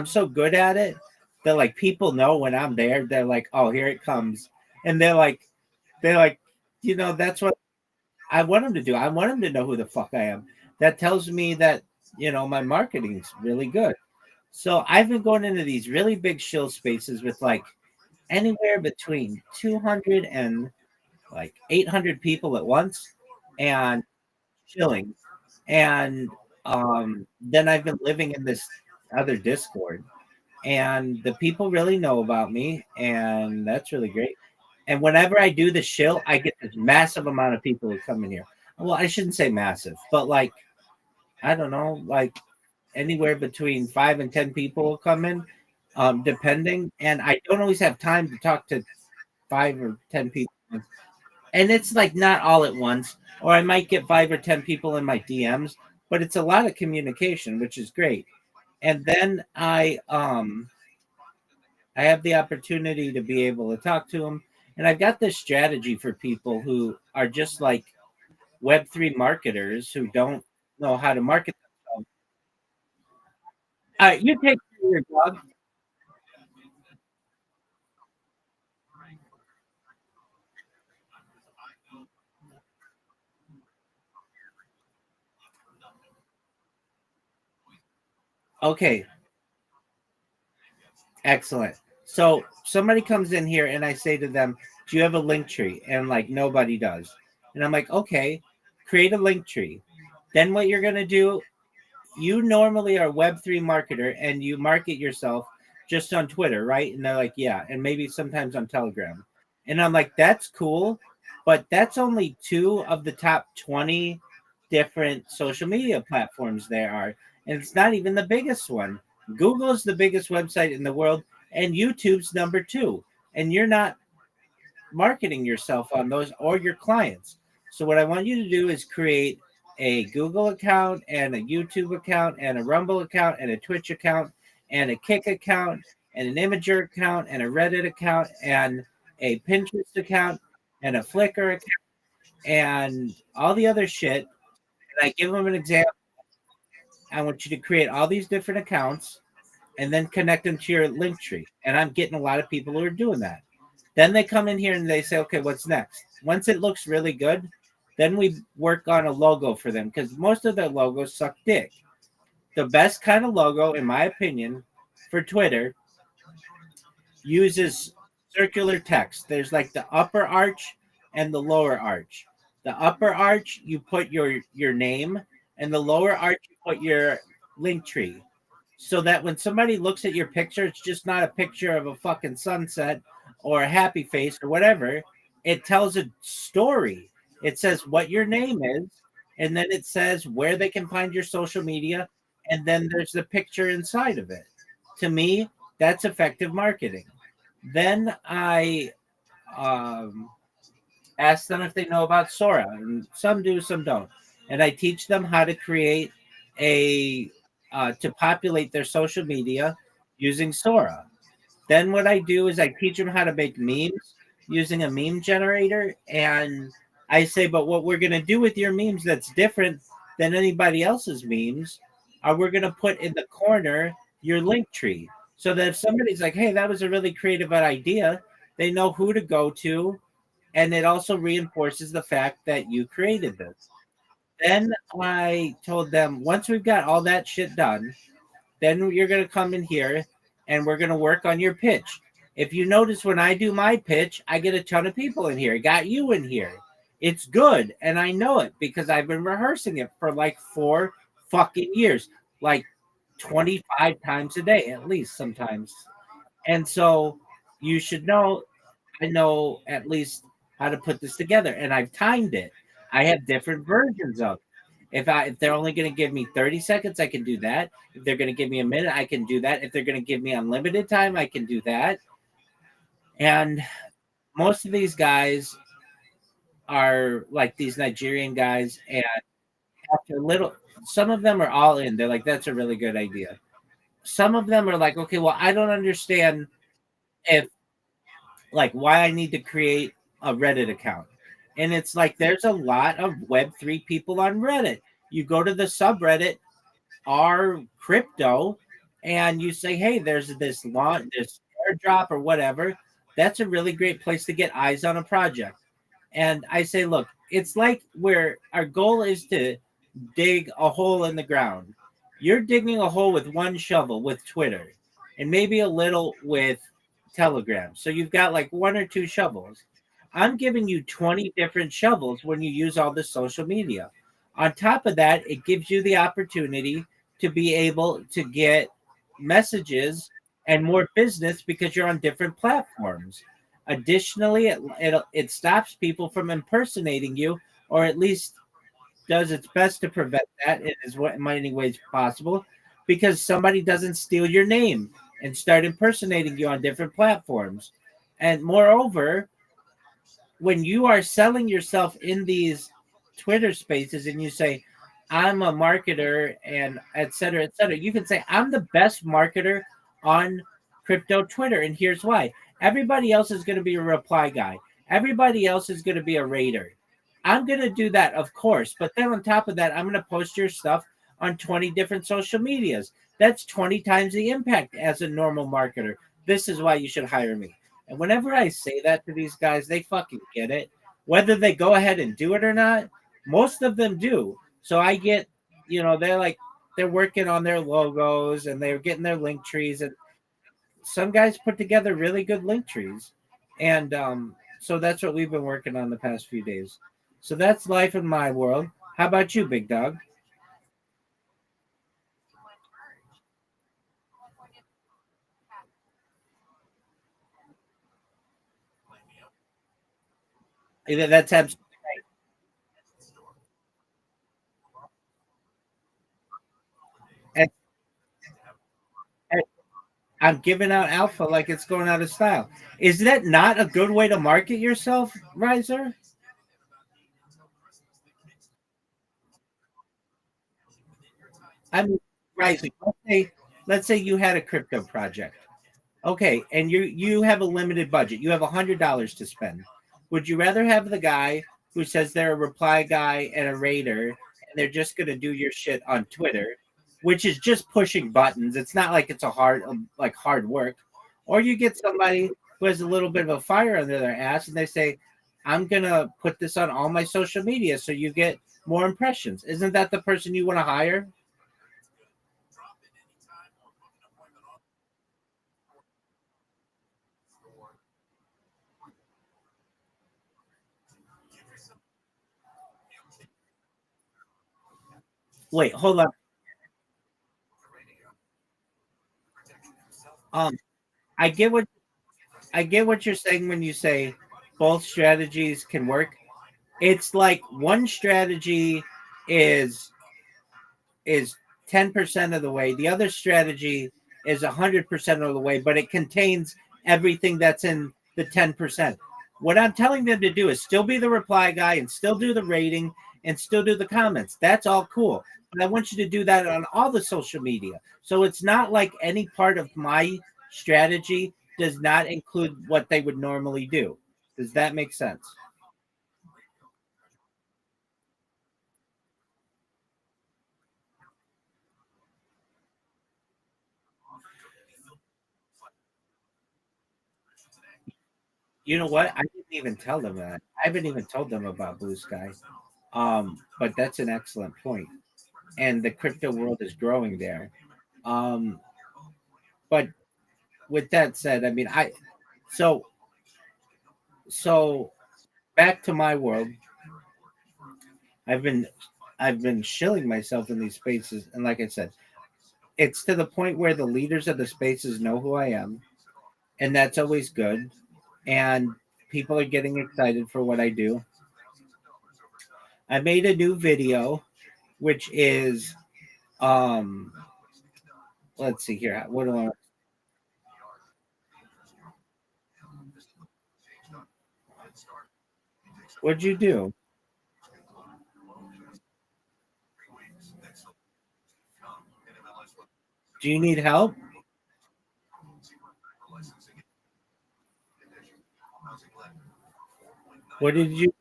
so good at it that like people know when I'm there. They're like, oh, here it comes, and they're like, that's what I want them to do. I want them to know who the fuck I am. that tells me that, my marketing's really good. So I've been going into these really big shill spaces with like anywhere between 200 and like 800 people at once and chilling. And then I've been living in this other Discord, and the people really know about me, and that's really great. And whenever I do the shill, I get this massive amount of people who come in here. Well, I shouldn't say massive, but like, I don't know, like anywhere between 5 and 10 people will come in, depending. And I don't always have time to talk to 5 or 10 people. And it's like not all at once, or I might get 5 or 10 people in my DMs, but it's a lot of communication, which is great. And then I have the opportunity to be able to talk to them. And I've got this strategy for people who are just like Web3 marketers who don't know how to market themselves. All right, you take care of your dog. Okay, excellent. So somebody comes in here and I say to them, "Do you have a link tree?" And like nobody does. And I'm like, "Okay, create a link tree." Then what you're gonna do, you normally are a Web3 marketer and you market yourself just on Twitter, right? And they're like, "Yeah," and maybe sometimes on Telegram. And I'm like, "That's cool, but that's only two of the top 20 different social media platforms there are. And it's not even the biggest one. Google's the biggest website in the world, and YouTube's number two. And you're not marketing yourself on those or your clients. So what I want you to do is create a Google account and a YouTube account and a Rumble account and a Twitch account and a Kick account and an Imager account and a Reddit account and a Pinterest account and a Flickr account and all the other shit. And I give them an example. I want you to create all these different accounts and then connect them to your link tree. And I'm getting a lot of people who are doing that. Then they come in here and they say, "Okay, what's next?" Once it looks really good, then we work on a logo for them because most of their logos suck dick. The best kind of logo, in my opinion, for Twitter uses circular text. There's like the upper arch and the lower arch. The upper arch, you put your name, and the lower arch, you put your link tree. So that when somebody looks at your picture, it's just not a picture of a fucking sunset or a happy face or whatever. It tells a story. It says what your name is, and then it says where they can find your social media, and then there's the picture inside of it. To me, that's effective marketing. Then I ask them if they know about Sora, and some do, some don't. And I teach them how to create to populate their social media using Sora. Then what I do is I teach them how to make memes using a meme generator. And I say, but what we're going to do with your memes that's different than anybody else's memes are we're going to put in the corner your link tree. So that if somebody's like, "Hey, that was a really creative idea," they know who to go to. And it also reinforces the fact that you created this. Then I told them, once we've got all that shit done, then you're going to come in here and we're going to work on your pitch. If you notice, when I do my pitch, I get a ton of people in here. I got you in here. It's good. And I know it because I've been rehearsing it for like 4 fucking years, like 25 times a day, at least sometimes. And so you should know, I know at least how to put this together, and I've timed it. I have different versions of it. If they're only going to give me 30 seconds, I can do that. If they're going to give me a minute, I can do that. If they're going to give me unlimited time, I can do that. And most of these guys are like these Nigerian guys, and after a little, some of them are all in. They're like, "That's a really good idea." Some of them are like, "Okay, well, I don't understand if like why I need to create a Reddit account." And it's like there's a lot of Web3 people on Reddit. You go to the subreddit r crypto and you say, "Hey, there's this airdrop or whatever." That's a really great place to get eyes on a project. And I say, look, it's like where our goal is to dig a hole in the ground. You're digging a hole with one shovel with Twitter and maybe a little with Telegram. So you've got like one or two shovels. I'm giving you 20 different shovels when you use all the social media. On top of that, it gives you the opportunity to be able to get messages and more business because you're on different platforms. Additionally, it stops people from impersonating you, or at least does its best to prevent that in as many ways possible, because somebody doesn't steal your name and start impersonating you on different platforms. And moreover, when you are selling yourself in these Twitter spaces and you say, I'm a marketer and et cetera, you can say, I'm the best marketer on crypto Twitter. And here's why. Everybody else is going to be a reply guy. Everybody else is going to be a raider. I'm going to do that, of course. But then on top of that, I'm going to post your stuff on 20 different social medias. That's 20 times the impact as a normal marketer. This is why you should hire me. And whenever I say that to these guys, they fucking get it. Whether they go ahead and do it or not, most of them do. So I get, they're working on their logos and they're getting their link trees. And some guys put together really good link trees. And so that's what we've been working on the past few days. So that's life in my world. How about you, big dog? That's absolutely right. And I'm giving out alpha like it's going out of style. Is that not a good way to market yourself, Riser? I'm rising. Let's say you had a crypto project. Okay, and you have a limited budget. You have $100 to spend. Would you rather have the guy who says they're a reply guy and a raider, and they're just going to do your shit on Twitter, which is just pushing buttons? It's not like it's a hard work. Or you get somebody who has a little bit of a fire under their ass, and they say, "I'm gonna put this on all my social media, so you get more impressions." Isn't that the person you want to hire? Wait, hold on. Um, I get what you're saying when you say both strategies can work. It's like one strategy is is 10% of the way. The other strategy is 100% of the way, but it contains everything that's in the 10%. What I'm telling them to do is still be the reply guy and still do the rating and still do the comments. That's all cool. But I want you to do that on all the social media. So it's not like any part of my strategy does not include what they would normally do. Does that make sense? You know what? I didn't even tell them that. I haven't even told them about Blue Sky. But that's an excellent point. And the crypto world is growing there. Um, but with that said, I mean, so so back to my world. I've been I've been shilling myself in these spaces, and like I said, it's to the point where the leaders of the spaces know who I am, and that's always good. And people are getting excited for what I do. I made a new video, which is um let's see here. What do I what'd you do? Do you need help? What did you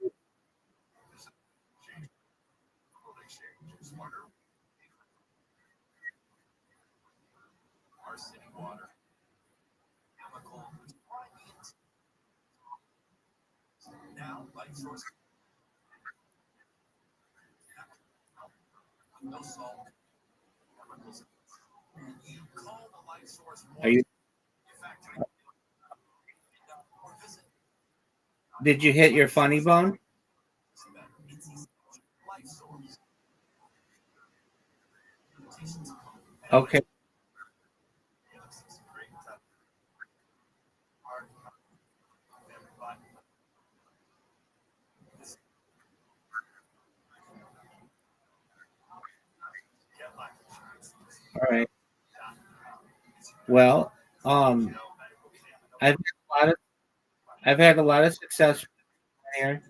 Are you? Did you hit your funny bone? Okay. All right. Well, I've had a lot of I've had a lot of success here.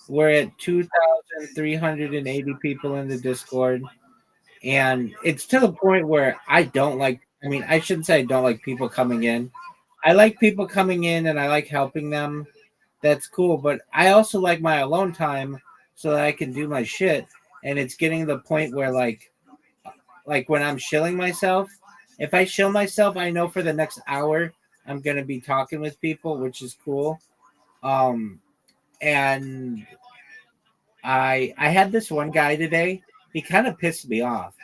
We're at 2,380 people in the Discord, and it's to the point where I don't like. I mean, I shouldn't say I don't like people coming in. I like people coming in, and I like helping them. That's cool, but I also like my alone time so that I can do my shit. And it's getting to the point where like when I'm shilling myself, if I shill myself, I know for the next hour I'm gonna be talking with people, which is cool. Um, and I had this one guy today. He kind of pissed me off.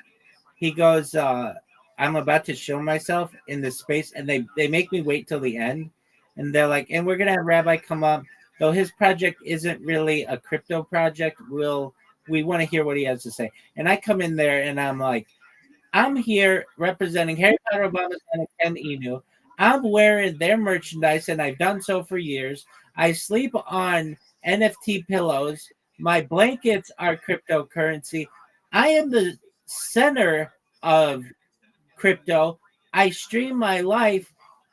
He goes, I'm about to show myself in this space, and they make me wait till the end. And they're like, and we're gonna have Rabbi come up, though his project isn't really a crypto project. We want to hear what he has to say. And I come in there and I'm like, I'm here representing Harry Potter, Obama, and Ken Inu. I'm wearing their merchandise, and I've done so for years. I sleep on NFT pillows. My blankets are cryptocurrency. I am the center of crypto. I stream my life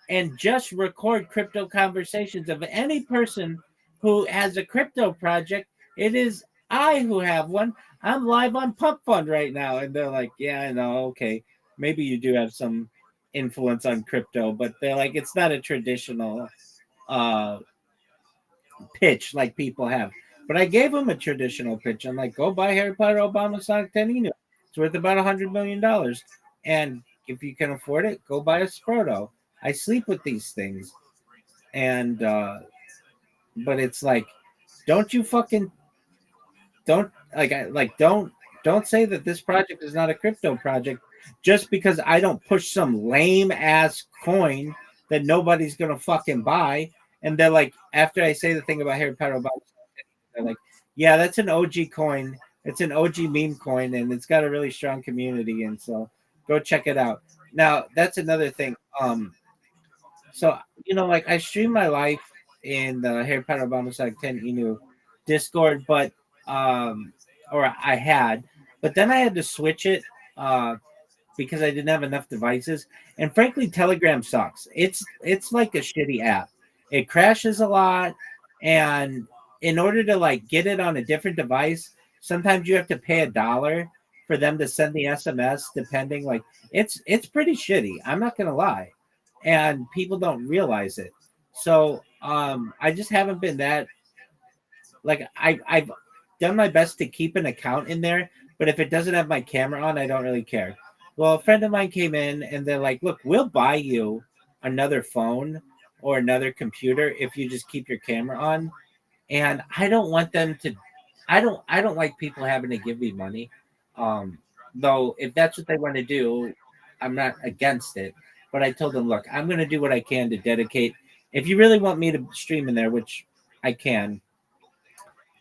and just record crypto conversations of any person who has a crypto project. It is I who have one. I'm live on Pump Fund right now. And they're like, yeah, I know. Okay. Maybe you do have some influence on crypto, but they're like, it's not a traditional uh, pitch like people have. But I gave them a traditional pitch. I'm like, go buy Harry Potter Obama Sonic 10 Inu. It's worth about $100 million. And if you can afford it, go buy a Sproto. I sleep with these things. And, but it's like, don't you fucking, don't, don't say that this project is not a crypto project just because I don't push some lame ass coin that nobody's going to fucking buy. And they're like, after I say the thing about Harry Potter Obama, they're like, yeah, that's an OG coin. It's an OG meme coin, and it's got a really strong community. And so go check it out. Now, that's another thing. So, like I stream my life in the Harry Potter Obama Sonic 10 Inu Discord, but, or I had, but then I had to switch it because I didn't have enough devices. And frankly, Telegram sucks. It's like a shitty app. It crashes a lot, and in order to like get it on a different device, sometimes you have to pay $1 for them to send the SMS. Depending, like it's pretty shitty. I'm not gonna lie, and people don't realize it. So I just haven't been that like I've done my best to keep an account in there, but if it doesn't have my camera on, I don't really care. Well, a friend of mine came in and they're like, look, we'll buy you another phone or another computer if you just keep your camera on. And I don't want them to I don't like people having to give me money. Though if that's what they want to do, I'm not against it. But I told them, look, I'm gonna do what I can to dedicate. If you really want me to stream in there, which I can,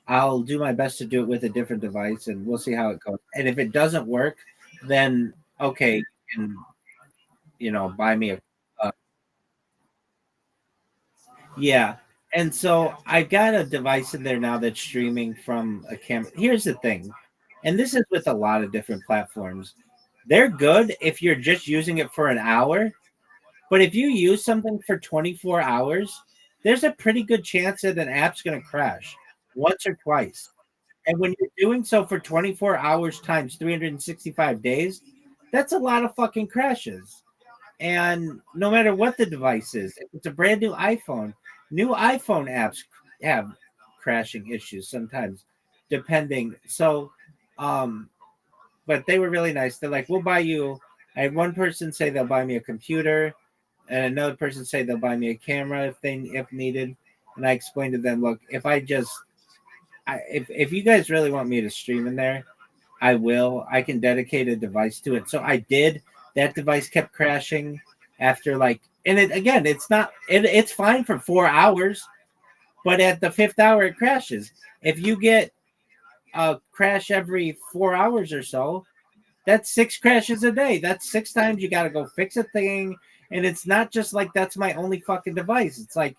I'll do my best to do it with a different device, and we'll see how it goes. And if it doesn't work, then okay, you can, buy me a. Yeah, and so I've got a device in there now that's streaming from a camera. Here's the thing, and this is with a lot of different platforms. They're good if you're just using it for an hour, but if you use something for 24 hours, there's a pretty good chance that an app's going to crash once or twice. And when you're doing so for 24 hours times 365 days, that's a lot of fucking crashes. And no matter what the device is, if it's a brand new iPhone apps have crashing issues sometimes, depending. So, but they were really nice. They're like, we'll buy you. I had one person say they'll buy me a computer, and another person say they'll buy me a camera if needed. And I explained to them, look, if you guys really want me to stream in there, I will. I can dedicate a device to it. So I did. That device kept crashing after like, and it again, it's not. It's fine for 4 hours, but at the fifth hour it crashes. If you get a crash every 4 hours or so, that's 6 crashes a day. That's 6 times you got to go fix a thing. And it's not just like that's my only fucking device. It's like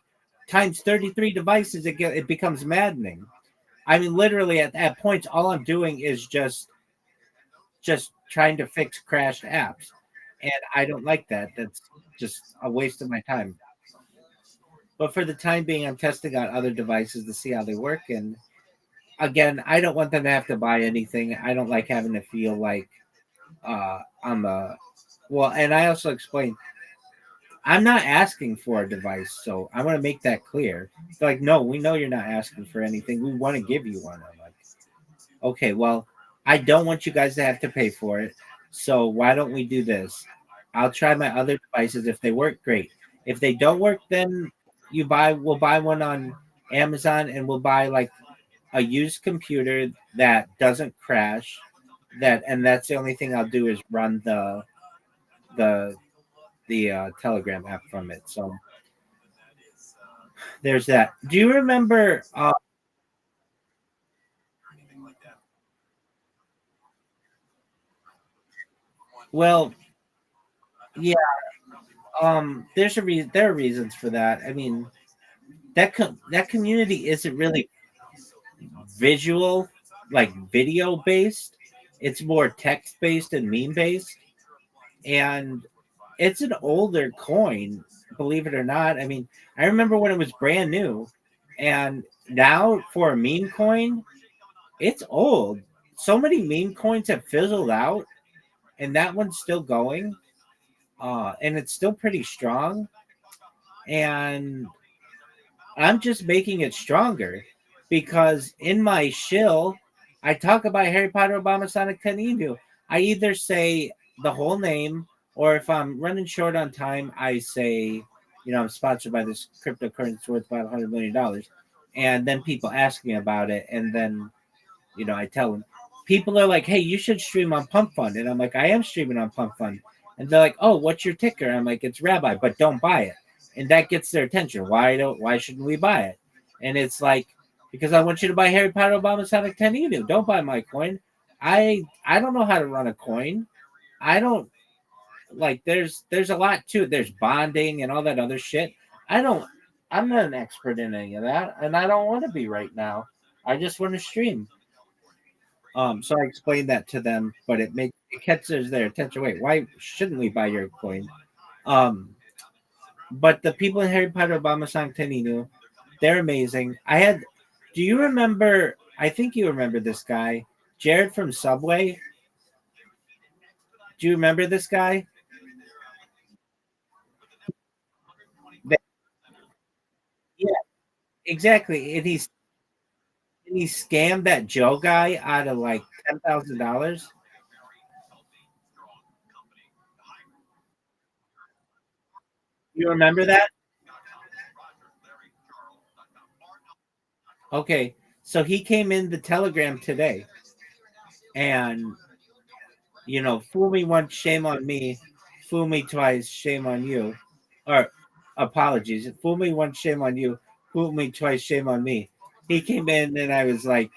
times 33 devices. It becomes maddening. I mean, literally at points, all I'm doing is just trying to fix crashed apps, and I don't like that. That's just a waste of my time. But for the time being, I'm testing out other devices to see how they work. And again, I don't want them to have to buy anything. I don't like having to feel like I'm a well. And I also explained I'm not asking for a device, so I want to make that clear. They're like, no, we know you're not asking for anything. We want to give you one. I'm like, okay, well, I don't want you guys to have to pay for it. So why don't we do this? I'll try my other devices. If they work, great. If they don't work, then we'll buy one on Amazon, and we'll buy like a used computer that doesn't crash. And that's the only thing I'll do is run the Telegram app from it. So there's that. Do you remember? Well, yeah. There's a reason. There are reasons for that. I mean, that community isn't really visual, like video based. It's more text based and meme based, and it's an older coin, believe it or not. I mean, I remember when it was brand new, and now for a meme coin, it's old. So many meme coins have fizzled out, and that one's still going, and it's still pretty strong. And I'm just making it stronger because in my shill, I talk about Harry Potter, Obama, Sonic 10 Emu. I either say the whole name, or if I'm running short on time, I say, I'm sponsored by this cryptocurrency worth about $100 million. And then people ask me about it. And then, I tell them. People are like, hey, you should stream on Pump Fund. And I'm like, I am streaming on Pump Fund. And they're like, oh, what's your ticker? I'm like, it's Rabbi, but don't buy it. And that gets their attention. Why shouldn't we buy it? And it's like, because I want you to buy Harry Potter, Obama, Sonic 10 Emu. Don't buy my coin. I don't know how to run a coin. I don't like there's a lot to it. There's bonding and all that other shit. I'm not an expert in any of that, and I don't want to be right now. I just want to stream. So I explained that to them, but it catches their attention. Wait, why shouldn't we buy your coin? But the people in Harry Potter, Obama, Sonic 10 Emu, they're amazing. Do you remember? I think you remember this guy, Jared from Subway. Do you remember this guy? Yeah, exactly. And he scammed that Joe guy out of like $10,000. You remember that? Okay, so he came in the Telegram today, and fool me once, shame on me. Fool me twice, shame on you. Or apologies. Fool me once, shame on you. Fool me twice, shame on me. He came in and I was like,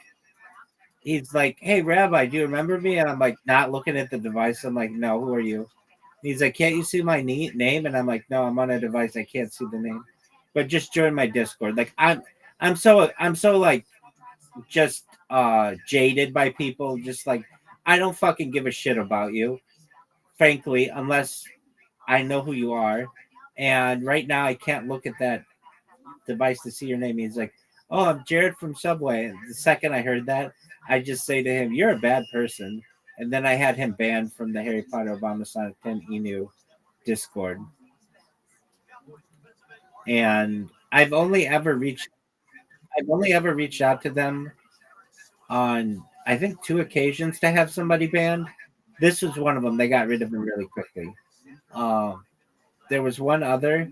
he's like, hey, Rabbi, do you remember me? And I'm like, not looking at the device. I'm like, no, who are you? He's like, can't you see my name? And I'm like, no, I'm on a device. I can't see the name. But just join my Discord. Like I'm so like just jaded by people. Just like I don't fucking give a shit about you, frankly, unless I know who you are. And right now I can't look at that device to see your name. He's like, oh, I'm Jared from Subway. And the second I heard that, I just say to him, you're a bad person. And then I had him banned from the Harry Potter Obama Sonic 10 Enu Discord. And I've only ever reached out to them on I think 2 occasions to have somebody banned. This was one of them. They got rid of him really quickly. There was one other.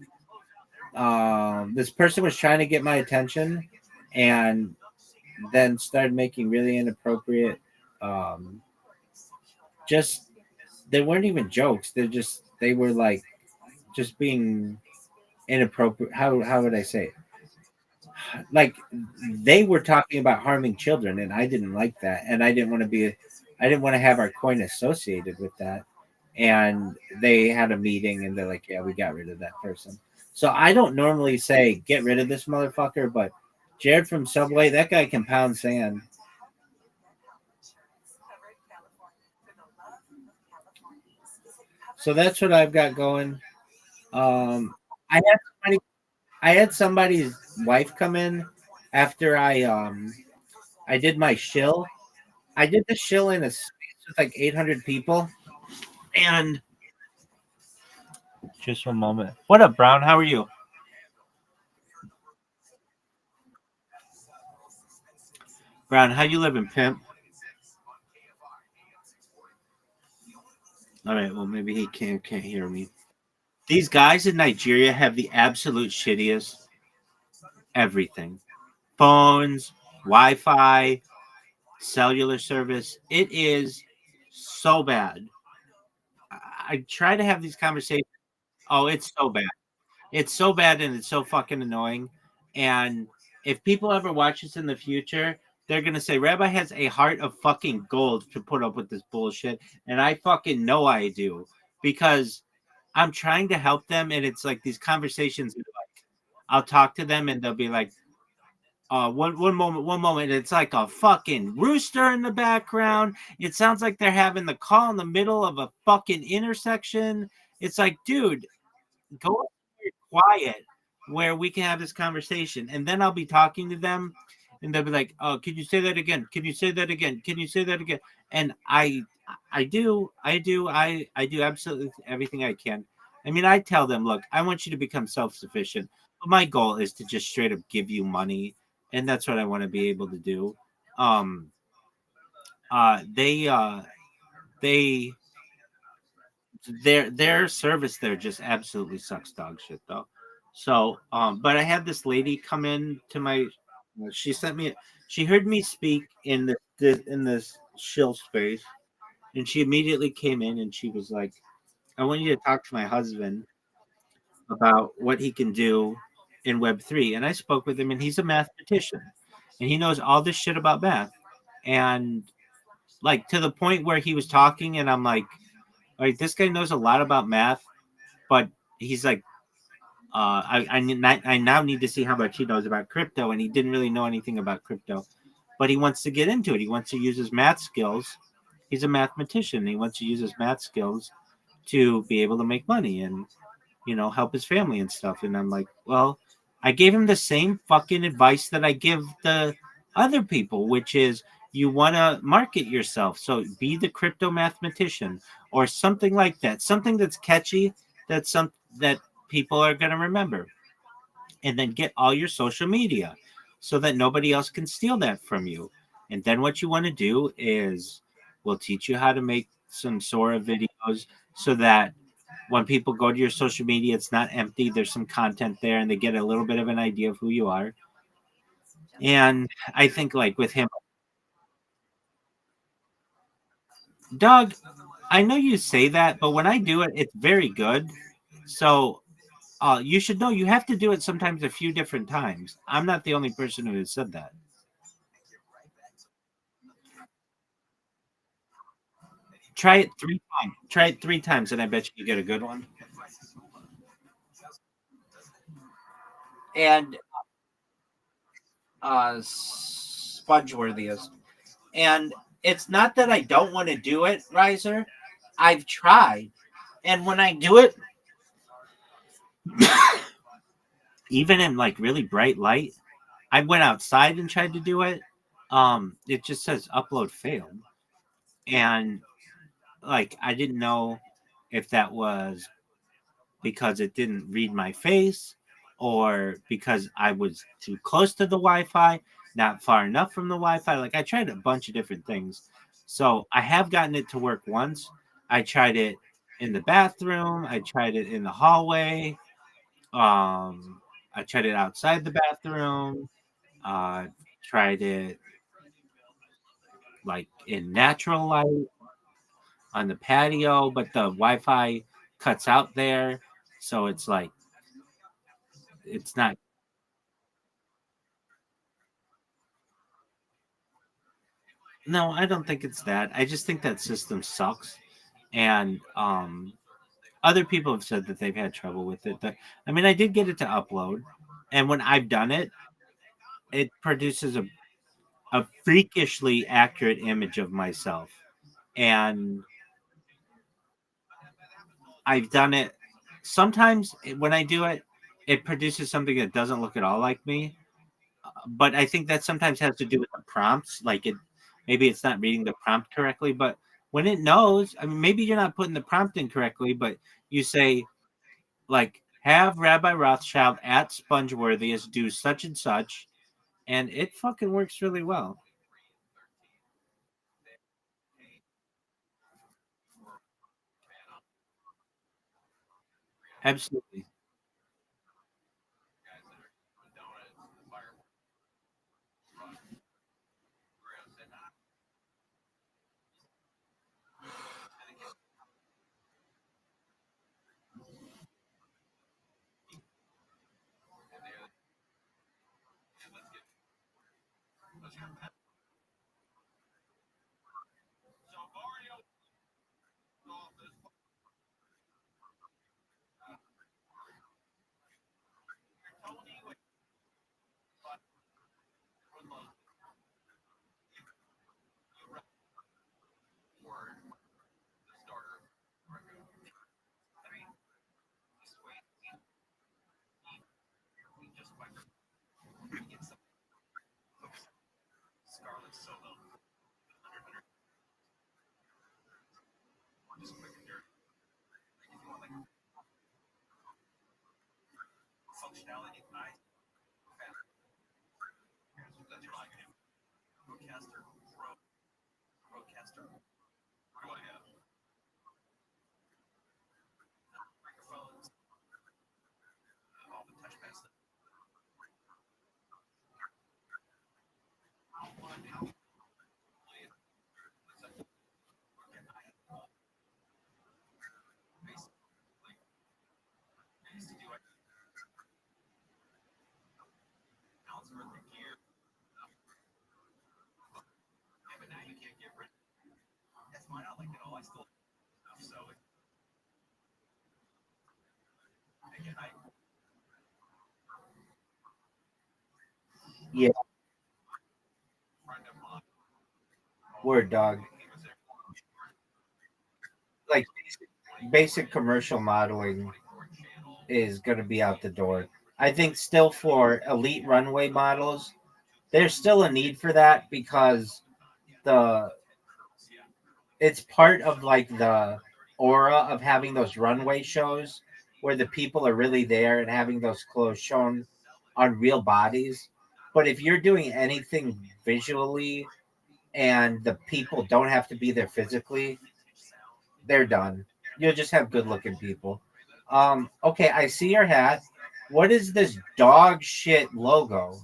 This person was trying to get my attention, and then started making really inappropriate just they weren't even jokes. They were like just being inappropriate. How would I say it? Like they were talking about harming children, and I didn't like that, and I didn't want to have our coin associated with that. And they had a meeting, and they're like, "Yeah, we got rid of that person." So I don't normally say get rid of this motherfucker, but Jared from Subway, that guy can pound sand. So that's what I've got going. Um, I had somebody, I had somebody's wife come in after I did my shill. I did the shill in a space with like 800 people, and just one moment. What up, Brown? How are you? Brown, how you living, pimp? All right, well maybe he can't hear me. These guys in Nigeria have the absolute shittiest everything. Phones, Wi-Fi, cellular service. It is so bad. I try to have these conversations. Oh, it's so bad. It's so bad and it's so fucking annoying. And if people ever watch this in the future, they're gonna say Rabbi has a heart of fucking gold to put up with this bullshit. And I fucking know I do because I'm trying to help them, and it's like these conversations. Like, I'll talk to them, and they'll be like, one moment, it's like a fucking rooster in the background. It sounds like they're having the call in the middle of a fucking intersection. It's like, dude, go quiet where we can have this conversation. And then I'll be talking to them, and they'll be like, "Oh, can you say that again? Can you say that again? Can you say that again?" And I do absolutely everything I can. I mean, I tell them, look, I want you to become self-sufficient, but my goal is to just straight up give you money, and that's what I want to be able to do. Um, they their service there just absolutely sucks dog shit though. So, but I had this lady come in to my. She sent me. She heard me speak in in this shill space, and she immediately came in and she was like, "I want you to talk to my husband about what he can do in Web3." And I spoke with him, and he's a mathematician, and he knows all this shit about math, and like to the point where he was talking, and I'm like, "All right, this guy knows a lot about math." But he's like, I now need to see how much he knows about crypto, and he didn't really know anything about crypto, but he wants to get into it. He wants to use his math skills. He's a mathematician. He wants to use his math skills to be able to make money and help his family and stuff. And I'm like, well, I gave him the same fucking advice that I give the other people, which is you want to market yourself. So be the crypto mathematician or something like that. Something that's catchy, that people are going to remember. And then get all your social media so that nobody else can steal that from you. And then what you want to do is we'll teach you how to make some Sora videos so that when people go to your social media, it's not empty. There's some content there and they get a little bit of an idea of who you are. And I think like with him, Doug, I know you say that, but when I do it, it's very good. So you should know you have to do it sometimes a few different times. I'm not the only person who has said that. Try it 3 times. Try it 3 times, and I bet you get a good one. And sponge-worthiest. And it's not that I don't want to do it, Riser. I've tried. And when I do it, even in like really bright light, I went outside and tried to do it. It just says upload failed. And like I didn't know if that was because it didn't read my face or because I was too close to the Wi-Fi, not far enough from the Wi-Fi. Like I tried a bunch of different things. So I have gotten it to work once. I tried it in the bathroom. I tried it in the hallway. I tried it outside the bathroom. Tried it like in natural light. on the patio, but the Wi-Fi cuts out there, so it's like it's not. No, I don't think it's that. I just think that system sucks, and other people have said that they've had trouble with it. I mean, I did get it to upload, and when I've done it, it produces a freakishly accurate image of myself, and I've done it. Sometimes when I do it, it produces something that doesn't look at all like me. But I think that sometimes has to do with the prompts. Like maybe it's not reading the prompt correctly. But when it knows, I mean, maybe you're not putting the prompt in correctly, but you say like, have Rabbi Rothschild at Spongeworthiest do such and such, and it fucking works really well. Absolutely. Functionality, nice. Roadcaster Pro. Roadcaster. What do I have? Microphones. All the touchpad stuff. Pounds worth of gear. Yeah, but now you can't get rid of it. That's fine. I like it all. I still have stuff. So again, I Yeah, word dog. Like basic commercial modeling is going to be out the door. I think still for elite runway models, there's still a need for that because the it's part of like the aura of having those runway shows where the people are really there and having those clothes shown on real bodies. But if you're doing anything visually and the people don't have to be there physically, they're done. You'll just have good looking people. Okay, I see your hat. What is this dog shit logo?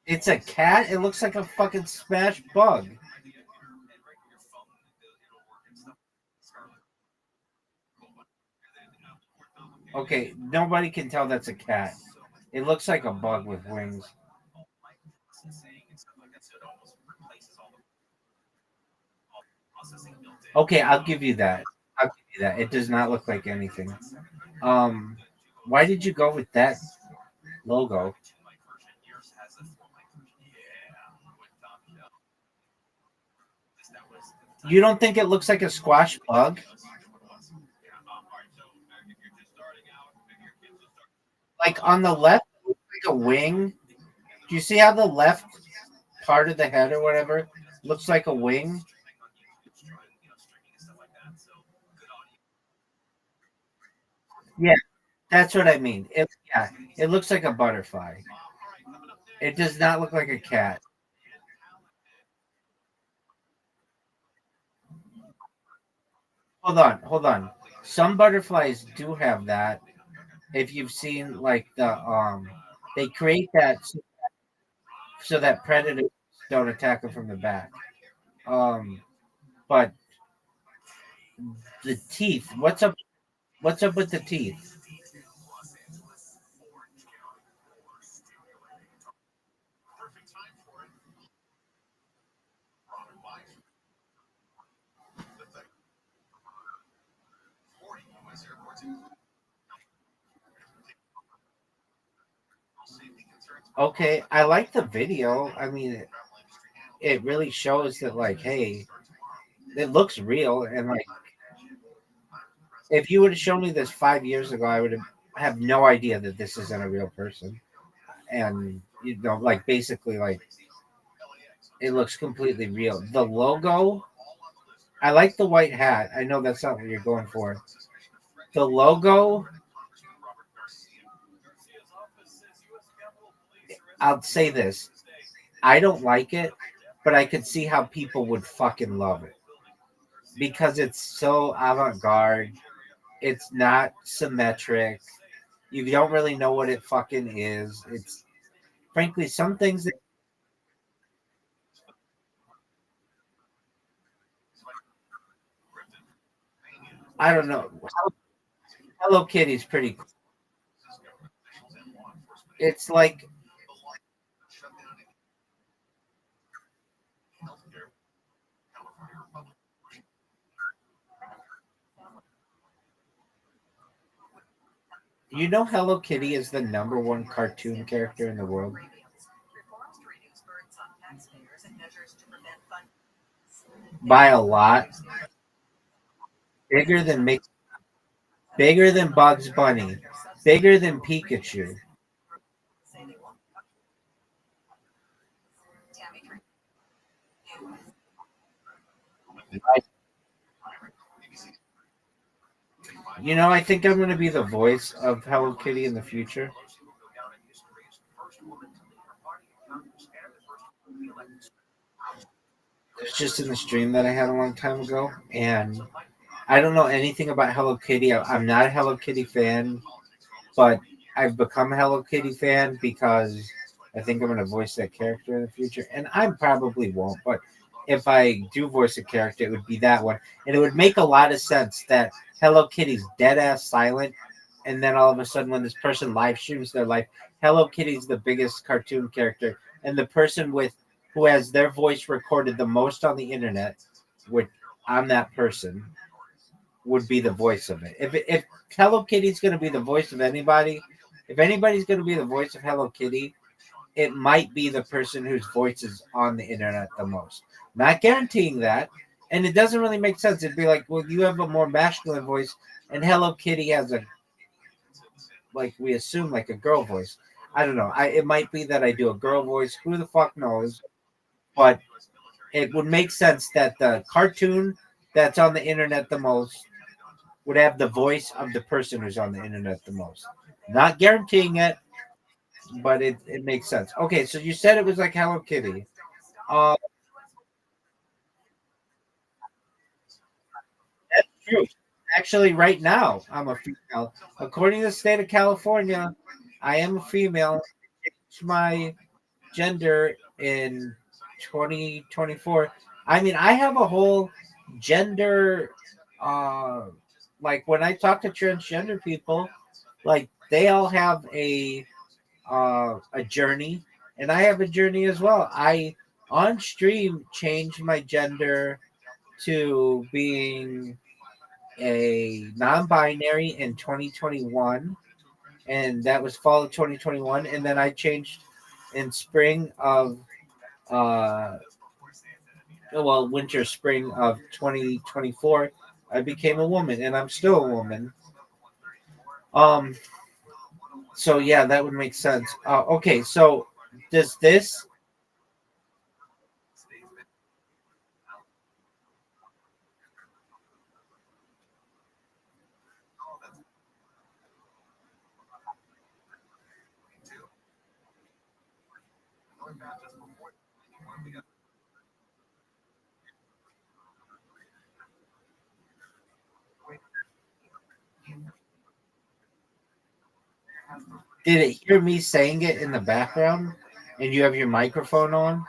It's a cat. It looks like a fucking smashed bug. Okay, nobody can tell that's a cat. It looks like a bug with wings. Okay, I'll give you that. I'll give you that. It does not look like anything. Um, why did you go with that logo? You don't think it looks like a squash bug? Like on the left, it looks like a wing. Do you see how the left part of the head or whatever looks like a wing? Yeah, that's what I mean. Yeah, it looks like a butterfly. It does not look like a cat. Hold on, hold on. Some butterflies do have that. If you've seen like the They create that so that predators don't attack them from the back. But the teeth. What's up? What's up with the teeth? Okay, I like the video. I mean, it really shows that, like, hey, it looks real, and like, if you would have shown me this 5 years ago, I would have no idea that this isn't a real person. And like basically, like it looks completely real. The logo, I like the white hat. I know that's not what you're going for. The logo, I'll say this: I don't like it, but I could see how people would fucking love it because it's so avant-garde. It's not symmetric. You don't really know what it fucking is. It's frankly some things that I don't know. Hello Kitty's pretty cool. It's like Hello Kitty is the number one cartoon character in the world by a lot, bigger than bigger than Bugs Bunny, bigger than Pikachu. I think I'm going to be the voice of Hello Kitty in the future. It's just in the stream that I had a long time ago, and I don't know anything about Hello Kitty. I'm not a Hello Kitty fan, but I've become a Hello Kitty fan because I think I'm going to voice that character in the future, and I probably won't. But if I do voice a character, it would be that one, and it would make a lot of sense that Hello Kitty's dead ass silent, and then all of a sudden, when this person live streams their life, Hello Kitty's the biggest cartoon character, and the person who has their voice recorded the most on the internet, which I'm that person, would be the voice of it. If Hello Kitty's going to be the voice of anybody, if anybody's going to be the voice of Hello Kitty, it might be the person whose voice is on the internet the most. Not guaranteeing that, and it doesn't really make sense. It'd be like, well, you have a more masculine voice, and Hello Kitty has a, like we assume, like a girl voice. I don't know. It might be that I do a girl voice. Who the fuck knows? But it would make sense that the cartoon that's on the internet the most would have the voice of the person who's on the internet the most. Not guaranteeing it, but it makes sense. Okay, so you said it was like Hello Kitty. Uh, that's true. Actually, right now, I'm a female. According to the state of California, I am a female. I changed my gender in 2024. I mean, I have a whole gender. Uh, like when I talk to transgender people, like they all have a journey, and I have a journey as well. I on stream changed my gender to being a non-binary in 2021, and that was fall of 2021, and then I changed in spring of uh winter spring of 2024. I became a woman, and I'm still a woman. um so yeah, that would make sense. Okay, so does this Did it hear me saying it in the background? And you have your microphone on?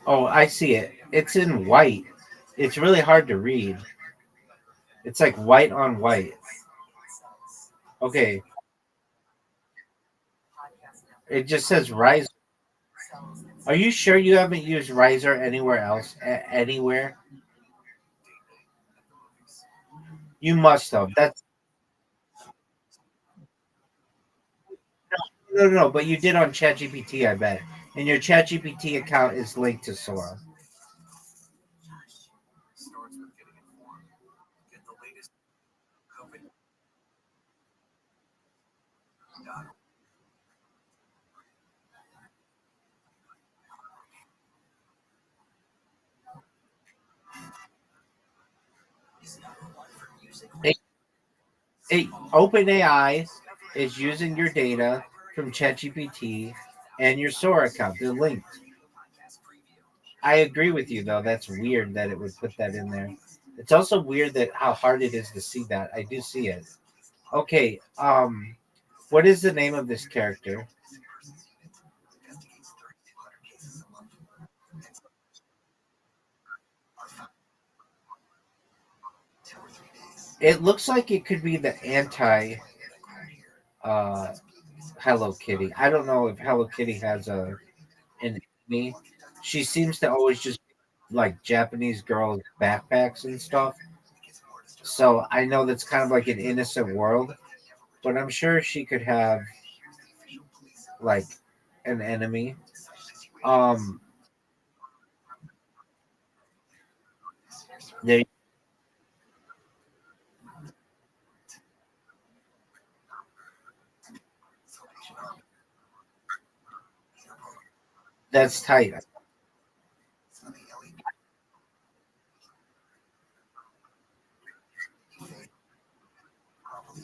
Oh, I see it. It's in white. It's really hard to read. It's like white on white. Okay. It just says Riser. Are you sure you haven't used Riser anywhere else? Anywhere? You must have. That's no. But you did on ChatGPT, I bet. And your ChatGPT account is linked to Sora. OpenAI is using your data from ChatGPT and your Sora account. They're linked. I agree with you though. That's weird that it would put that in there. It's also weird that how hard it is to see that. I do see it. Okay. What is the name of this character? It looks like it could be the anti uh Hello Kitty. I don't know if Hello Kitty has an enemy. She seems to always just like Japanese girls backpacks and stuff. So I know that's kind of like an innocent world, but I'm sure she could have like an enemy. Um, they, that's tight.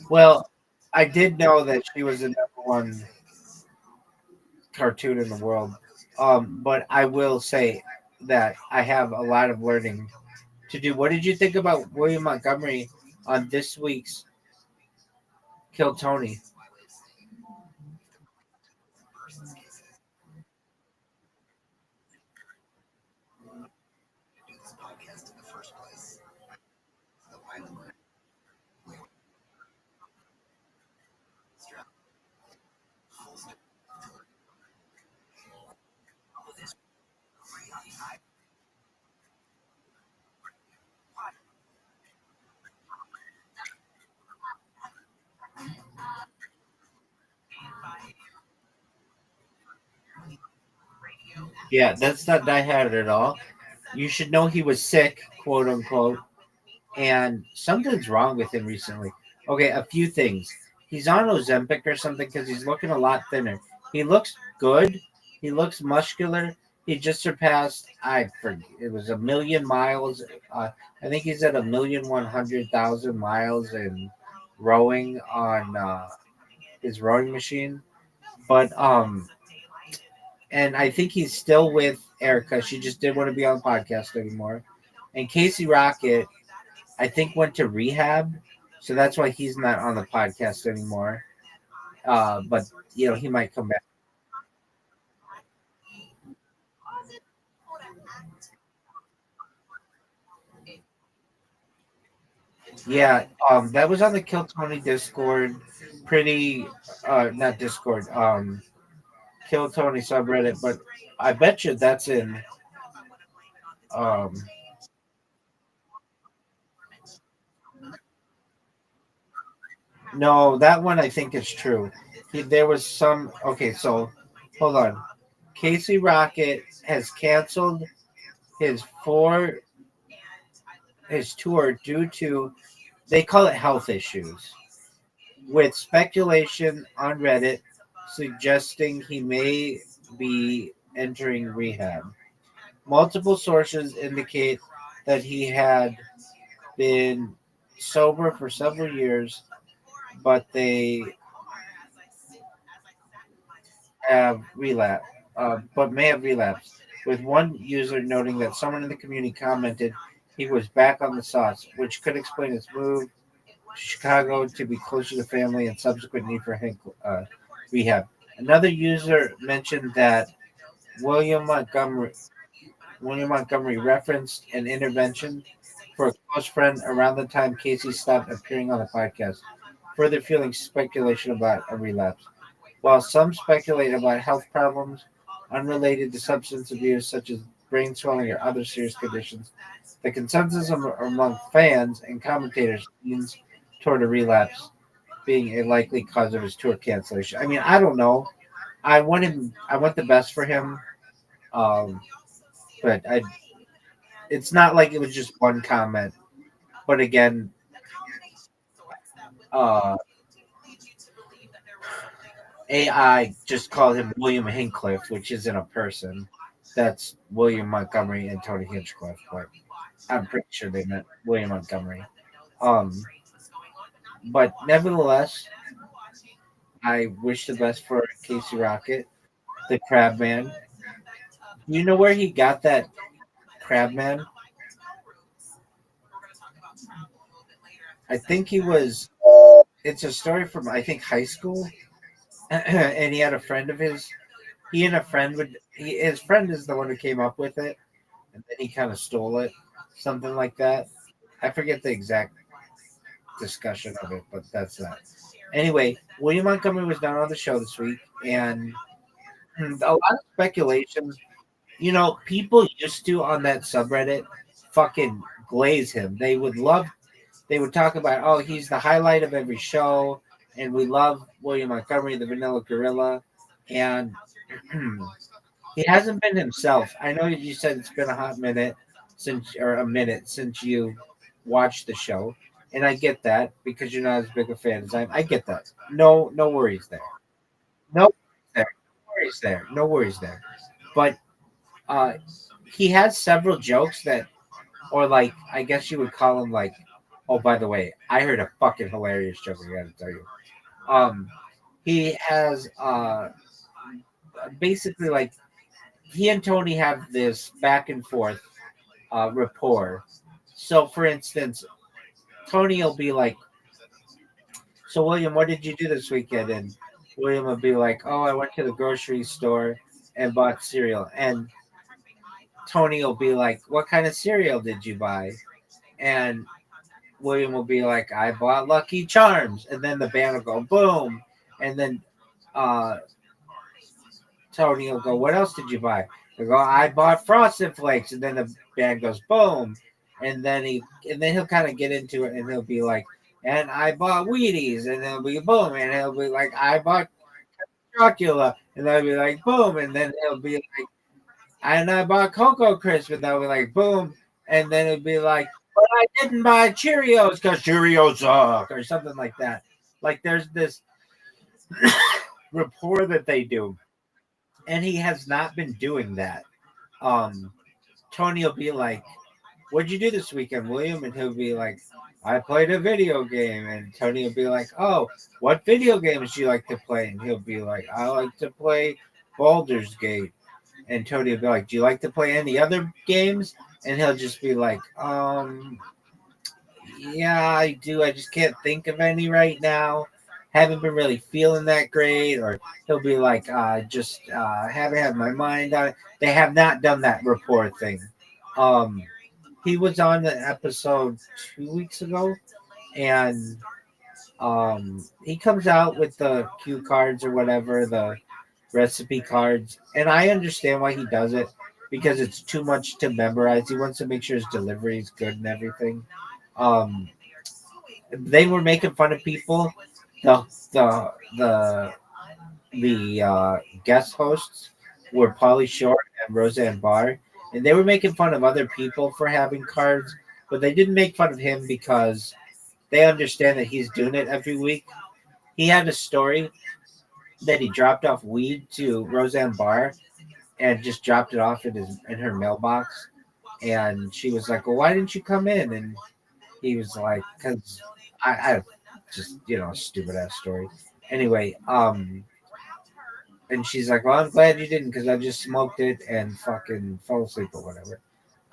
Well, I did know that she was the number one cartoon in the world. But I will say that I have a lot of learning to do. What did you think about William Montgomery on this week's Kill Tony? Yeah, that's not Die Hard at all. You should know he was sick, quote unquote, and something's wrong with him recently. Okay, a few things. He's on Ozempic or something because he's looking a lot thinner. He looks good. He looks muscular. He just surpassed, I forget, it was 1,000,000 miles. I think he's at 1,100,000 miles in rowing on his rowing machine. But and I think he's still with Erica. She just didn't want to be on the podcast anymore. And Casey Rocket, I think, went to rehab, so that's why he's not on the podcast anymore. But he might come back. Yeah, that was on the Kill Tony Discord. Pretty, not Discord. Kill Tony subreddit, but I bet you that's in. Um, no, that one I think is true. There was some. Okay, so hold on. Casey Rocket has canceled his four his tour due to, they call it, health issues, with speculation on Reddit suggesting he may be entering rehab. Multiple sources indicate that he had been sober for several years, but they have relapsed, but may have relapsed. With one user noting that someone in the community commented he was back on the sauce, which could explain his move to Chicago to be closer to family and subsequent need for rehab. Another user mentioned that William Montgomery William Montgomery referenced an intervention for a close friend around the time Casey stopped appearing on the podcast, further fueling speculation about a relapse. While some speculate about health problems unrelated to substance abuse, such as brain swelling or other serious conditions, the consensus among fans and commentators leans toward a relapse being a likely cause of his tour cancellation. I mean, I don't know. I want him. I want the best for him. Um, but it's not like it was just one comment. But again, uh, AI just called him William Hincliffe, which isn't a person. That's William Montgomery and Tony Hinchcliffe, but I'm pretty sure they meant William Montgomery. Um, but nevertheless, I wish the best for Casey Rocket, the Crab Man. You know where he got that Crab Man? I think he was. It's a story from I think high school, and he had a friend of his. He and a friend his friend is the one who came up with it, and then he kind of stole it, something like that. I forget the exact discussion of it, but that's that. Anyway, William Montgomery was not on the show this week, and a lot of speculation. You know, people used to on that subreddit fucking glaze him. They would talk about, oh, he's the highlight of every show, and we love William Montgomery, the Vanilla Gorilla, and he hasn't been himself. I know you said it's been a hot minute since you watched the show, and I get that because you're not as big a fan as I am. I get that. No worries there. No worries there. No worries there. But uh, he has several jokes that, or like, I guess you would call them like, oh, by the way, I heard a fucking hilarious joke. I gotta tell you. He has basically like he and Tony have this back and forth rapport. So, for instance, Tony will be like, "So, William, what did you do this weekend?" And William will be like, "Oh, I went to the grocery store and bought cereal." And Tony will be like, "What kind of cereal did you buy?" And William will be like, "I bought Lucky Charms." And then the band will go boom. And then uh, Tony will go, "What else did you buy?" He'll go, "I bought Frosted Flakes." And then the band goes boom. And then he'll kind of get into it, and he'll be like, "And I bought Wheaties." And then it'll be boom. And he'll be like, "I bought Chocula." And they'll be like boom. And then he'll be like, "And I bought Cocoa Crisp." And they'll be like boom. And then it'll be like, "But I didn't buy Cheerios because Cheerios suck," or something like that. Like there's this rapport that they do, and he has not been doing that. Tony will be like, "What'd you do this weekend, William?" And he'll be like, "I played a video game." And Tony will be like, "Oh, what video games do you like to play?" And he'll be like, "I like to play Baldur's Gate." And Tony will be like, "Do you like to play any other games?" And he'll just be like, "Yeah, I do. I just can't think of any right now. Haven't been really feeling that great." Or he'll be like, "Just haven't had my mind on it." They have not done that rapport thing. He was on the episode 2 weeks ago, and he comes out with the cue cards or whatever, the recipe cards, and I understand why he does it because it's too much to memorize. He wants to make sure his delivery is good and everything. Um, they were making fun of people. The the the guest hosts were Pauly Shore and Roseanne Barr, and they were making fun of other people for having cards, but they didn't make fun of him because they understand that he's doing it every week. He had a story that he dropped off weed to Roseanne Barr and just dropped it off in her mailbox. And she was like, "Well, why didn't you come in?" And he was like, "Cause I just stupid ass story." Anyway, and she's like, "Well, I'm glad you didn't, because I just smoked it and fucking fell asleep or whatever,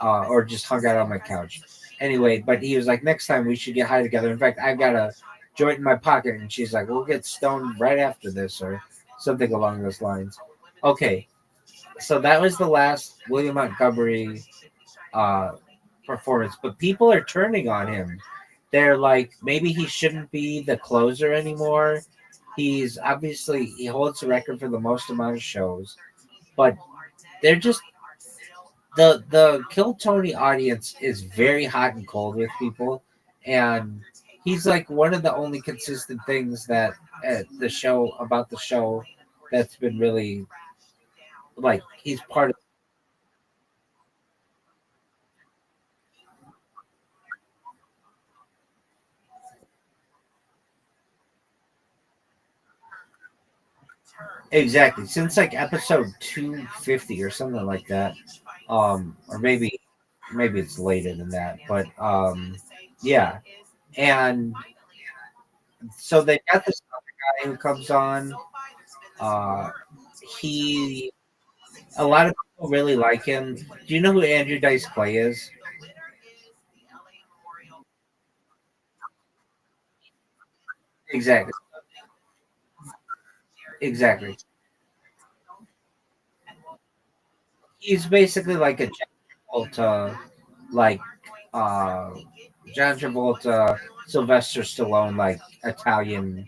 or just hung out on my couch." Anyway, but he was like, "Next time we should get high together. In fact, I've got a joint in my pocket." And she's like, "We'll get stoned right after this," or something along those lines. Okay, so that was the last William Montgomery uh, performance, but people are turning on him. They're like, maybe he shouldn't be the closer anymore. He's obviously he holds the record for the most amount of shows, but they're just the Kill Tony audience is very hot and cold with people, and he's like one of the only consistent things that the show about the show that's been really like he's part of. Exactly. Since like episode 250 or something like that. Or maybe it's later than that, but yeah. And so they got this other guy who comes on. Uh he a lot of people really like him. Do you know who Andrew Dice Clay is? Exactly. Exactly. He's basically like a John Travolta, like uh, John Travolta, Sylvester Stallone, like Italian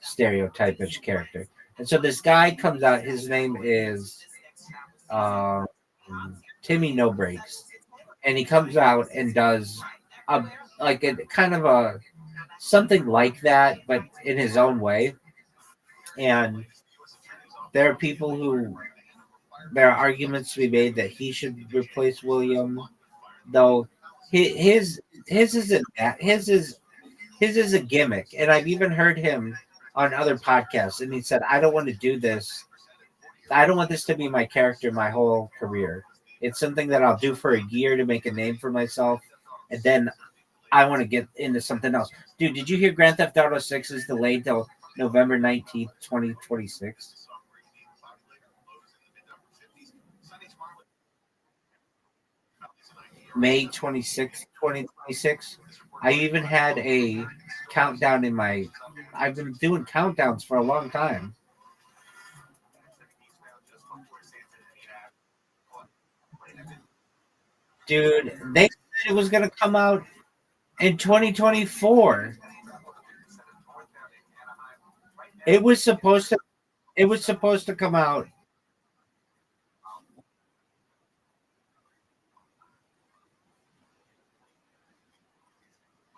stereotypish character. And so this guy comes out. His name is uh, Timmy No Breaks, and he comes out and does a like a kind of a something like that, but in his own way. And there are people who there are arguments to be made that he should replace William, though his isn't that his is a gimmick. And I've even heard him on other podcasts, and he said, "I don't want to do this. I don't want this to be my character my whole career. It's something that I'll do for a year to make a name for myself, and then I want to get into something else." Dude, did you hear Grand Theft Auto 6 is delayed till November 19th, 2026? May 26th, 2026. I even had a countdown in my. I've been doing countdowns for a long time. Dude, they said it was going to come out in 2024. It was supposed to. It was supposed to come out.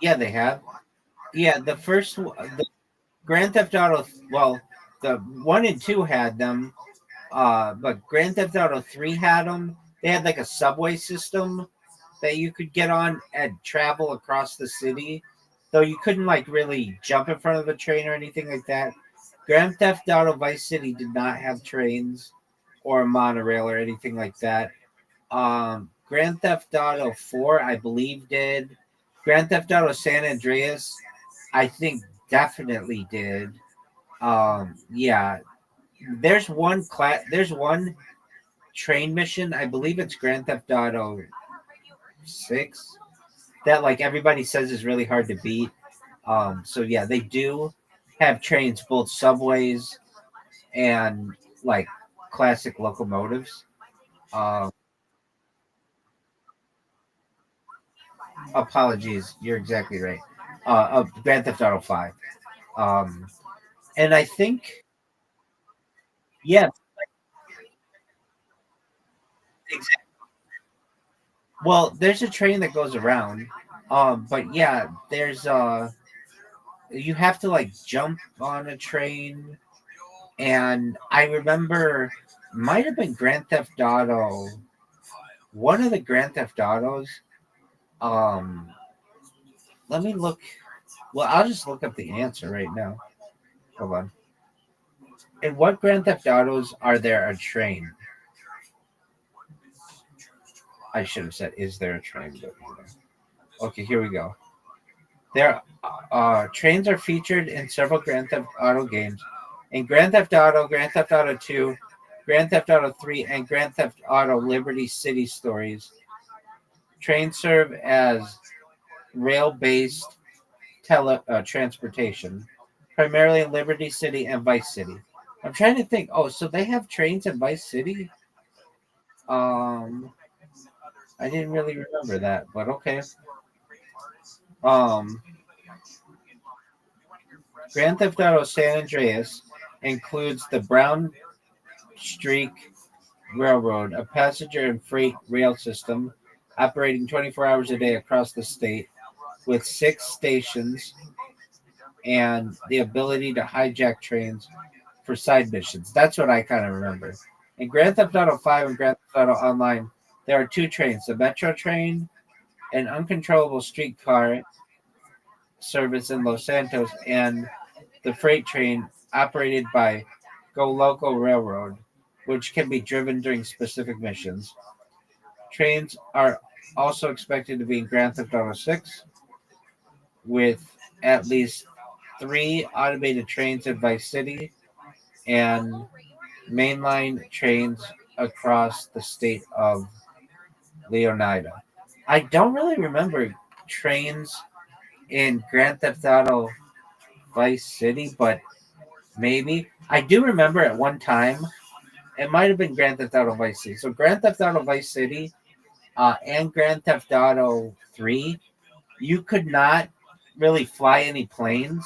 Yeah, they have. Yeah, the Grand Theft Auto. Well, the 1 and 2 had them. But Grand Theft Auto 3 had them. They had like a subway system that you could get on and travel across the city, though you couldn't like really jump in front of a train or anything like that. Grand Theft Auto Vice City did not have trains or a monorail or anything like that. Grand Theft Auto 4, I believe, did. Grand Theft Auto San Andreas, I think, definitely did. Yeah, there's one train mission. I believe it's Grand Theft Auto 6 that like everybody says is really hard to beat. So yeah, they do have trains, both subways and like classic locomotives. Um, Apologies, you're exactly right. Of Grand Theft Auto 5. Um, and I think yeah, exactly. Well, there's a train that goes around. But yeah, there's you have to like jump on a train, and I remember might have been Grand Theft Auto, one of the Grand Theft Autos. Um, Let me look. Well, I'll just look up the answer right now. Hold on. In what Grand Theft Autos are there a train? I should have said, is there a train? But, okay, here we go. There, trains are featured in several Grand Theft Auto games. In Grand Theft Auto 2, Grand Theft Auto 3, and Grand Theft Auto Liberty City Stories, trains serve as rail-based transportation, primarily in Liberty City and Vice City. I'm trying to think. Oh, so they have trains in Vice City? Um, I didn't really remember that, but okay. Um, Grand Theft Auto San Andreas includes the Brown Streak Railroad, a passenger and freight rail system operating 24 hours a day across the state with 6 stations and the ability to hijack trains for side missions. That's what I kind of remember. In Grand Theft Auto 5 and Grand Theft Auto Online, there are 2 trains, the Metro train, an uncontrollable streetcar service in Los Santos, and the freight train operated by Go Local Railroad, which can be driven during specific missions. Trains are also expected to be in Grand Theft Auto 6, with at least 3 automated trains in Vice City and mainline trains across the state of Leonida. I don't really remember trains in Grand Theft Auto Vice City, but maybe. I do remember at one time, it might have been Grand Theft Auto Vice City. So Grand Theft Auto Vice City and Grand Theft Auto 3, you could not really fly any planes.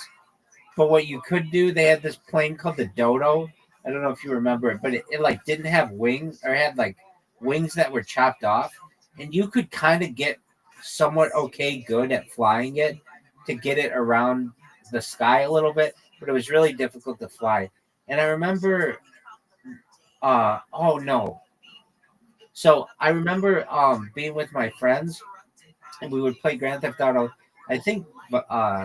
But what you could do, they had this plane called the Dodo. I don't know if you remember it, but it like didn't have wings or had like wings that were chopped off. And you could kind of get somewhat okay good at flying it to get it around the sky a little bit, but it was really difficult to fly. And I remember oh no. So I remember being with my friends and we would play Grand Theft Auto, I think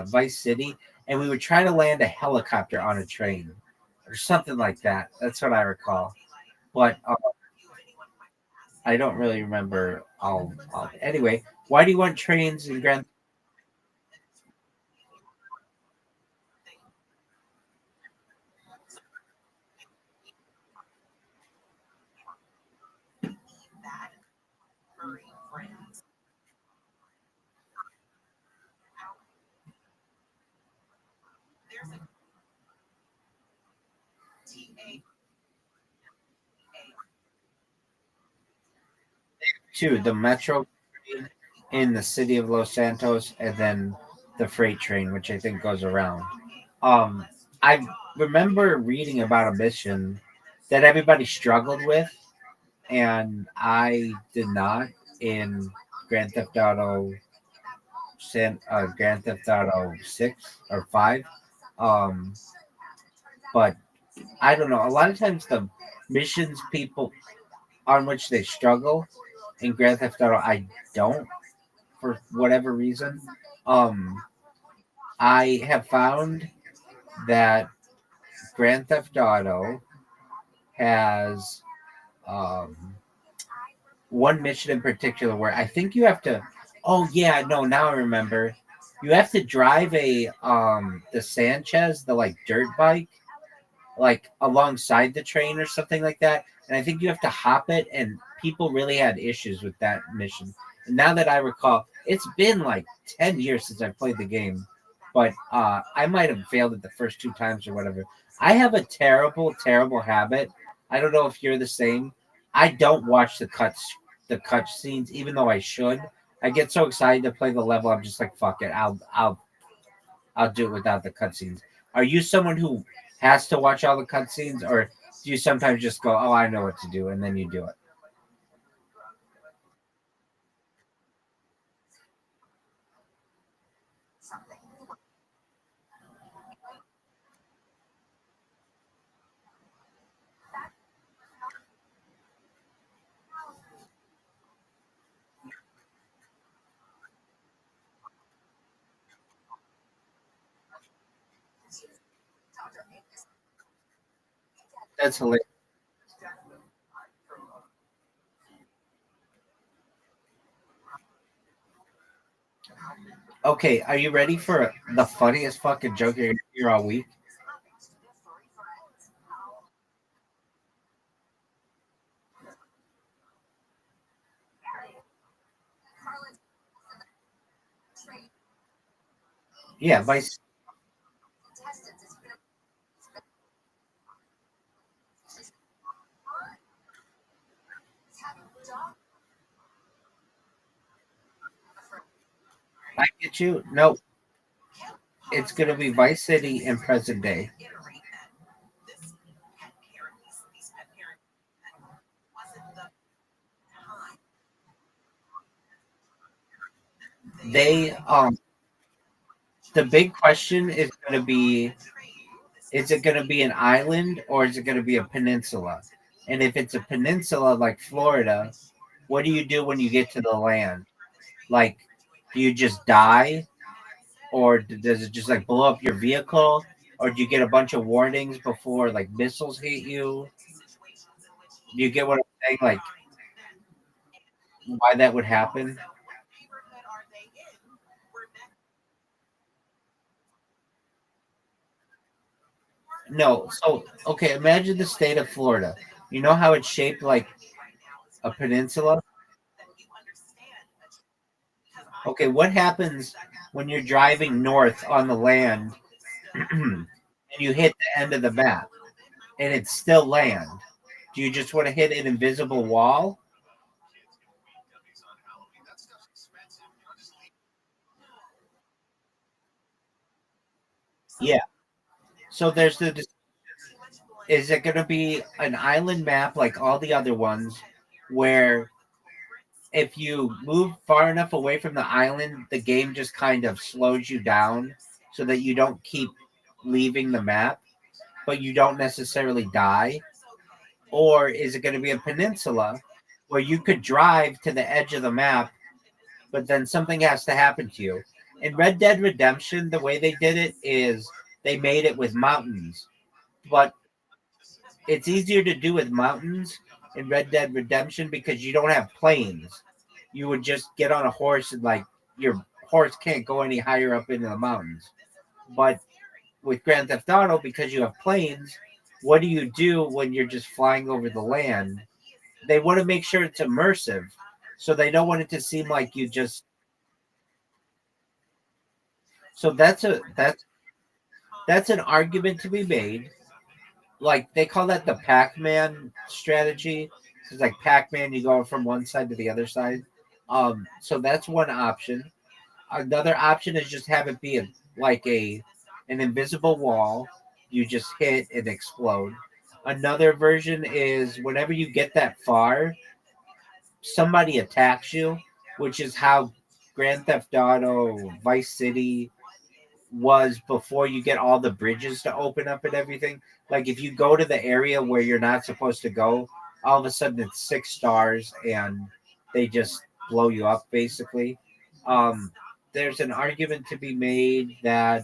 Vice City, and we would try to land a helicopter on a train or something like that. That's what I recall. But I don't really remember all. Anyway, why do you want trains in Grand? Two, the metro train in the city of Los Santos, and then the freight train, which I think goes around. Um, I remember reading about a mission that everybody struggled with, and I did not in Grand Theft Auto Grand Theft Auto 6 or 5. Um, but I don't know. A lot of times the missions people on which they struggle in Grand Theft Auto, I don't for whatever reason. Um, I have found that Grand Theft Auto has um, one mission in particular where I think you have to. Oh yeah, no, now I remember. You have to drive a the Sanchez, the like dirt bike, like alongside the train or something like that. And I think you have to hop it, and people really had issues with that mission. And now that I recall, it's been like 10 years since I played the game, but I might have failed it the first 2 times or whatever. I have a terrible, terrible habit. I don't know if you're the same. I don't watch the cut scenes, even though I should. I get so excited to play the level. I'm just like, fuck it. I'll do it without the cutscenes. Are you someone who has to watch all the cutscenes, or do you sometimes just go, "Oh, I know what to do," and then you do it? That's hilarious. Okay, are you ready for the funniest fucking joke you're gonna hear all week? Yeah, Vice. I get you. No, it's gonna be Vice City in present day. They the big question is gonna be, is it gonna be an island or is it gonna be a peninsula? And if it's a peninsula like Florida, what do you do when you get to the land? Like, do you just die, or does it just like blow up your vehicle, or do you get a bunch of warnings before like missiles hit you? Do you get what I'm saying? Like, why that would happen? No. So, okay, imagine the state of Florida. You know how it's shaped like a peninsula? Okay, what happens when you're driving north on the land and you hit the end of the map and it's still land? Do you just want to hit an invisible wall? Yeah. So there's the, is it going to be an island map like all the other ones where if you move far enough away from the island, the game just kind of slows you down so that you don't keep leaving the map, but you don't necessarily die? Or is it going to be a peninsula where you could drive to the edge of the map, but then something has to happen to you? In Red Dead Redemption, the way they did it is they made it with mountains, but it's easier to do with mountains in Red Dead Redemption because you don't have plains. You would just get on a horse and like your horse can't go any higher up into the mountains. But with Grand Theft Auto, because you have planes, what do you do when you're just flying over the land? They want to make sure it's immersive, so they don't want it to seem like you just. So that's an argument to be made. Like they call that the Pac-Man strategy. It's like Pac-Man, you go from one side to the other side. So that's one option. Another option is just have it be like an invisible wall. You just hit and explode. Another version is whenever you get that far, somebody attacks you, which is how Grand Theft Auto, Vice City was before you get all the bridges to open up and everything. Like if you go to the area where you're not supposed to go, all of a sudden it's 6 stars and they just blow you up basically. There's an argument to be made that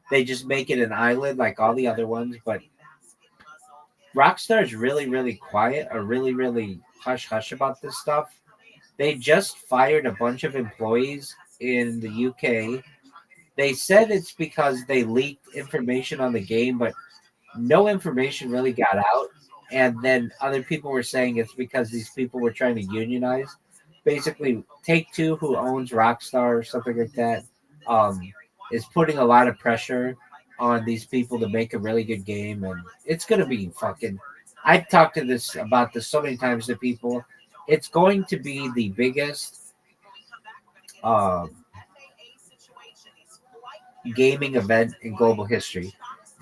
they just make it an island like all the other ones, but Rockstar is really, really quiet or really, really hush hush about this stuff. They just fired a bunch of employees in the UK. They said it's because they leaked information on the game, but no information really got out. And then other people were saying it's because these people were trying to unionize. Basically, Take Two, who owns Rockstar or something like that, um, is putting a lot of pressure on these people to make a really good game, and it's gonna be fucking. I've talked to this about this so many times to people. It's going to be the biggest um, gaming event in global history.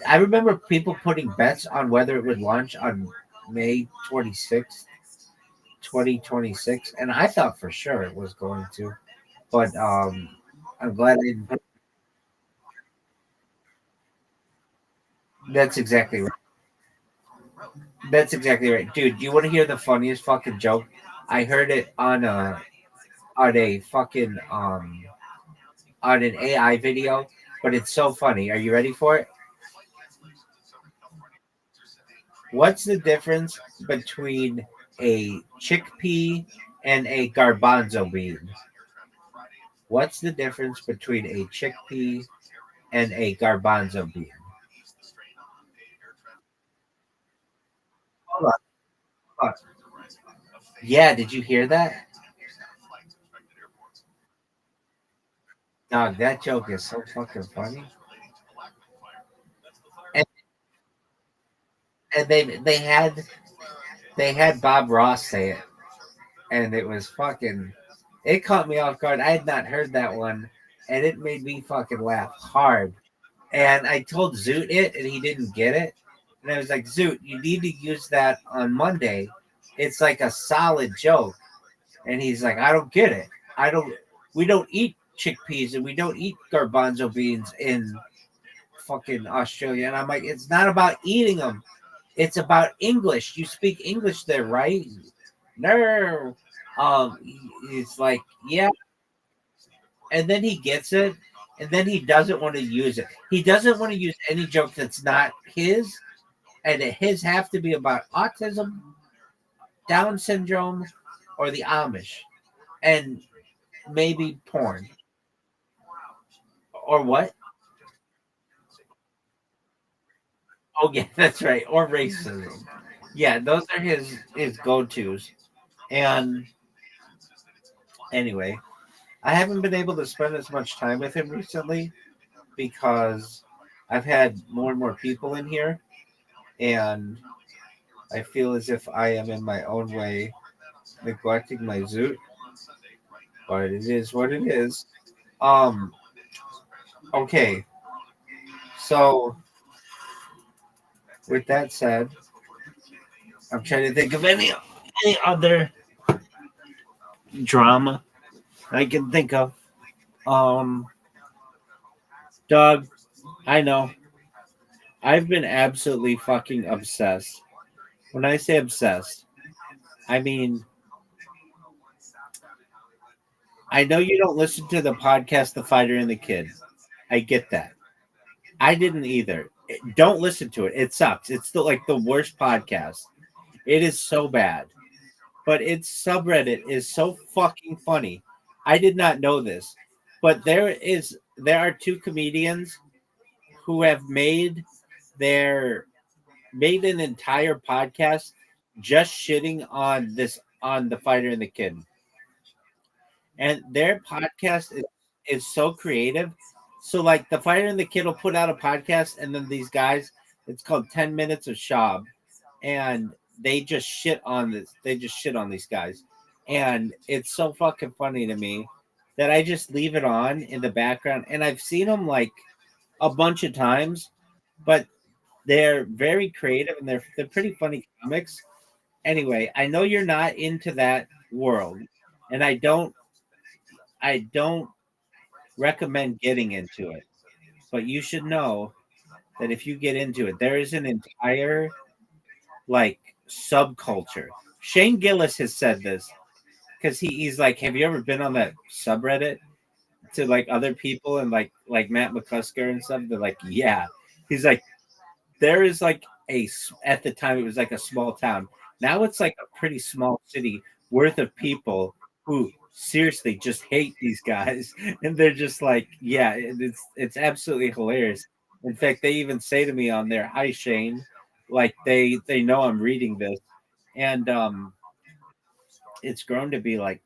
I remember people putting bets on whether it would launch on May 26th, 2026, and I thought for sure it was going to. But I'm glad I didn't put. That's exactly right. That's exactly right, dude. You want to hear the funniest fucking joke? I heard it on a fucking on an AI video, but it's so funny. Are you ready for it? What's the difference between a chickpea and a garbanzo bean? What's the difference between a chickpea and a garbanzo bean? Hold on. Hold on. Yeah, did you hear that? Dog, that joke is so fucking funny. And, and they had Bob Ross say it, and it was fucking. It caught me off guard. I had not heard that one, and it made me fucking laugh hard. And I told Zoot it, and he didn't get it. And I was like, Zoot, you need to use that on Monday. It's like a solid joke. And he's like, I don't get it. I don't. We don't eat chickpeas and we don't eat garbanzo beans in fucking Australia. And I'm like, it's not about eating them. It's about English. You speak English there, right? No. It's like, yeah. And then he gets it, and then he doesn't want to use it. He doesn't want to use any joke that's not his, and his have to be about autism, Down syndrome, or the Amish, and maybe porn or what? Oh yeah, that's right, or racism. Yeah, those are his go tos. And anyway, I haven't been able to spend as much time with him recently because I've had more and more people in here, and I feel as if I am in my own way neglecting my zoot, but it is what it is. Um, okay, so with that said, I'm trying to think of any other drama I can think of. Um, Doug, I know I've been absolutely fucking obsessed. When I say obsessed, I mean I know you don't listen to the podcast The Fighter and the Kid. I get that. I didn't either. Don't listen to it. It sucks. It's like the worst podcast. It is so bad. But its subreddit is so fucking funny. I did not know this. But there are two comedians who have their made an entire podcast just shitting on the fighter and the kid. And their podcast is so creative. So like the fighter and the kid will put out a podcast, and then these guys, it's called 10 Minutes of Shab, and they just shit on this. They just shit on these guys, and it's so fucking funny to me that I just leave it on in the background. And I've seen them like a bunch of times, but they're very creative and they're pretty funny comics. Anyway, I know you're not into that world, and I don't recommend getting into it, but you should know that if you get into it, there is an entire like subculture. Shane Gillis has said this because he's like, have you ever been on that subreddit to like other people and like Matt McCusker and stuff? They're like, yeah. He's like, there is like at the time it was like a small town. Now it's like a pretty small city worth of people who seriously just hate these guys, and they're just like, yeah, it's absolutely hilarious. In fact, they even say to me on there, "Hi Shane," like they know I'm reading this, and it's grown to be like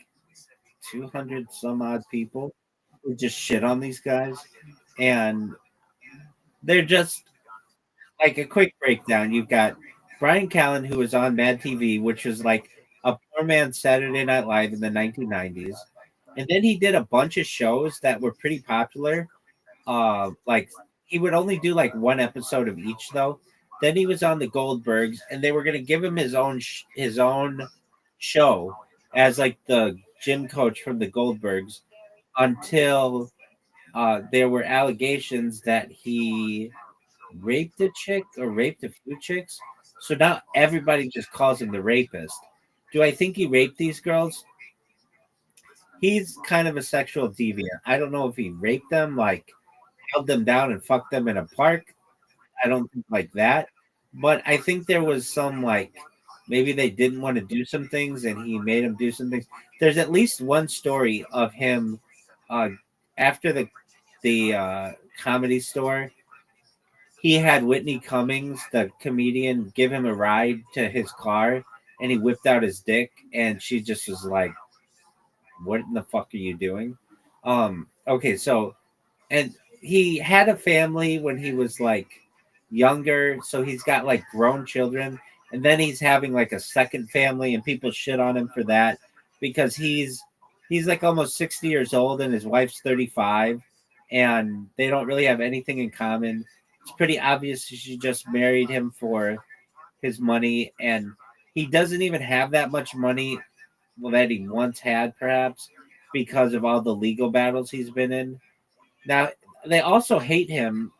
200 some odd people who just shit on these guys, and they're just like a quick breakdown. You've got Brian Callen, who was on Mad TV, which was like a poor man's Saturday Night Live in the 1990s. And then he did a bunch of shows that were pretty popular. Like he would only do like one episode of each, though. Then he was on the Goldbergs, and they were going to give him his own show as like the gym coach from the Goldbergs until there were allegations that he raped a chick or raped a few chicks. So now everybody just calls him the rapist. Do I think he raped these girls? He's kind of a sexual deviant. I don't know if he raped them, like held them down and fucked them in a park. I don't think like that. but I think there was some like maybe they didn't want to do some things and he made them do some things. There's at least one story of him uh, after the comedy store. He had Whitney Cummings, the comedian, give him a ride to his car, and he whipped out his dick, and she just was like, "What in the fuck are you doing?" Okay, so and he had a family when he was like younger, so he's got like grown children, and then he's having like a second family, and people shit on him for that because he's like almost 60 years old and his wife's 35, and they don't really have anything in common. It's pretty obvious she just married him for his money, and he doesn't even have that much money that he once had, perhaps because of all the legal battles he's been in. Now, they also hate him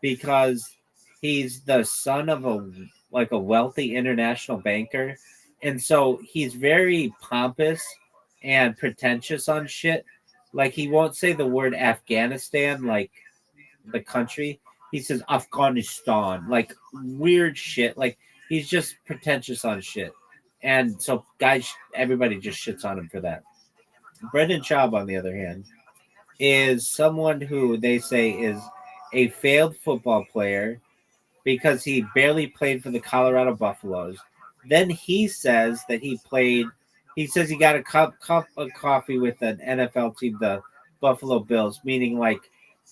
because he's the son of a wealthy international banker, and so he's very pompous and pretentious on shit. Like he won't say the word Afghanistan like the country. He says Afghanistan, like weird shit. Like he's just pretentious on shit. And so guys, everybody just shits on him for that. Brendan Schaub, on the other hand, is someone who they say is a failed football player because he barely played for the Colorado Buffaloes. Then he says that he says he got a cup of coffee with an NFL team, the Buffalo Bills, meaning like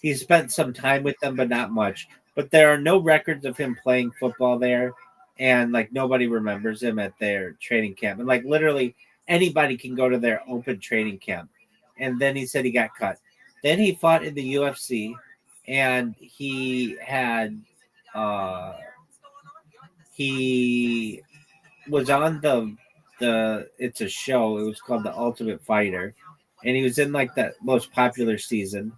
he spent some time with them, but not much. But there are no records of him playing football there, and like nobody remembers him at their training camp. And like literally anybody can go to their open training camp. And then he said he got cut. Then he fought in the UFC, and uh, he was on the it's a show. It was called The Ultimate Fighter, and he was in like the most popular season.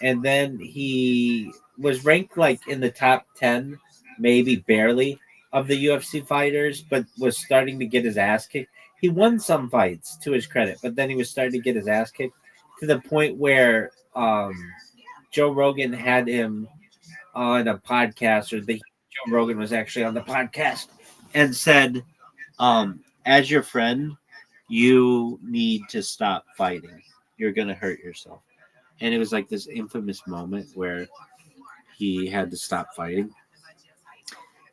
And then he was ranked like in the top 10, maybe barely, of the UFC fighters, but was starting to get his ass kicked. He won some fights to his credit, but then he was starting to get his ass kicked to the point where Joe Rogan had him on a podcast, or Joe Rogan was actually on the podcast and said, as your friend, you need to stop fighting. You're gonna hurt yourself. And it was like this infamous moment where he had to stop fighting.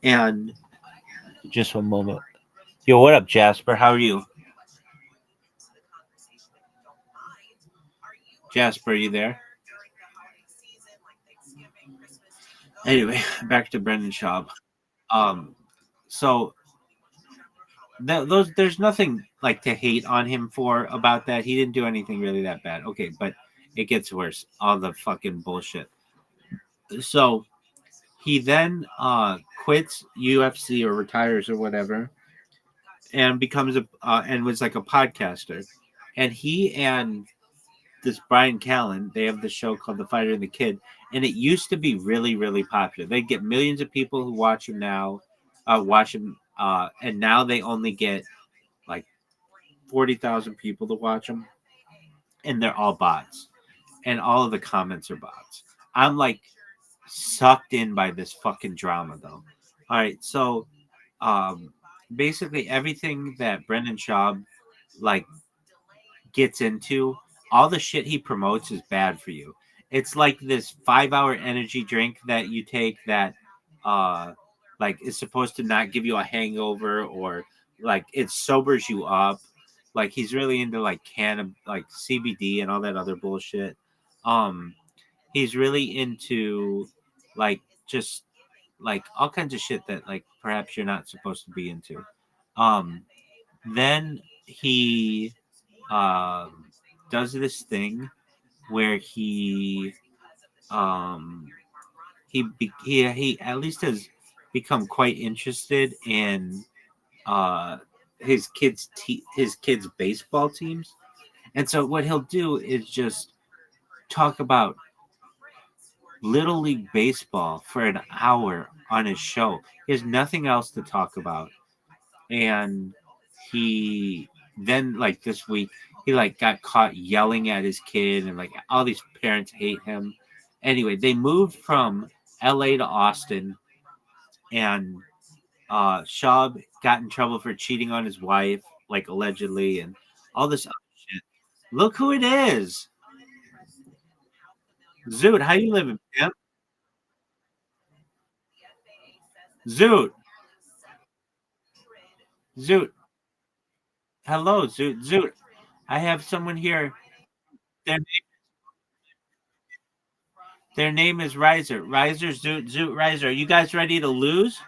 And just one moment. Yo, what up, Jasper? How are you? Jasper, are you there? Anyway, back to Brendan Schaub. So those there's nothing like to hate on him for about that. He didn't do anything really that bad. Okay, but it gets worse. All the fucking bullshit. So he then quits UFC or retires or whatever, and becomes and was like a podcaster. And he and this Brian Callen, they have the show called The Fighter and the Kid, and it used to be really, really popular. They get millions of people who watch him now, and now they only get like 40,000 people to watch them, and they're all bots, and all of the comments are bots. I'm like sucked in by this fucking drama, though. All right, so basically everything that Brendan Schaub like gets into, all the shit he promotes is bad for you. It's like this 5-hour energy drink that you take that uh like is supposed to not give you a hangover, or like it sobers you up. Like he's really into like like CBD and all that other bullshit. Um he's really into like just like all kinds of shit that like perhaps you're not supposed to be into. Um then he um, does this thing where um, he at least has become quite interested in uh, his kids baseball teams, and so what he'll do is just talk about little league baseball for an hour on his show. He has nothing else to talk about, and he then like this week he like got caught yelling at his kid, and like all these parents hate him. Anyway, they moved from LA to Austin, and Shab got in trouble for cheating on his wife, like allegedly, and all this other shit. Look who it is. Zoot, how you living, pimp? Zoot. Zoot. Hello, Zoot. Zoot. I have someone here. Their name is Riser. Riser, Zoot, Zoot, Riser. Are you guys ready to lose?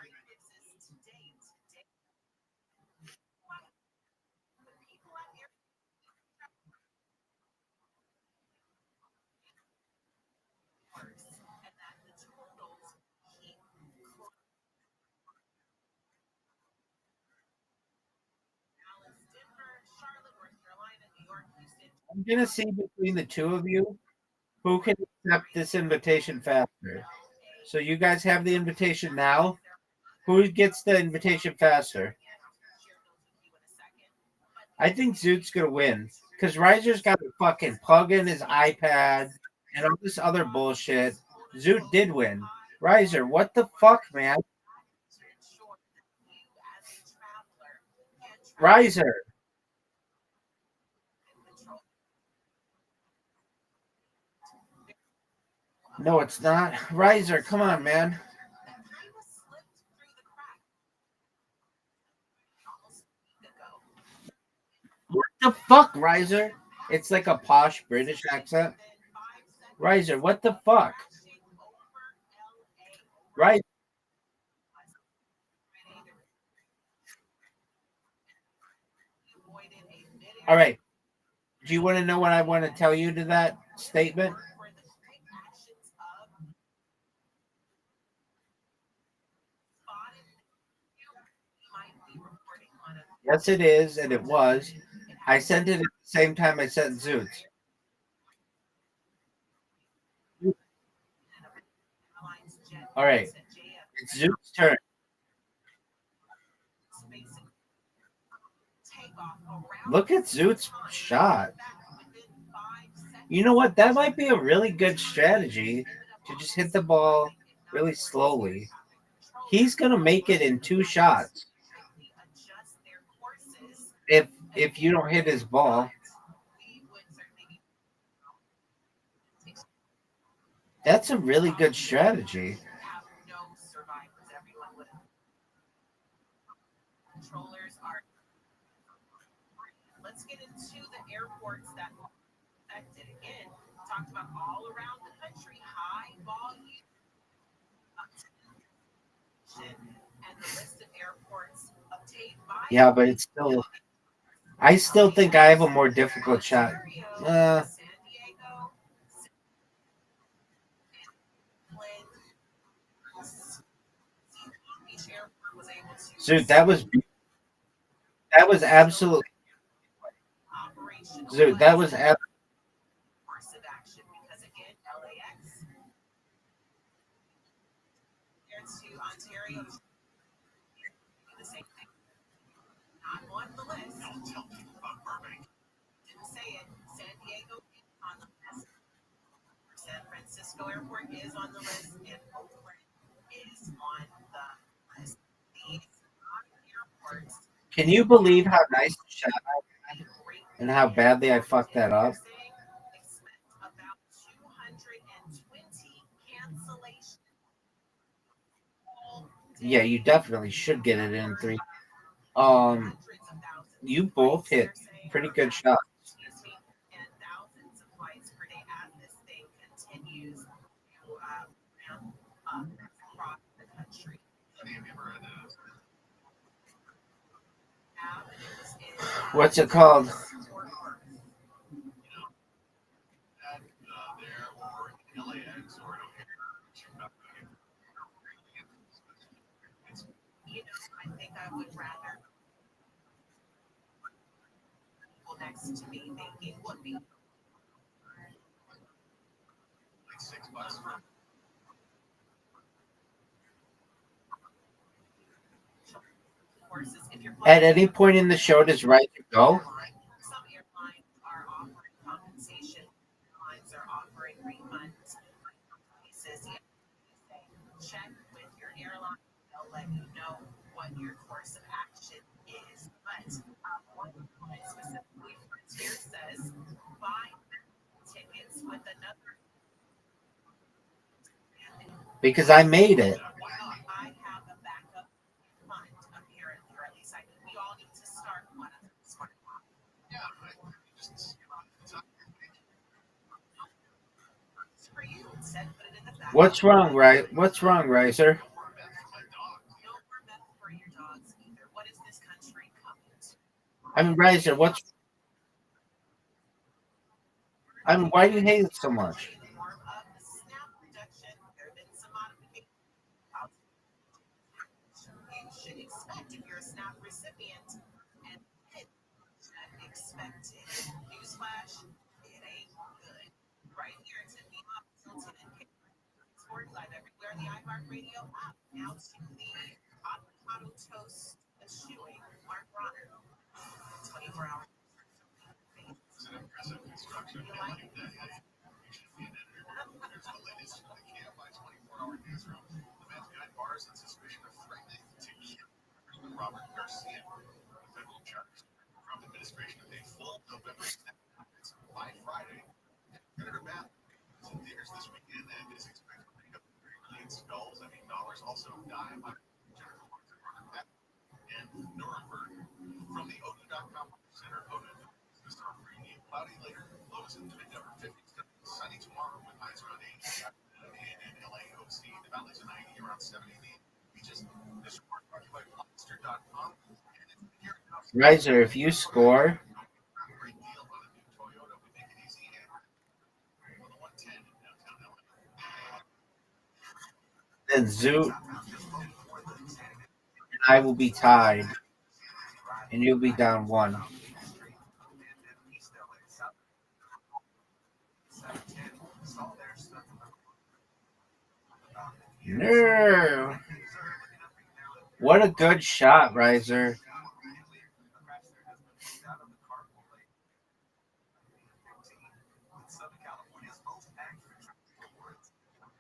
I'm gonna see between the two of you who can accept this invitation faster. So you guys have the invitation now. Who gets the invitation faster? I think Zoot's gonna win because Riser's got a fucking plug in his iPad and all this other bullshit. Zoot did win. Riser, what the fuck, man? Riser. No, it's not. Riser, come on, man. What the fuck, Riser? It's like a posh British accent. Riser, what the fuck? Right. All right. Do you want to know what I want to tell you to that statement? Yes, it is, and it was. I sent it at the same time I sent Zoots. All right. It's Zoot's turn. Look at Zoot's shot. You know what? That might be a really good strategy to just hit the ball really slowly. He's gonna make it in 2 shots. If you don't hit his ball. That's a really good strategy. Let's get into the airports that affected again. Talked about all around the country, high volume and the list of airports obtained by. Yeah, but it's still. I still think I have a more difficult shot. Dude, that was absolutely. Dude, that was On the list. Don't tell people about Burbank. Didn't say it. San Diego is on the list. San Francisco Airport is on the list, and Oakland is on the list. These airports. Can you believe how nice the shot I had and how badly I fucked that up? About 220 cancellations. Yeah, you definitely should get it in 3. You both hit pretty good shots. And thousands of flights per day as this thing continues to ramp up across the country. What's it called? I think I would rather people next to me thinking would be like $6. At any point in the show, does Riser go? Some airlines are offering compensation. Airlines are offering refunds. He says, check with your airline. They'll let you know what what your course of action is. But one woman specifically here says buy tickets with another. Because I made it. I have a backup fund apparently, or at least I think we all need to start one of those. For you, instead put it in the back. What's wrong, right? What's wrong, Riser? No more meth for your dogs either. What is this country coming to? I mean, Riser, what's? I mean, why do you hate it so much? Form of the SNAP reduction. There have been some modifications. You should expect if you're a SNAP recipient and expect it. Newsflash, it ain't good. Right here, it's in the Hilton and Sports Live everywhere. The iHeartRadio app. Now to the avocado toast eschewing Mark Bronner. 24 hours. You like it? Robert Garcia, federal judge. Trump administration to pay full November by Friday. Senator Matt is in theaters this weekend and is expected to make up 3 million skulls. I mean, dollars also die by and Nuremberg. From the Odin.com Center, Odin is our preview. Cloudy later, lows in the mid-upper 50s. Sunny tomorrow with highs around 80. And LAOC, the valleys of 90 around 70. Beaches. This report brought to you by multistream.com. Riser, if you score, then Zoot and I will be tied, and you'll be down 1. No. What a good shot, Riser.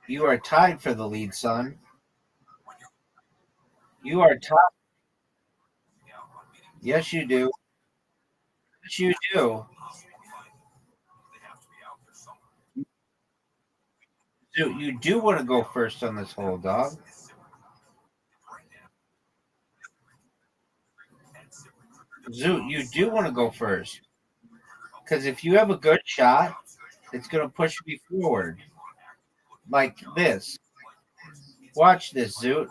You are tied for the lead, son. You are tied. Yes, you do. Yes, you do. Zoot, you do want to go first on this hole, dog. Zoot, you do want to go first. Because if you have a good shot, it's going to push me forward. Like this. Watch this, Zoot.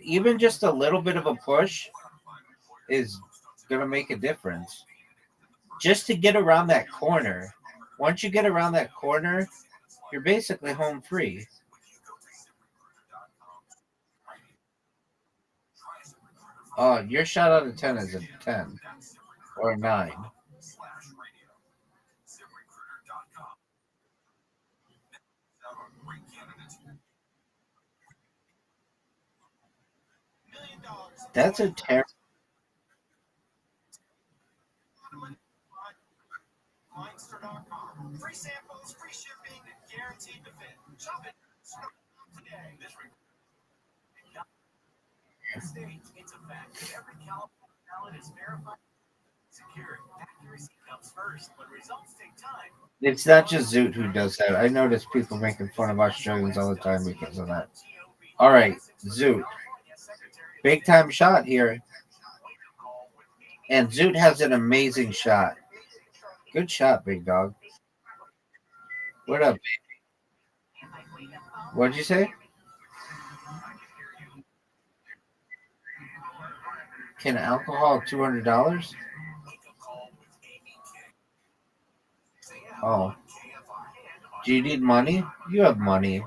Even just a little bit of a push is going to make a difference. Just to get around that corner. Once you get around that corner, you're basically home free. Oh, your shot out of 10 is a 10 or a 9. That's a terrible. Free samples, free shipping, guaranteed to fit. Shop it today. It's a fact that every California ballot is verified, secure. Accuracy comes first, but results take time. It's not just Zoot who does that. I notice people making fun of Australians all the time because of that. All right, Zoot. Big time shot here. And Zoot has an amazing shot. Good shot, big dog. What up, baby? What'd you say? Can alcohol $200? Oh. Do you need money? You have money.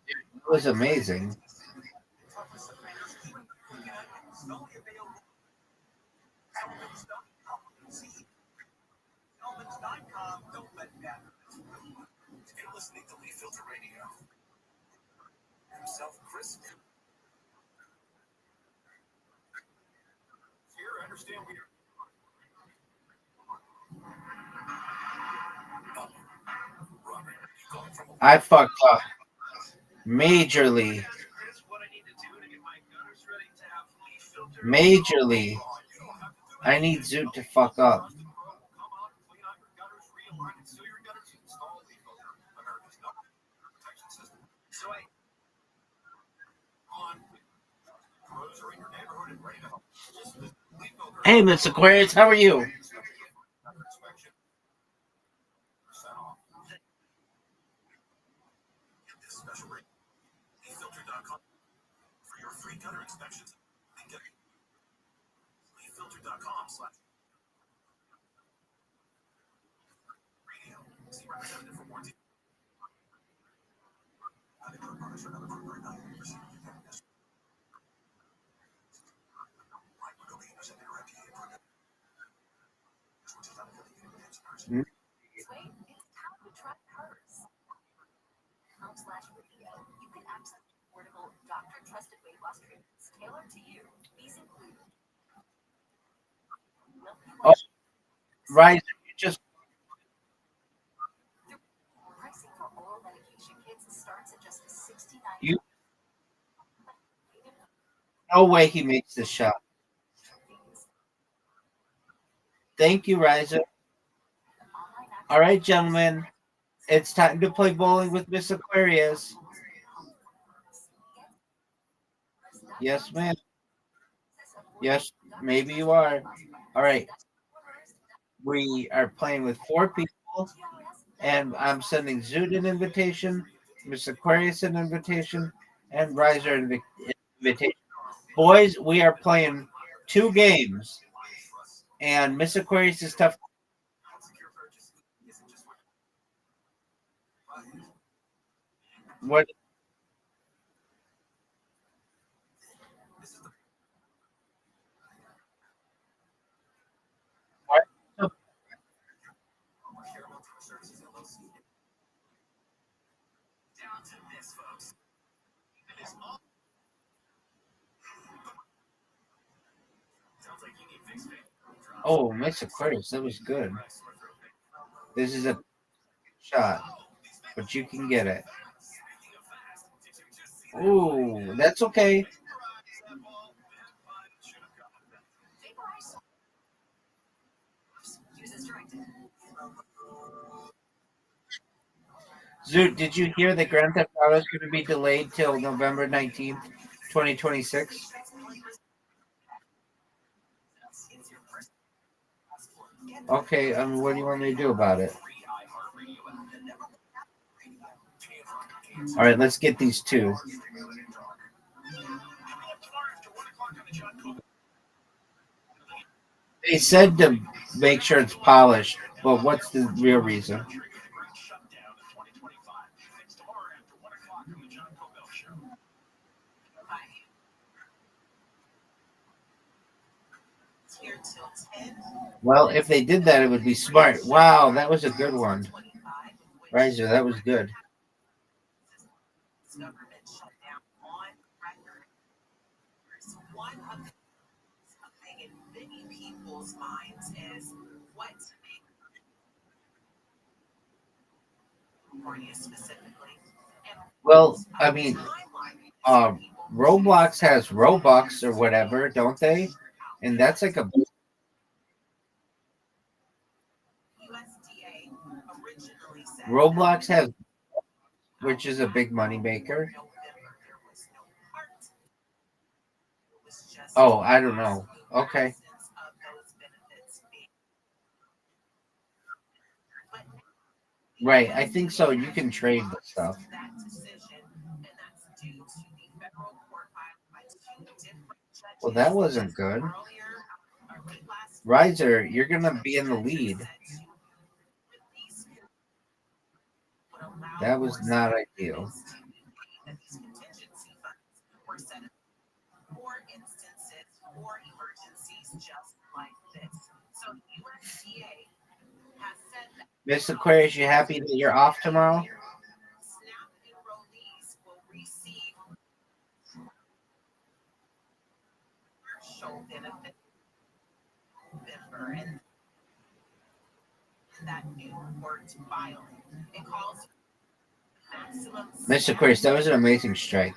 It was amazing. You're listening to Leaf Filter Radio. Himself, Chris. I fucked up majorly. Majorly. I need Zoot to fuck up. Hey, Miss Aquarius, how are you? Hmm? You can access affordable doctor-trusted weight loss treatments tailored to you. These include Oh, Riser, you just pricing for oral medication kits starts at just $69. you no way he makes this shot. Thank you, Riser. All right, gentlemen. It's time to play bowling with Miss Aquarius. Yes, ma'am. Yes, maybe you are. All right. We are playing with 4 people, and I'm sending Zoot an invitation, Miss Aquarius an invitation, and Riser an invitation. Boys, we are playing 2 games, and Miss Aquarius is tough. What? Oh, Miss Aquarius, that was good. This is a shot, but you can get it. Ooh, that's okay. Zoot, did you hear that Grand Theft Auto is going to be delayed till November 19th, 2026? Okay, what do you want me to do about it? All right, let's get these 2. They said to make sure it's polished, but what's the real reason? Well, if they did that, it would be smart. Wow, that was a good one. Riser, that was good. Well, I mean, Roblox has Robux or whatever, don't they? And that's like a Roblox has, which is a big money maker. Oh, I don't know. Okay. Right, I think so. You can trade the stuff. Well, that wasn't good. Riser, you're gonna be in the lead. That was not ideal. Miss Aquarius, you happy that you're off tomorrow? number and that new word file. It calls maximum. Mr. Chris, that was an amazing strike.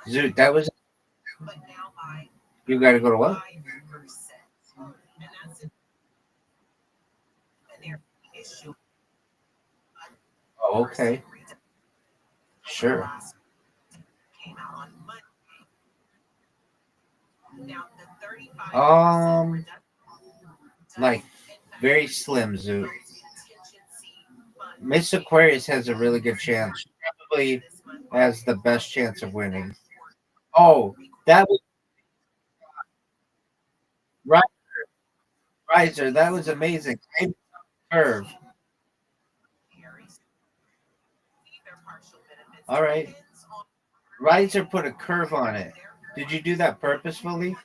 Zoot, that was. You got to go to what? Oh, okay. Sure. Like very slim, Zoot. Miss Aquarius has a really good chance. She probably has the best chance of winning. Oh, that was right, Riser. That was amazing. Curve. All right. Riser put a curve on it. Did you do that purposefully?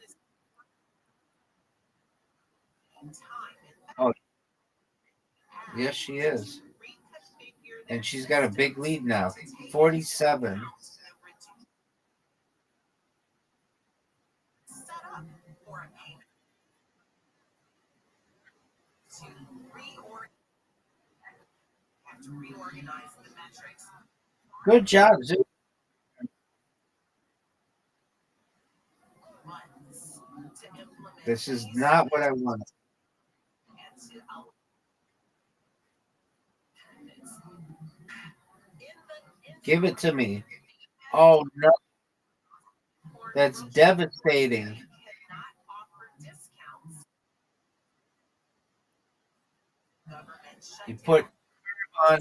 Oh, yes, she is. And she's got a big lead now, 47. Good job, Zoo. This is not what I wanted. Give it to me. Oh, no. That's devastating. You put on.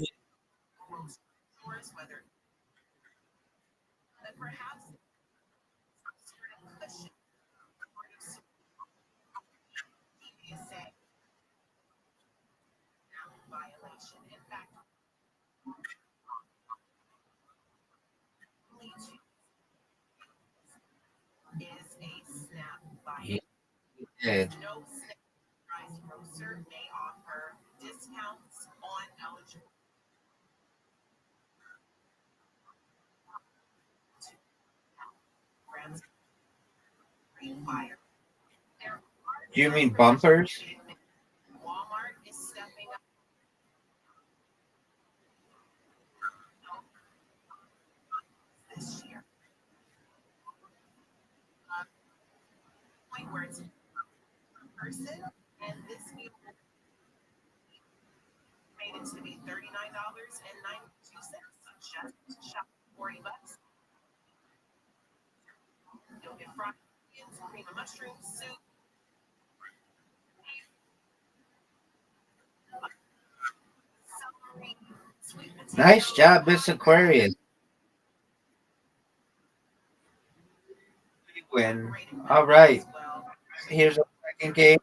He did. Do you mean bumpers? Nice job, Miss Aquarius. Win. All right. Here's a second game.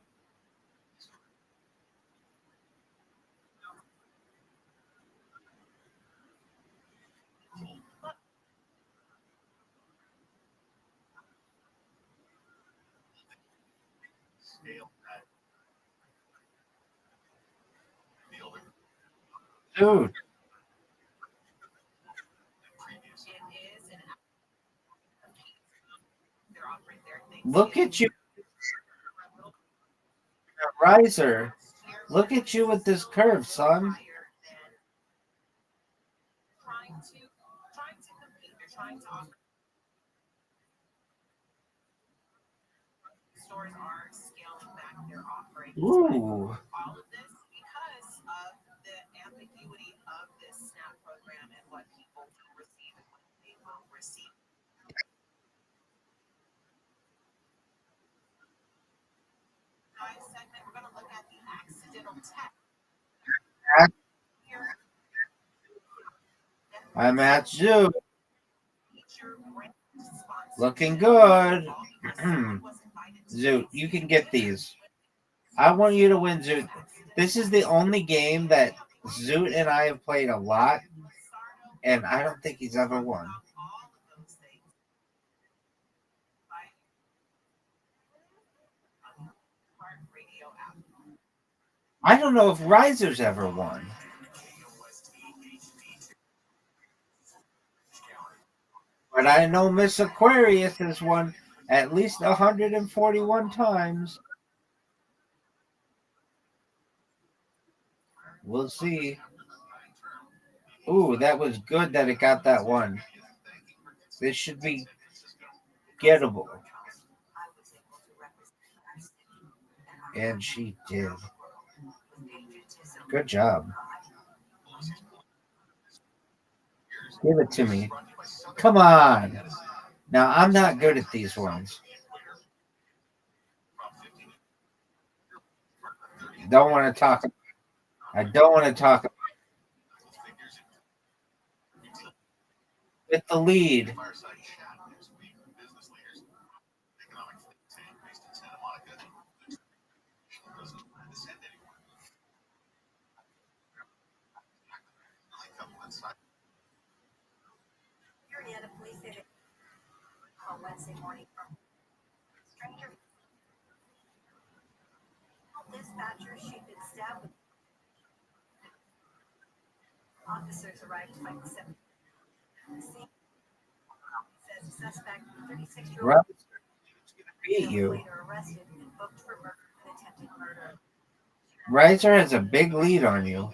Dude. Look at you. Riser. Look at you with this curve, son. Ooh. I'm at Zoo. Looking good. Zoo, you can get these. I want you to win, Zoot. This is the only game that Zoot and I have played a lot, and I don't think he's ever won. I don't know if Riser's ever won. But I know Miss Aquarius has won at least 141 times. We'll see. Ooh, that was good that it got that one. This should be gettable. And she did. Good job. Give it to me. Come on. Now, I'm not good at these ones. Don't want to talk. I don't want to talk with the lead. At a police station on Wednesday morning. Stranger dispatcher, she'd been stabbed. Officers arrived to find the scene. Says suspect, 36-year-old, Rob's beat you. later arrested and booked for murder and attempted murder. Riser has a big lead on you.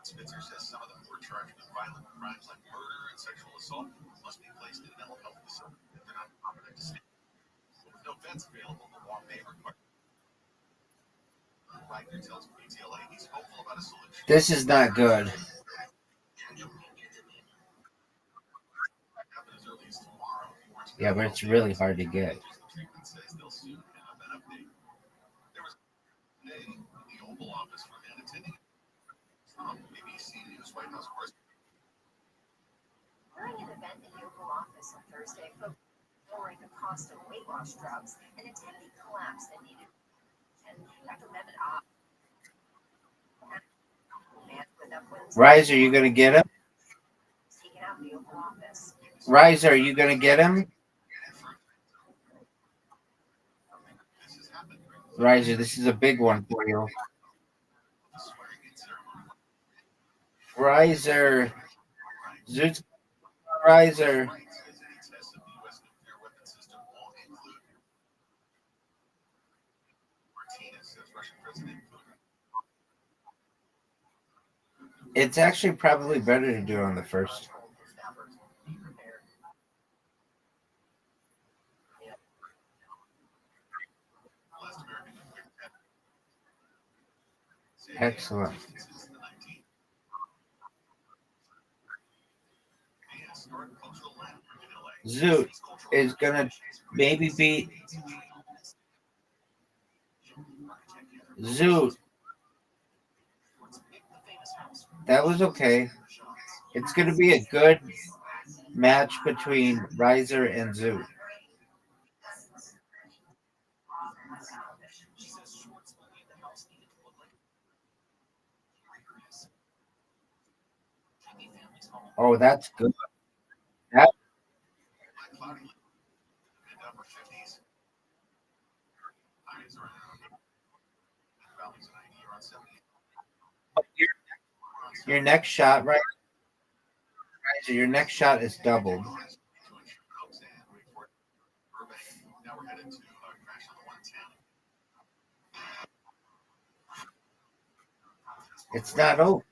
Spitzer says some of them were charged with violent crimes like murder and sexual assault must be placed in mental health facilities. They're not competent to stand. With no beds available, the warm neighbor. Wagner tells PTLA he's hopeful about a solution. This is not good. Yeah, but it's really hard to get. During an event in the Oval Office on Thursday, folks lowering the cost of weight loss drugs, an attendee collapsed and needed Dr. Mehmet Riser, you gonna get him? taken out the Oval Office. Riser, are you gonna get him? Riser, this is a big one for you. Riser. Zoot's Riser. It's actually probably better to do it on the first. Excellent. Zoot is gonna maybe beat Zoot. That was okay. It's gonna be a good match between Riser and Zoot. Oh, that's good. That your next shot, right? Riser, your next shot is doubled. It's not over.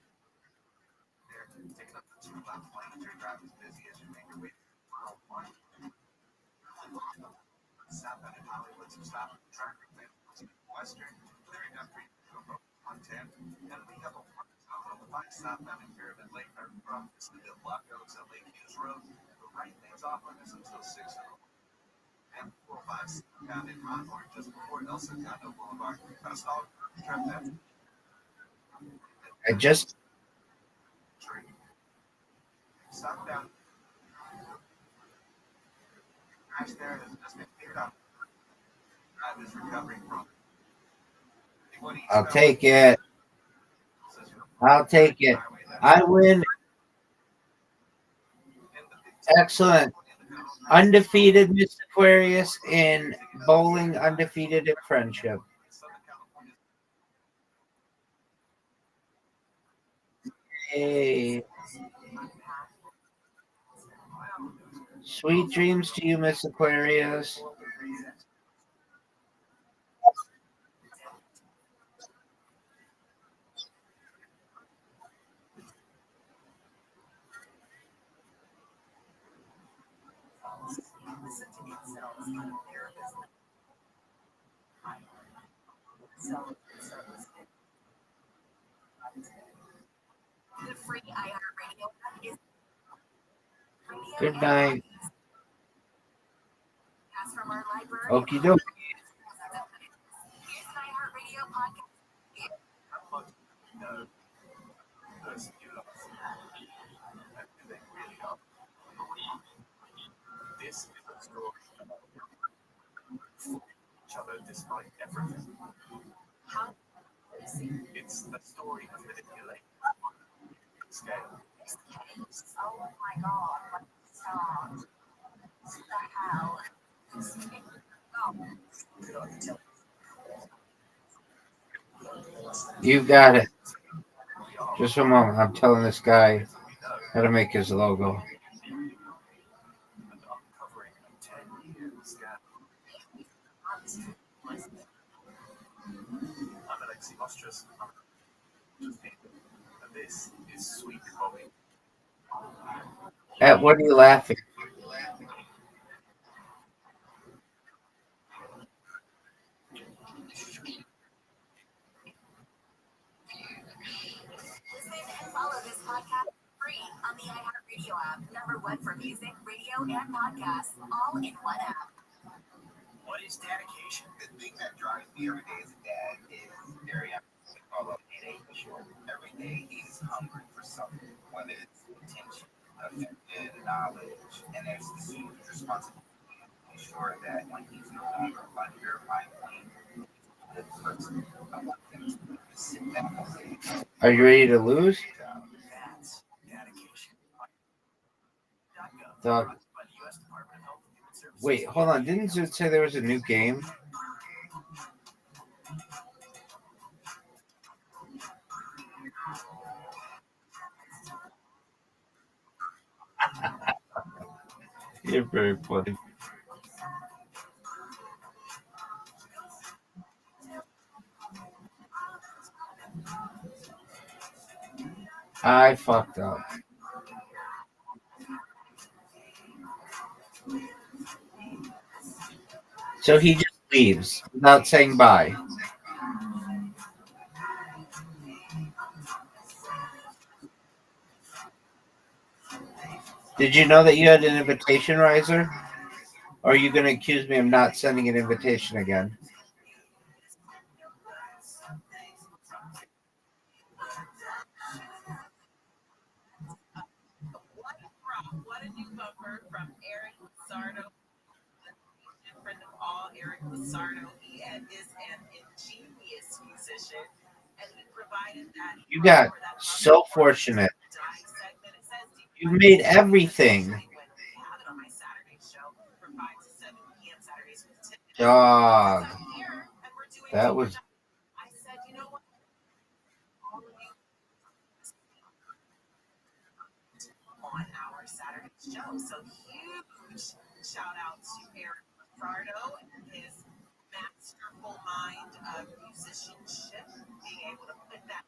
I just I'll take it. I'll take it. I win. Excellent. Undefeated Miss Aquarius in bowling, undefeated in friendship. Hey. Sweet dreams to you, Miss Aquarius. The free iHeartRadio app is Good night. from our library. Okie dokie. Here's an iHeartRadio podcast. Person you love, and who they really are. This is a story about each other despite everything. It's a story of manipulation. Scale. Oh my god, stop. What the hell? You got it. Just a moment. I'm telling this guy how to make his logo. Uncovering a 10-year scam. I'm Alexi Mostrous. And this is Sweet Bobby. At what are you laughing? Listen and follow this podcast free on the iHeartRadio app. #1 for music, radio, and podcasts, all in one app. What is dedication? The thing that drives me every day as a dad is very although it ain't short. Every day he's hungry for something, whether it's attention, affection, knowledge, and there's this huge responsibility to ensure that when he's no longer under my wing, the person I want him to sit back and say, Are you ready to lose? that's dedication. Dog. Wait, hold on. Didn't it say there was a new game? You're very funny. I fucked up. So he just leaves without saying bye. Did you know that you had an invitation riser? Or are you going to accuse me of not sending an invitation again? What a new bumper from Eric Luzardo, a friend of all, Eric Luzardo. He is an ingenious musician, and he provided that. You got so fortunate. You've made everything. Dog. That was. On our Saturday show. So huge shout out to Eric Luzardo and his masterful mind of musicianship, being able to put that.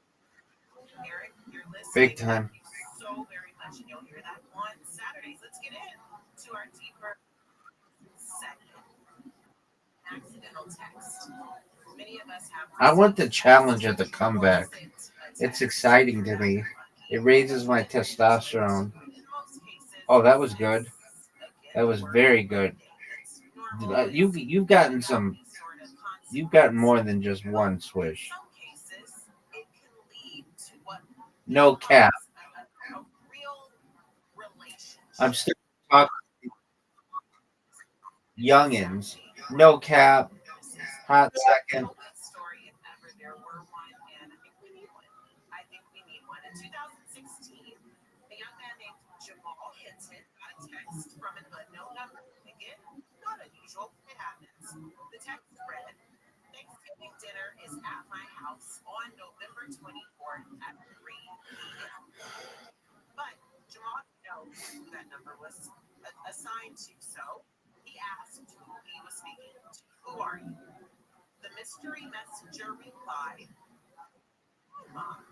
Eric, you're listening. Big time. Thank you so very much, and you'll hear that on Saturdays. Let's get in to our deeper segment. Accidental text. Many of us have. I want the challenge of the comeback. It's exciting to me. It raises my testosterone. Oh, that was good. That was very good. You've gotten some. You've gotten more than just one swish. No cap. I'm still talking youngins. No cap. Hot second. I think we need one. In 2016, a young man named Jamal Hinton got a text from an unknown number. Again, not unusual. It happens. The text read, Thanksgiving dinner is at my house on November 24th at 3 p.m. But Jamal didn't know who that number was assigned to, so he asked who he was speaking to. Who are you? The mystery messenger replied, Mom,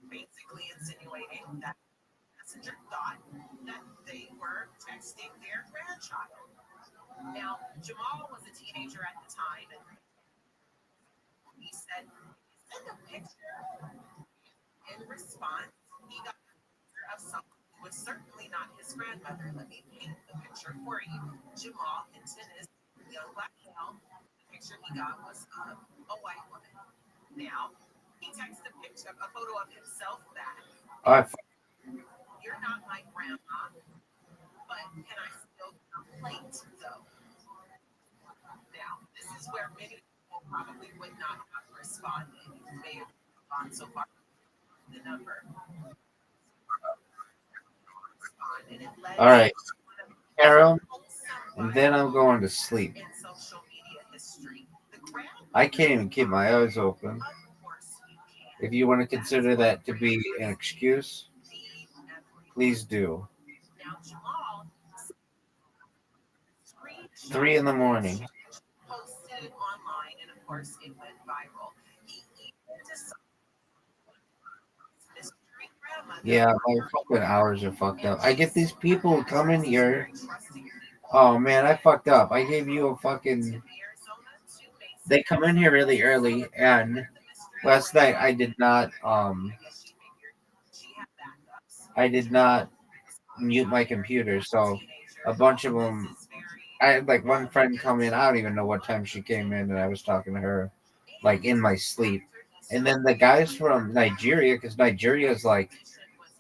basically insinuating that the messenger thought that they were texting their grandchild. Now, Jamal was a teenager at the time, and he said, send a picture. In response, he got a picture of someone who was certainly not his grandmother. Let me paint the picture for you. Jamal Hinton is a young black male. The picture he got was of a white woman. Now, he texted a photo of himself back. You're not my grandma, but can I still get a plate, though? Now, this is where many people probably would not have responded. You may have gone so far the number. All right, Carol, and then I'm going to sleep. I can't even keep my eyes open. If you want to consider that to be an excuse, please do. 3 in the morning. Posted online, and of course, it went viral. Yeah, my fucking hours are fucked up. I get these people who come in here. Oh man, I fucked up. I gave you a fucking. They come in here really early, and last night I did not. I did not mute my computer, so a bunch of them. I had like one friend come in. I don't even know what time she came in, and I was talking to her, like in my sleep. And then the guys from Nigeria, because Nigeria is like,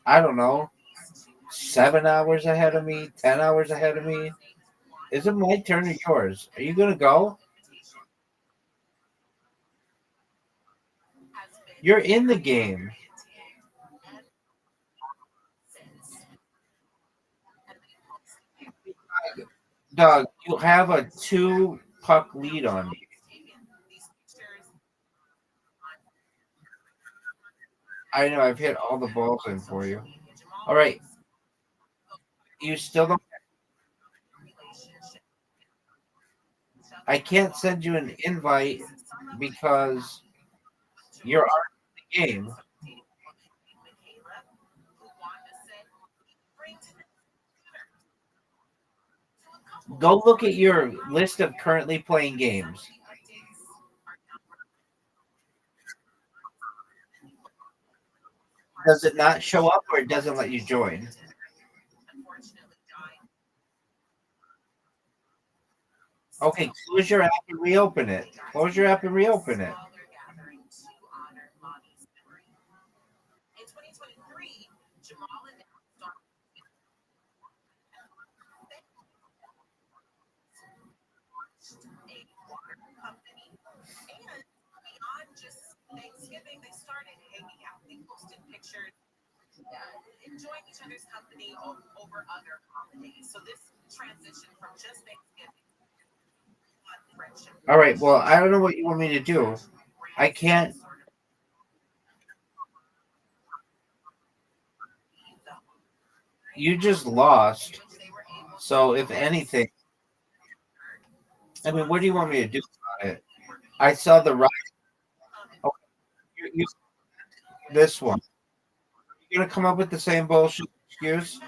I don't know, 7 hours ahead of me, 10 hours ahead of me. Is it my turn or yours? Are you gonna go? You're in the game. Doug, you have a 2-puck lead on me. I know, I've hit all the balls in for you. All right. You still don't. I can't send you an invite because you're already in the game. Go look at your list of currently playing games. Does it not show up or it doesn't let you join? Okay, close your app and reopen it. Close your app and reopen it. In 2023, Jamal announced a water company, and beyond just Thanksgiving, they started hanging out. They posted pictures, enjoying each other's company over other holidays. So this transition from just Thanksgiving. All right, well, I don't know what you want me to do. I can't. You just lost. So, if anything, I mean, what do you want me to do about it? I saw the right. Oh, this one. You're going to come up with the same bullshit excuse?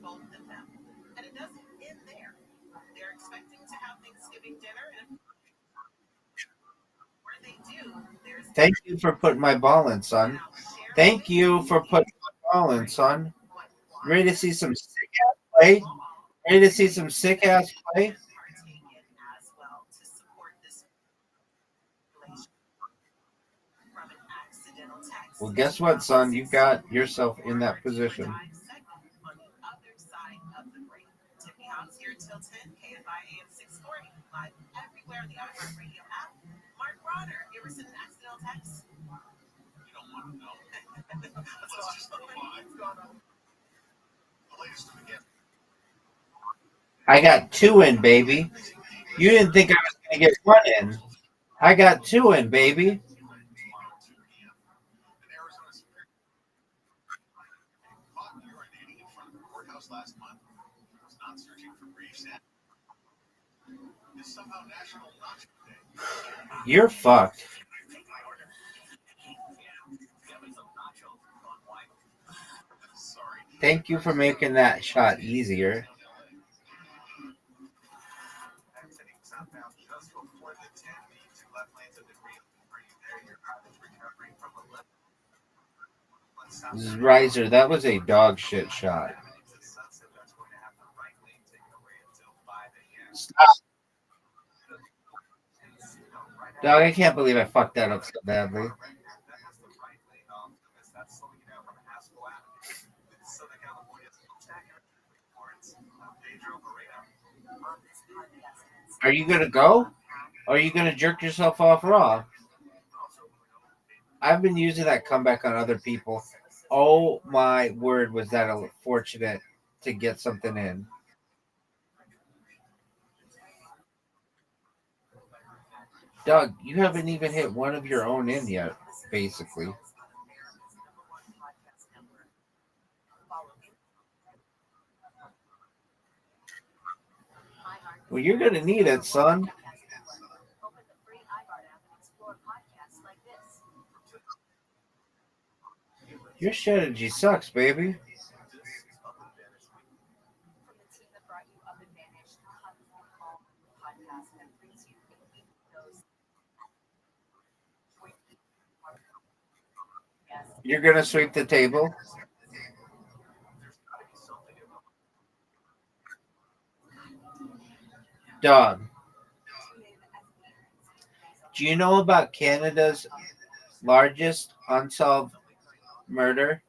Both of them. And it doesn't end there. They're expecting to have Thanksgiving dinner, and where they do, there's Thank you for putting my ball in, son. Thank you for putting my ball in, son. Ready to see some sick ass play? Ready to see some sick ass play? Well, guess what, son? You got yourself in that position. Here until 10, KFI AM 640, live everywhere on the iHeartRadio app. Mark Bronner, you ever sent an accidental text? You don't want to know. Let's just move on. The latest to begin. I got 2 in, baby. You didn't think I was going to get 1 in. I got 2 in, baby. Last month was not searching for briefs. It's somehow National Nacho Day. You're fucked. Sorry. Thank you for making that shot easier. Riser, that was a dog shit shot. Stop. Dog, I can't believe I fucked that up so badly. Are you gonna go? Or are you gonna jerk yourself off raw? I've been using that comeback on other people. Oh my word, was that fortunate to get something in. Doug, you haven't even hit one of your own in yet, basically. Well, you're gonna need it, son. Your strategy sucks, baby. You're gonna sweep the table. Dog. Do you know about Canada's largest unsolved murder?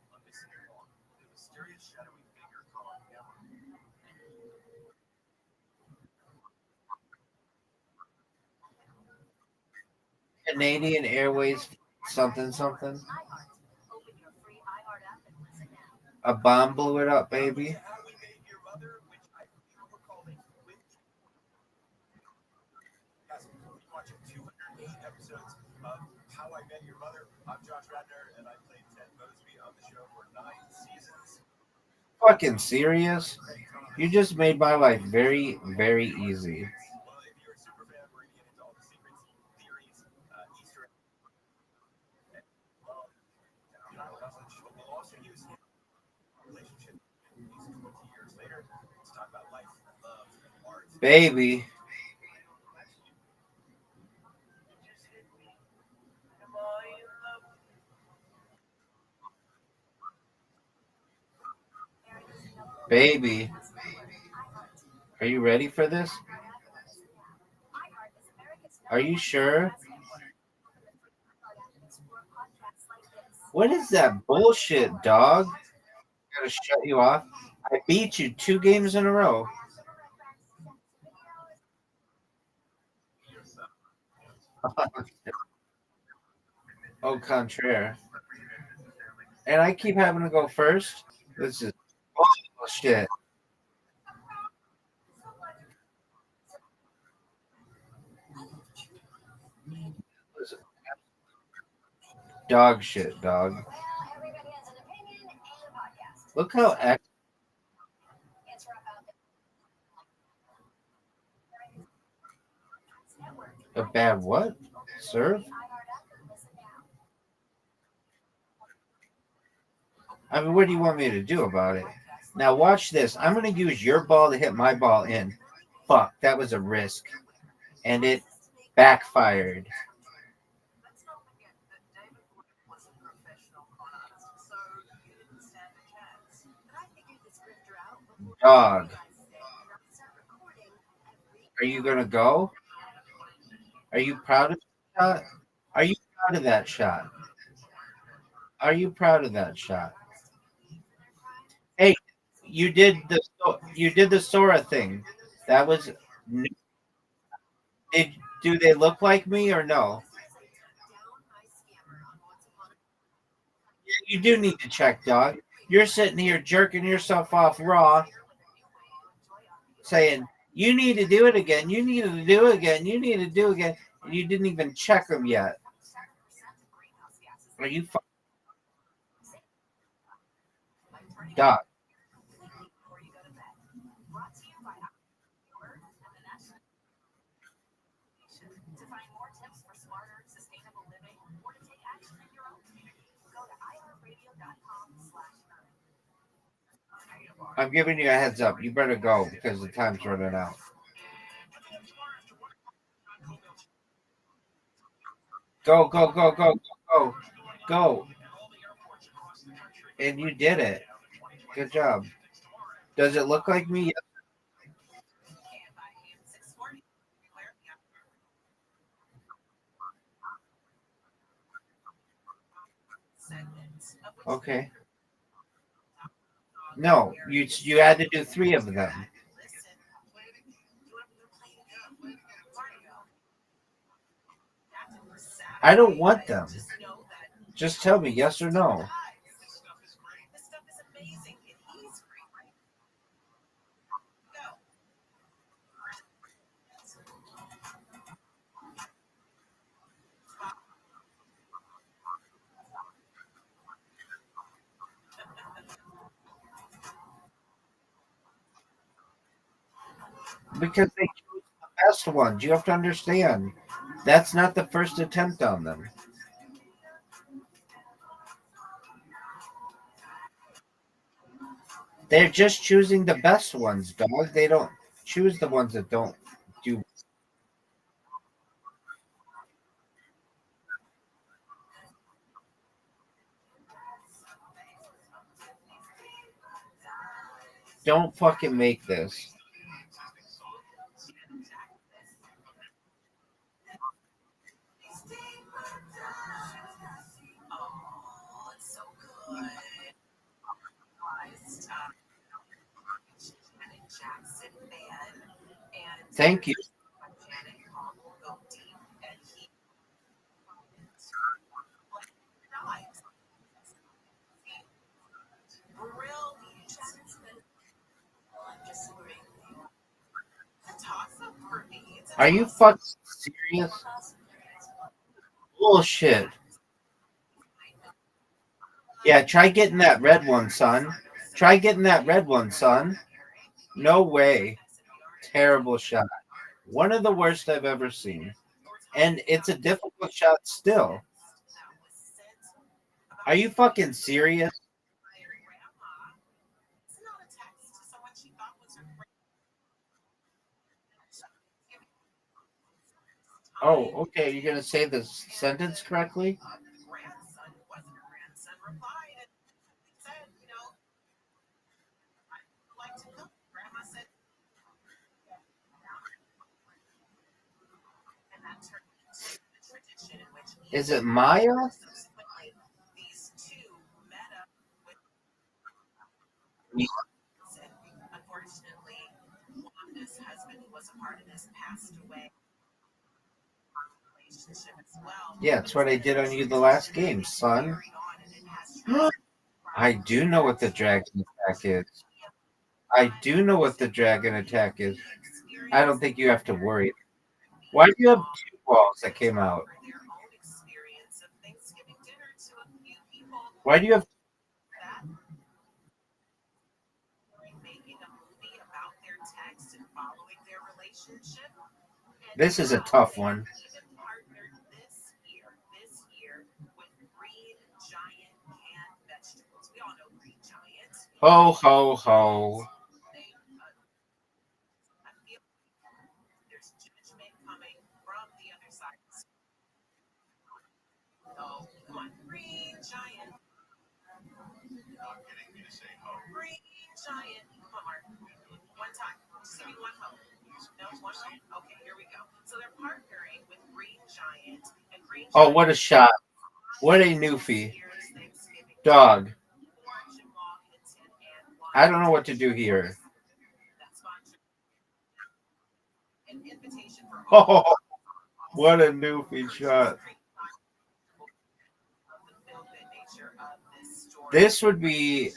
Canadian Airways something something. A bomb blew it up, baby. Fucking serious? You just made my life very, very easy. Baby. Baby. Are you ready for this? Are you sure? What is that bullshit, dog? Gotta shut you off. I beat you 2 games in a row. Au contraire. And I keep having to go first. This is bullshit. Dog shit, dog. Look how a bad what? Serve? I mean, what do you want me to do about it? Now watch this. I'm going to use your ball to hit my ball in. Fuck, that was a risk. And it backfired. Dog. Are you going to go? Are you proud of that shot? Are you proud of that shot? Are you proud of that shot? Hey, you did the Sora thing. That was did do they look like me or no? You do need to check, dog. You're sitting here jerking yourself off raw, saying you need to do it again. You need to do it again. You need to do it again. And you didn't even check them yet. Are you dog? To find more tips for smarter, sustainable living, or to take action in your own community, go to iHeartRadio.com/earn. I'm giving you a heads up. You better go because the time's running out. Go, go, go, go, go, go. And you did it. Good job. Does it look like me? Okay. No, you had to do 3 of them. I don't want them. Just tell me yes or no. Because they choose the best ones. You have to understand. That's not the first attempt on them. They're just choosing the best ones, dog. They don't choose the ones that don't do. Don't fucking make this. Thank you. Are you fucking serious? Bullshit. Yeah, try getting that red one, son. Try getting that red one, son. No way. Terrible shot. One of the worst I've ever seen. And it's a difficult shot still. Are you fucking serious? Oh, okay. You're going to say the sentence correctly? Is it Maya? Yeah, it's what I did on you the last game, son. I do know what the dragon attack is. I do know what the dragon attack is. I don't think you have to worry. Why do you have 2 balls that came out? Why do you have? This is a tough one. Ho, ho, ho. Oh, what a shot. What a newfie. Dog. I don't know what to do here. Oh, what a newfie shot. This would be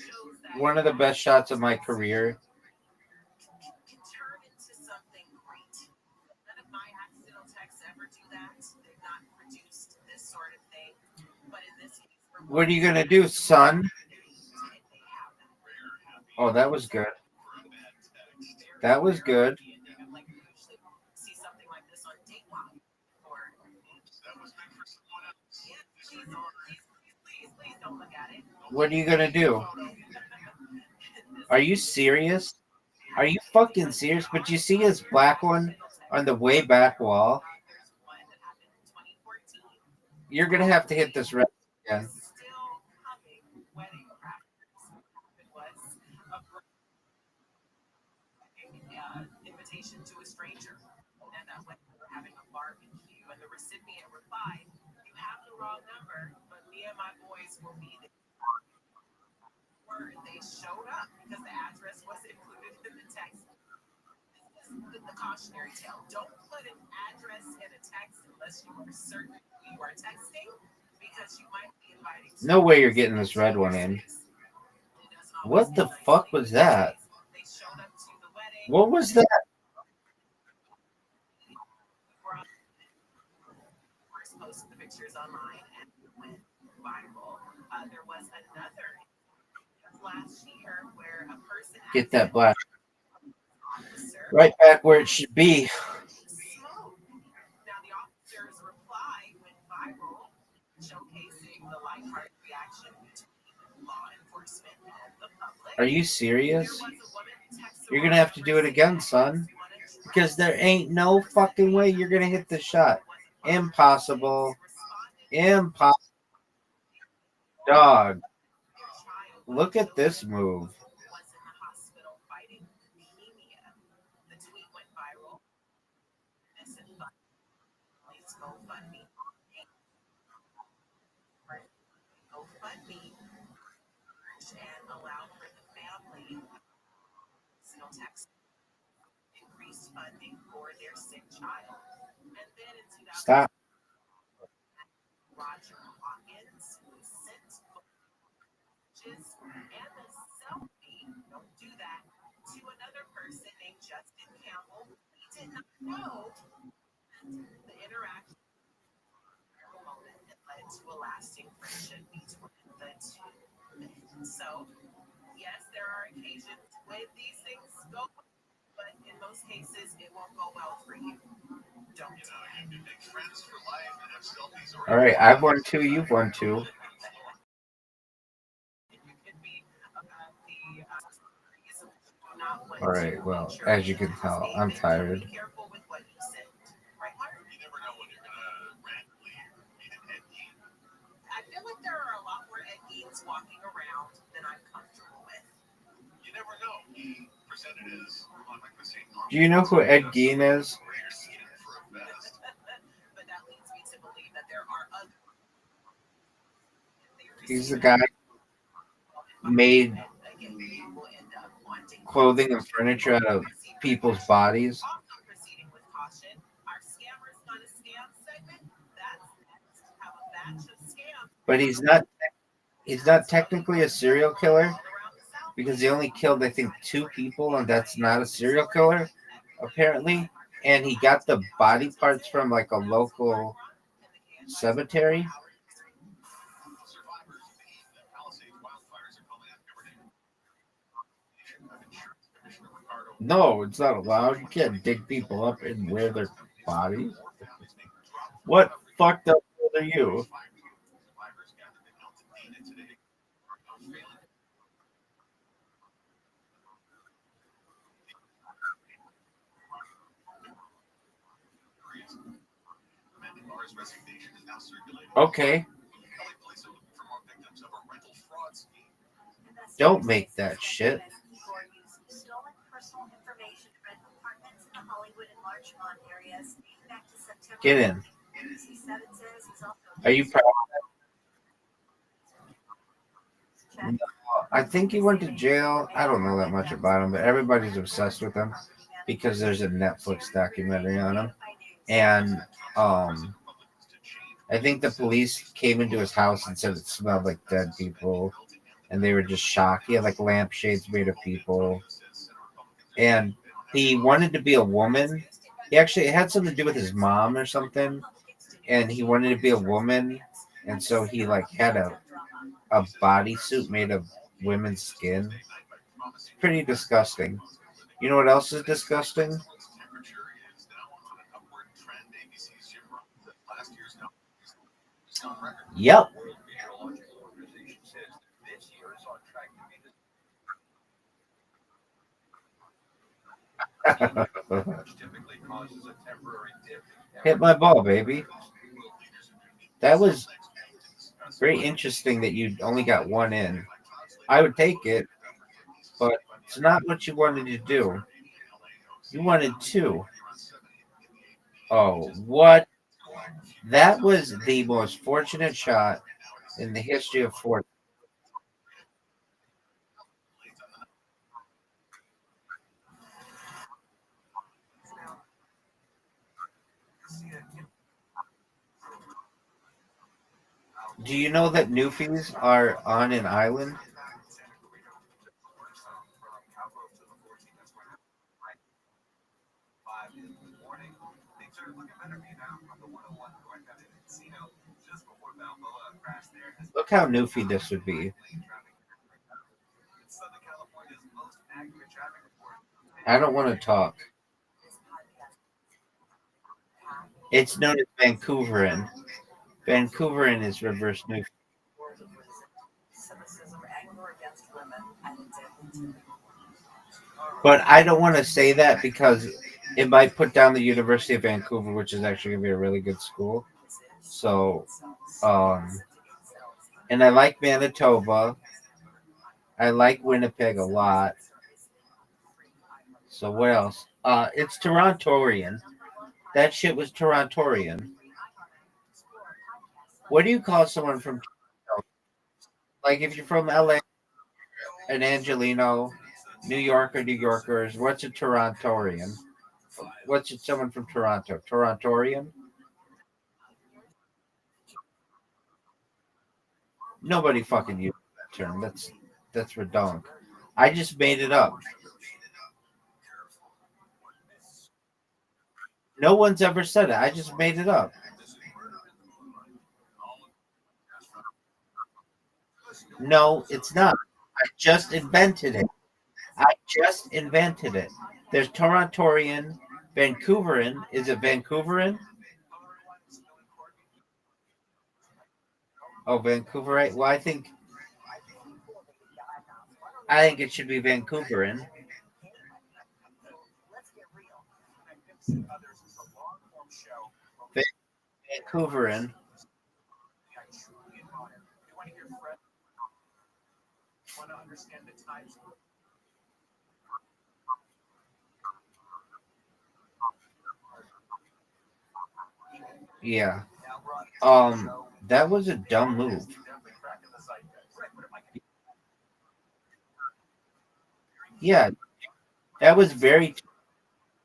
one of the best shots of my career. What are you going to do, son? Oh, that was good. That was good. What are you going to do? Are you serious? Are you fucking serious? But you see his black one on the way back wall? You're gonna have to hit this red again. Invitation to a stranger, and when they were having a barbecue, and the recipient replied, "You have the wrong number, but me and my boys will be there." They showed up because the address was included in the text. The cautionary tale: don't put an address in a text unless you are certain who you are texting, because you might be inviting. No way you're getting this red one in. What the fuck was that? What was that? Posted the pictures online and went viral. There was another last year where a person Get that black right back where it should be. smoked. Now the officer's reply went viral, showcasing the lighthearted reaction between law enforcement and the public. Are you serious? You're gonna have to do it again, son. Because there ain't no fucking way you're gonna hit the shot. Impossible. Impossible. Dog. Look at this move. And allowed for the family text increased funding for their sick child. And then in 2000, Stop. Roger Hawkins, who sent pictures and a selfie, don't do that, to another person named Justin Campbell. He did not know the interaction moment that led to a lasting friendship between the two men. So, yes, there are occasions when these things go well, but in most cases, it won't go well for you. Don't do it. All right, I've won two. You've won two. All right. Well, as you can tell, I'm tired. I feel like there are a lot more Ed Geins walking around than I'm comfortable with. You never know. He presented as Do you know who Ed Gein is? But that leads me to believe that there are other. He's the guy who made clothing and furniture out of people's bodies. Proceeding with caution, our scammers on a scam segment. That's have a batch of scams. But he's not technically a serial killer because he only killed, I think, 2 people, and that's not a serial killer, apparently. And he got the body parts from like a local cemetery. No, it's not allowed. You can't dig people up and wear their bodies. What fucked up are you? Okay. Don't make that shit. Get in. Are you proud of that? No, I think he went to jail. I don't know that much about him, but everybody's obsessed with him because there's a Netflix documentary on him. And I think the police came into his house and said it smelled like dead people. And they were just shocked. He had like lampshades made of people. And he wanted to be a woman. He actually, it had something to do with his mom or something. And he wanted to be a woman. And so he like had a bodysuit made of women's skin. It's pretty disgusting. You know what else is disgusting? Yep. typically causes a temporary dip in Hit my ball, baby. That was very interesting that you only got one in. I would take it, but it's not what you wanted to do. You wanted two. Oh, what? That was the most fortunate shot in the history of fortune. Do you know that Newfies are on an island? Look how Newfie this would be. I don't want to talk. It's known as Vancouverin. Vancouverin is reverse Newfie. But I don't want to say that because it might put down the University of Vancouver, which is actually going to be a really good school. So, and I like Manitoba. I like Winnipeg a lot. So what else? It's Torontorian. That shit was Torontorian. What do you call someone from Toronto? Like if you're from LA, an Angelino, New York or New Yorkers, what's a Torontorian? What's it, someone from Toronto? Torontorian? Nobody fucking uses that term. That's redonk. I just made it up. No one's ever said it. I just made it up. No, it's not. I just invented it. I just invented it. There's Torontorian, Vancouverin. Is it Vancouverin? Oh, Vancouverite. Well, I think it should be Vancouverin. Vancouverin. Yeah. That was a dumb move. Yeah, that was very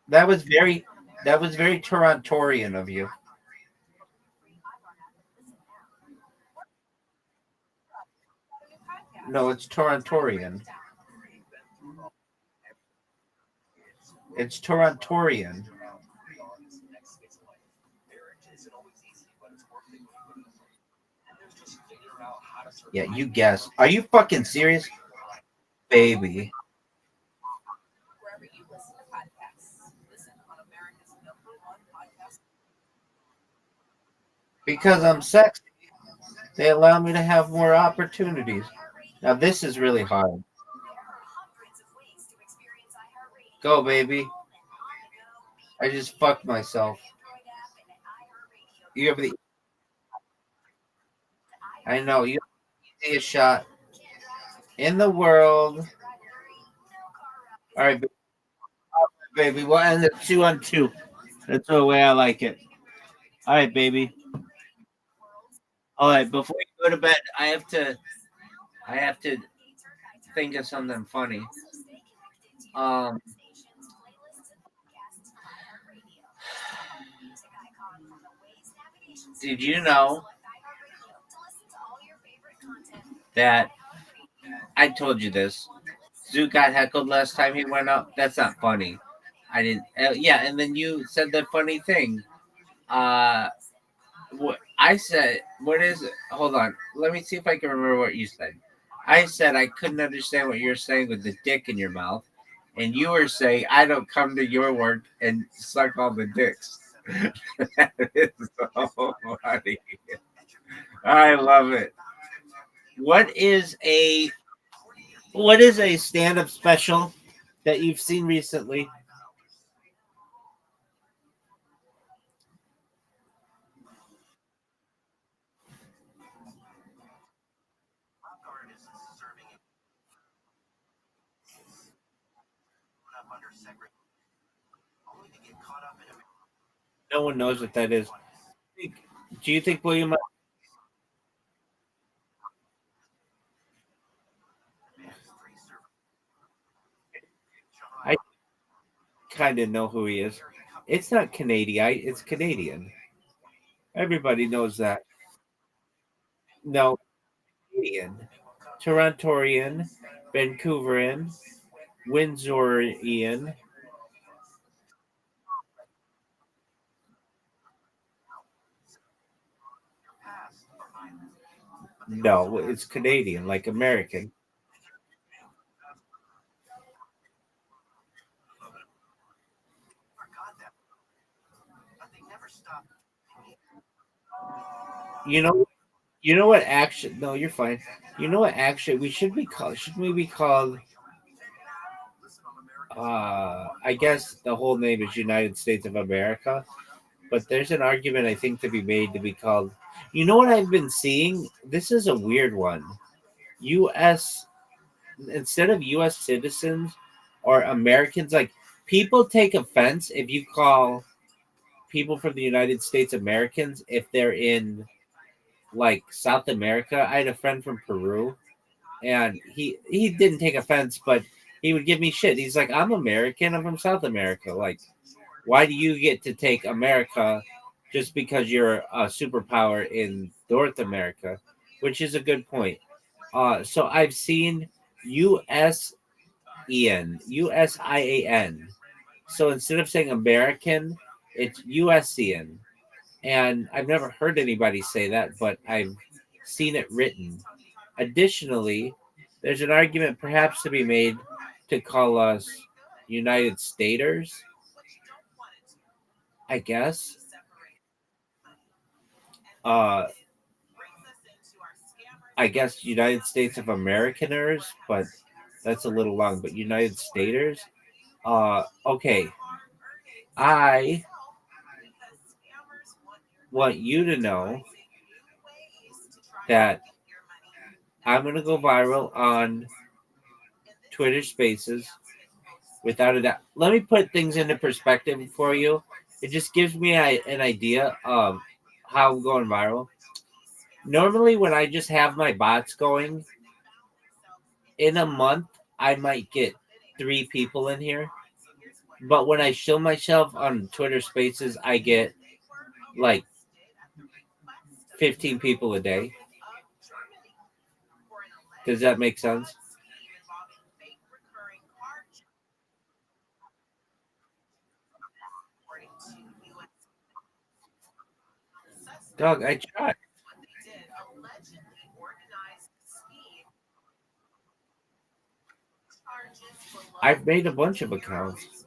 that was very that was very Torontorian of you. No, it's Torontorian. It's Torontorian. Yeah, you guess. Are you fucking serious? Baby. Because I'm sexy. They allow me to have more opportunities. Now this is really hard. Go, baby. I just fucked myself. You have the I know you have the easiest shot in the world. All right, baby. We'll end it 2-on-2. That's the way I like it. All right, baby. All right, before you go to bed, I have to think of something funny. Um, did you know that I told you this? Zoo got heckled last time he went up. That's not funny. I didn't. Yeah, and then you said that funny thing. What I said? What is it? Hold on. Let me see if I can remember what you said. I said I couldn't understand what you're saying with the dick in your mouth, and you were saying I don't come to your work and suck all the dicks. That is so funny. I love it. What is a stand-up special that you've seen recently? under segregation, only to get caught up in a No one knows what that is. Do you think William? I kind of know who he is. It's not Canadian. It's Canadian. Everybody knows that. No, Canadian, Torontorian, Vancouverian, Windsorian. No, it's Canadian, like American. You know, you know what action? No, you're fine. You know what action we should be called? Should we be called? I guess the whole name is United States of America, but there's an argument I think to be made to be called. You know what I've been seeing? This is a weird one. U.S. instead of U.S. citizens or Americans, like people take offense if you call people from the United States Americans if they're in like South America. I had a friend from Peru, and he didn't take offense, but he would give me shit. He's like, I'm American. I'm from South America. Like, why do you get to take America just because you're a superpower in North America? Which is a good point. So I've seen U.S. Ian, USIAN. So instead of saying American, it's USian. And I've never heard anybody say that, but I've seen it written. Additionally, there's an argument perhaps to be made to call us United Staters, I guess. Uh, I guess United States of Americaners, but that's a little long. But United Staters, okay. I want you to know that I'm going to go viral on Twitter Spaces without a doubt. Let me put things into perspective for you. It just gives me an idea of how I'm going viral. Normally, when I just have my bots going, in a month, I might get 3 people in here. But when I show myself on Twitter Spaces, I get like 15 people a day. Does that make sense? Dog, I tried. I've made a bunch of accounts.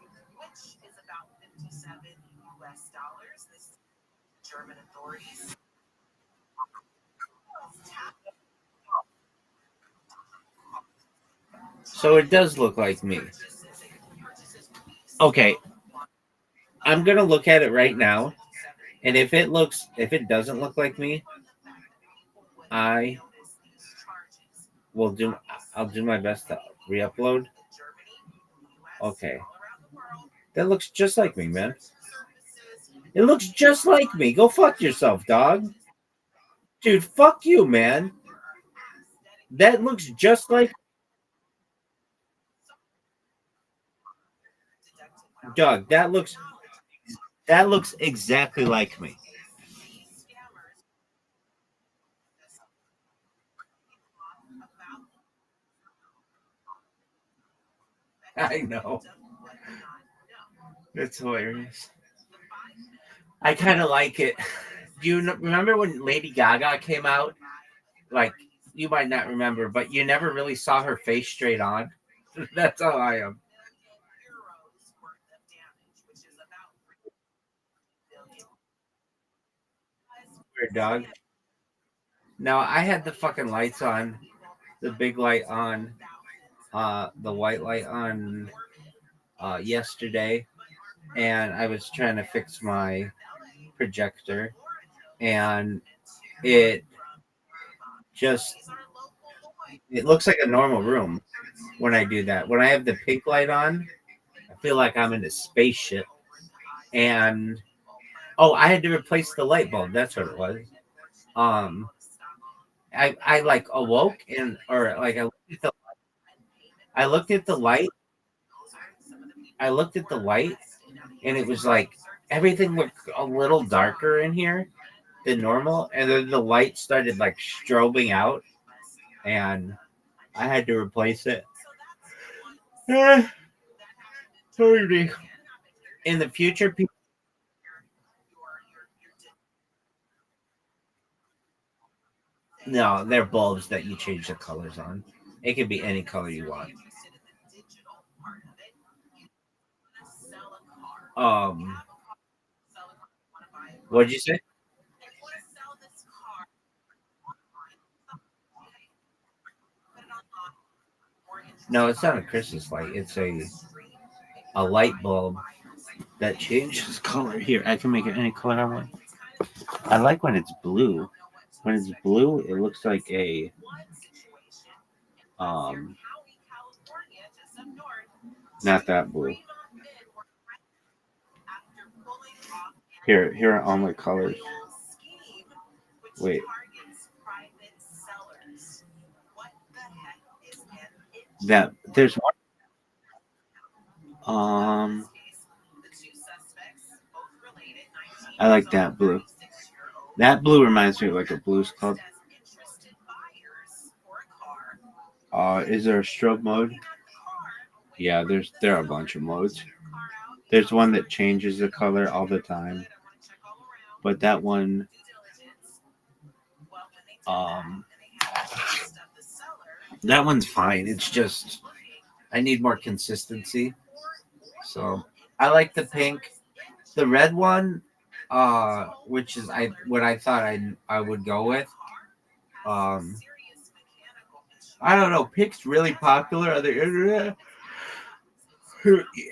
So it does look like me. Okay. I'm going to look at it right now. And if it doesn't look like me, I'll do my best to re-upload. Okay. That looks just like me, man. It looks just like me. Go fuck yourself, dog. Dude, fuck you, man. That looks just like Doug. That looks exactly like me. I know. It's hilarious. I kind of like it. Do you remember when Lady Gaga came out? Like, you might not remember, but you never really saw her face straight on. That's how I am. Weird dog. Now I had the fucking lights on, the big light on, the white light on yesterday, and I was trying to fix my projector, and it just it looks like a normal room when I do that. When I have the pink light on, I I feel like I'm in a spaceship. And I had to replace the light bulb. That's what it was. I like awoke and or like I looked at the light. I looked at the light, and it was like everything looked a little darker in here than normal, and then the light started like strobing out, and I had to replace it. Sorry. In the future, people. No, they're bulbs that you change the colors on. It can be any color you want. Um, what'd you say? No, it's not a Christmas light. It's a light bulb that changes color. Here, I can make it any color I want. I like when it's blue. When it's blue, it looks like a um, not that blue. Here are all my colors. Wait. That there's one. I like that blue. That blue reminds me of like a blues club. Is there a strobe mode? Yeah, there are a bunch of modes. There's one that changes the color all the time, but um, that one's fine. It's just I need more consistency. So I like the pink, the red one, which is what I thought I would go with. Um, I don't know. Pink's really popular on the internet.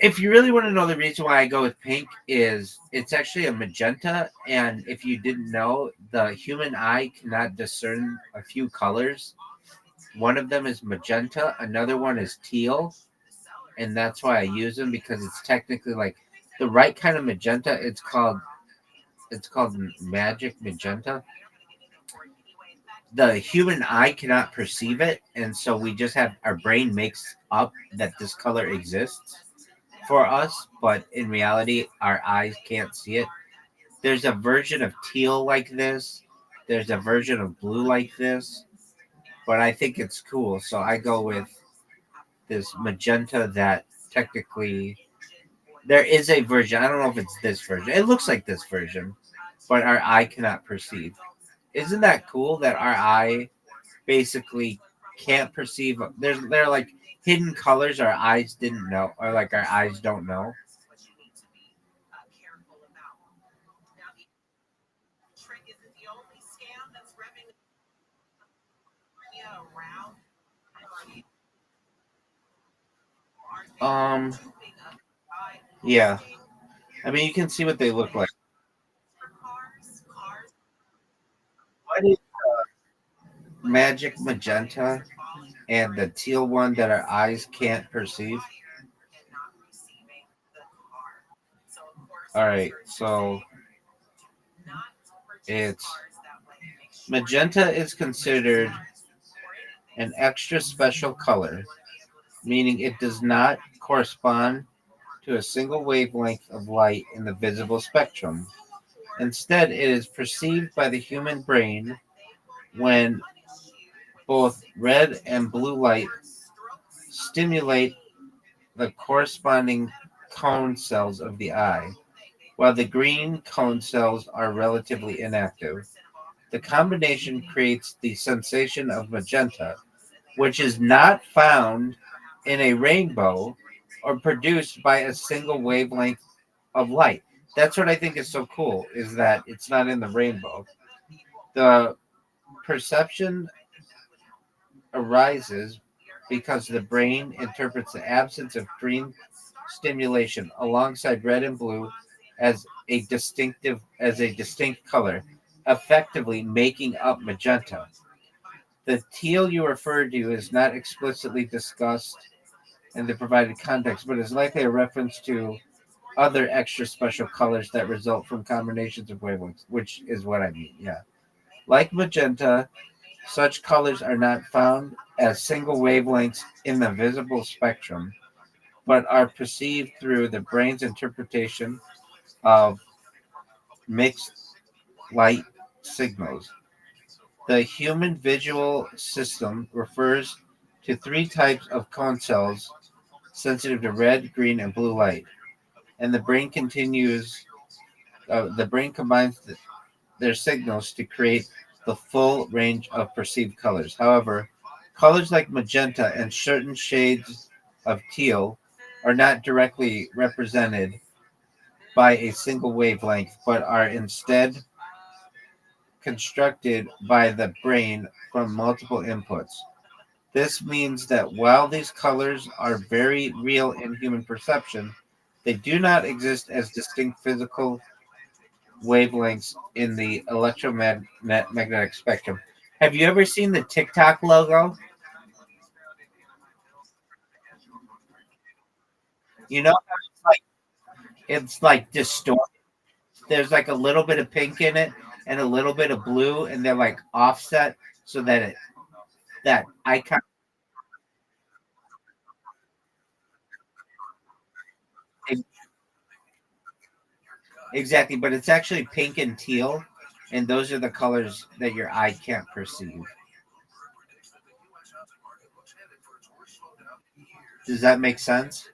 If you really want to know the reason why I go with pink is it's actually a magenta, and if you didn't know, the human eye cannot discern a few colors. One of them is magenta, another one is teal, and that's why I use them because it's technically like the right kind of magenta. It's called magic magenta. The human eye cannot perceive it, and so we just have our brain makes up that this color exists for us, but in reality, our eyes can't see it. There's a version of teal like this. There's a version of blue like this, but I think it's cool, so I go with this magenta that technically there is a version. I don't know if it's this version. It looks like this version, but our eye cannot perceive. Isn't that cool that our eye basically can't perceive? There are like hidden colors our eyes didn't know, or like our eyes don't know. Um, yeah. I mean, you can see what they look like. What is magic magenta and the teal one that our eyes can't perceive? All right, so it's magenta is considered an extra special color, meaning it does not correspond to a single wavelength of light in the visible spectrum. Instead, it is perceived by the human brain when both red and blue light stimulate the corresponding cone cells of the eye, while the green cone cells are relatively inactive. The combination creates the sensation of magenta, which is not found in a rainbow or produced by a single wavelength of light. That's what I think is so cool, is that it's not in the rainbow. The perception arises because the brain interprets the absence of green stimulation alongside red and blue as a distinct color, effectively making up magenta. The teal you referred to is not explicitly discussed in the provided context, but is likely a reference to other extra special colors that result from combinations of wavelengths, which is what I mean. Yeah. Like magenta, such colors are not found as single wavelengths in the visible spectrum, but are perceived through the brain's interpretation of mixed light signals. The human visual system refers to three types of cone cells sensitive to red, green, and blue light, and the brain combines their signals to create the full range of perceived colors. However, colors like magenta and certain shades of teal are not directly represented by a single wavelength, but are instead constructed by the brain from multiple inputs. This means that while these colors are very real in human perception, they do not exist as distinct physical wavelengths in the electromagnetic spectrum. Have you ever seen the TikTok logo? You know, how it's like distorted. There's like a little bit of pink in it and a little bit of blue, and they're like offset so that that icon. Exactly, but it's actually pink and teal, and those are the colors that your eye can't perceive. Does that make sense?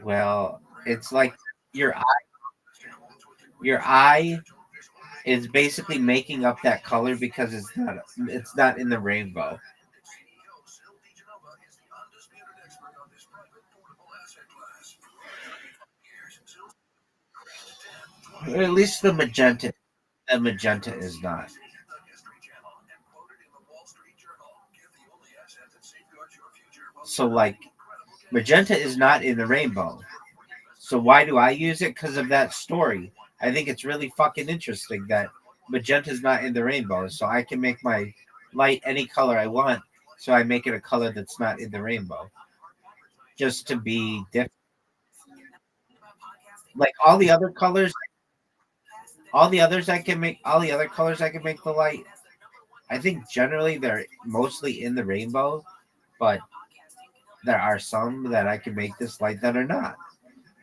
Well, it's like your your eye is basically making up that color because it's not in the rainbow. Or at least the magenta is not. So like magenta is not in the rainbow. So why do I use it? Because of that story. I think it's really fucking interesting that magenta is not in the rainbow. So I can make my light any color I want. So I make it a color that's not in the rainbow, just to be different. Like all the other colors I can make the light. I think generally they're mostly in the rainbow, but there are some that I can make this light that are not.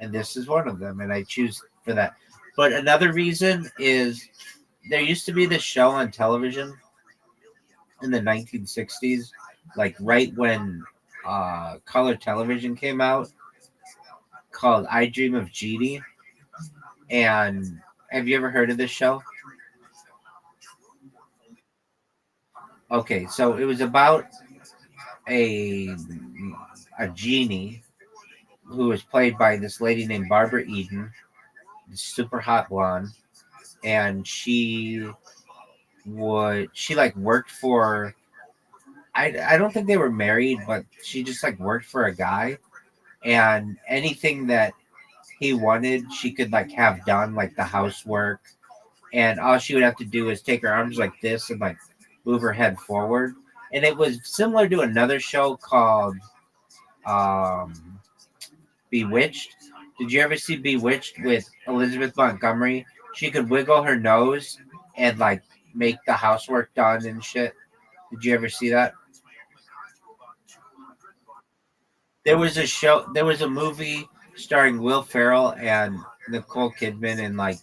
And this is one of them, and I choose for that. But another reason is there used to be this show on television in the 1960s, like right when color television came out, called I Dream of Jeannie. And have you ever heard of this show? Okay, so it was about a a genie who was played by this lady named Barbara Eden, super hot blonde, and she like worked for I don't think they were married, but she just like worked for a guy, and anything that he wanted, she could like have done, like the housework, and all she would have to do is take her arms like this and like move her head forward. And it was similar to another show called um, Bewitched. Did you ever see Bewitched with Elizabeth Montgomery? She could wiggle her nose and like make the housework done and shit. Did you ever see that? There was a movie starring Will Ferrell and Nicole Kidman in like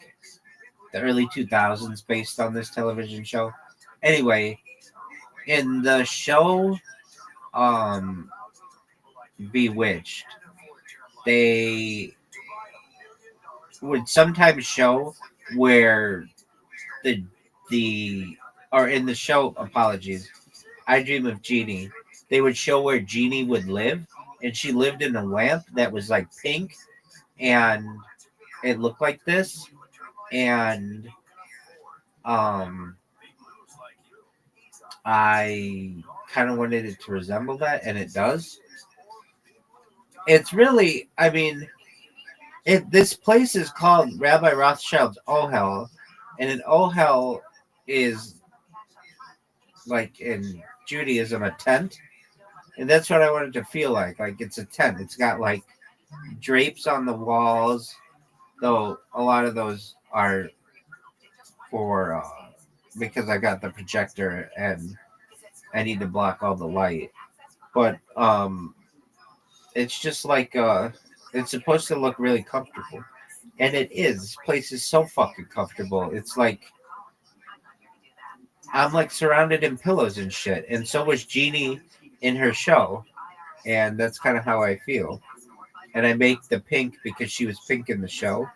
the early 2000s based on this television show. Anyway, in the show um Bewitched, they would sometimes show where the the or in the show, apologies, I Dream of Jeannie, they would show where Jeannie would live, and she lived in a lamp that was like pink, and it looked like this, and um I kind of wanted it to resemble that, and it does. It's really, I mean, this place is called Rabbi Rothschild's Ohel, and an Ohel is like in Judaism a tent, and that's what I wanted to feel like. Like it's a tent. It's got like drapes on the walls, though a lot of those are for because I got the projector and I need to block all the light. But it's just like it's supposed to look really comfortable, and it is. This place is so fucking comfortable. It's like I'm like surrounded in pillows and shit, and so was Jeannie in her show, and that's kind of how I feel. And I make the pink because she was pink in the show,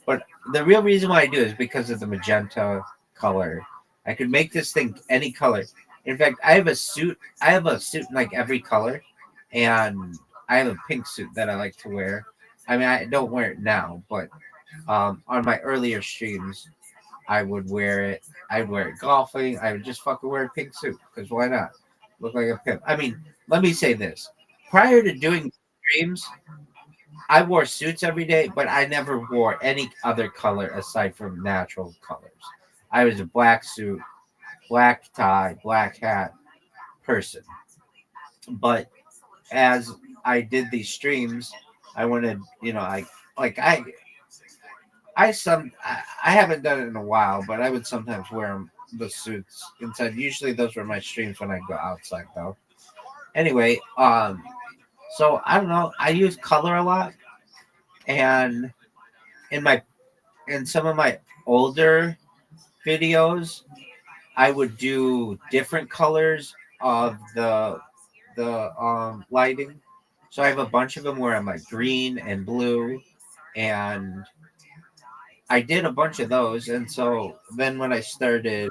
but the real reason why I do is because of the magenta color. I could make this thing any color. In fact, I have a suit. I have a suit in like every color, and I have a pink suit that I like to wear. I mean, I don't wear it now, but on my earlier streams, I would wear it. I'd wear it golfing. I would just fucking wear a pink suit because why not? Look like a pimp. I mean, let me say this: prior to doing streams, I wore suits every day, but I never wore any other color aside from natural colors. I was a black suit, black tie, black hat person. But as I did these streams, I wanted, like I haven't done it in a while, but I would sometimes wear the suits inside. Usually those were my streams when I go outside though. Anyway, so I don't know. I use color a lot, and in my in some of my older videos, I would do different colors of the lighting. So I have a bunch of them where I'm like green and blue, and I did a bunch of those. And so then when I started,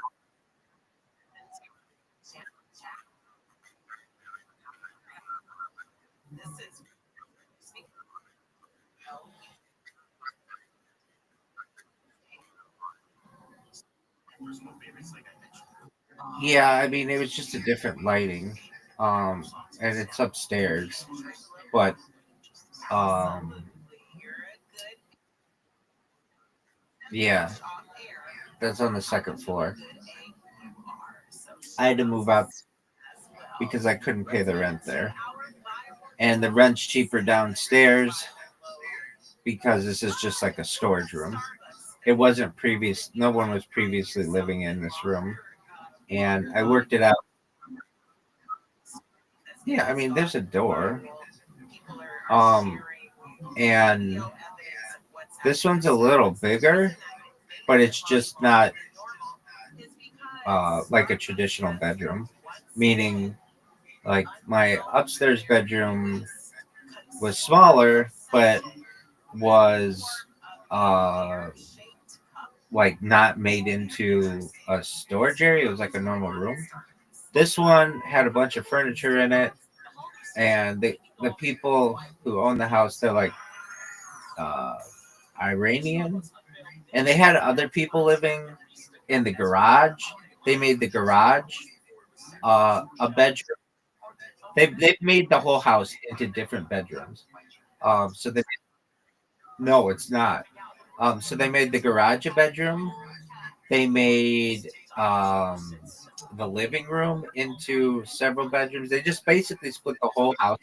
yeah, I mean it was just a different lighting, and it's upstairs, but um, yeah, that's on the second floor. I had to move out because I couldn't pay the rent there, and the rent's cheaper downstairs because this is just like a storage room. It wasn't previous. No one was previously living in this room, and I worked it out. Yeah, I mean, there's a door, um, and this one's a little bigger, but it's just not like a traditional bedroom. Meaning, like my upstairs bedroom was smaller, but was uh like not made into a storage area. It was like a normal room. This one had a bunch of furniture in it, and the people who own the house, they're like uh, Iranian, and they had other people living in the garage. They made the garage a bedroom. They've made the whole house into different bedrooms. So they no, it's not. So they made the garage a bedroom. They made the living room into several bedrooms. They just basically split the whole house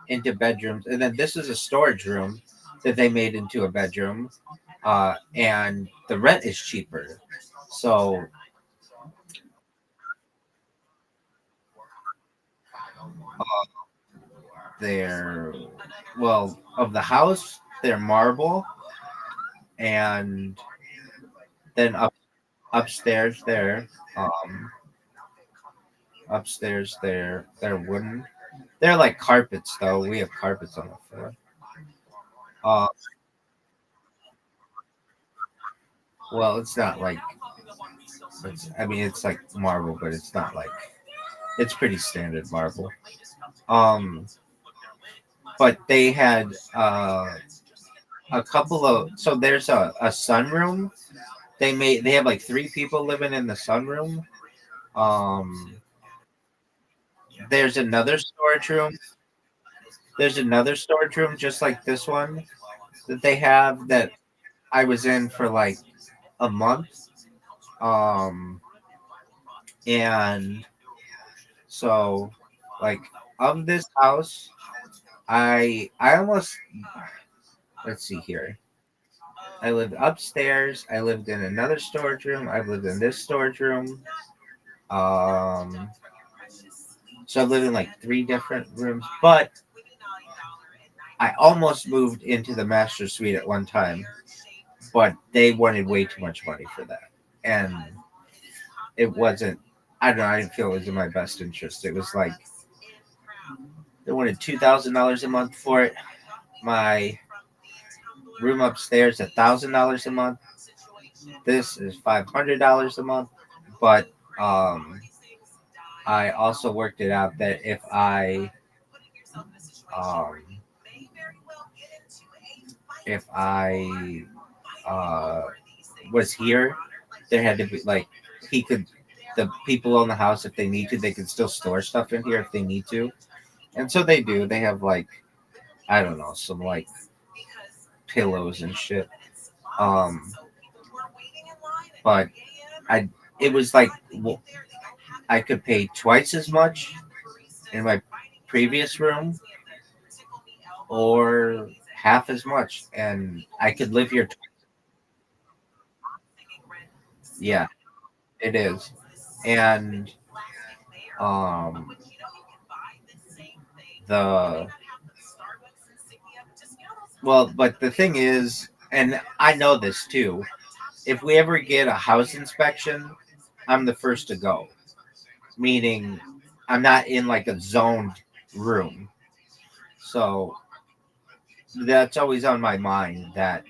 into bedrooms, and then this is a storage room that they made into a bedroom, and the rent is cheaper. So they're well of the house, they're marble, and then upstairs there, um, upstairs they're wooden. They're like carpets though. We have carpets on the floor. Uh, well, it's not like I mean, it's like marble, but it's not like it's pretty standard marble. Um, but they had a couple of so there's a sunroom. They have like three people living in the sunroom. Um, there's another storage room. There's another storage room just like this one that they have that I was in for like a month. Um, and So, like, of this house, I almost, let's see here. I lived upstairs. I lived in another storage room. I've lived in this storage room. Um, so I've lived in like 3 different rooms, but I almost moved into the master suite at one time, but they wanted way too much money for that, and it wasn't. I don't know. I didn't feel it was in my best interest. It was like they wanted $2,000 a month for it. My room upstairs $1,000 a month. This is $500 a month, but I also worked it out that um, if I uh, was here, there had to be like he could the people in the house if they need to they could still store stuff in here if they need to, and so they do. They have like I don't know some like pillows and shit. But I it was like I could pay twice as much in my previous room or half as much, and I could live here. Yeah, it is, and um, the well, but the thing is, and I know this too. If we ever get a house inspection, I'm the first to go. Meaning, I'm not in like a zoned room, so that's always on my mind that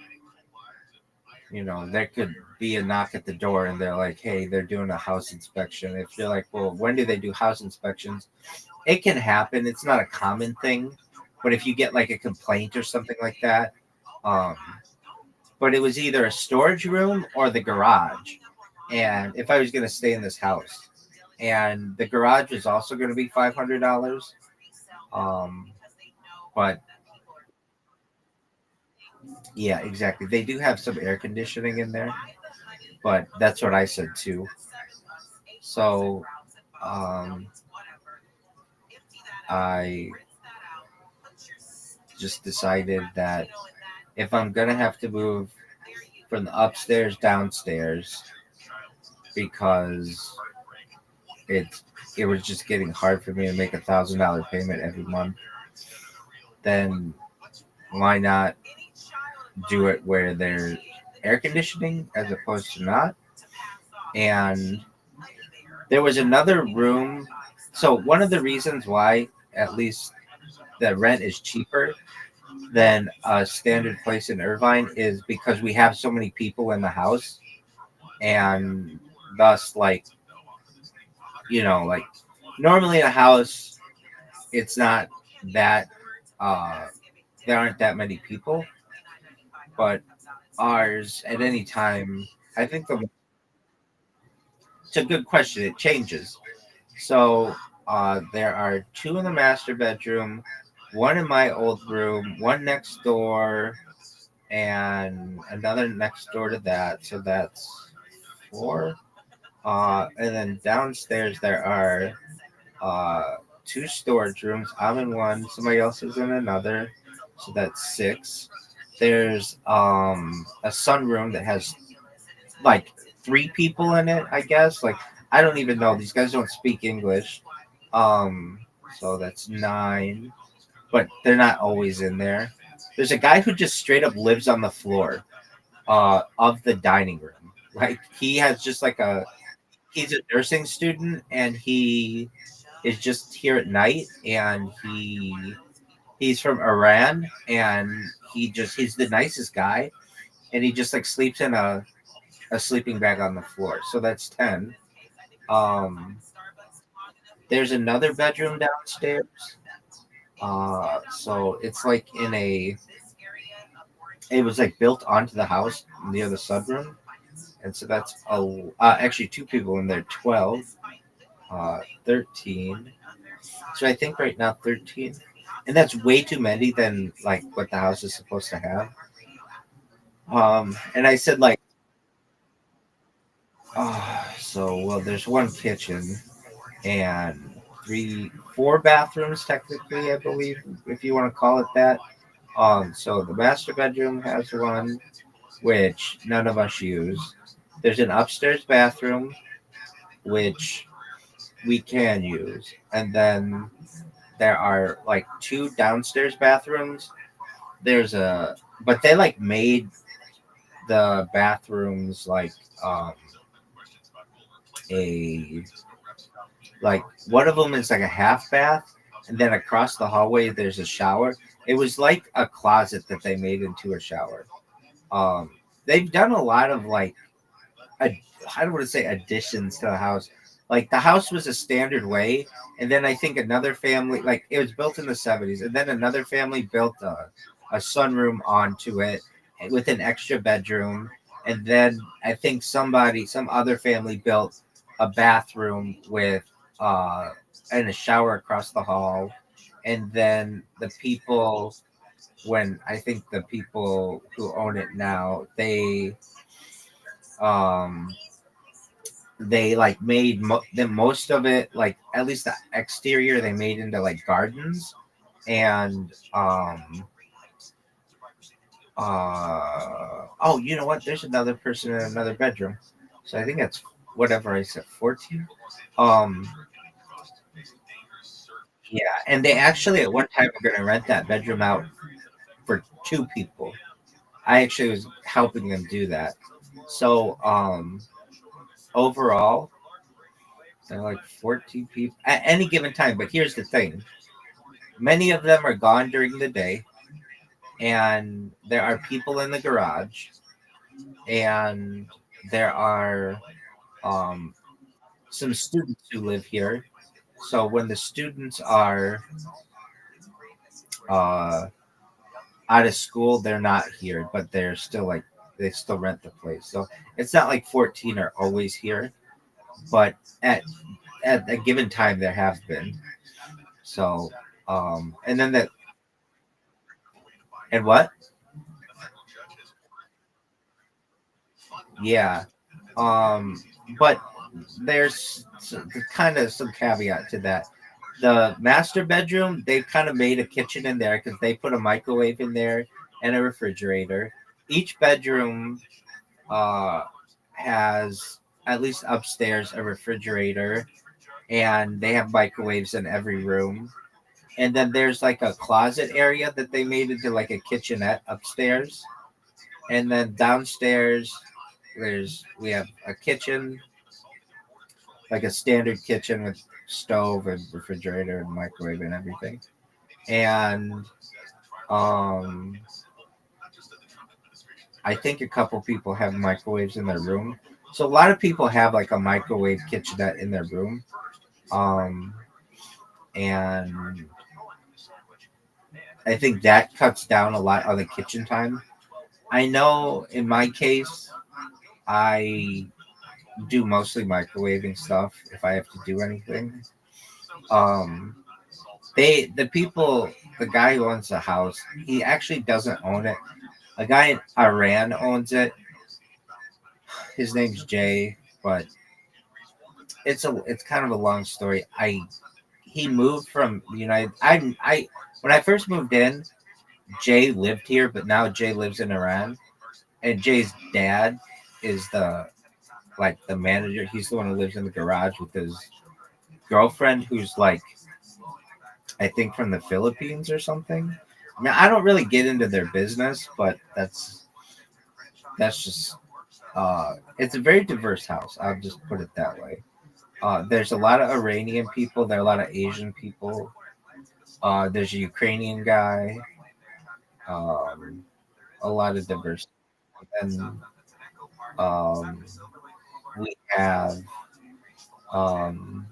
there could be a knock at the door and they're like, hey, they're doing a house inspection. If you're like, well, when do they do house inspections? It can happen. It's not a common thing. But if you get like a complaint or something like that, um, but it was either a storage room or the garage. And if I was going to stay in this house, and the garage was also going to be $500. Um, but yeah, exactly. They do have some air conditioning in there, but that's what I said too. So I just decided that if I'm gonna have to move from the upstairs downstairs because it it was just getting hard for me to make $1,000 payment every month, then why not do it where there's air conditioning as opposed to not? And there was another room. So one of the reasons why at least the rent is cheaper than a standard place in Irvine is because we have so many people in the house, and thus like normally in a house it's not that there aren't that many people, but ours at any time, I think it's a good question. It changes. So there are 2 in the master bedroom, 1 in my old room, 1 next door, and another next door to that. So that's 4. And then downstairs there are 2 storage rooms. I'm in 1. Somebody else is in another. So that's 6. There's a sunroom that has like 3 people in it, I guess. Like I don't even know. These guys don't speak English. So that's 9. But they're not always in there. There's a guy who just straight up lives on the floor of the dining room. Like he has just like he's a nursing student and he is just here at night, and he's from Iran, and he's the nicest guy, and he just like sleeps in a sleeping bag on the floor. So that's 10. There's another bedroom downstairs. So it's like it was like built onto the house near the sunroom, and so that's actually 2 people in there, 12, 13. So I think right now 13, and that's way too many than like what the house is supposed to have. And I said like, well, there's 1 kitchen and 4 bathrooms technically, I believe, if you want to call it that. So the master bedroom has one, which none of us use. There's an upstairs bathroom, which we can use, and then there are like 2 downstairs bathrooms. There's a, but they like made the bathrooms like a like one of them is like a half bath, and then across the hallway there's a shower. It was like a closet that they made into a shower. Um, they've done a lot of like I don't want to say additions to the house. Like the house was a standard way, and then I think another family, like it was built in the 70s, and then another family built a sunroom onto it with an extra bedroom, and then I think some other family built a bathroom with uh and a shower across the hall, and then the people when I think the people who own it now um they like made most of it, like at least the exterior they made into like gardens, and oh, you know what, there's another person in another bedroom, so I think that's whatever I said, 14. um yeah, and they actually at one time were going to rent that bedroom out for 2 people. I actually was helping them do that. So overall there are like 14 people at any given time, but here's the thing: many of them are gone during the day, and there are people in the garage, and there are um, some students who live here. So when the students are uh, out of school, they're not here, but they're still like they still rent the place. So it's not like 14 are always here, but at at a given time there have been. So and then that and what? Yeah. Um, but there's kind of some caveat to that. The master bedroom, they've kind of made a kitchen in there because they put a microwave in there and a refrigerator. Each bedroom uh, has, at least upstairs, a refrigerator, and they have microwaves in every room. And then there's like a closet area that they made into like a kitchenette upstairs. And then downstairs, we have a kitchen, like a standard kitchen with stove and refrigerator and microwave and everything. And um, I think a couple people have microwaves in their room. So a lot of people have like a microwave kitchenette in their room. Um, and I think that cuts down a lot on the kitchen time. I know in my case, I do mostly microwaving stuff if I have to do anything. Um, the guy who owns the house, he actually doesn't own it. A guy in Iran owns it. His name's Jay, but it's kind of a long story. He moved from the United. I when I first moved in, Jay lived here, but now Jay lives in Iran, and Jay's dad is the manager. He's the one who lives in the garage with his girlfriend, who's like I think from the Philippines or something. I mean, I don't really get into their business, but that's just it's a very diverse house. I'll just put it that way. There's a lot of Iranian people. There are a lot of Asian people. There's a Ukrainian guy. Um, a lot of diversity. And we have um,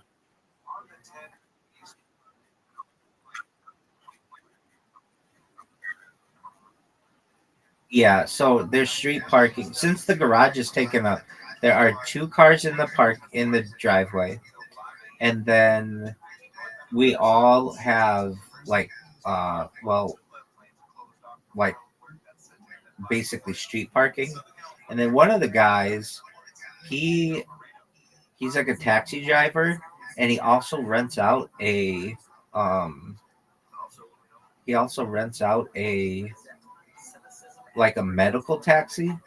yeah. So there's street parking. Since the garage is taken up, there are 2 cars in the park in the driveway, and then we all have like well like basically street parking. And then one of the guys, he he's like a taxi driver, and he also rents out um a like a medical taxi.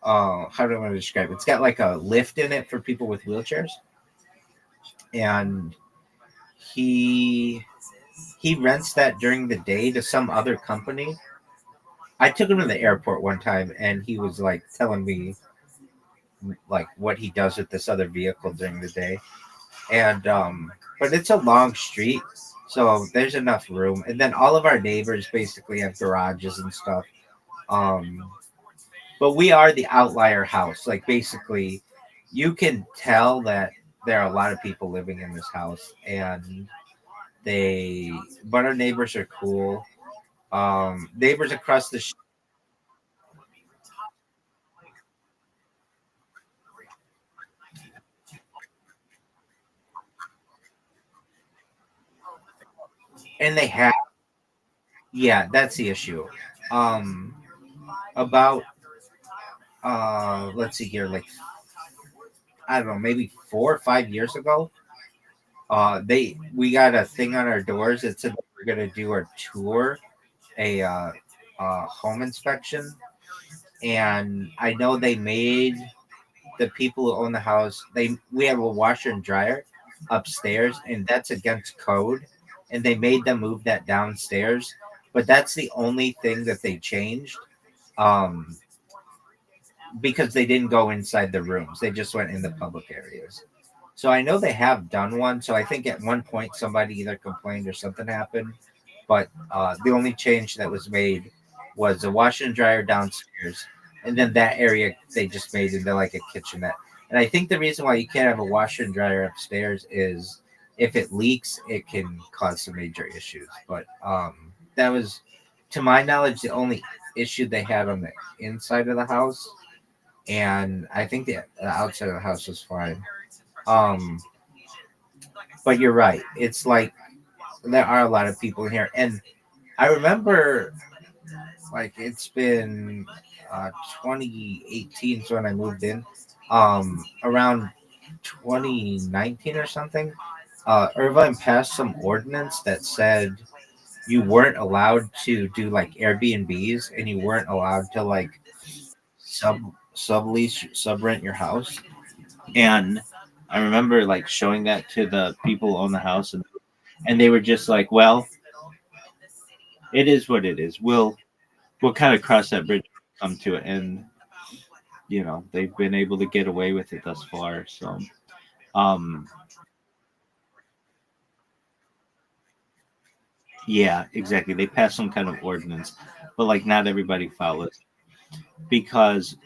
How do I want to describe it? It's got like a lift in it for people with wheelchairs, and he he rents that during the day to some other company. I took him to the airport one time, and he was like telling me like what he does with this other vehicle during the day, and but it's a long street, so there's enough room, and then all of our neighbors basically have garages and stuff. Um, but we are the outlier house. Like basically, you can tell that there are a lot of people living in this house, and but our neighbors are cool. Neighbors across the and they have, yeah, that's the issue. Um, about let's see here, like I don't know, maybe 4 or 5 years ago, they we got a thing on our doors that said that we're gonna do our tour, a home inspection, and I know they made the people who own the house. We have a washer and dryer upstairs, and that's against code, and they made them move that downstairs. But that's the only thing that they changed. Um, because they didn't go inside the rooms. They just went in the public areas. So I know they have done one. So I think at one point somebody either complained or something happened. But the only change that was made was a washer and dryer downstairs, and then that area they just made into like a kitchenette. And I think the reason why you can't have a washer and dryer upstairs is if it leaks, it can cause some major issues. But that was, to my knowledge, the only issue they had on the inside of the house, and I think the outside of the house was fine. Um, but you're right. It's like there are a lot of people in here, and I remember like it's been 2018 is when I moved in. Around 2019 or something, Irvine passed some ordinance that said you weren't allowed to do like Airbnbs, and you weren't allowed to like sublease sub rent your house. And I remember like showing that to the people who own the house, and they were just like, "Well, it is what it is. We'll kind of cross that bridge when we come to it." And they've been able to get away with it thus far. So, um, yeah, exactly. They passed some kind of ordinance, but like not everybody follows because,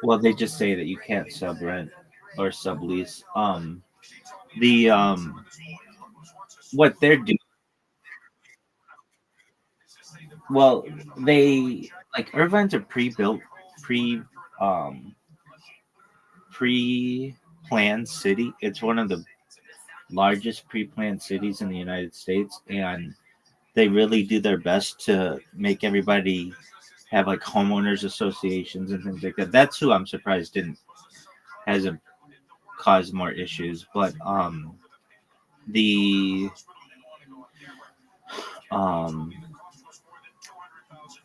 well, they just say that you can't sub rent or sublease. The what they're doing, well, they like Irvine's a pre-built, pre um pre-planned city. It's one of the largest pre-planned cities in the United States, and they really do their best to make everybody have like homeowners associations and things like that. That's who I'm surprised didn't hasn't caused more issues. But the um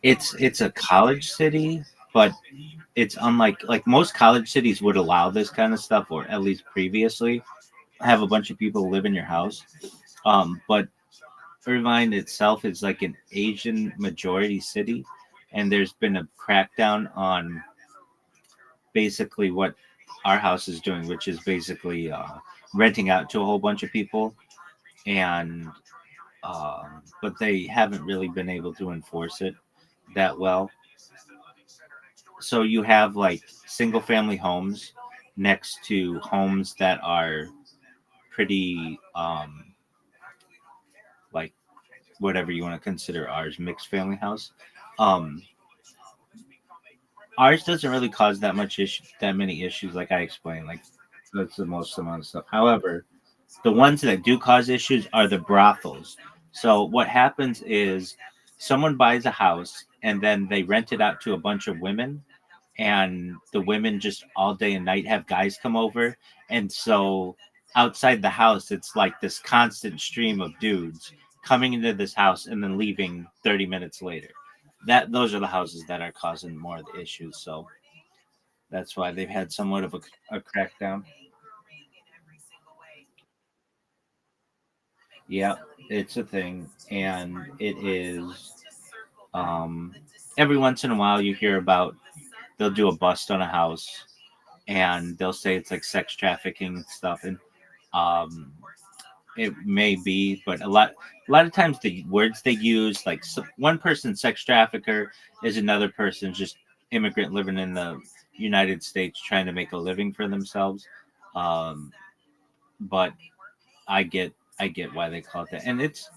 it's a college city, but it's unlike like most college cities would allow this kind of stuff, or at least previously have a bunch of people live in your house. But Irvine itself is like an Asian majority city, and there's been a crackdown on basically what our house is doing, which is basically renting out to a whole bunch of people, and but they haven't really been able to enforce it that well. So you have like single family homes next to homes that are pretty like whatever you want to consider ours, mixed family house. Um, Ours doesn't really cause that many issues, like I explained. Like that's the most amount of stuff. However, the ones that do cause issues are the brothels. So what happens is someone buys a house and then they rent it out to a bunch of women, and the women just all day and night have guys come over, and so outside the house it's like this constant stream of dudes coming into this house and then leaving 30 minutes later. Those are the houses that are causing more of the issues, so that's why they've had somewhat of a crackdown. Yeah, it's a thing, and it is. Um, every once in a while, you hear about they'll do a bust on a house, and they'll say it's like sex trafficking and stuff, and um, it may be, but a lot of times the words they use, like one person sex trafficker is another person just immigrant living in the United States trying to make a living for themselves. Um, but I get I get why they call it that, and it's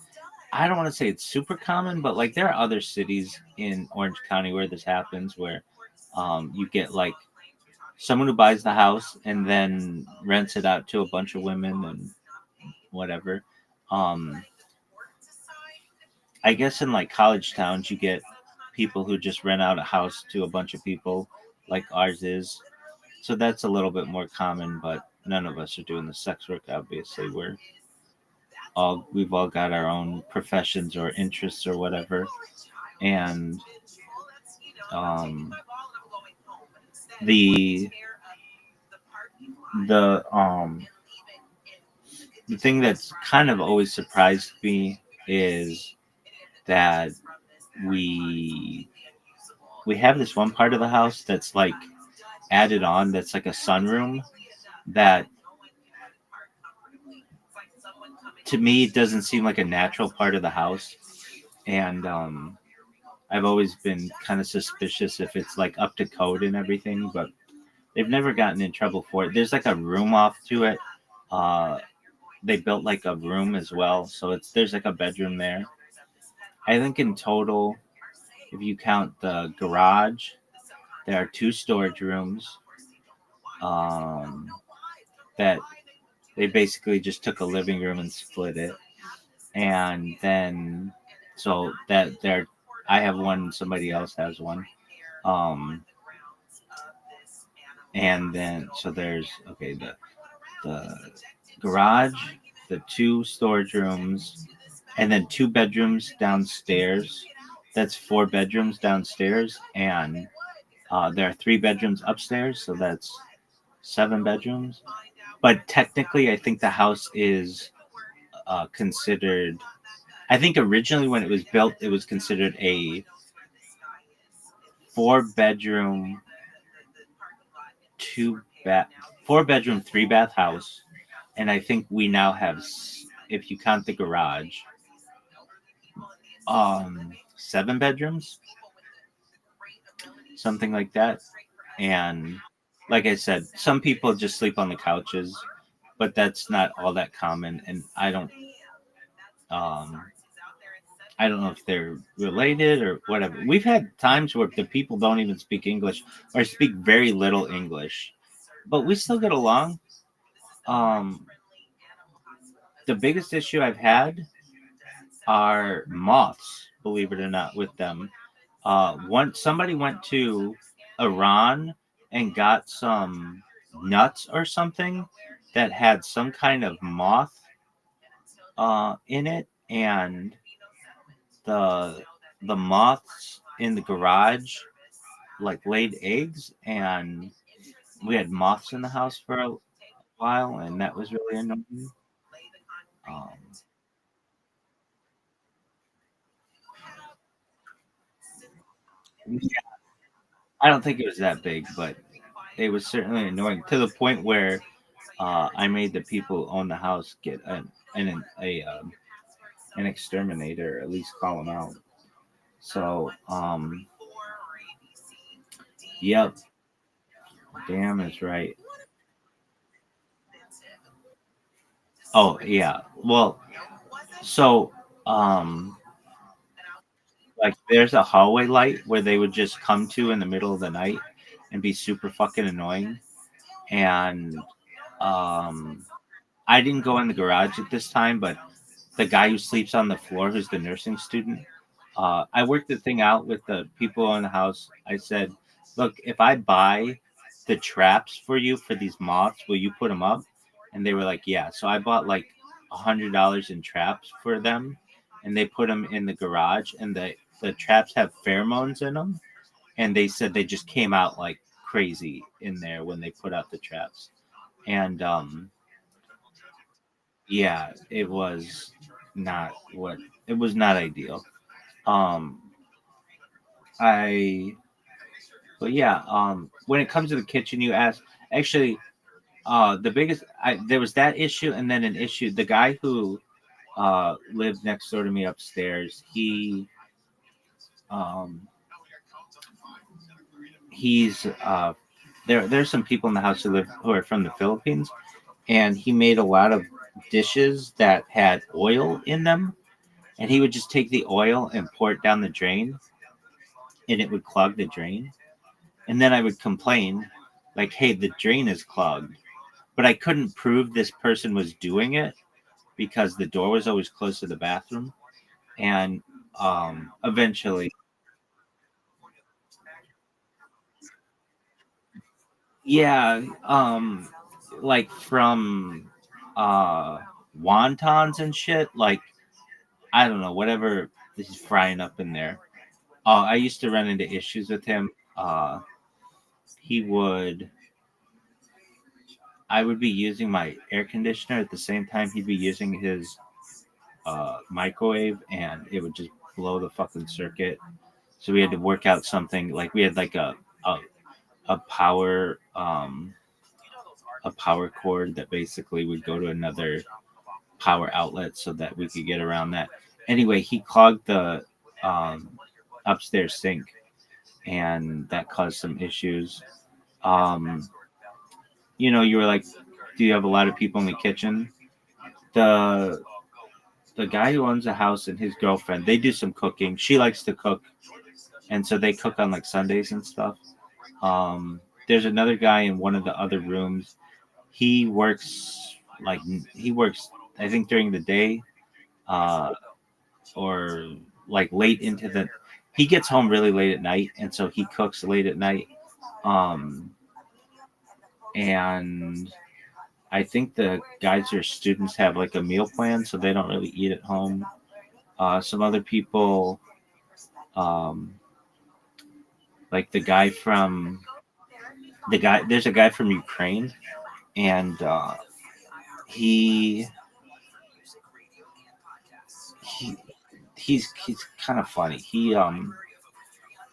I don't want to say it's super common, but like there are other cities in Orange County where this happens, where you get like someone who buys the house and then rents it out to a bunch of women and whatever. Um, I guess in like college towns, you get people who just rent out a house to a bunch of people, like ours is. So that's a little bit more common, but none of us are doing the sex work. Obviously, we've all got our own professions or interests or whatever, and um, the the the thing that's kind of always surprised me is that we we have this one part of the house that's like added on, that's like a sunroom that to me it doesn't seem like a natural part of the house, and I've always been kind of suspicious if it's like up to code and everything, but they've never gotten in trouble for it. There's like a room off to it. uh they built like a room as well, so there's like a bedroom there. I think in total, if you count the garage, there are two storage rooms, um, that they basically just took a living room and split it. And then, so that there, I have one, somebody else has one. Um, and then, so there's, okay, the garage, the two storage rooms, and then two bedrooms downstairs. That's four bedrooms downstairs, and there are three bedrooms upstairs, so that's seven bedrooms. But technically, I think the house is considered. I think originally when it was built, it was considered a four-bedroom, two bath, four-bedroom, three-bath house, and I think we now have, if you count the garage, seven bedrooms, something like that. And like I said, some people just sleep on the couches, but that's not all that common. And um, I don't know if they're related or whatever. We've had times where the people don't even speak English or speak very little English, but we still get along. Um, the biggest issue I've had are moths, believe it or not, with them. Once somebody went to Iran and got some nuts or something that had some kind of moth in it, and the the moths in the garage like laid eggs, and we had moths in the house for a while, and that was really annoying. Um, yeah, I don't think it was that big, but it was certainly annoying to the point where I made the people who own the house get an exterminator, or at least call them out. So, yep, damn is right. Oh yeah, well, so like there's a hallway light where they would just come to in the middle of the night and be super fucking annoying. And um, I didn't go in the garage at this time, but the guy who sleeps on the floor, who's the nursing student, I worked the thing out with the people in the house. I said, look, if I buy the traps for you for these moths, will you put them up? And they were like, yeah. So I bought like $100 in traps for them, and they put them in the garage, and the traps have pheromones in them, and they said they just came out like crazy in there when they put out the traps. And yeah, not what it was not ideal. Um, I but yeah, when it comes to the kitchen, you asked actually, the biggest there was that issue, and then an issue. The guy who lived next door to me upstairs, um he's there's some people in the house who are from the Philippines, and he made a lot of dishes that had oil in them, and he would just take the oil and pour it down the drain, and it would clog the drain. And then I would complain, like, hey, the drain is clogged. But I couldn't prove this person was doing it because the door was always close to the bathroom. And eventually, yeah, like from uh, wontons and shit, like, I don't know, whatever he's frying up in there. I used to run into issues with him. He would I would be using my air conditioner at the same time he'd be using his microwave, and it would just blow the fucking circuit. So we had to work out something like we had like a, a power a power cord that basically would go to another power outlet so that we could get around that. Anyway, he clogged the um, upstairs sink, and that caused some issues. Um, you were like, do you have a lot of people in the kitchen? The the guy who owns the house and his girlfriend, they do some cooking. She likes to cook, and so they cook on like Sundays and stuff. There's another guy in one of the other rooms. He works like he works, I think, during the day, uh, or like late into the. He gets home really late at night, and so he cooks late at night. Um, and I think the guys or students have like a meal plan, so they don't really eat at home. Some other people, um, like there's a guy from Ukraine, and he he he's kind of funny.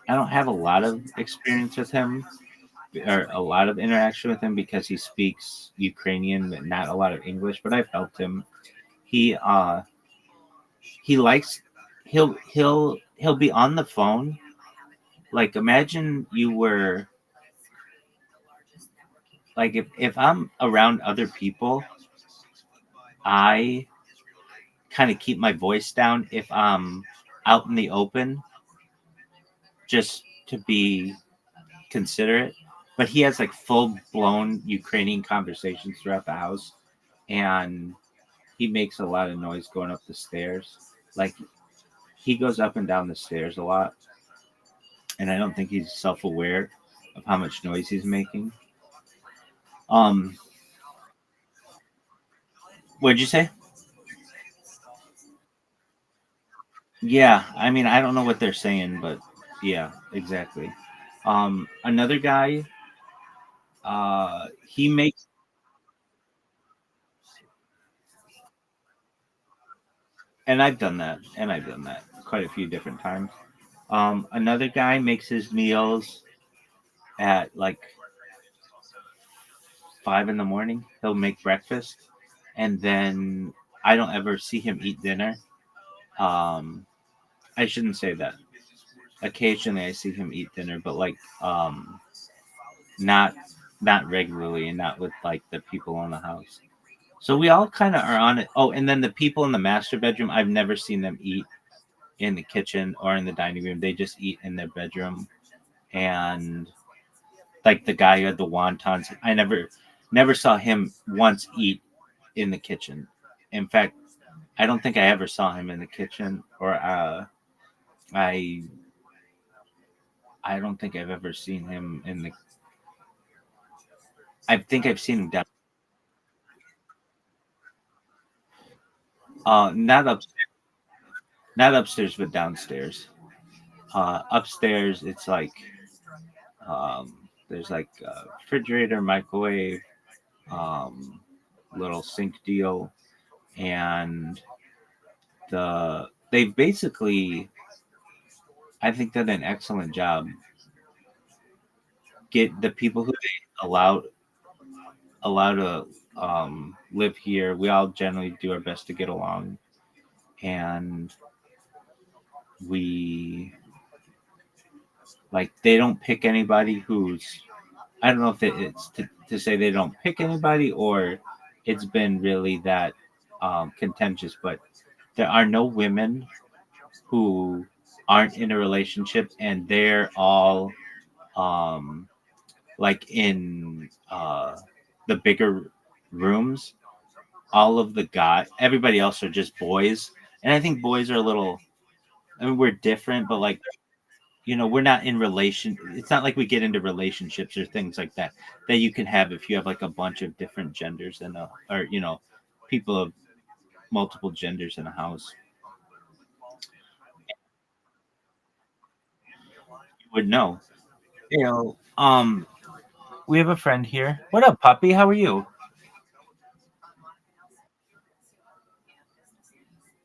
I don't have a lot of experience with him or a lot of interaction with him because he speaks Ukrainian but not a lot of English, but I've helped him. He he likes he'll be on the phone. Like, imagine you were like, if I'm around other people, I kind of keep my voice down if I'm out in the open, just to be considerate. But he has like full blown Ukrainian conversations throughout the house, and he makes a lot of noise going up the stairs. Like, he goes up and down the stairs a lot, and I don't think he's self aware of how much noise he's making. Um, what'd you say? Yeah, I mean, I don't know what they're saying, but yeah, exactly. Another guy, he makes, and I've done that quite a few different times. Another guy makes his meals at like 5 in the morning. He'll make breakfast, and then I don't ever see him eat dinner. Um, I shouldn't say that. Occasionally, I see him eat dinner, but like, not not regularly, and not with like the people in the house. So we all kind of are on it. Oh, and then the people in the master bedroom, I've never seen them eat in the kitchen or in the dining room. They just eat in their bedroom. And like the guy who had the wontons, I never saw him once eat in the kitchen. In fact, I don't think I ever saw him in the kitchen, or I I don't think I've ever seen him in the. I think I've seen him down. Not up, not upstairs, but downstairs. Upstairs, it's like there's like a refrigerator, microwave, um, little sink deal, and they've basically, I think, done an excellent job. Get the people who they allow to live here. We all generally do our best to get along, and we like they don't pick anybody who's. I don't know if it's to say they don't pick anybody or it's been really that contentious, but there are no women who aren't in a relationship, and they're all um, like in the bigger rooms. All of the everybody else are just boys, and I think boys are a little. I mean, we're different, but like we're not in relation. It's not like we get into relationships or things like that you can have if you have like a bunch of different genders in a or people of multiple genders in a house. You would know. We have a friend here. What up, puppy? How are you?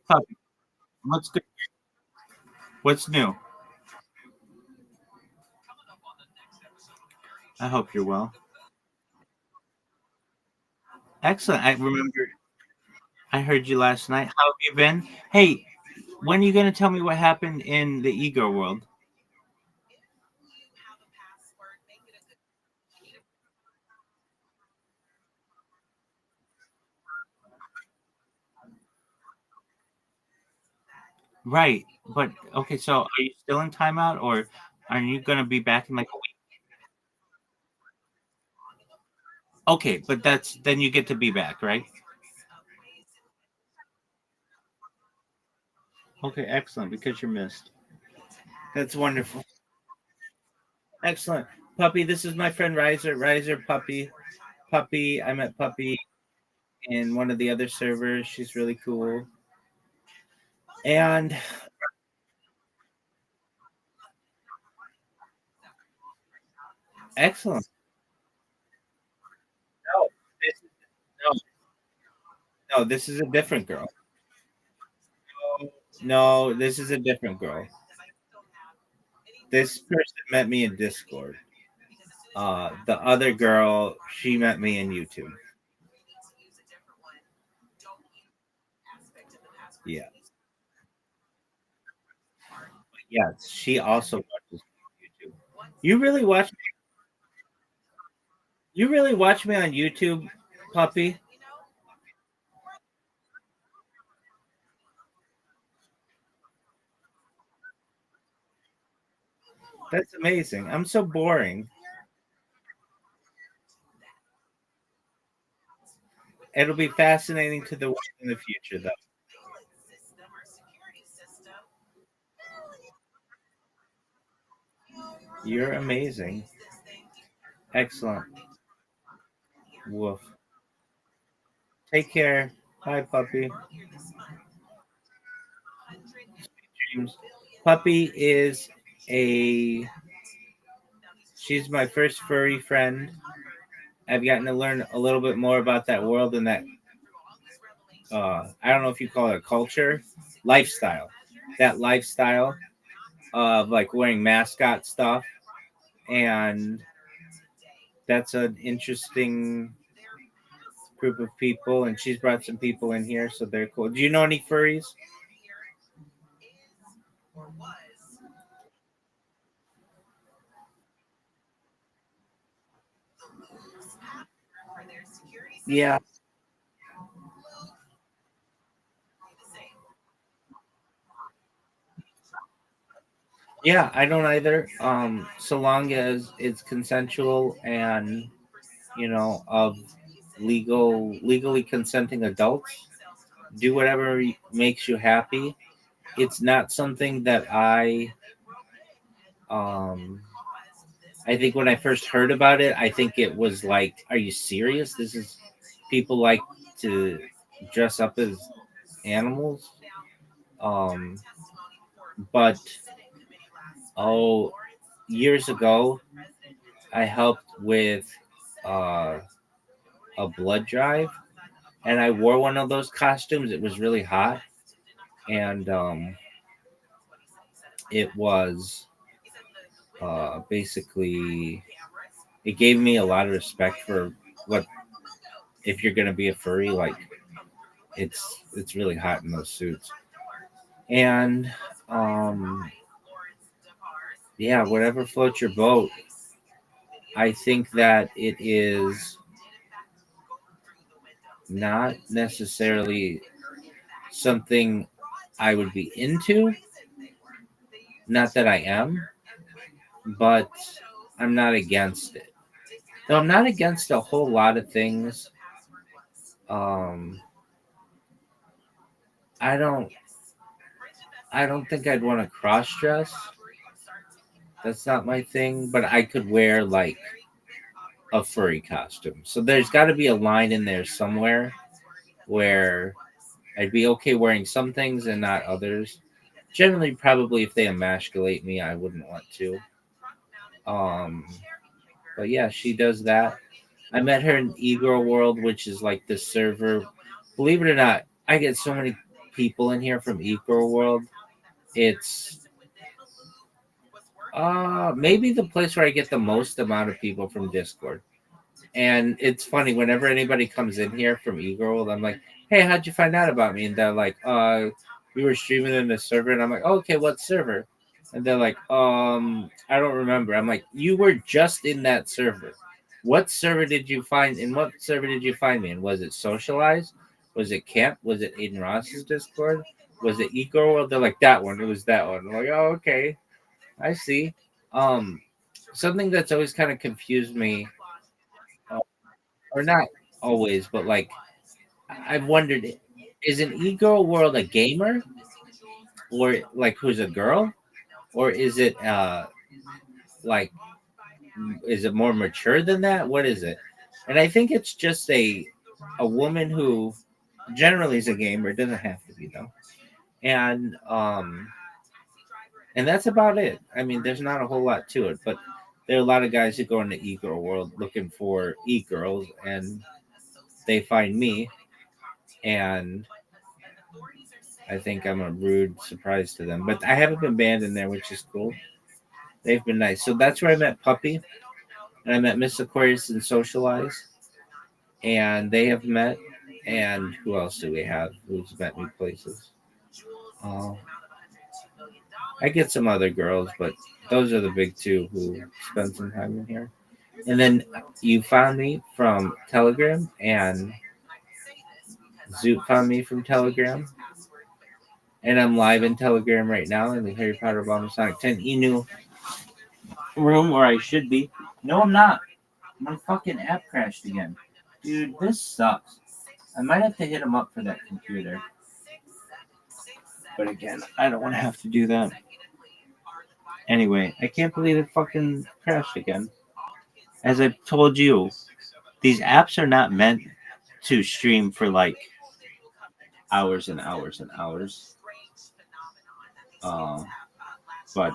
Puppy, what's good? What's new? I hope you're well. Excellent. I remember I heard you last night. How have you been? Hey, when are you going to tell me what happened in the ego world? Right. But okay, so are you still in timeout or are you going to be back in like a week? Okay, but that's then you get to be back, right? Okay, excellent, because you're missed. That's wonderful. Excellent. Puppy, this is my friend Riser. Riser, Puppy. Puppy, I met Puppy in one of the other servers. She's really cool. And excellent. No, this is no, this is a different girl. No, this is a different girl. This person met me in Discord. The other girl, she met me in YouTube. Yeah. Yes, she also watches YouTube. You really watch you really watch me on YouTube, puppy? That's amazing. I'm so boring. It'll be fascinating to the in the future, though. You're amazing. Excellent. Woof. Take care. Bye, puppy. Dreams. Puppy is a. She's my first furry friend. I've gotten to learn a little bit more about that world and that. I don't know if you call it a culture, lifestyle. That lifestyle of like wearing mascot stuff, and that's an interesting group of people. And she's brought some people in here, so they're cool. Do you know any furries? Yeah. Yeah, I don't either. So long as it's consensual and of legally consenting adults, do whatever makes you happy. It's not something that I I think when I first heard about it, I think it was like, are you serious? This is people like to dress up as animals. But years ago, I helped with uh, a blood drive, and I wore one of those costumes. It was really hot, and it was basically it gave me a lot of respect for what if you're gonna be a furry, like it's really hot in those suits. And yeah, whatever floats your boat. I think that it is not necessarily something I would be into. Not that I am, but I'm not against it. Though I'm not against a whole lot of things. Um, I don't. I don't think I'd want to cross dress. That's not my thing. But I could wear like a furry costume. So there's got to be a line in there somewhere where I'd be okay wearing some things and not others. Generally, probably if they emasculate me, I wouldn't want to. Um, but yeah, she does that. I met her in e-girl world, which is like the server. Believe it or not, I get so many people in here from e-girl world. It's maybe the place where I get the most amount of people from Discord. And it's funny whenever anybody comes in here from e-girl, I'm like, "Hey, how'd you find out about me?" And they're like, we were streaming in the server." And I'm like, oh, "Okay, what server?" And they're like, I don't remember." I'm like, "You were just in that server. What server did you find? In what server did you find me? And was it socialized? Was it camp? Was it Aiden Ross's Discord? Was it e-girl world?" They're like, "That one. It was that one." I'm like, "Oh, okay, I see." Um, Something that's always kind of confused me, or not always, but like I've wondered, is an e-girl world a gamer, or like who's a girl, or is it like is it more mature than that? What is it? And I think it's just a woman who generally is a gamer. It doesn't have to be though, and and that's about it. I mean, there's not a whole lot to it, but there are a lot of guys who go into e-girl world looking for e-girls, and they find me, and I think I'm a rude surprise to them. But I haven't been banned in there, which is cool. They've been nice. So that's where I met Puppy, and I met Miss Aquarius and Socialize, and they have met. And who else do we have who's met me places? Uh, I get some other girls, but those are the big two who spend some time in here. And then you found me from Telegram, and Zoot found me from Telegram. And I'm live in Telegram right now in the Harry Potter Bomber Sonic 10 Inu room, or I should be. No, I'm not. My fucking app crashed again. Dude, this sucks. I might have to hit him up for that computer. But again, I don't want to have to do that. Anyway, I can't believe it fucking crashed again. As I've told you, these apps are not meant to stream for like hours and hours and hours. But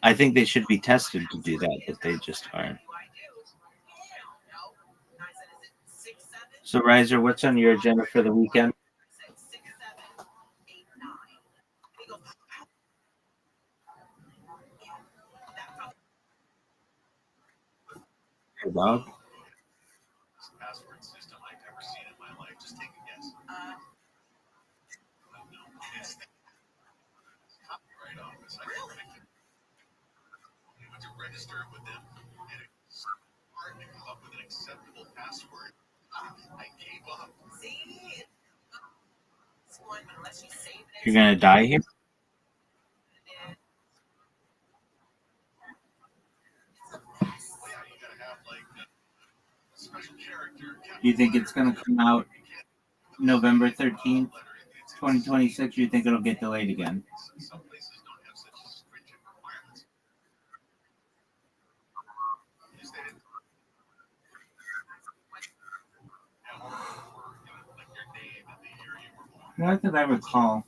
I think they should be tested to do that, but they just aren't. So, Riser, what's on your agenda for the weekend? Hey, Bob. Password system I've ever seen in my life. Just take a guess. Copyright office. I went to register with them, and it was hard to come up with an acceptable password. I gave up. You're gonna die here? You think it's gonna come out November 13th, 2026? You think it'll get delayed again? Not that I recall.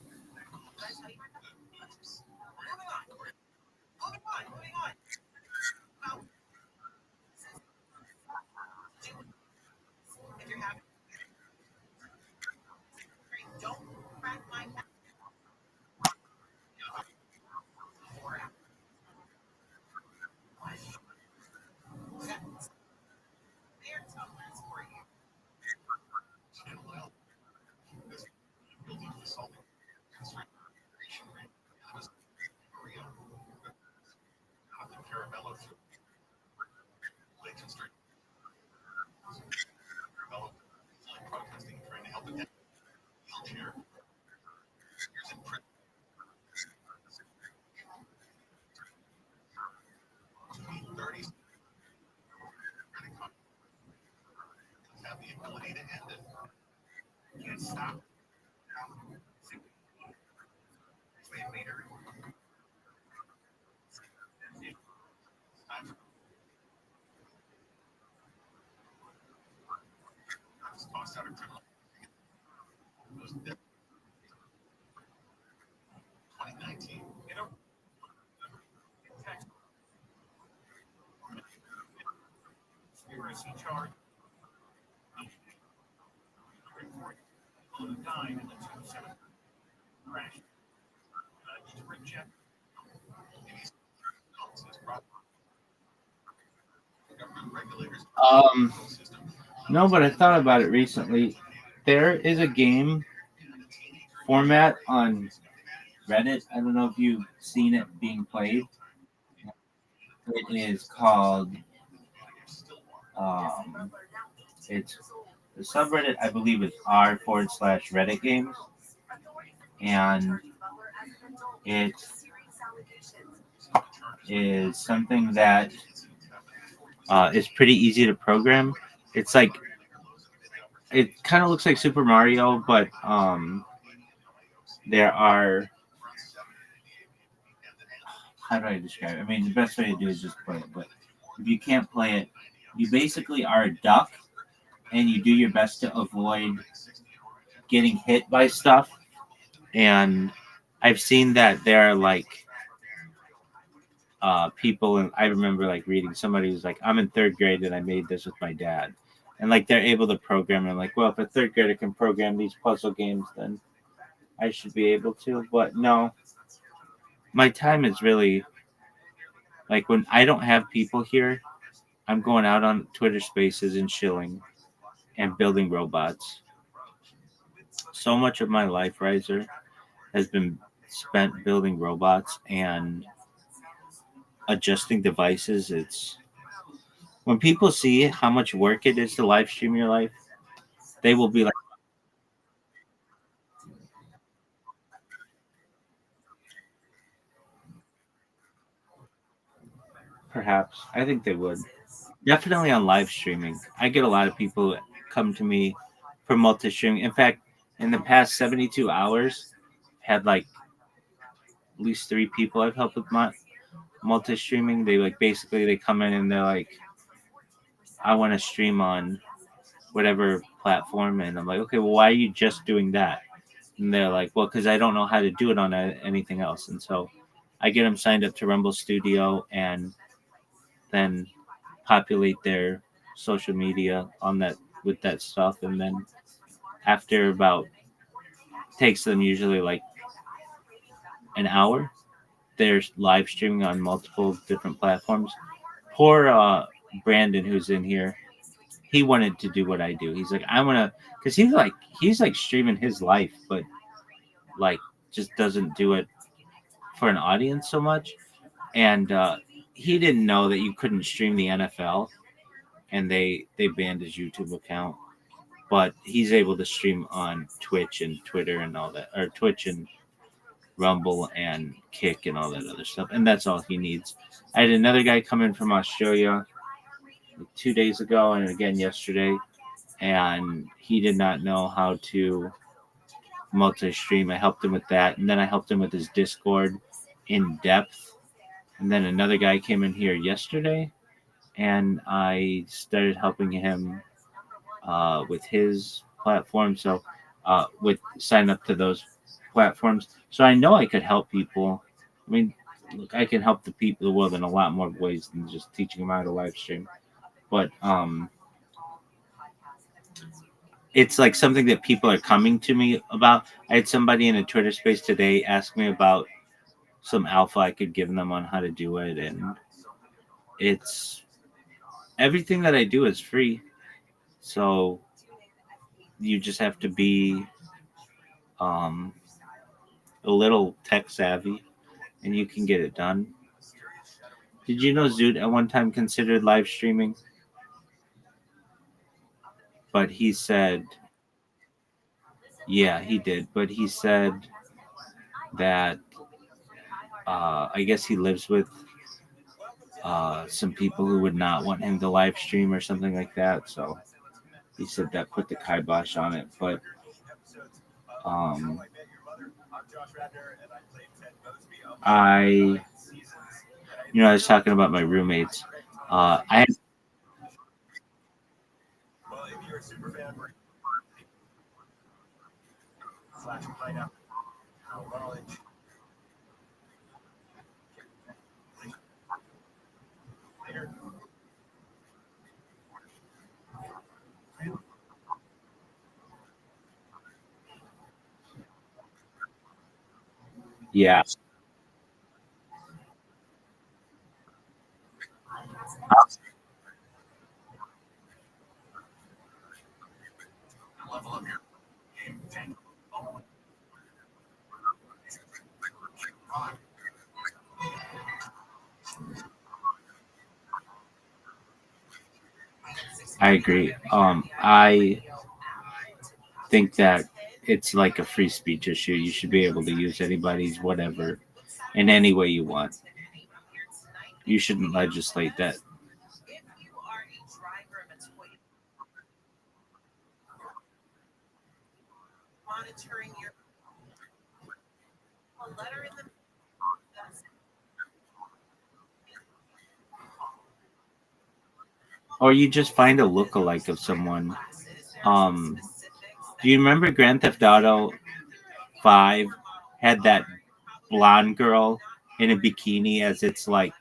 Um, no, but I thought about it recently. There is a game format on Reddit. I don't know if you've seen it being played. It is called. Um, it's the subreddit. I believe is r/Reddit games, and it is something that is pretty easy to program. It's like it kind of looks like Super Mario, but there are how do I describe it? I mean, the best way to do it is just play it. But if you can't play it, you basically are a duck, and you do your best to avoid getting hit by stuff. And I've seen that there are like people, and I remember like reading somebody who's like, I'm in third grade and I made this with my dad, and like they're able to program. And like, well, if a third grader can program these puzzle games, then I should be able to. But no, my time is really like when I don't have people here, I'm going out on Twitter Spaces and chilling and building robots. So much of my life, Riser, has been spent building robots and adjusting devices. It's when people see how much work it is to live stream your life, they will be like, perhaps. I think they would. Definitely on live streaming. I get a lot of people that come to me for multi streaming. In fact, in the past 72 hours, had like at least three people I've helped with my multi streaming. They like basically they come in and they're like, I want to stream on whatever platform, and I'm like, okay, well, why are you just doing that? And they're like, well, because I don't know how to do it on anything else, and so I get them signed up to Rumble Studio, and then populate their social media on that with that stuff, and then after about takes them usually like an hour, they're live streaming on multiple different platforms. Poor Brandon, who's in here, he wanted to do what I do. He's like, I want to, because he's like streaming his life, but like just doesn't do it for an audience so much. And he didn't know that you couldn't stream the NFL, and they banned his YouTube account. But he's able to stream on Twitch and Twitter and all that, or Twitch and Rumble and Kick and all that other stuff, and that's all he needs. I had another guy come in from Australia like 2 days ago, and again yesterday, and he did not know how to multi-stream. I helped him with that, and then I helped him with his Discord in depth. And then another guy came in here yesterday, and I started helping him with his platform. So with sign up to those platforms. So I know I could help people. I mean, look, I can help the world in a lot more ways than just teaching them how to live stream. But it's like something that people are coming to me about. I had somebody in a Twitter space today ask me about some alpha I could give them on how to do it, and it's everything that I do is free. So you just have to be um, a little tech savvy, and you can get it done. Did you know Zoot at one time considered live streaming? But he said, yeah, he did. But he said that I guess he lives with some people who would not want him to live stream or something like that. So he said that put the kibosh on it. But um, I, I was talking about my roommates. I had yeah. I agree. I think that it's like a free speech issue. You should be able to use anybody's whatever in any way you want. You shouldn't legislate that. Monitoring your letter in the Or you just find a look-alike of someone. Do you remember Grand Theft Auto 5 had that blonde girl in a bikini as its like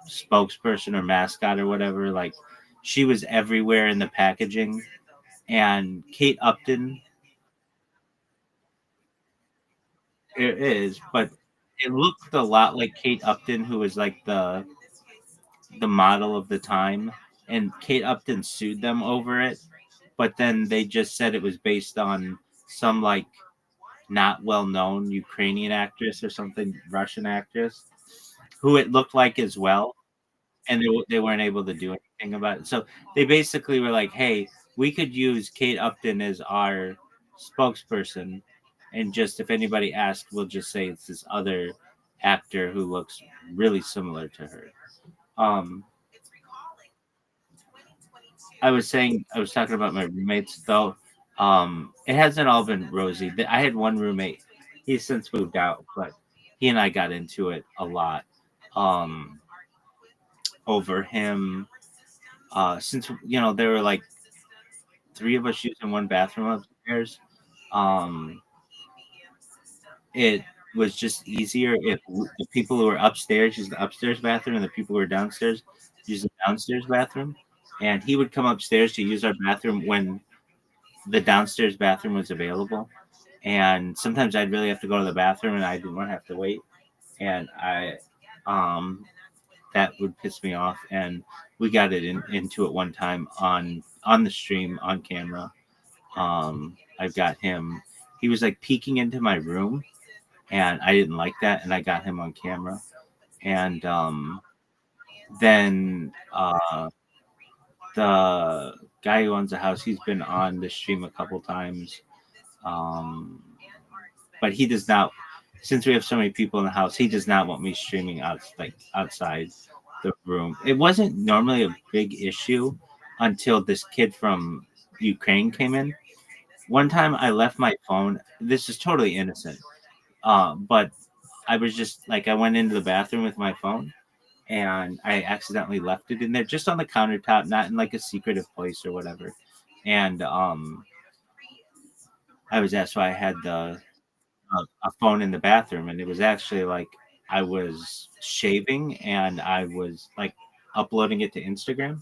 spokesperson or mascot or whatever? Like she was everywhere in the packaging. And Kate Upton, it is, but it looked a lot like Kate Upton, who was like the model of the time, and Kate Upton sued them over it, but then they just said it was based on some like not well known Ukrainian actress or something, Russian actress, who it looked like as well, and they weren't able to do anything about it. So they basically were like, "Hey, we could use Kate Upton as our spokesperson, and just if anybody asks, we'll just say it's this other actor who looks really similar to her." Um, I was talking about my roommates though. It hasn't all been rosy. I had one roommate. He's since moved out, but he and I got into it a lot. Um, over him, since there were like three of us using one bathroom upstairs. Um, it was just easier if the people who were upstairs use the upstairs bathroom and the people who were downstairs use the downstairs bathroom. And he would come upstairs to use our bathroom when the downstairs bathroom was available. And sometimes I'd really have to go to the bathroom and I didn't want to have to wait. And um, that would piss me off. And we got into it one time on the stream on camera. I've got him. He was like peeking into my room, and I didn't like that, and I got him on camera. And then the guy who owns the house, he's been on the stream a couple times, but he does not. Since we have so many people in the house, he does not want me streaming outside the room. It wasn't normally a big issue until this kid from Ukraine came in. One time I left my phone. This is totally innocent. But I was just like, I went into the bathroom with my phone and I accidentally left it in there just on the countertop, not in like a secretive place or whatever. And I was asked why I had a phone in the bathroom, and it was actually like I was shaving and I was like uploading it to Instagram,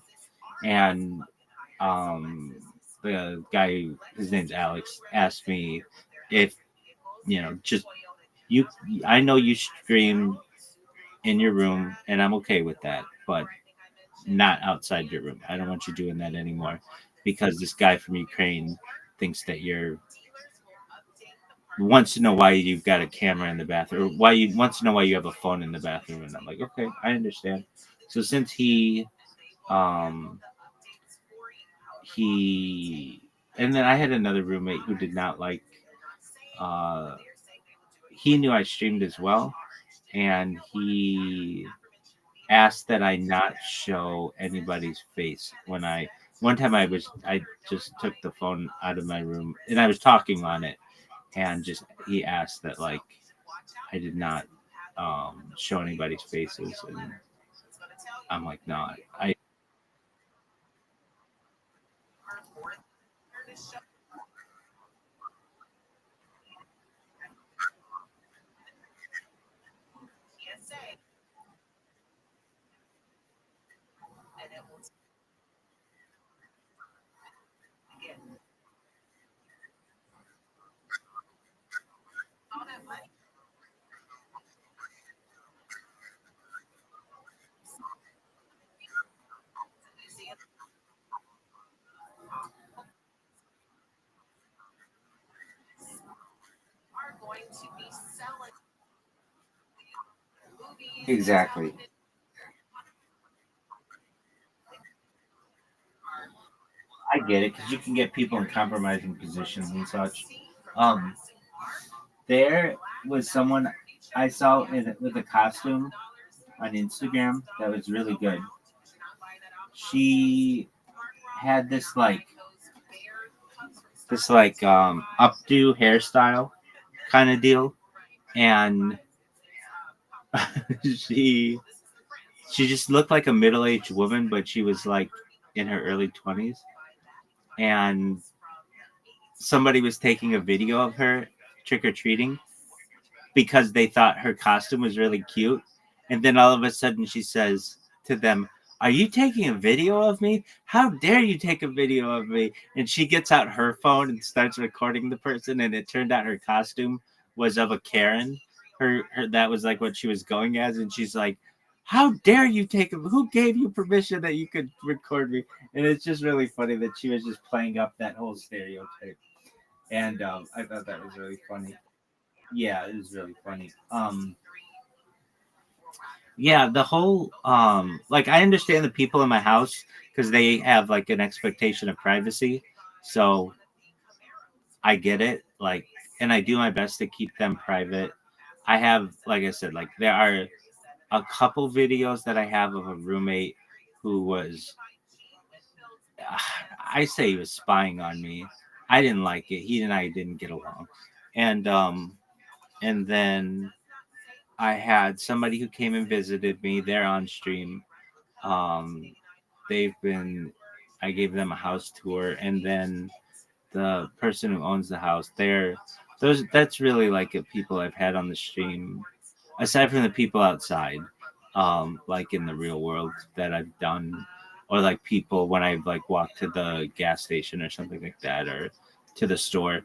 and um, the guy, his name's Alex, asked me if just you. I know you stream in your room, and I'm okay with that, but not outside your room. I don't want you doing that anymore because this guy from Ukraine thinks that you're wants to know why you've got a camera in the bathroom, or why you wants to know why you have a phone in the bathroom. And I'm like, okay, I understand. So since um, he, and then I had another roommate who did not like, uh, he knew I streamed as well, and he asked that I not show anybody's face when one time I just took the phone out of my room and I was talking on it, and just he asked that like I did not show anybody's faces, and I'm like, no, I exactly. I get it because you can get people in compromising positions and such. Um, there was someone I saw with a costume on Instagram that was really good. She had this updo hairstyle kind of deal, and she she just looked like a middle-aged woman, but she was like in her early 20s, and somebody was taking a video of her trick-or-treating because they thought her costume was really cute. And then all of a sudden she says to them, "Are you taking a video of me? How dare you take a video of me?" And she gets out her phone and starts recording the person, and it turned out her costume was of a Karen. Her that was like what she was going as, and she's like, "How dare you take a who gave you permission that you could record me?" And it's just really funny that she was just playing up that whole stereotype. And I thought that was really funny. Yeah, it was really funny. Yeah, the whole like I understand the people in my house because they have like an expectation of privacy. So I get it. Like, and I do my best to keep them private. I have, like I said, like there are a couple videos that I have of a roommate who was I say he was spying on me. I didn't like it. He and I didn't get along. And and then I had somebody who came and visited me. They're on stream. Um, they've been. I gave them a house tour, and then the person who owns the house, they're those. That's really like the people I've had on the stream, aside from the people outside, like in the real world that I've done, or like people when I've like walked to the gas station or something like that, or to the store.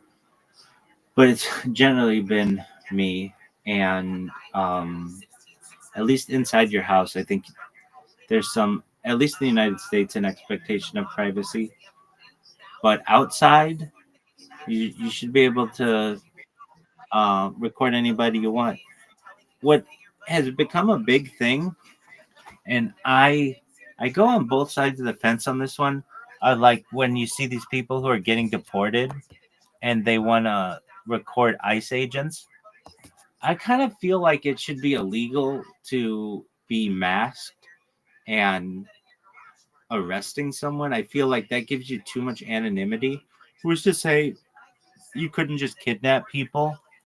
But it's generally been me, and at least inside your house, I think there's some, at least in the United States, an expectation of privacy. But outside, you should be able to record anybody you want. What has become a big thing, and I go on both sides of the fence on this one. Like when you see these people who are getting deported and they want to record ICE agents. I kind of feel like it should be illegal to be masked and arresting someone. I feel like that gives you too much anonymity. Who's to say you couldn't just kidnap people